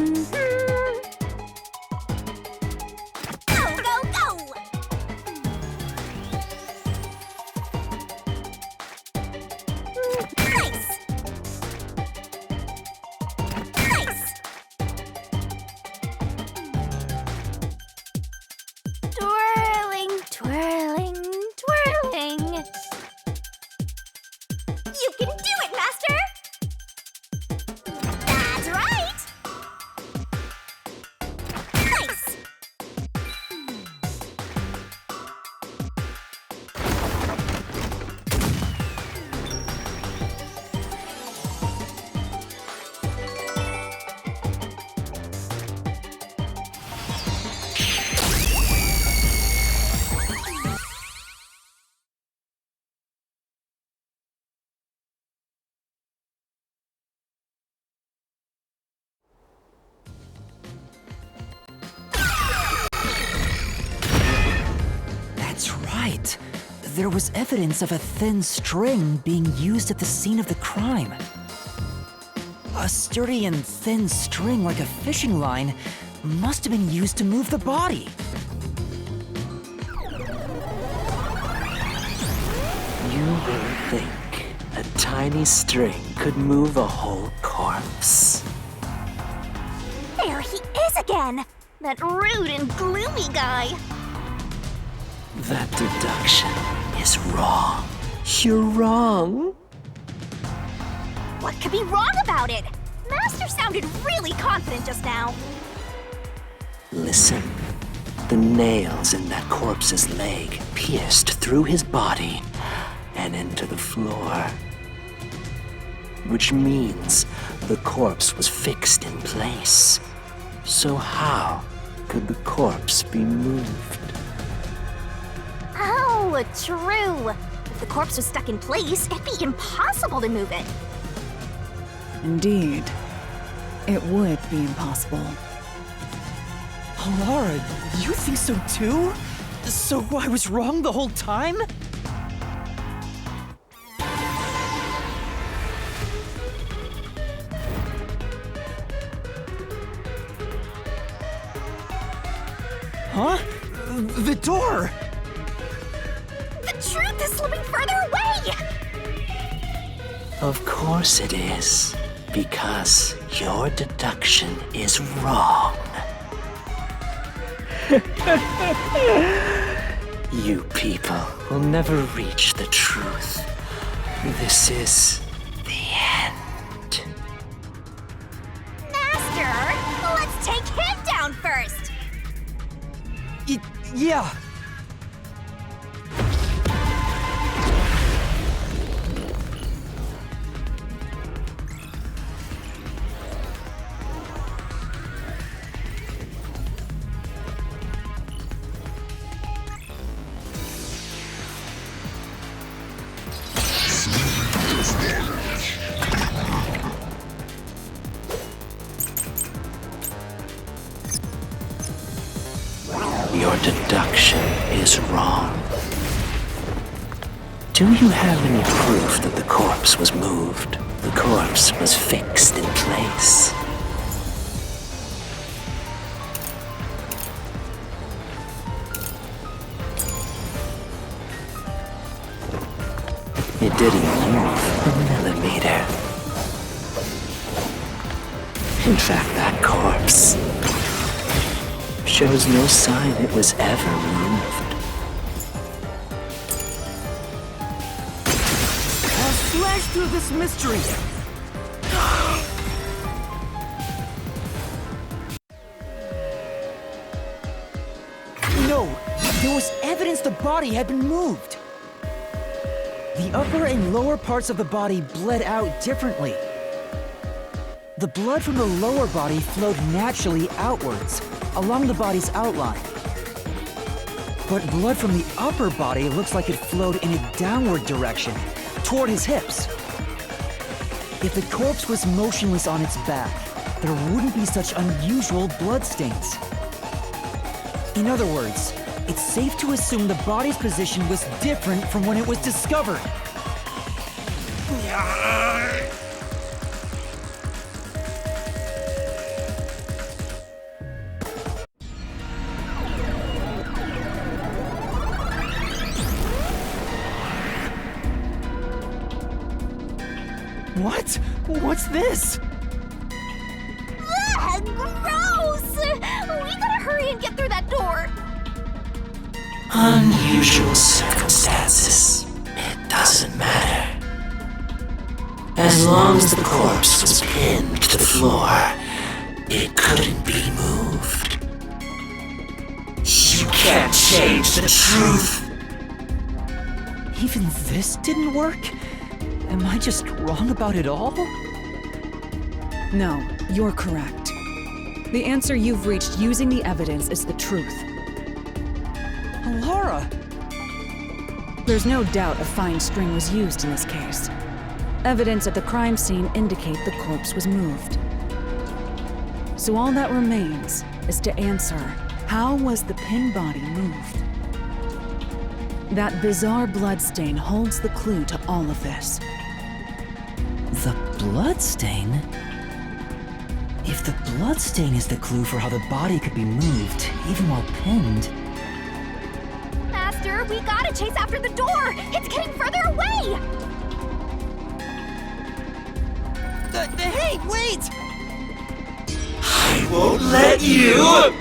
go, go! Nice! Nice! Twirling, twirling, twirling. You can do it, Master! That's right! Nice! That's right. There was evidence of a thin string being used at the scene of the crime. A sturdy and thin string like a fishing line must have been used to move the body. You will think a tiny string could move a whole corpse. There he is again! That rude and gloomy guy! That deduction is wrong. You're wrong. What could be wrong about it? Master sounded really confident just now. Listen. The nails in that corpse's leg pierced through his body and into the floor. Which means the corpse was fixed in place. So how could the corpse be moved? Oh, true. If the corpse was stuck in place, it'd be impossible to move it. Indeed. It would be impossible. Laura, you think so too? So I was wrong the whole time? Huh? The door! The truth is slipping further away! Of course it is, because your deduction is wrong. You people will never reach the truth. This is the end. Master, let's take him down first! Yeah. Your deduction is wrong. Do you have any proof that the corpse was moved? The corpse was fixed in place. It didn't move a millimeter. In fact, that corpse shows no sign it was ever moved. I'll slash through this mystery! No, there was evidence the body had been moved. The upper and lower parts of the body bled out differently. The blood from the lower body flowed naturally outwards, along the body's outline. But blood from the upper body looks like it flowed in a downward direction, toward his hips. If the corpse was motionless on its back, there wouldn't be such unusual blood stains. In other words, it's safe to assume the body's position was different from when it was discovered. What? What's this? Ugh, gross! We gotta hurry and get through that door. Unusual circumstances. It doesn't matter. As long as the corpse was pinned to the floor, it couldn't be moved. You can't change the truth. Even this didn't work? Am I just wrong about it all? No, you're correct. The answer you've reached using the evidence is the truth. Alara! There's no doubt a fine string was used in this case. Evidence at the crime scene indicate the corpse was moved. So all that remains is to answer, how was the pinned body moved? That bizarre bloodstain holds the clue to all of this. The bloodstain? If the bloodstain is the clue for how the body could be moved, even while pinned... Master, we gotta chase after the door! It's getting further away! Hey, wait! I won't let you!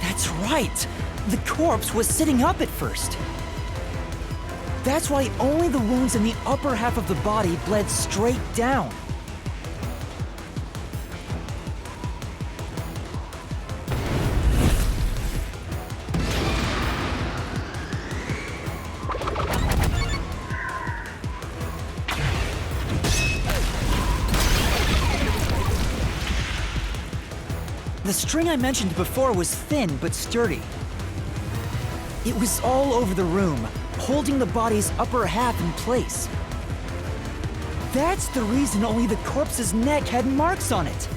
That's right! The corpse was sitting up at first. That's why only the wounds in the upper half of the body bled straight down. The string I mentioned before was thin but sturdy. It was all over the room, holding the body's upper half in place. That's the reason only the corpse's neck had marks on it.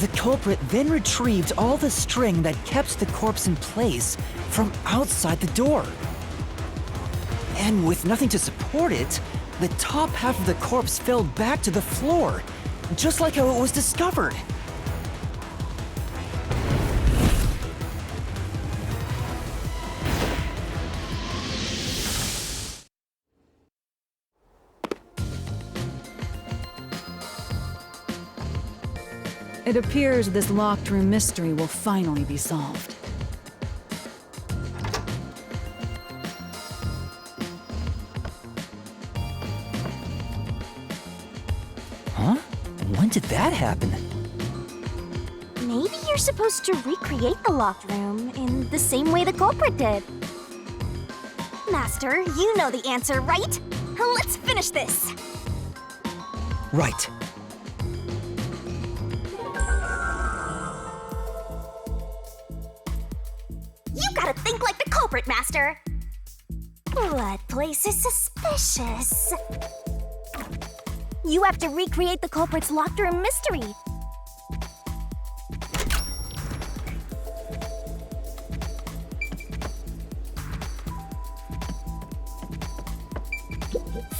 The culprit then retrieved all the string that kept the corpse in place from outside the door. And with nothing to support it, the top half of the corpse fell back to the floor, just like how it was discovered. It appears this locked room mystery will finally be solved. Huh? When did that happen? Maybe you're supposed to recreate the locked room in the same way the culprit did. Master, you know the answer, right? Let's finish this! Right. You gotta think like the culprit, Master! Blood place is suspicious. You have to recreate the culprit's locked room mystery.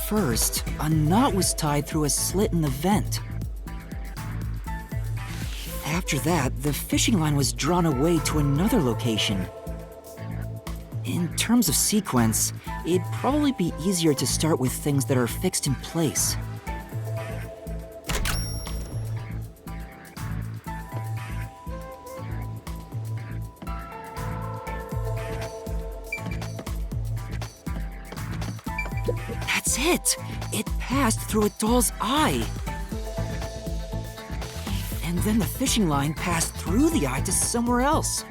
First, a knot was tied through a slit in the vent. After that, the fishing line was drawn away to another location. In terms of sequence, it'd probably be easier to start with things that are fixed in place. That's it! It passed through a doll's eye! And then the fishing line passed through the eye to somewhere else.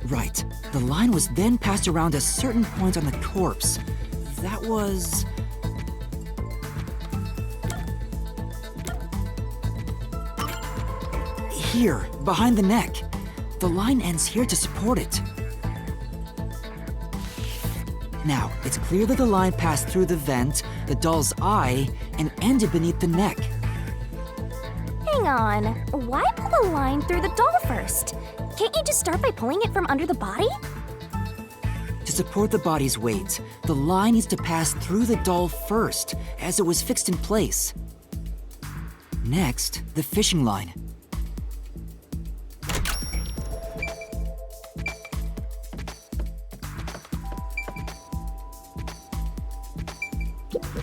Right. The line was then passed around a certain point on the corpse. That was... Here, behind the neck. The line ends here to support it. Now, it's clear that the line passed through the vent, the doll's eye, and ended beneath the neck. Hang on. Why pull the line through the doll first? Can't you just start by pulling it from under the body? To support the body's weight, the line needs to pass through the doll first, as it was fixed in place. Next, the fishing line.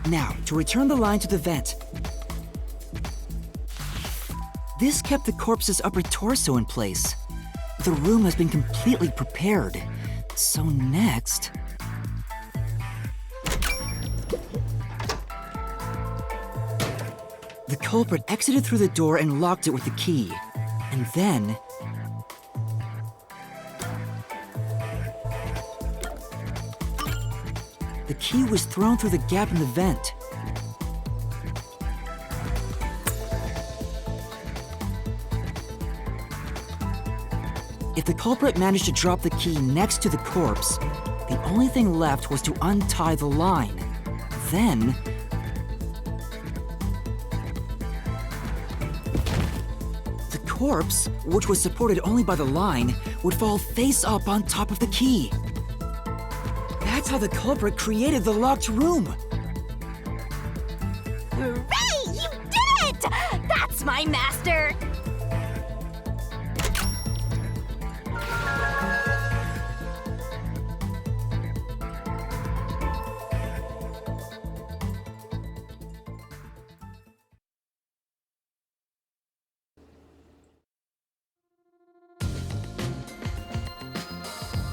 Now, to return the line to the vent. This kept the corpse's upper torso in place. The room has been completely prepared. So next... The culprit exited through the door and locked it with the key. And then... The key was thrown through the gap in the vent. If the culprit managed to drop the key next to the corpse, the only thing left was to untie the line. Then... the corpse, which was supported only by the line, would fall face up on top of the key. That's how the culprit created the locked room. Hooray! You did it! That's my master!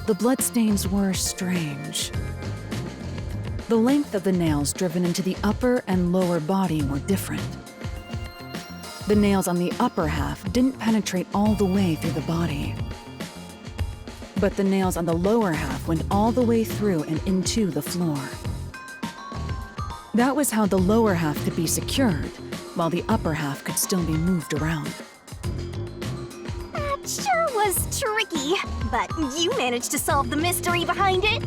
The bloodstains were strange. The length of the nails driven into the upper and lower body were different. The nails on the upper half didn't penetrate all the way through the body. But the nails on the lower half went all the way through and into the floor. That was how the lower half could be secured, while the upper half could still be moved around. That sure was tricky, but you managed to solve the mystery behind it.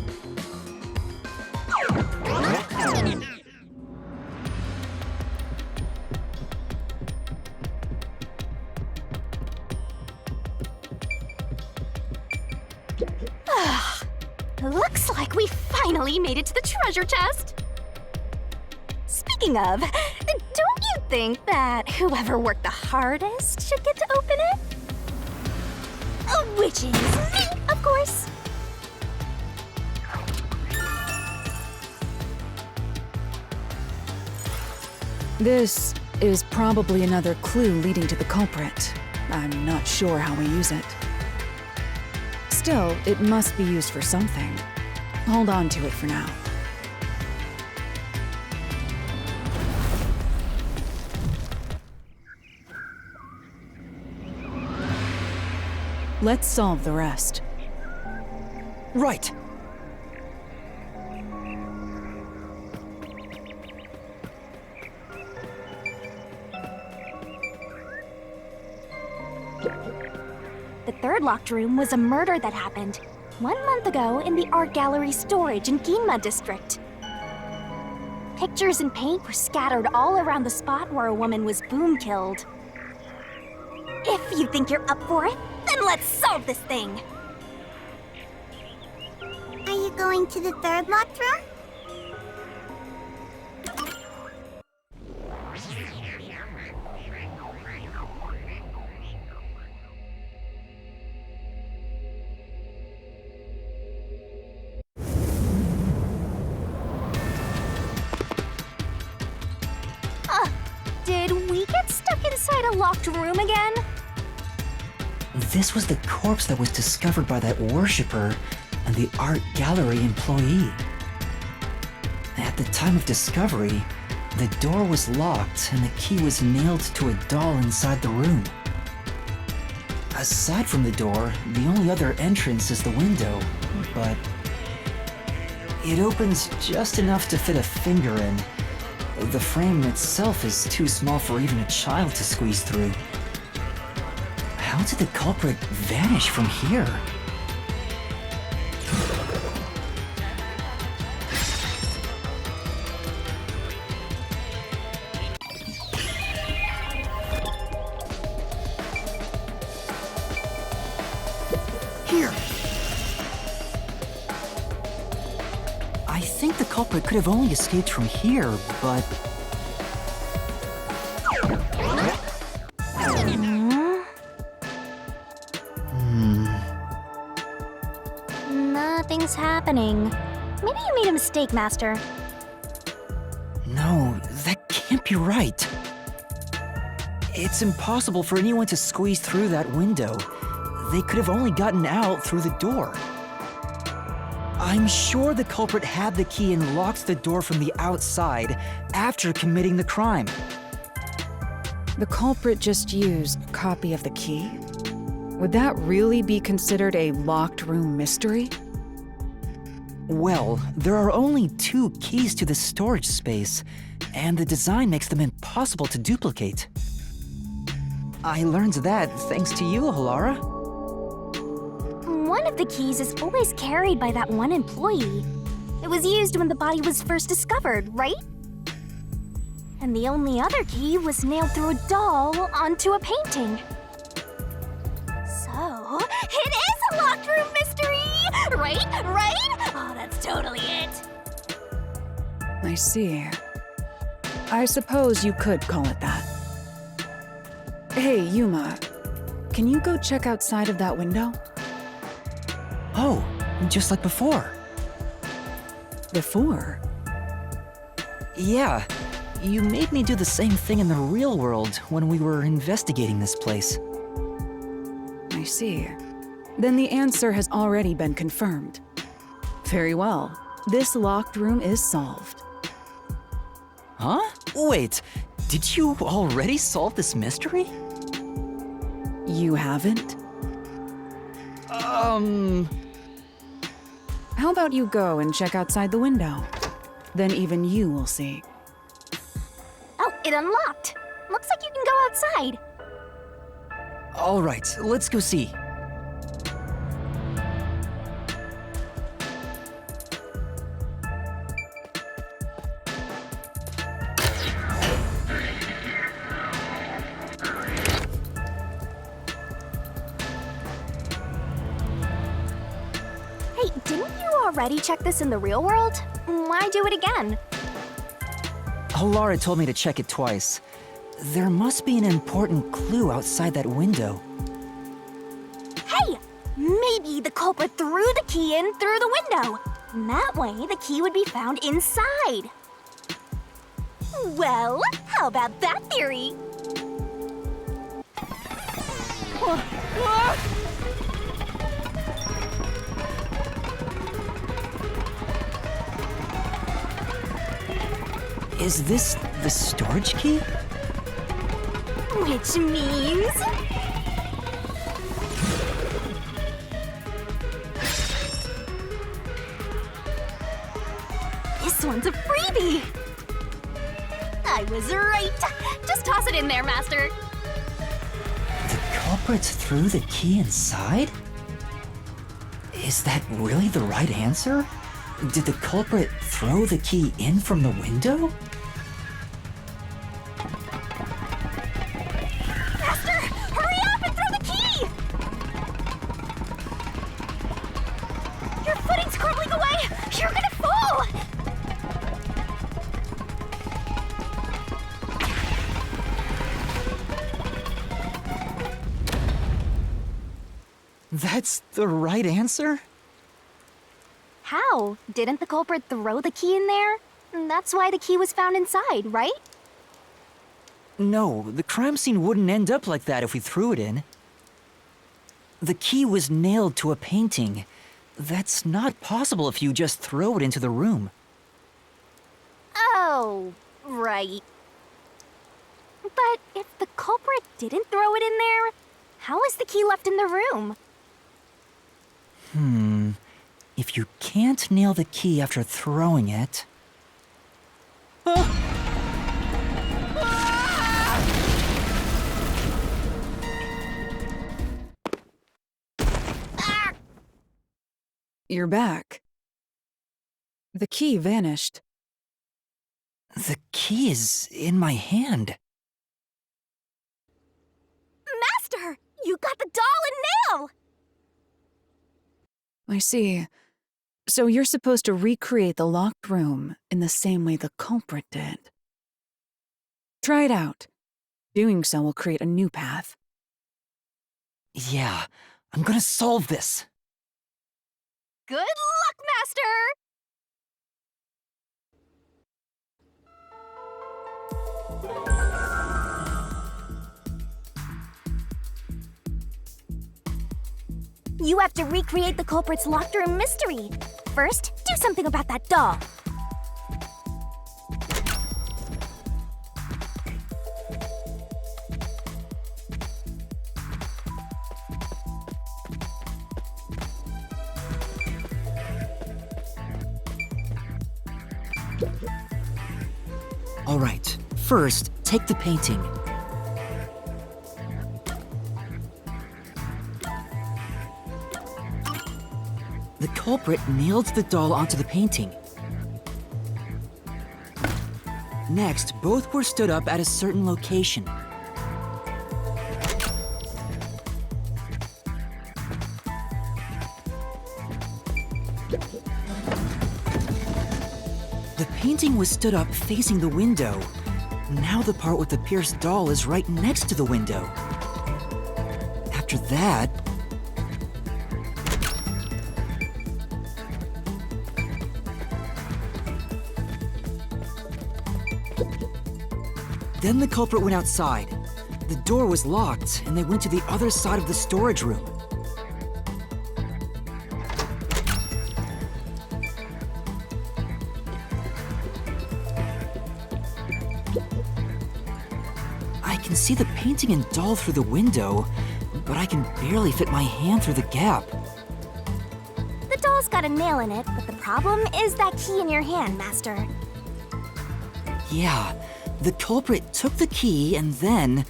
Looks like we finally made it to the treasure chest. Speaking of, don't you think that whoever worked the hardest should get to open it? Which is me, of course. This is probably another clue leading to the culprit. I'm not sure how we use it. Still, it must be used for something. Hold on to it for now. Let's solve the rest. Right! The third locked room was a murder that happened 1 month ago in the art gallery storage in Ginma district. Pictures and paint were scattered all around the spot where a woman was boom killed. If you think you're up for it, then let's solve this thing! Are you going to the third locked room? Did we get stuck inside a locked room again? This was the corpse that was discovered by that worshipper and the art gallery employee. At the time of discovery, the door was locked and the key was nailed to a doll inside the room. Aside from the door, the only other entrance is the window, but it opens just enough to fit a finger in. The frame itself is too small for even a child to squeeze through. How did the culprit vanish from here? Here! I think the culprit could have only escaped from here, but... Nothing's happening. Maybe you made a mistake, Master. No, that can't be right. It's impossible for anyone to squeeze through that window. They could have only gotten out through the door. I'm sure the culprit had the key and locked the door from the outside after committing the crime. The culprit just used a copy of the key? Would that really be considered a locked room mystery? Well, there are only 2 keys to the storage space, and the design makes them impossible to duplicate. I learned that thanks to you, Halara. One of the keys is always carried by that one employee. It was used when the body was first discovered, right? And the only other key was nailed through a doll onto a painting. So, it is a locked room mystery! Right? Right? Oh, that's totally it. I see. I suppose you could call it that. Hey, Yuma. Can you go check outside of that window? Oh, just like before. Before? Yeah, you made me do the same thing in the real world when we were investigating this place. I see. Then the answer has already been confirmed. Very well. This locked room is solved. Huh? Wait, did you already solve this mystery? You haven't? How about you go and check outside the window? Then even you will see. Oh, it unlocked. Looks like you can go outside. All right, let's go see. Hey, didn't you already check this in the real world? Why do it again? Halara told me to check it twice. There must be an important clue outside that window. Hey! Maybe the culprit threw the key in through the window. And that way, the key would be found inside. Well, how about that theory? Is this the storage key? Which means... this one's a freebie! I was right! Just toss it in there, Master! The culprit threw the key inside? Is that really the right answer? Did the culprit throw the key in from the window? Master! Hurry up and throw the key! Your footing's crumbling away! You're gonna fall! That's the right answer? How? Didn't the culprit throw the key in there? That's why the key was found inside, right? No, the crime scene wouldn't end up like that if we threw it in. The key was nailed to a painting. That's not possible if you just throw it into the room. Oh, right. But if the culprit didn't throw it in there, how is the key left in the room? If you can't nail the key after throwing it... You're back. The key vanished. The key is in my hand. Master! You got the doll and nail! I see. So you're supposed to recreate the locked room in the same way the culprit did. Try it out. Doing so will create a new path. Yeah, I'm gonna solve this. Good luck, Master! You have to recreate the culprit's locked room mystery. First, do something about that doll. All right, first, take the painting. The culprit nailed the doll onto the painting. Next, both were stood up at a certain location. The painting was stood up facing the window. Now the part with the pierced doll is right next to the window. After that, then the culprit went outside. The door was locked, and they went to the other side of the storage room. I can see the painting and doll through the window, but I can barely fit my hand through the gap. The doll's got a nail in it, but the problem is that key in your hand, Master. Yeah, the culprit took the key and then...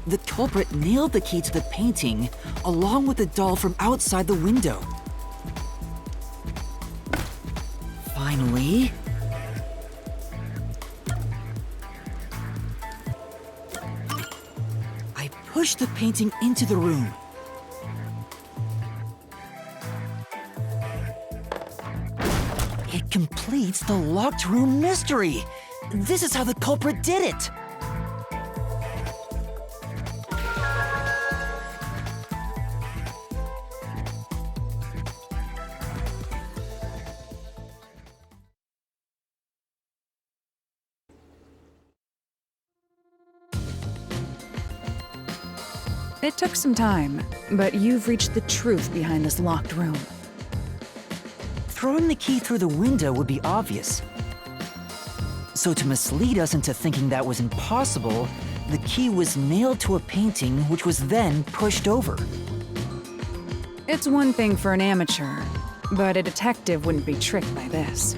The culprit nailed the key to the painting, along with the doll from outside the window. Finally... I pushed the painting into the room. It completes the locked room mystery! This is how the culprit did it! It took some time, but you've reached the truth behind this locked room. Throwing the key through the window would be obvious. So to mislead us into thinking that was impossible, the key was nailed to a painting which was then pushed over. It's one thing for an amateur, but a detective wouldn't be tricked by this.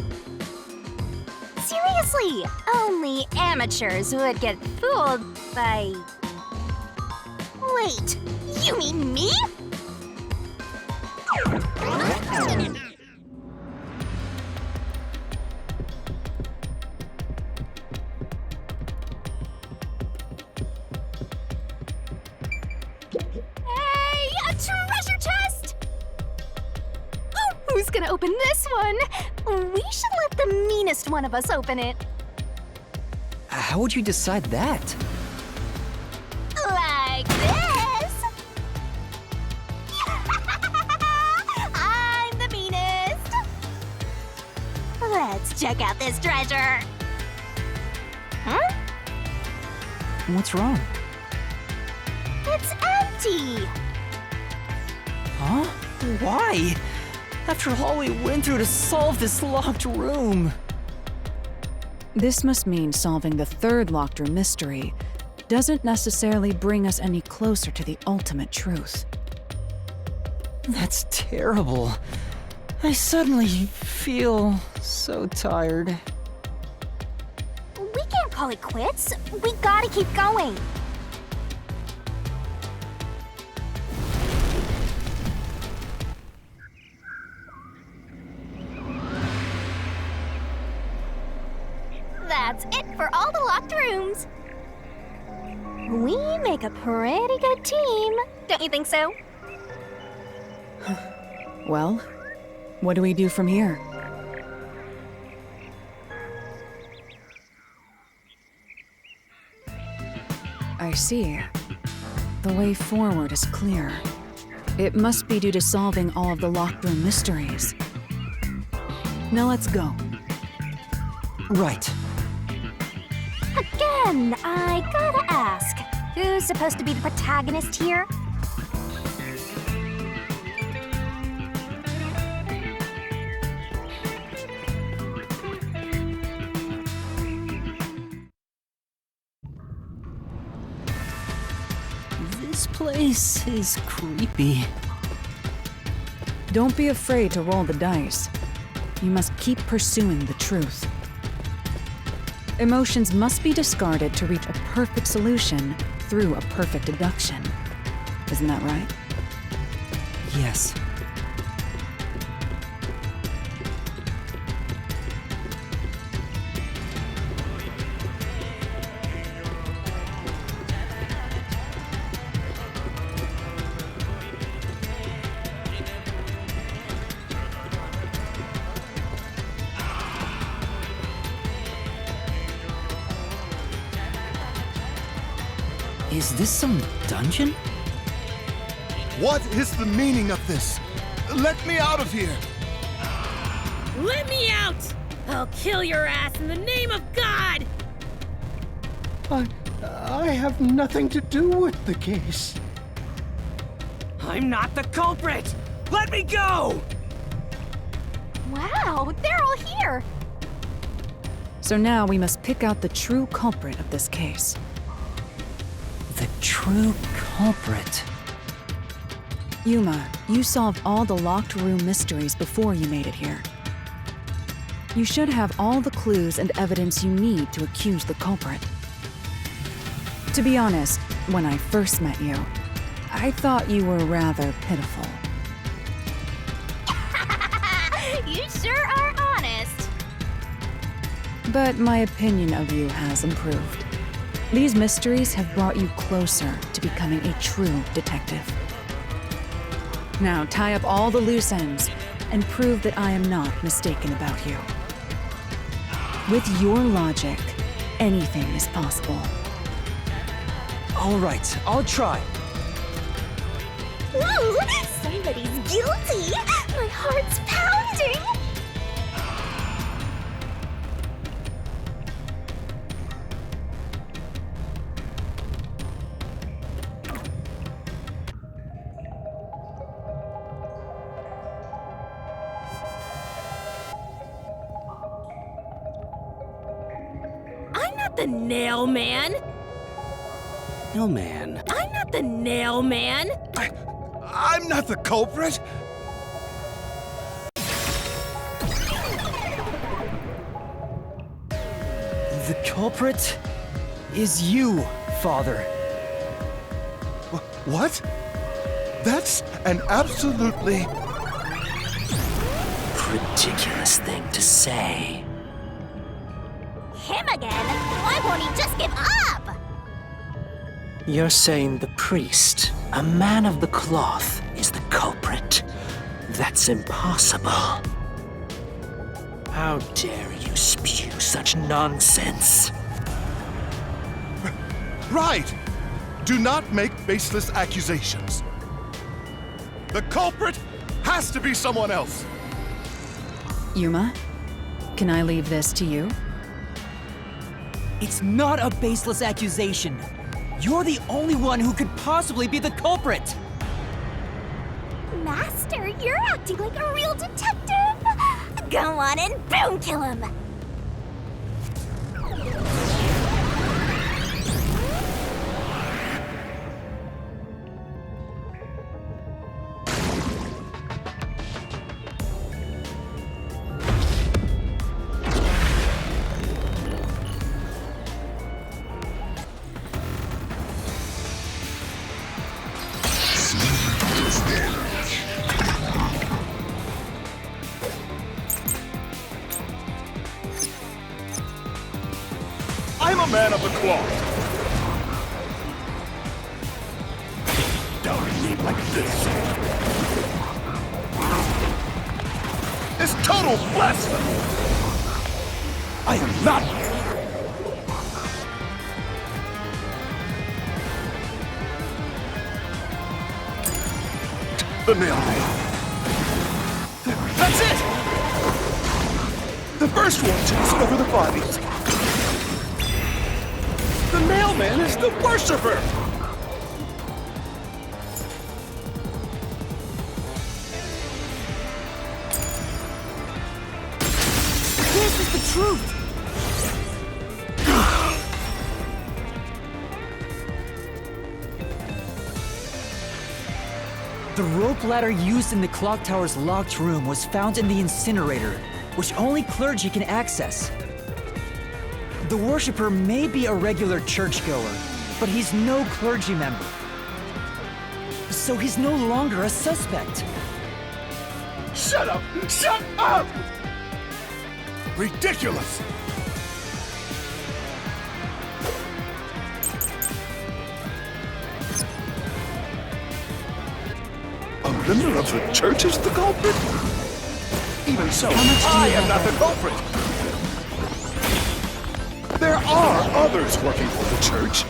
Seriously, only amateurs would get fooled by... Wait, you mean me? Hey, a treasure chest! Oh, who's gonna open this one? We should let the meanest one of us open it. How would you decide that? Like this! I'm the meanest! Let's check out this treasure! Huh? What's wrong? It's empty! Huh? Why? After all we went through to solve this locked room. This must mean solving the third locked room mystery doesn't necessarily bring us any closer to the ultimate truth. That's terrible. I suddenly feel so tired. We can't call it quits. We gotta keep going. That's it for all the locked rooms. We make a pretty good team, don't you think so? Well, what do we do from here? I see. The way forward is clear. It must be due to solving all of the locked room mysteries. Now let's go. Right. Again, I gotta ask, who's supposed to be the protagonist here? This place is creepy. Don't be afraid to roll the dice. You must keep pursuing the truth. Emotions must be discarded to reach a perfect solution through a perfect deduction. Isn't that right? Yes. Is this some dungeon? What is the meaning of this? Let me out of here! Let me out! I'll kill your ass in the name of God! I have nothing to do with the case. I'm not the culprit! Let me go! Wow, they're all here! So now we must pick out the true culprit of this case. The true culprit. Yuma, you solved all the locked room mysteries before you made it here. You should have all the clues and evidence you need to accuse the culprit. To be honest, when I first met you, I thought you were rather pitiful. You sure are honest. But my opinion of you has improved. These mysteries have brought you closer to becoming a true detective. Now tie up all the loose ends and prove that I am not mistaken about you. With your logic, anything is possible. All right, I'll try. Ooh, somebody's guilty! My heart's pounding! I'm not the nail man! No, man. I'm not the nail man! I'm not the culprit! The culprit is you, Father. What? That's an absolutely... Ridiculous thing to say. Him again? Why won't he just give up? You're saying the priest, a man of the cloth, is the culprit. That's impossible. How dare you spew such nonsense? Right! Do not make baseless accusations. The culprit has to be someone else. Yuma, can I leave this to you? It's not a baseless accusation. You're the only one who could possibly be the culprit. Master, you're acting like a real detective! Go on and boom kill him! I'm a man of the cloth. Doubting me like this. It's total blasphemy. I am not. The mailman. That's it! The first one to discover the bodies. The mailman is the worshiper! This is the truth! The rope ladder used in the clock tower's locked room was found in the incinerator, which only clergy can access. The worshipper may be a regular churchgoer, but he's no clergy member. So he's no longer a suspect. Shut up! Shut up! Ridiculous! A member of the church is the culprit? Even so, I am not the culprit! There are others working for the church.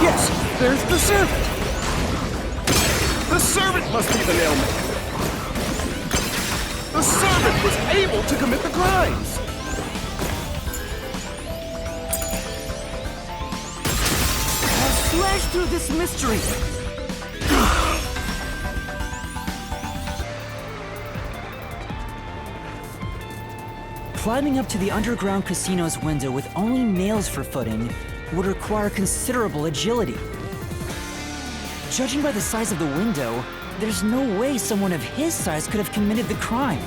Yes, there's the servant. The servant must be the nailman. The servant was able to commit the crimes. Slash through this mystery! Climbing up to the underground casino's window with only nails for footing would require considerable agility. Judging by the size of the window, there's no way someone of his size could have committed the crime.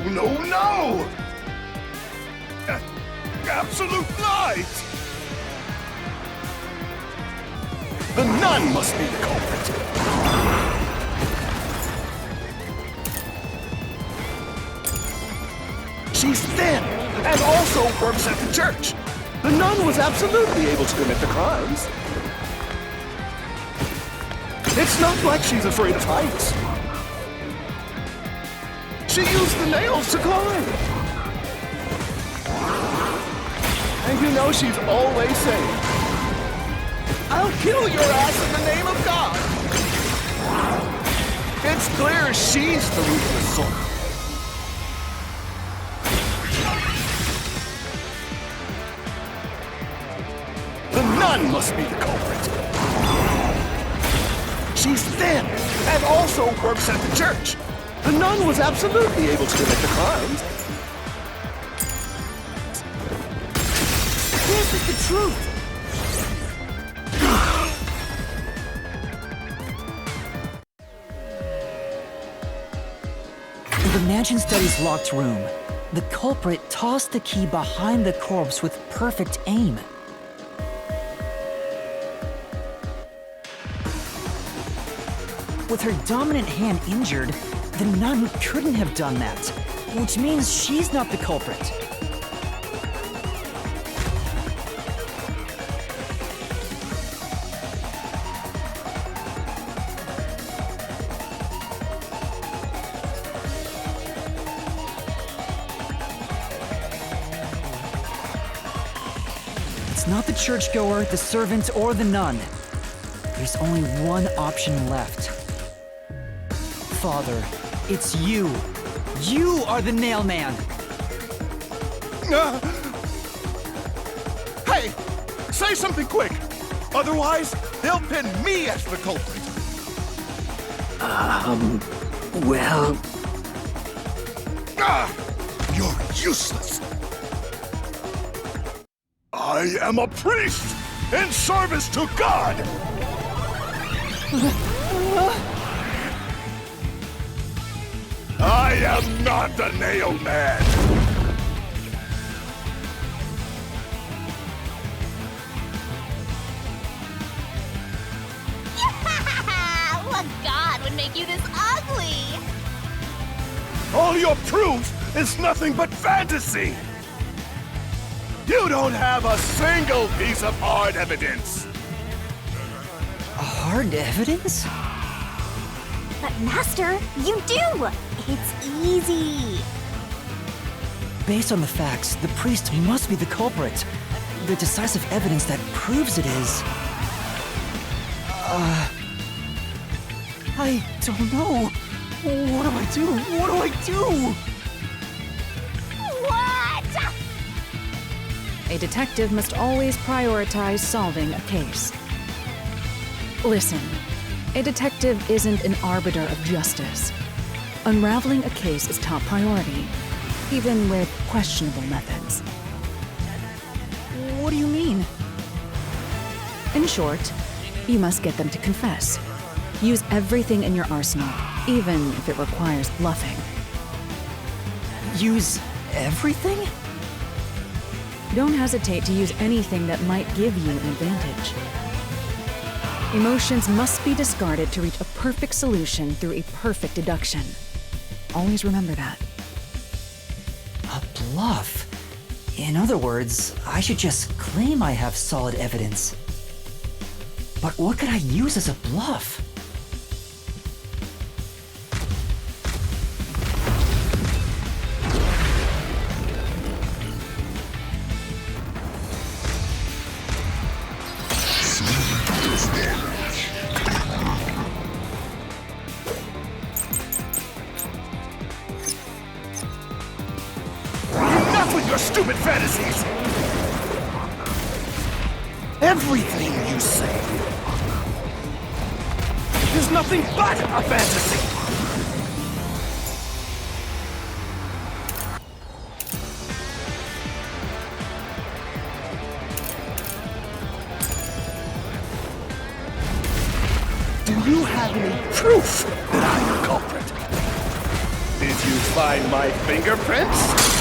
No, no! Absolute lies! The nun must be the culprit. She's thin and also works at the church. The nun was absolutely able to commit the crimes. It's not like she's afraid of heights. She used the nails to climb. And you know she's always saying, "I'll kill your ass in the name of God." It's clear she's the ruthless sort. The nun must be the culprit. She's thin and also works at the church. The nun was absolutely able to commit the crimes. This is the truth! In the mansion study's locked room, the culprit tossed the key behind the corpse with perfect aim. With her dominant hand injured, the nun couldn't have done that, which means she's not the culprit. It's not the churchgoer, the servant, or the nun. There's only one option left. Father, it's you. You are the nailman. Hey, say something quick. Otherwise, they'll pin me as the culprit. Well... You're useless. I am a priest in service to God. I am not the nail man. What god would make you this ugly? All your proof is nothing but fantasy. You don't have a single piece of hard evidence. Hard evidence? But Master, you do! It's easy. Based on the facts, the priest must be the culprit. The decisive evidence that proves it is... I don't know. What do I do? What do I do? What? A detective must always prioritize solving a case. Listen, a detective isn't an arbiter of justice. Unraveling a case is top priority, even with questionable methods. What do you mean? In short, you must get them to confess. Use everything in your arsenal, even if it requires bluffing. Use everything? Don't hesitate to use anything that might give you an advantage. Emotions must be discarded to reach a perfect solution through a perfect deduction. Always remember that. A bluff? In other words, I should just claim I have solid evidence. But what could I use as a bluff? Enough with your stupid fantasies! Everything you say is nothing but a fantasy! Do you have any proof that I'm the culprit? Did you find my fingerprints?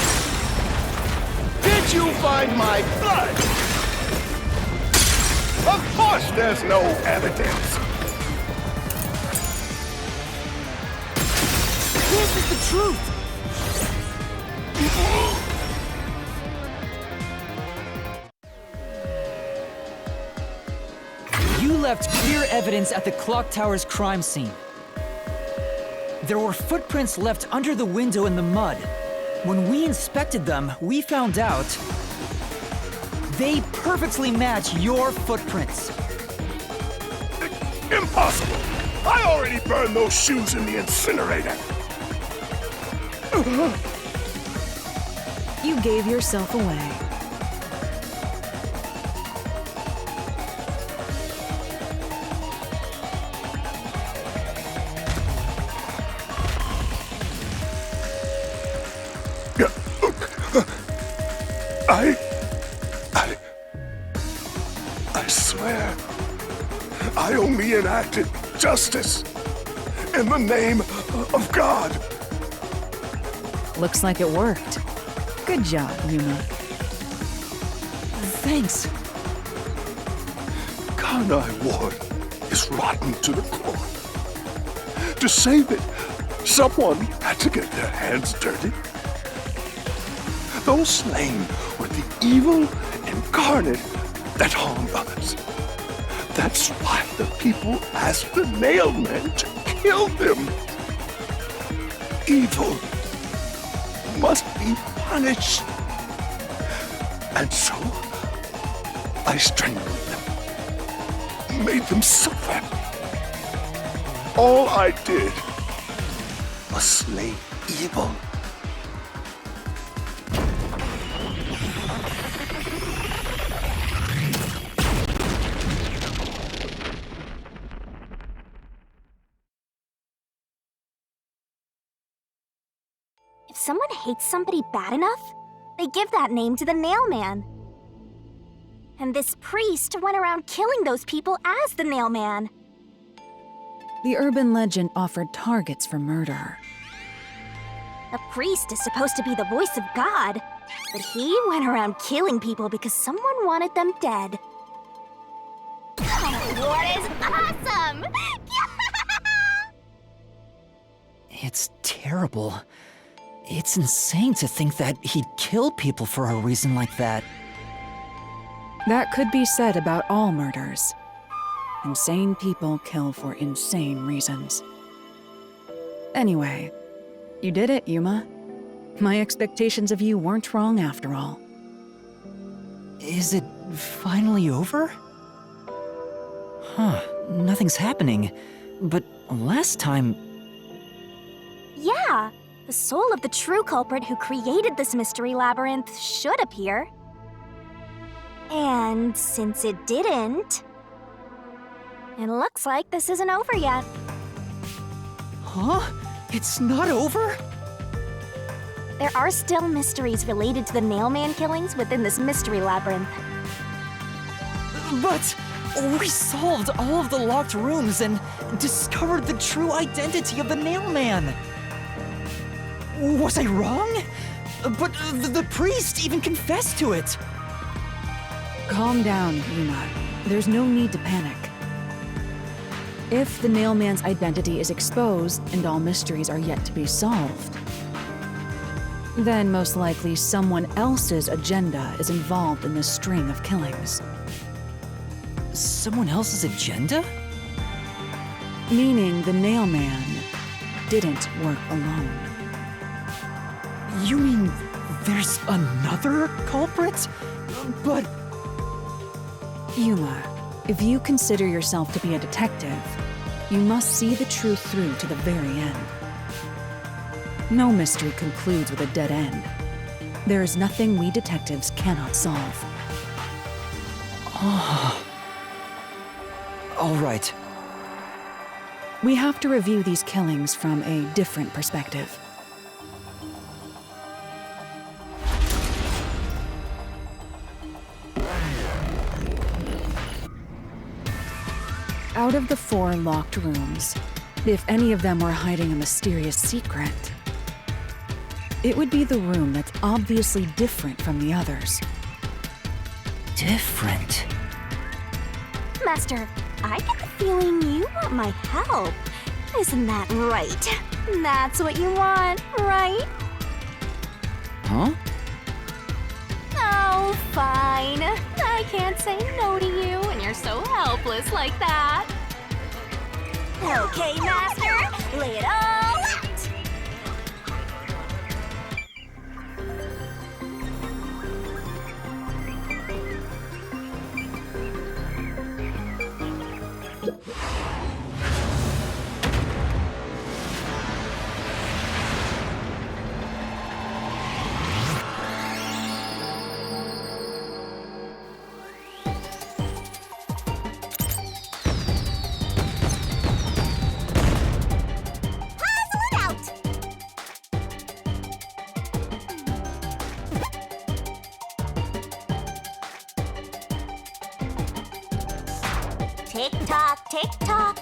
Did you find my blood? Of course there's no evidence. This is the truth. You left clear evidence at the clock tower's crime scene. There were footprints left under the window in the mud. When we inspected them, we found out they perfectly match your footprints. Impossible! I already burned those shoes in the incinerator. You gave yourself away. I swear, I only enacted justice in the name of God. Looks like it worked. Good job, Yuma. Thanks. Karnai Ward is rotten to the core. To save it, someone had to get their hands dirty. Those slain were the evil incarnate that harmed us. That's why the people asked the Nailmen to kill them. Evil must be punished. And so, I strangled them, made them suffer. All I did was slay evil. If someone hates somebody bad enough, they give that name to the Nailman. And this priest went around killing those people as the Nailman. The urban legend offered targets for murder. A priest is supposed to be the voice of God, but he went around killing people because someone wanted them dead. What is awesome? It's terrible. It's insane to think that he'd kill people for a reason like that. That could be said about all murders. Insane people kill for insane reasons. Anyway, you did it, Yuma. My expectations of you weren't wrong after all. Is it finally over? Huh, nothing's happening. But last time... Yeah, the soul of the true culprit who created this mystery labyrinth should appear. And since it didn't, it looks like this isn't over yet. Huh? It's not over? There are still mysteries related to the Nailman killings within this mystery labyrinth. But we solved all of the locked rooms and discovered the true identity of the Nailman. Was I wrong? But the priest even confessed to it. Calm down, Yuma. There's no need to panic. If the Nailman's identity is exposed and all mysteries are yet to be solved, then most likely someone else's agenda is involved in this string of killings. Someone else's agenda? Meaning the Nailman didn't work alone. You mean there's another culprit? But... Yuma, if you consider yourself to be a detective, you must see the truth through to the very end. No mystery concludes with a dead end. There is nothing we detectives cannot solve. All right. We have to review these killings from a different perspective. Out of the 4 locked rooms, if any of them were hiding a mysterious secret, it would be the room that's obviously different from the others. Different? Master, I get the feeling you want my help. Isn't that right? That's what you want, right? Huh? Oh, fine. I can't say no to you when you're so helpless like that. Okay, Master, lay it all out! Tick-tock, tick-tock.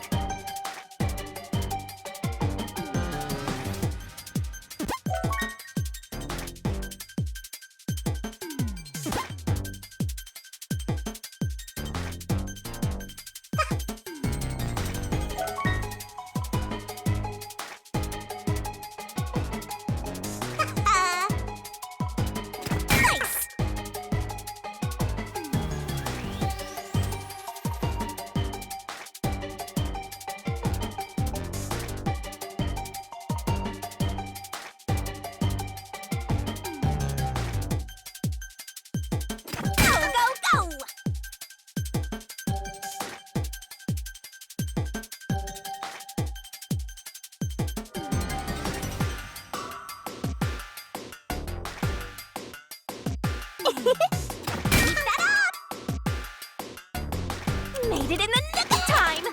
Made it in the nick of time!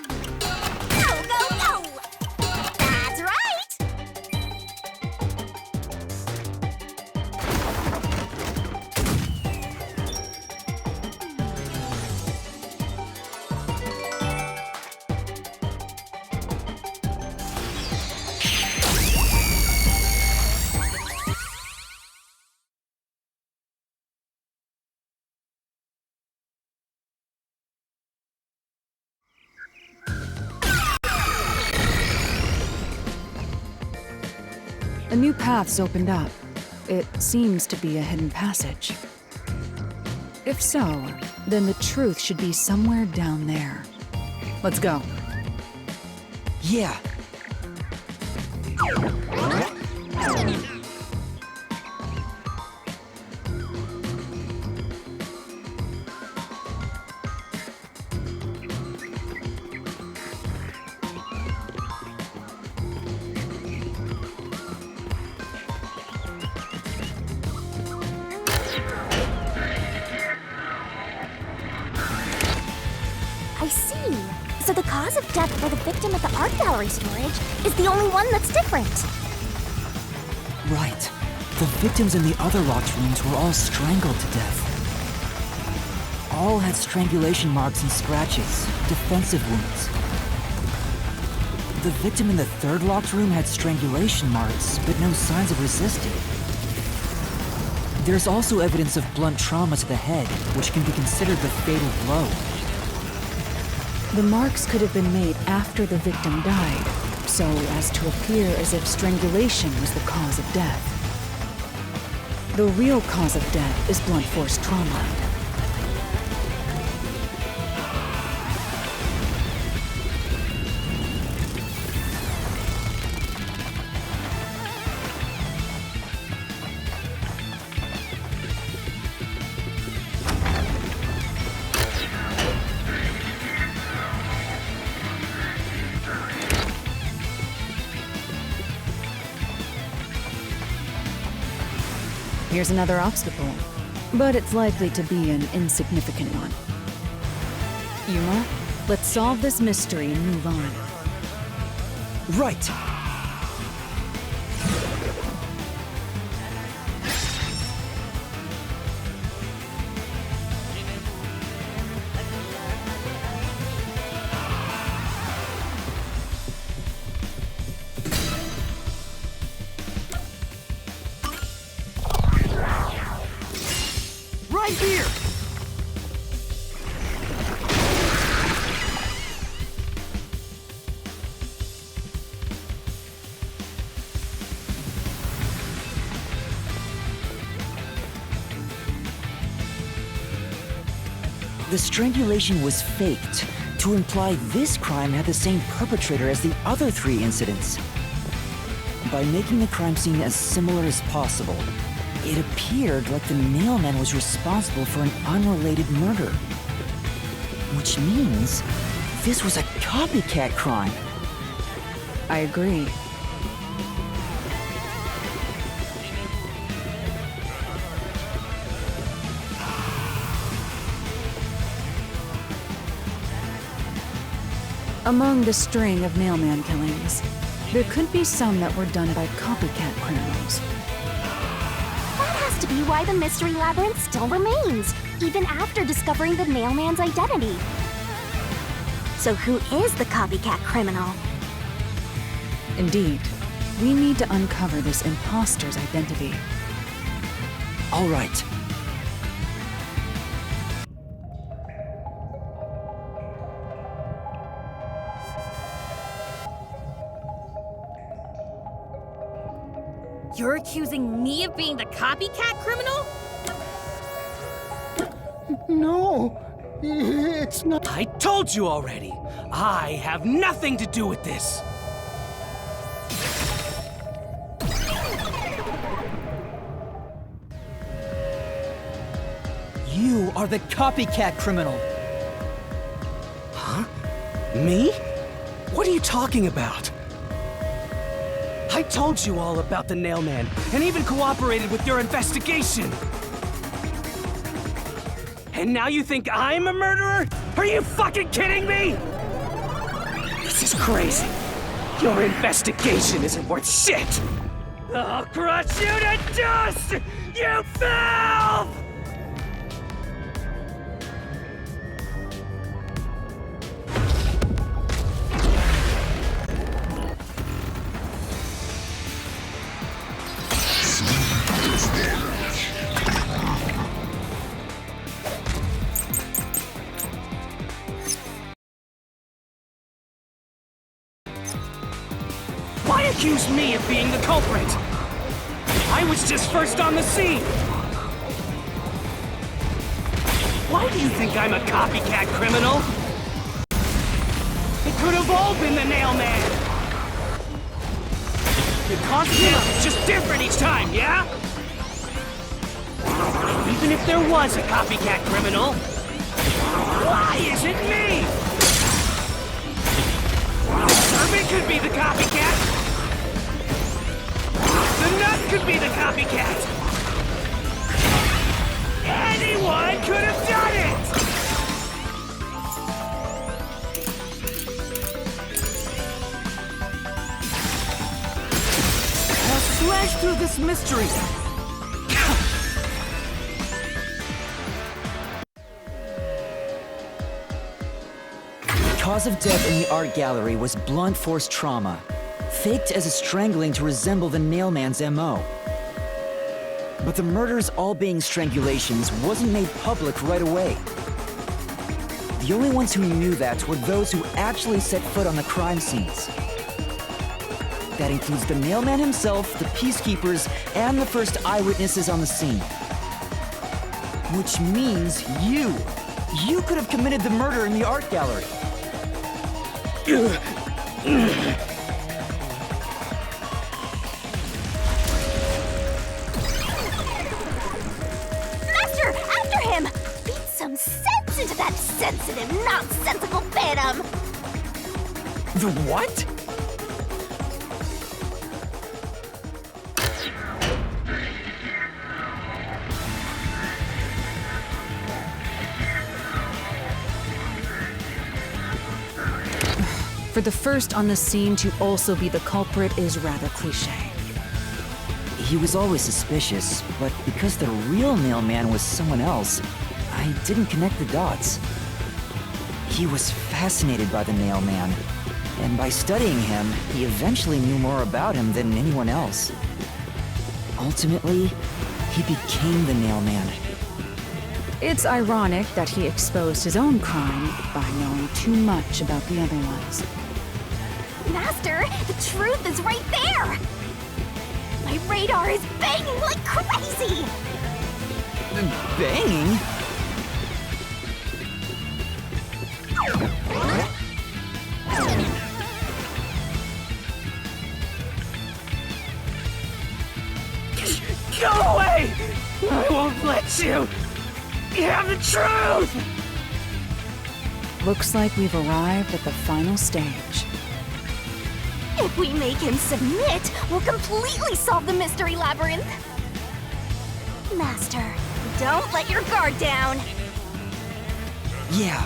Go, go, go! That's right! A new path's opened up. It seems to be a hidden passage. If so, then the truth should be somewhere down there. Let's go. Yeah. I see. So the cause of death for the victim at the art gallery storage is the only one that's different. Right. The victims in the other locked rooms were all strangled to death. All had strangulation marks and scratches, defensive wounds. The victim in the third locked room had strangulation marks, but no signs of resisting. There's also evidence of blunt trauma to the head, which can be considered the fatal blow. The marks could have been made after the victim died, so as to appear as if strangulation was the cause of death. The real cause of death is blunt force trauma. Here's another obstacle, but it's likely to be an insignificant one. Yuma, let's solve this mystery and move on. Right. Right here! The strangulation was faked to imply this crime had the same perpetrator as the other 3 incidents. By making the crime scene as similar as possible, it appeared like the Nailman was responsible for an unrelated murder. Which means this was a copycat crime. I agree. Among the string of Nailman killings, there could be some that were done by copycat criminals. That has to be why the Mystery Labyrinth still remains, even after discovering the Nailman's identity. So who is the copycat criminal? Indeed, we need to uncover this imposter's identity. All right. You're accusing me of being the copycat criminal? No, it's not. I told you already. I have nothing to do with this. You are the copycat criminal. Huh? Me? What are you talking about? I told you all about the Nailman, and even cooperated with your investigation. And now you think I'm a murderer? Are you fucking kidding me? This is crazy. Your investigation isn't worth shit. I'll crush you to dust, you filth! Why accuse me of being the culprit? I was just first on the scene! Why do you think I'm a copycat criminal? It could have all been the Nailman! The concept is just different each time, yeah? Even if there was a copycat criminal, why is it me? Servant could be the copycat. The nut could be the copycat. Anyone could have done it! Now slash through this mystery. The cause of death in the art gallery was blunt force trauma, faked as a strangling to resemble the Nailman's MO. But the murders all being strangulations wasn't made public right away. The only ones who knew that were those who actually set foot on the crime scenes. That includes the Nailman himself, the Peacekeepers, and the first eyewitnesses on the scene. Which means you! You could have committed the murder in the art gallery. Master, after him! Beat some sense into that sensitive, nonsensical phantom! The what? For the first on the scene to also be the culprit is rather cliché. He was always suspicious, but because the real Nailman was someone else, I didn't connect the dots. He was fascinated by the Nailman, and by studying him, he eventually knew more about him than anyone else. Ultimately, he became the Nailman. It's ironic that he exposed his own crime by knowing too much about the other ones. Master, the truth is right there! My radar is banging like crazy! Banging? Go away! I won't let you! You have the truth! Looks like we've arrived at the final stage. If we make him submit, we'll completely solve the mystery labyrinth! Master, don't let your guard down! Yeah.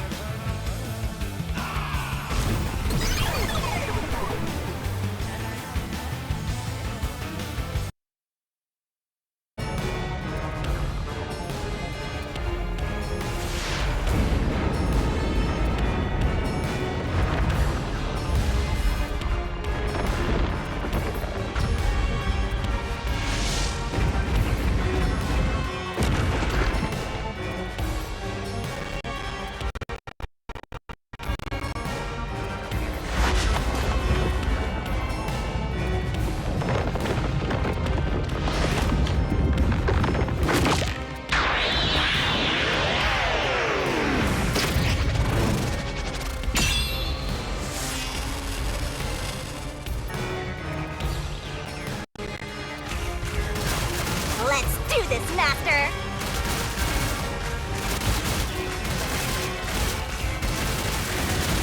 Let's do this, Master!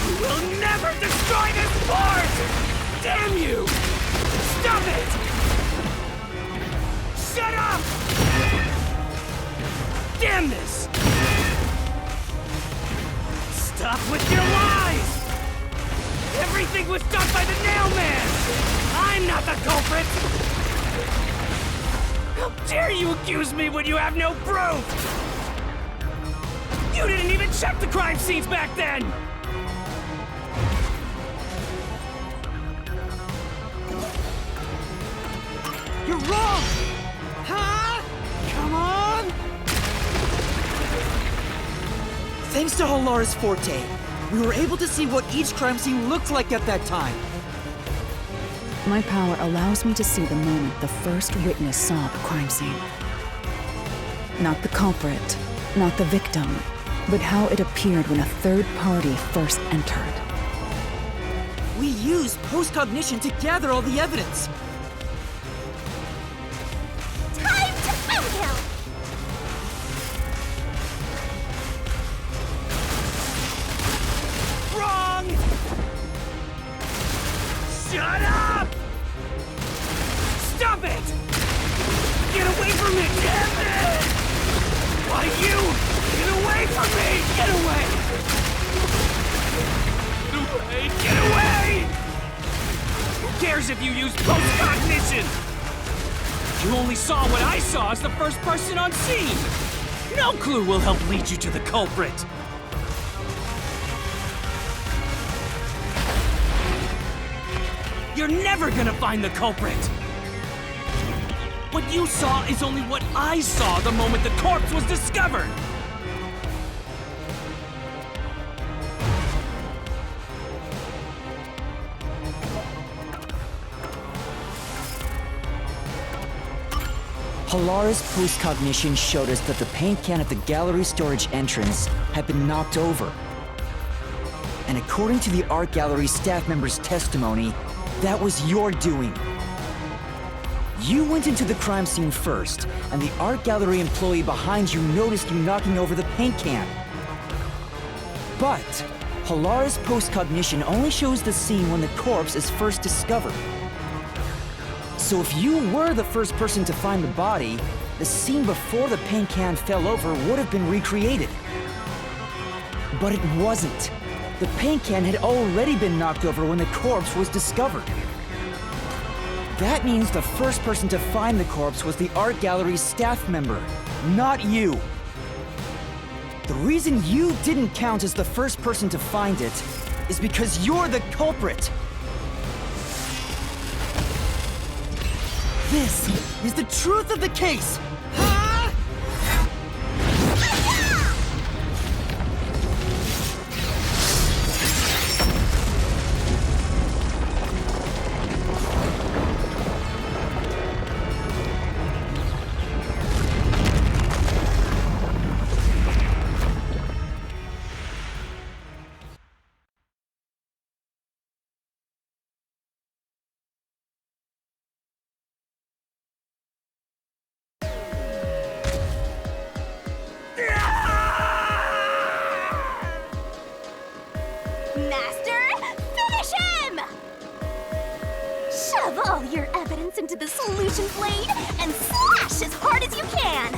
You will never destroy this fort! Damn you! Stop it! Shut up! Damn this! Stop with your lies! Everything was done by the Nailman! I'm not the culprit! How dare you accuse me when you have no proof? You didn't even check the crime scenes back then! You're wrong! Huh? Come on! Thanks to Halara's forte, we were able to see what each crime scene looked like at that time. My power allows me to see the moment the first witness saw the crime scene. Not the culprit, not the victim, but how it appeared when a third party first entered. We used post-cognition to gather all the evidence. Time to unkill! Wrong! Shut up! Stop it! Get away from me! Damn it! Why you? Get away from me! Get away! Get away! Get away! Who cares if you use post-cognition? You only saw what I saw as the first person on scene! No clue will help lead you to the culprit! You're never gonna find the culprit! What you saw is only what I saw the moment the corpse was discovered! Halara's post-cognition showed us that the paint can at the gallery storage entrance had been knocked over. And according to the art gallery staff member's testimony, that was your doing. You went into the crime scene first, and the art gallery employee behind you noticed you knocking over the paint can. But Halara's post-cognition only shows the scene when the corpse is first discovered. So if you were the first person to find the body, the scene before the paint can fell over would have been recreated. But it wasn't. The paint can had already been knocked over when the corpse was discovered. That means the first person to find the corpse was the art gallery's staff member, not you. The reason you didn't count as the first person to find it is because you're the culprit. This is the truth of the case! Master, finish him! Shove all your evidence into the solution blade and slash as hard as you can!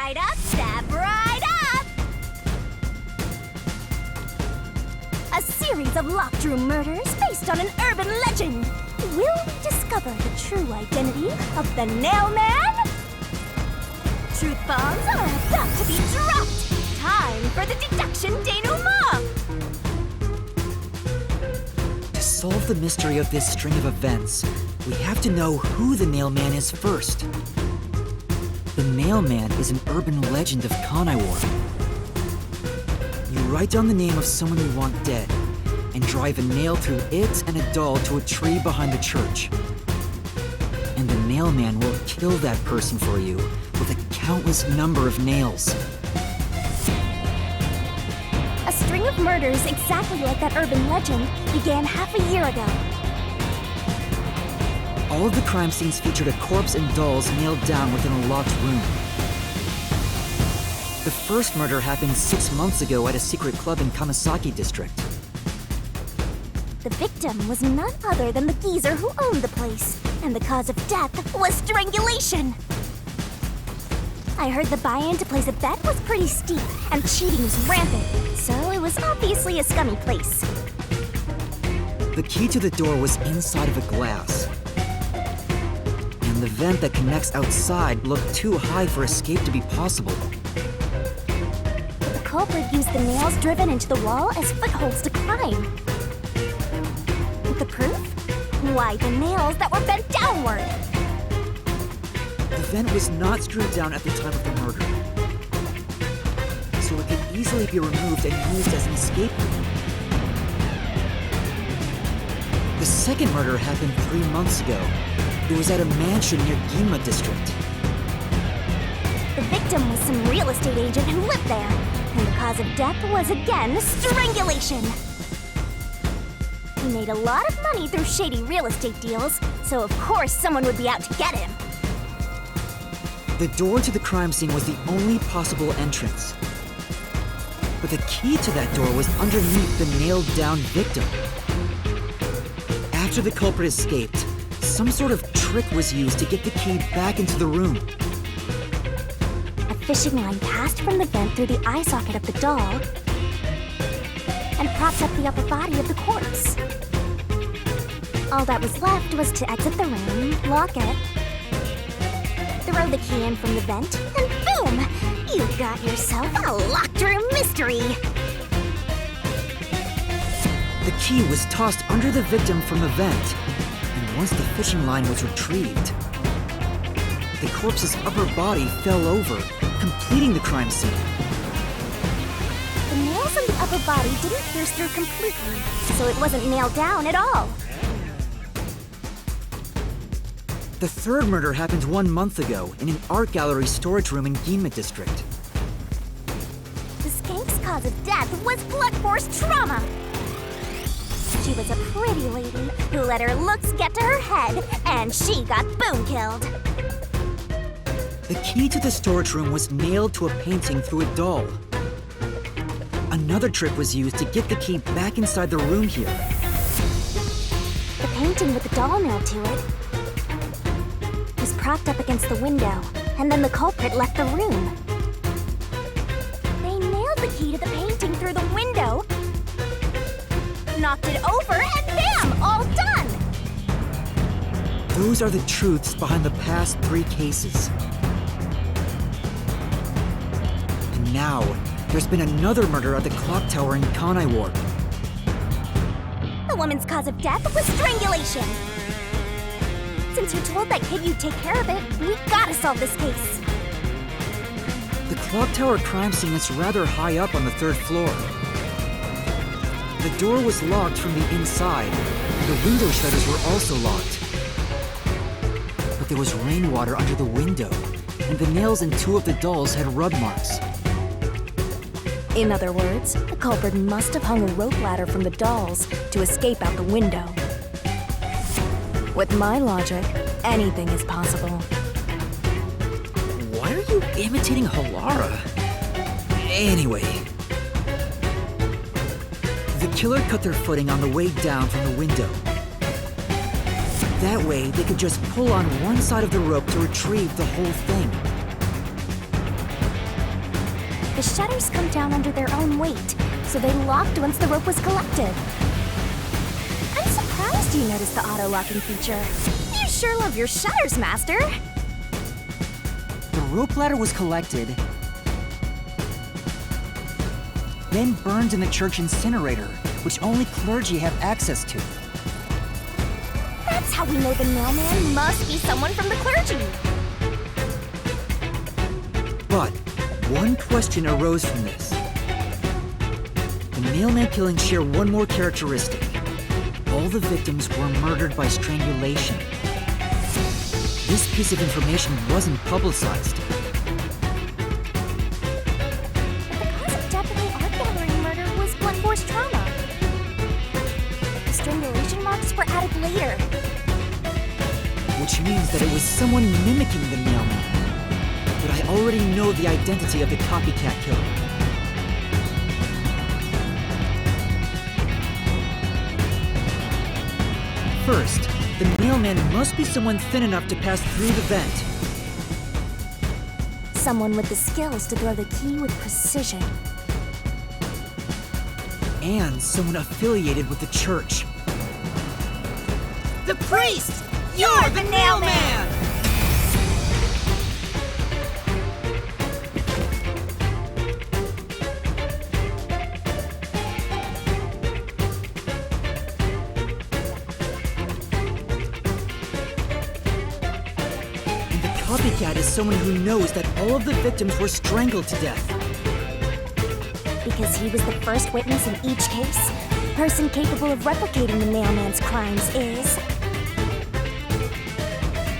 right up, step right up! A series of locked room murders based on an urban legend. Will we discover the true identity of the Nail Man? Truth bombs are about to be dropped! Time for the deduction denouement! To solve the mystery of this string of events, we have to know who the Nail Man is first. The Nail Man is an urban legend of Kanaiwar. You write down the name of someone you want dead, and drive a nail through it and a doll to a tree behind the church. And the Nail Man will kill that person for you with a countless number of nails. A string of murders exactly like that urban legend began half a year ago. All of the crime scenes featured a corpse and dolls nailed down within a locked room. The first murder happened 6 months ago at a secret club in Kamasaki district. The victim was none other than the geezer who owned the place, and the cause of death was strangulation. I heard the buy-in to place a bet was pretty steep, and cheating was rampant, so it was obviously a scummy place. The key to the door was inside of a glass. And the vent that connects outside looked too high for escape to be possible. The culprit used the nails driven into the wall as footholds to climb. The proof? Why, the nails that were bent downward! The vent was not screwed down at the time of the murder, so it could easily be removed and used as an escape route. The second murder happened 3 months ago. It was at a mansion near Ginma district. The victim was some real estate agent who lived there, and the cause of death was again strangulation. He made a lot of money through shady real estate deals, so of course someone would be out to get him. The door to the crime scene was the only possible entrance. But the key to that door was underneath the nailed-down victim. After the culprit escaped, some sort of trick was used to get the key back into the room. A fishing line passed from the vent through the eye socket of the doll and propped up the upper body of the corpse. All that was left was to exit the room, lock it, throw the key in from the vent, and boom! You got yourself a locked room mystery! The key was tossed under the victim from the vent, and once the fishing line was retrieved, the corpse's upper body fell over, completing the crime scene. The nails on the upper body didn't pierce through completely, so it wasn't nailed down at all. The third murder happened 1 month ago in an art gallery storage room in Ginma district. The skank's cause of death was blunt force trauma. She was a pretty lady who let her looks get to her head, and she got boom killed. The key to the storage room was nailed to a painting through a doll. Another trick was used to get the key back inside the room here. The painting with the doll nailed to it was propped up against the window, and then the culprit left the room. They nailed the key to the painting through the window, knocked it over, and bam! All done! Those are the truths behind the past 3 cases. And now, there's been another murder at the clock tower in Kanaiwar. The woman's cause of death was strangulation. Since you told that kid you'd take care of it, we gotta solve this case. The clock tower crime scene is rather high up on the 3rd floor. The door was locked from the inside, and the window shutters were also locked. But there was rainwater under the window, and the nails in 2 of the dolls had rub marks. In other words, the culprit must have hung a rope ladder from the dolls to escape out the window. With my logic, anything is possible. Why are you imitating Halara? Anyway. The killer cut their footing on the way down from the window. That way, they could just pull on one side of the rope to retrieve the whole thing. the shutters come down under their own weight, so they locked once the rope was collected. I'm surprised you noticed the auto-locking feature. You sure love your shutters, Master! The rope ladder was collected, then burned in the church incinerator, which only clergy have access to. That's how we know the mailman must be someone from the clergy! But one question arose from this. The mailman killings share one more characteristic. All the victims were murdered by strangulation. This piece of information wasn't publicized. The cause of death in the art gallery murder was blunt force trauma. The strangulation marks were added later. Which means that it was someone mimicking the mailman. But I already know the identity of the copycat killer. First, the mailman must be someone thin enough to pass through the vent. Someone with the skills to throw the key with precision. And someone affiliated with the church. The priest! You're the mailman! Copycat is someone who knows that all of the victims were strangled to death. Because he was the first witness in each case, the person capable of replicating the mailman's crimes is...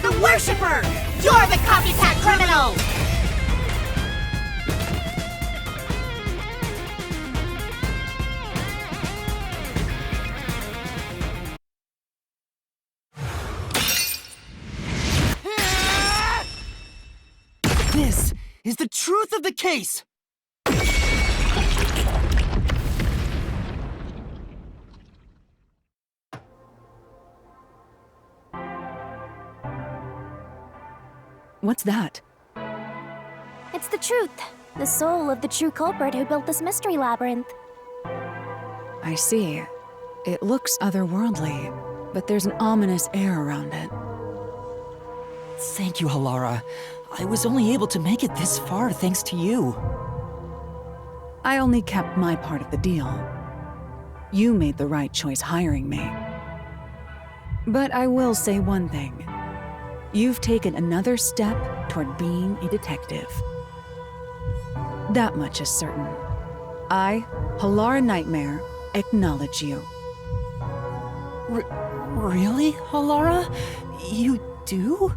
The Worshipper! You're the copycat criminal! This is the truth of the case! What's that? It's the truth. The soul of the true culprit who built this mystery labyrinth. I see. It looks otherworldly, but there's an ominous air around it. Thank you, Halara. I was only able to make it this far thanks to you. I only kept my part of the deal. You made the right choice hiring me. But I will say one thing. You've taken another step toward being a detective. That much is certain. I, Halara Nightmare, acknowledge you. Really, Halara? You do?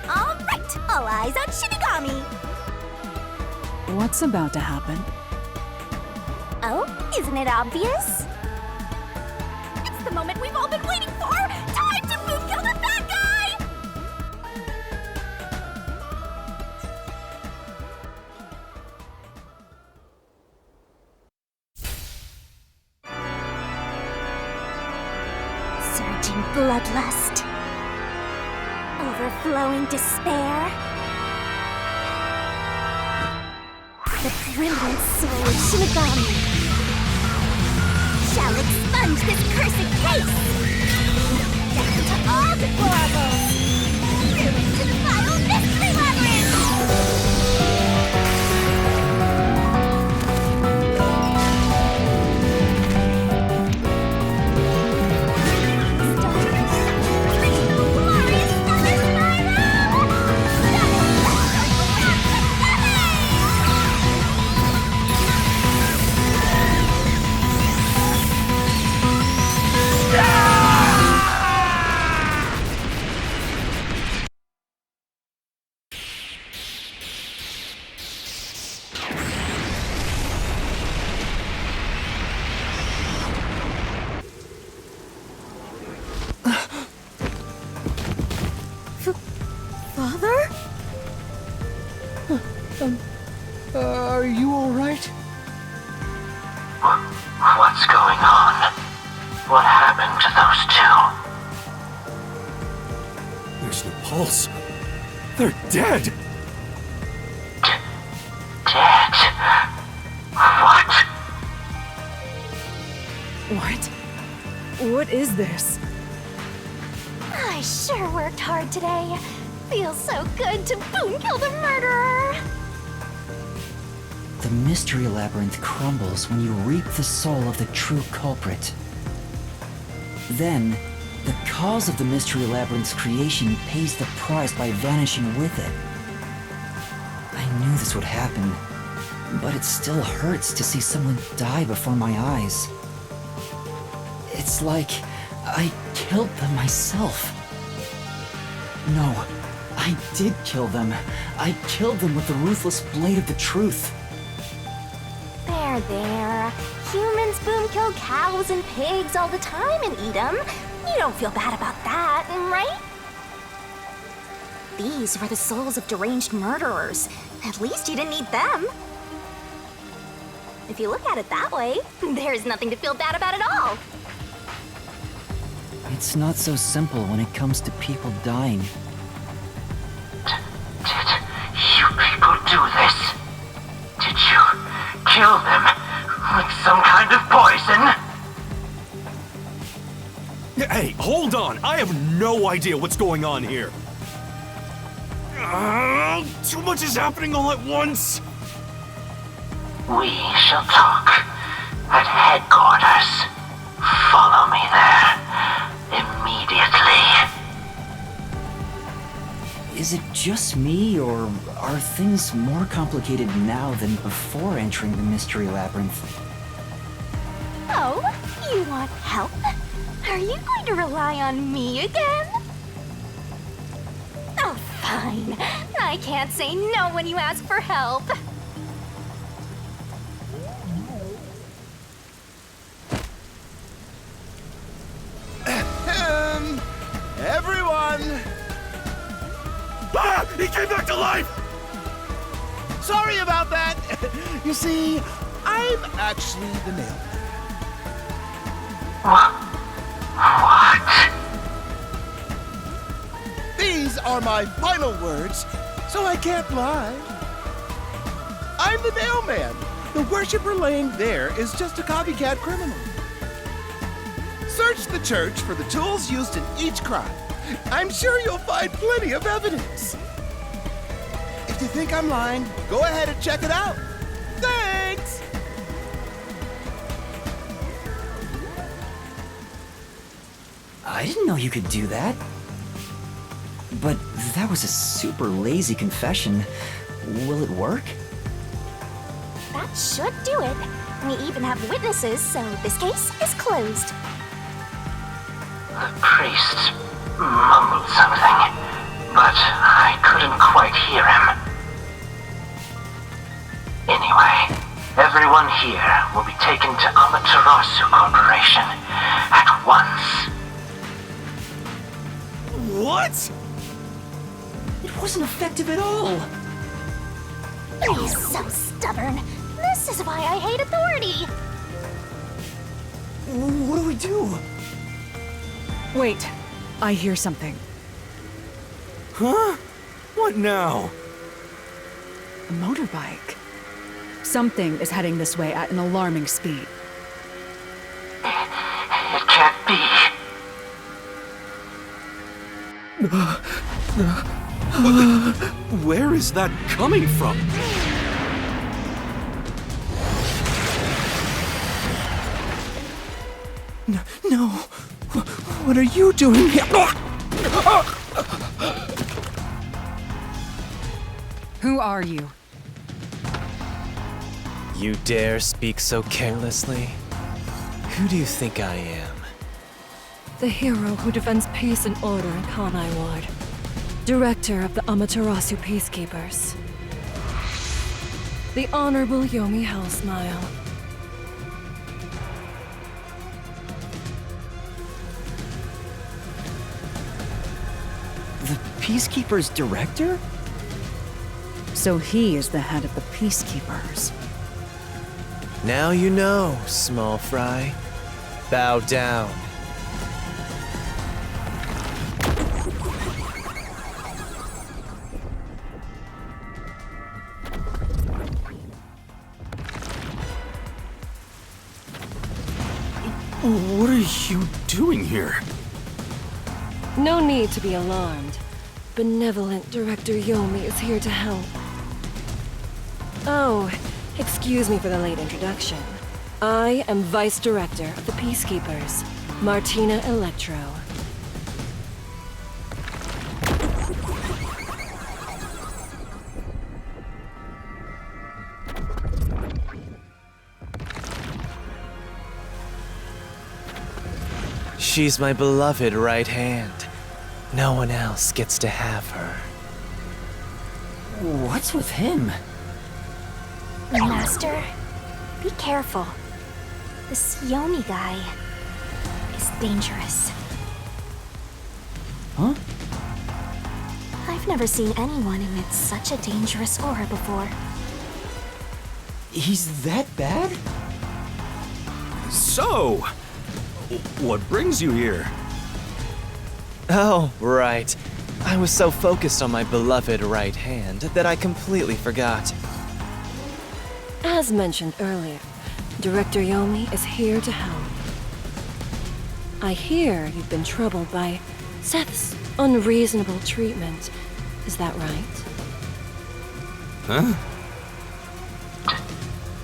All right, all eyes on Shinigami. What's about to happen? Oh, isn't it obvious? It's the moment we've all been waiting for! Time to food kill the bad guy! Surging bloodlust. Overflowing despair. The brilliant soul of Shinigami shall expunge this cursed case! Down to all deplorables! Through into the vile mystery labyrinth! Yeah! pulse. They're dead! Dead? What? What? What is this? I sure worked hard today. Feels so good to boom kill the murderer. The mystery labyrinth crumbles when you reap the soul of the true culprit. Then, the cause of the mystery labyrinth's creation pays the price by vanishing with it. I knew this would happen, but it still hurts to see someone die before my eyes. It's like I killed them myself. No, I did kill them. I killed them with the ruthless blade of the truth. There. Humans boom kill cows and pigs all the time and eat them. You don't feel bad about that, right? These were the souls of deranged murderers. At least you didn't eat them. If you look at it that way, there's nothing to feel bad about at all. It's not so simple when it comes to people dying. Did you people do this? Did you kill them with some kind of poison? Hey, hold on! I have no idea what's going on here! Too much is happening all at once! We shall talk at headquarters. Follow me there immediately. Is it just me, or are things more complicated now than before entering the mystery labyrinth? Oh, you want help? Are you going to rely on me again? Oh, fine. I can't say no when you ask for help. Everyone! Ah! He came back to life! Sorry about that! You see, I'm actually the nail. What? These are my final words, so I can't lie. I'm the nail man. The worshiper laying there is just a copycat criminal. Search the church for the tools used in each crime. I'm sure you'll find plenty of evidence. If you think I'm lying, go ahead and check it out. Thanks! I didn't know you could do that. But that was a super lazy confession. Will it work? That should do it. We even have witnesses, so this case is closed. The priest mumbled something, but I couldn't quite hear him. Anyway, everyone here will be taken to Amaterasu Corporation at once. What? It wasn't effective at all. He's so stubborn. This is why I hate authority. What do we do? Wait, I hear something. Huh? What now? A motorbike. Something is heading this way at an alarming speed. It can't be. Where is that coming from? No. What are you doing here? Who are you? You dare speak so carelessly? Who do you think I am? The hero who defends peace and order in Kanai Ward. Director of the Amaterasu Peacekeepers. The Honorable Yomi Hellsmile. The Peacekeepers director? So he is the head of the Peacekeepers. Now you know, small fry. Bow down. are you doing here? No need to be alarmed. Benevolent Director Yomi is here to help. Oh, excuse me for the late introduction. I am Vice Director of the Peacekeepers, Martina Electro. She's my beloved right hand. No one else gets to have her. What's with him? Master, be careful. This Yomi guy is dangerous. Huh? I've never seen anyone emit such a dangerous aura before. He's that bad? So, what brings you here? Oh, right. I was so focused on my beloved right hand that I completely forgot. As mentioned earlier, Director Yomi is here to help. I hear you've been troubled by Seth's unreasonable treatment. Is that right? Huh?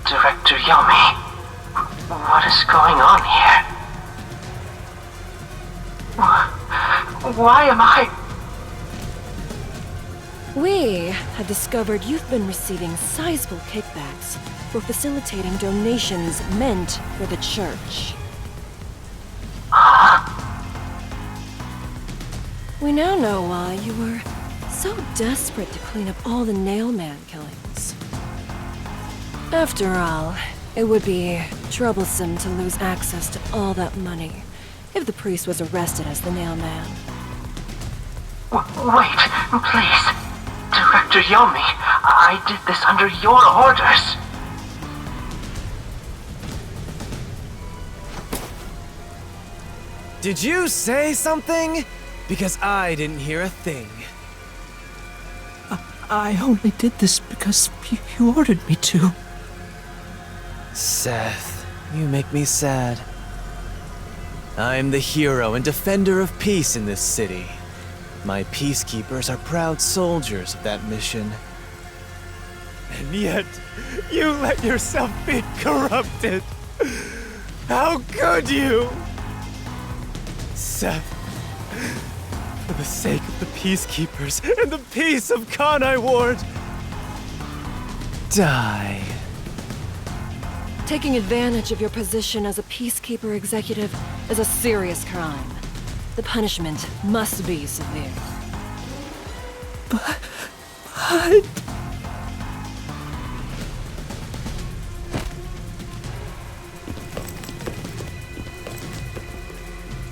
Director Yomi, what is going on here? Why am I... We have discovered you've been receiving sizable kickbacks for facilitating donations meant for the church. We now know why you were so desperate to clean up all the Nailman killings. After all, it would be troublesome to lose access to all that money if the priest was arrested as the Nailman. Wait, please. Director Yomi, I did this under your orders. Did you say something? Because I didn't hear a thing. I only did this because you ordered me to. Seth, you make me sad. I'm the hero and defender of peace in this city. My peacekeepers are proud soldiers of that mission. And yet, you let yourself be corrupted. How could you? Seth, for the sake of the peacekeepers and the peace of Kanai Ward, die. Taking advantage of your position as a peacekeeper executive is a serious crime. The punishment must be severe. But...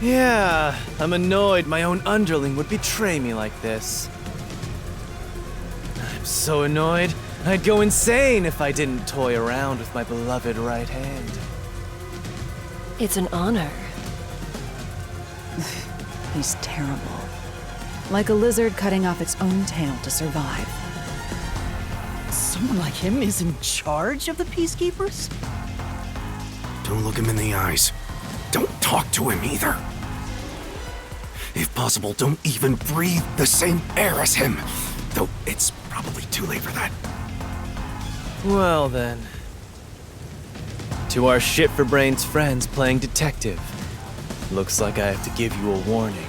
Yeah, I'm annoyed my own underling would betray me like this. I'm so annoyed, I'd go insane if I didn't toy around with my beloved right hand. It's an honor. He's terrible. Like a lizard cutting off its own tail to survive. Someone like him is in charge of the Peacekeepers? Don't look him in the eyes. Don't talk to him either. If possible, don't even breathe the same air as him. Though it's probably too late for that. Well then. To our shit-for-brains friends playing detective. Looks like I have to give you a warning.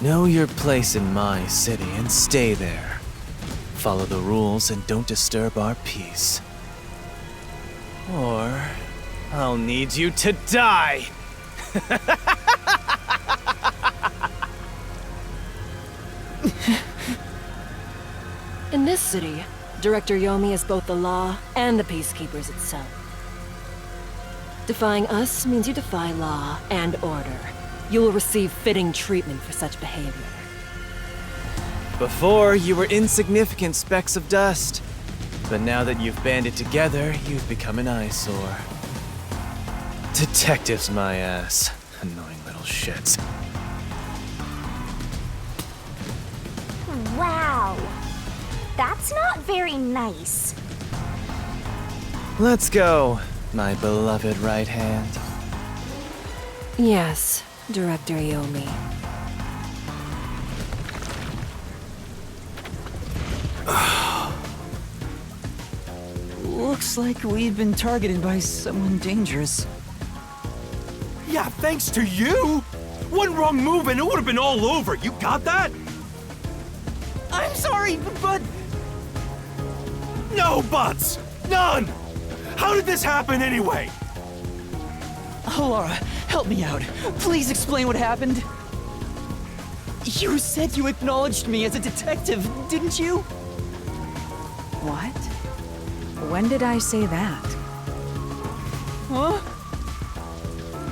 Know your place in my city and stay there. Follow the rules and don't disturb our peace. Or I'll need you to die! In this city, Director Yomi is both the law and the Peacekeepers itself. Defying us means you defy law and order. You will receive fitting treatment for such behavior. Before, you were insignificant specks of dust. But now that you've banded together, you've become an eyesore. Detectives, my ass. Annoying little shits. Wow. That's not very nice. Let's go, my beloved right hand. Yes, Director Yomi. Looks like we've been targeted by someone dangerous. Yeah, thanks to you! One wrong move and it would have been all over. You got that? I'm sorry, but... No buts! None! How did this happen anyway? Laura, help me out. Please explain what happened. You said you acknowledged me as a detective, didn't you? What? When did I say that? Huh?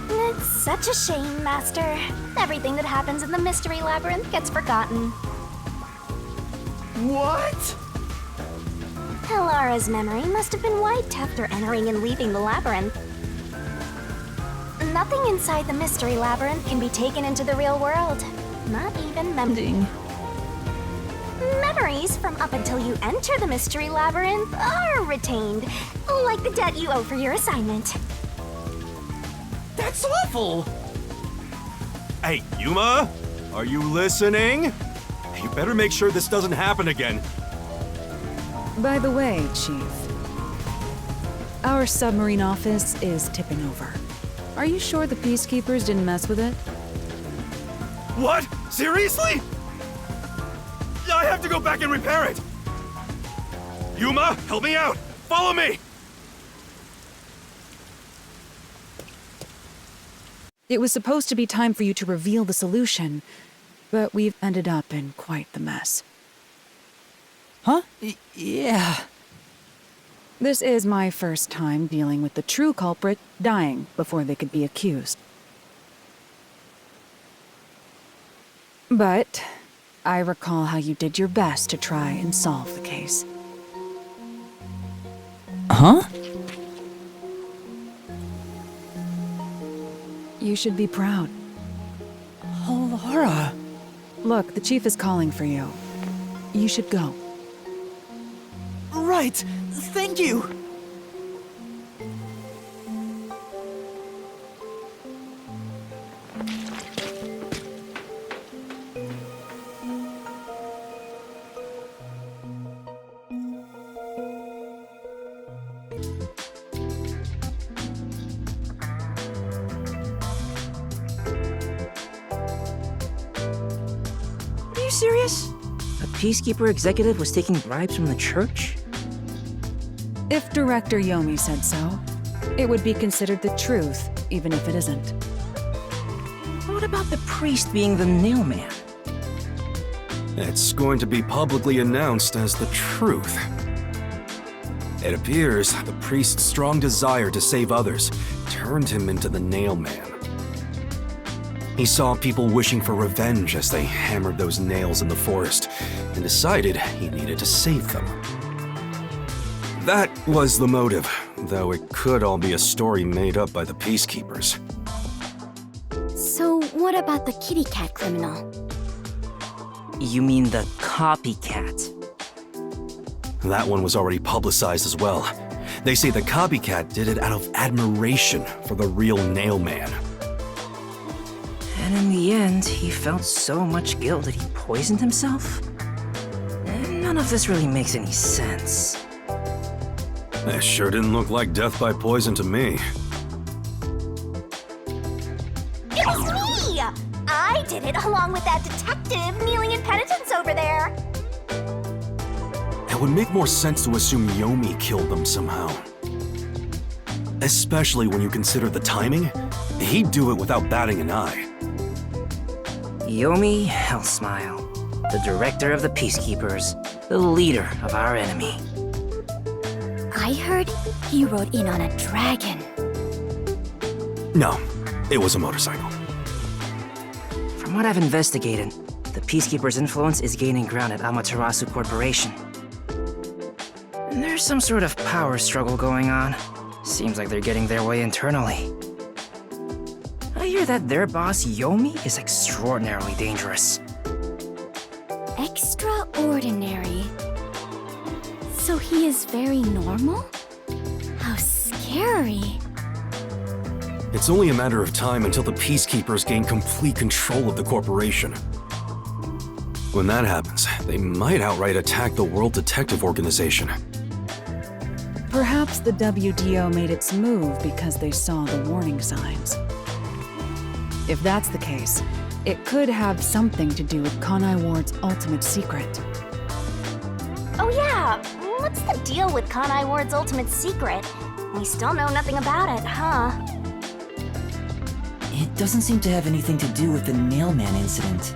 It's such a shame, Master. Everything that happens in the Mystery Labyrinth gets forgotten. What? Elara's memory must have been wiped after entering and leaving the labyrinth. Nothing inside the Mystery Labyrinth can be taken into the real world. Not even memories from up until you enter the Mystery Labyrinth are retained, like the debt you owe for your assignment. That's awful! Hey, Yuma? Are you listening? You better make sure this doesn't happen again. By the way, Chief, our submarine office is tipping over. Are you sure the Peacekeepers didn't mess with it? What? Seriously? I have to go back and repair it! Yuma, help me out! Follow me! It was supposed to be time for you to reveal the solution, but we've ended up in quite the mess. Huh? Yeah. This is my first time dealing with the true culprit dying before they could be accused. But I recall how you did your best to try and solve the case. Huh? You should be proud. Oh, Laura. Look, the Chief is calling for you. You should go. Right. Thank you. Are you serious? A Peacekeeper executive was taking bribes from the church? If Director Yomi said so, it would be considered the truth, even if it isn't. What about the priest being the nail man? It's going to be publicly announced as the truth. It appears the priest's strong desire to save others turned him into the nail man. He saw people wishing for revenge as they hammered those nails in the forest and decided he needed to save them. That was the motive, though it could all be a story made up by the Peacekeepers. So, what about the kitty cat criminal? You mean the copycat? That one was already publicized as well. They say the copycat did it out of admiration for the real nail man. And in the end, he felt so much guilt that he poisoned himself? None of this really makes any sense. That sure didn't look like death by poison to me. It was me! I did it along with that detective kneeling in penitence over there. It would make more sense to assume Yomi killed them somehow. Especially when you consider the timing. He'd do it without batting an eye. Yomi Hellsmile, the director of the Peacekeepers, the leader of our enemy. I heard he rode in on a dragon. No, it was a motorcycle. From what I've investigated, the Peacekeepers' influence is gaining ground at Amaterasu Corporation. And there's some sort of power struggle going on. Seems like they're getting their way internally. I hear that their boss, Yomi, is extraordinarily dangerous. Extraordinary. So he is very normal? How scary. It's only a matter of time until the Peacekeepers gain complete control of the corporation. When that happens, they might outright attack the World Detective Organization. Perhaps the WDO made its move because they saw the warning signs. If that's the case, it could have something to do with Kanai Ward's ultimate secret. Oh yeah, what's the deal with Kanai Ward's ultimate secret? We still know nothing about it, huh? It doesn't seem to have anything to do with the Nailman incident.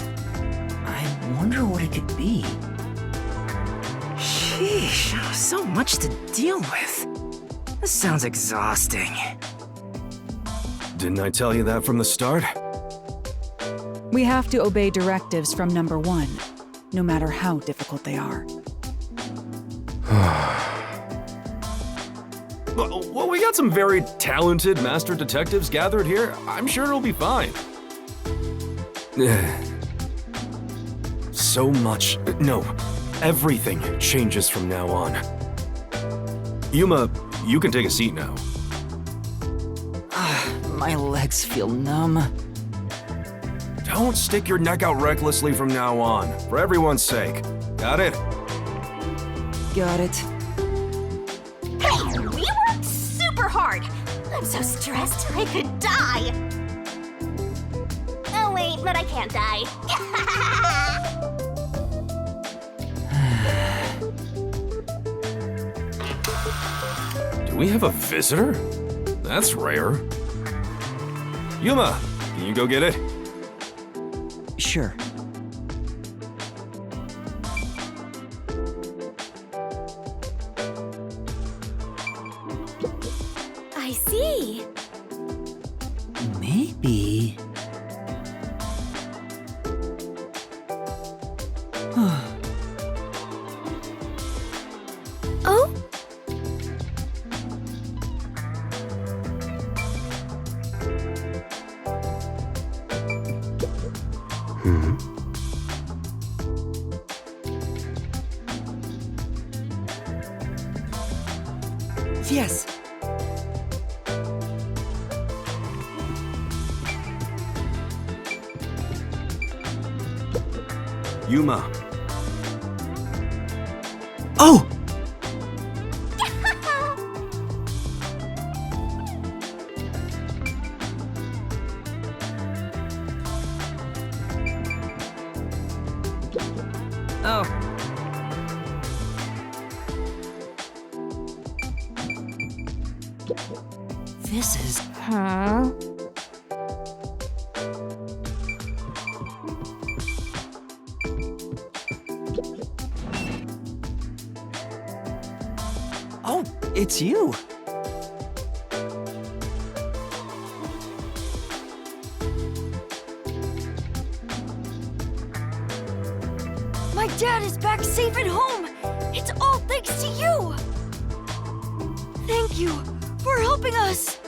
I wonder what it could be. Sheesh, so much to deal with. This sounds exhausting. Didn't I tell you that from the start? We have to obey directives from number 1, no matter how difficult they are. Well, we got some very talented master detectives gathered here. I'm sure it'll be fine. So much. No, everything changes from now on. Yuma, you can take a seat now. My legs feel numb. Don't stick your neck out recklessly from now on, for everyone's sake. Got it? Got it. Hey, we worked super hard! I'm so stressed, I could die! Oh wait, but I can't die. Do we have a visitor? That's rare. Yuma, can you go get it? Sure. I see. Maybe. Oh? Yes. Yuma. Oh! Oh. This is... Huh? Oh, it's you. My dad is back safe at home! It's all thanks to you! Thank you for helping us!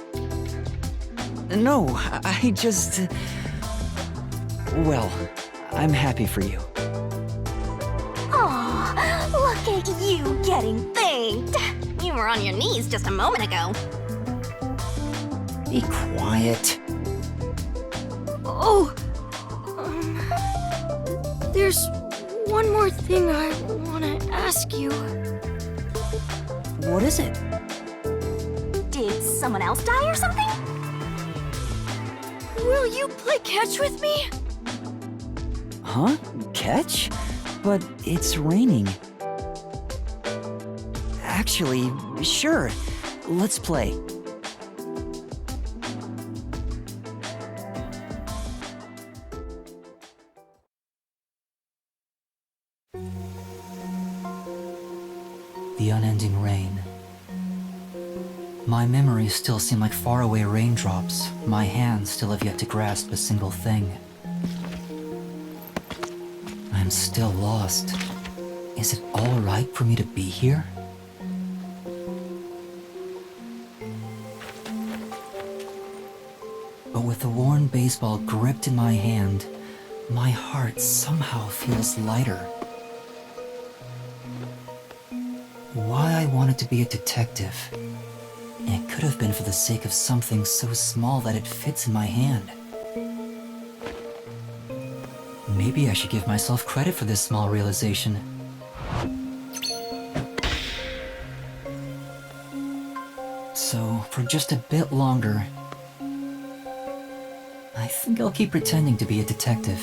No, I just... Well, I'm happy for you. Aw, look at you getting thanked! You were on your knees just a moment ago. Be quiet. Oh! There's one more thing I want to ask you. What is it? Did someone else die or something? Will you play catch with me? Huh? Catch? But it's raining. Actually, sure. Let's play. The unending rain. My memories still seem like faraway raindrops. My hands still have yet to grasp a single thing. I'm still lost. Is it all right for me to be here? But with the worn baseball gripped in my hand, my heart somehow feels lighter. Why I wanted to be a detective, It could have been for the sake of something so small that it fits in my hand. Maybe I should give myself credit for this small realization. So, for just a bit longer, I think I'll keep pretending to be a detective.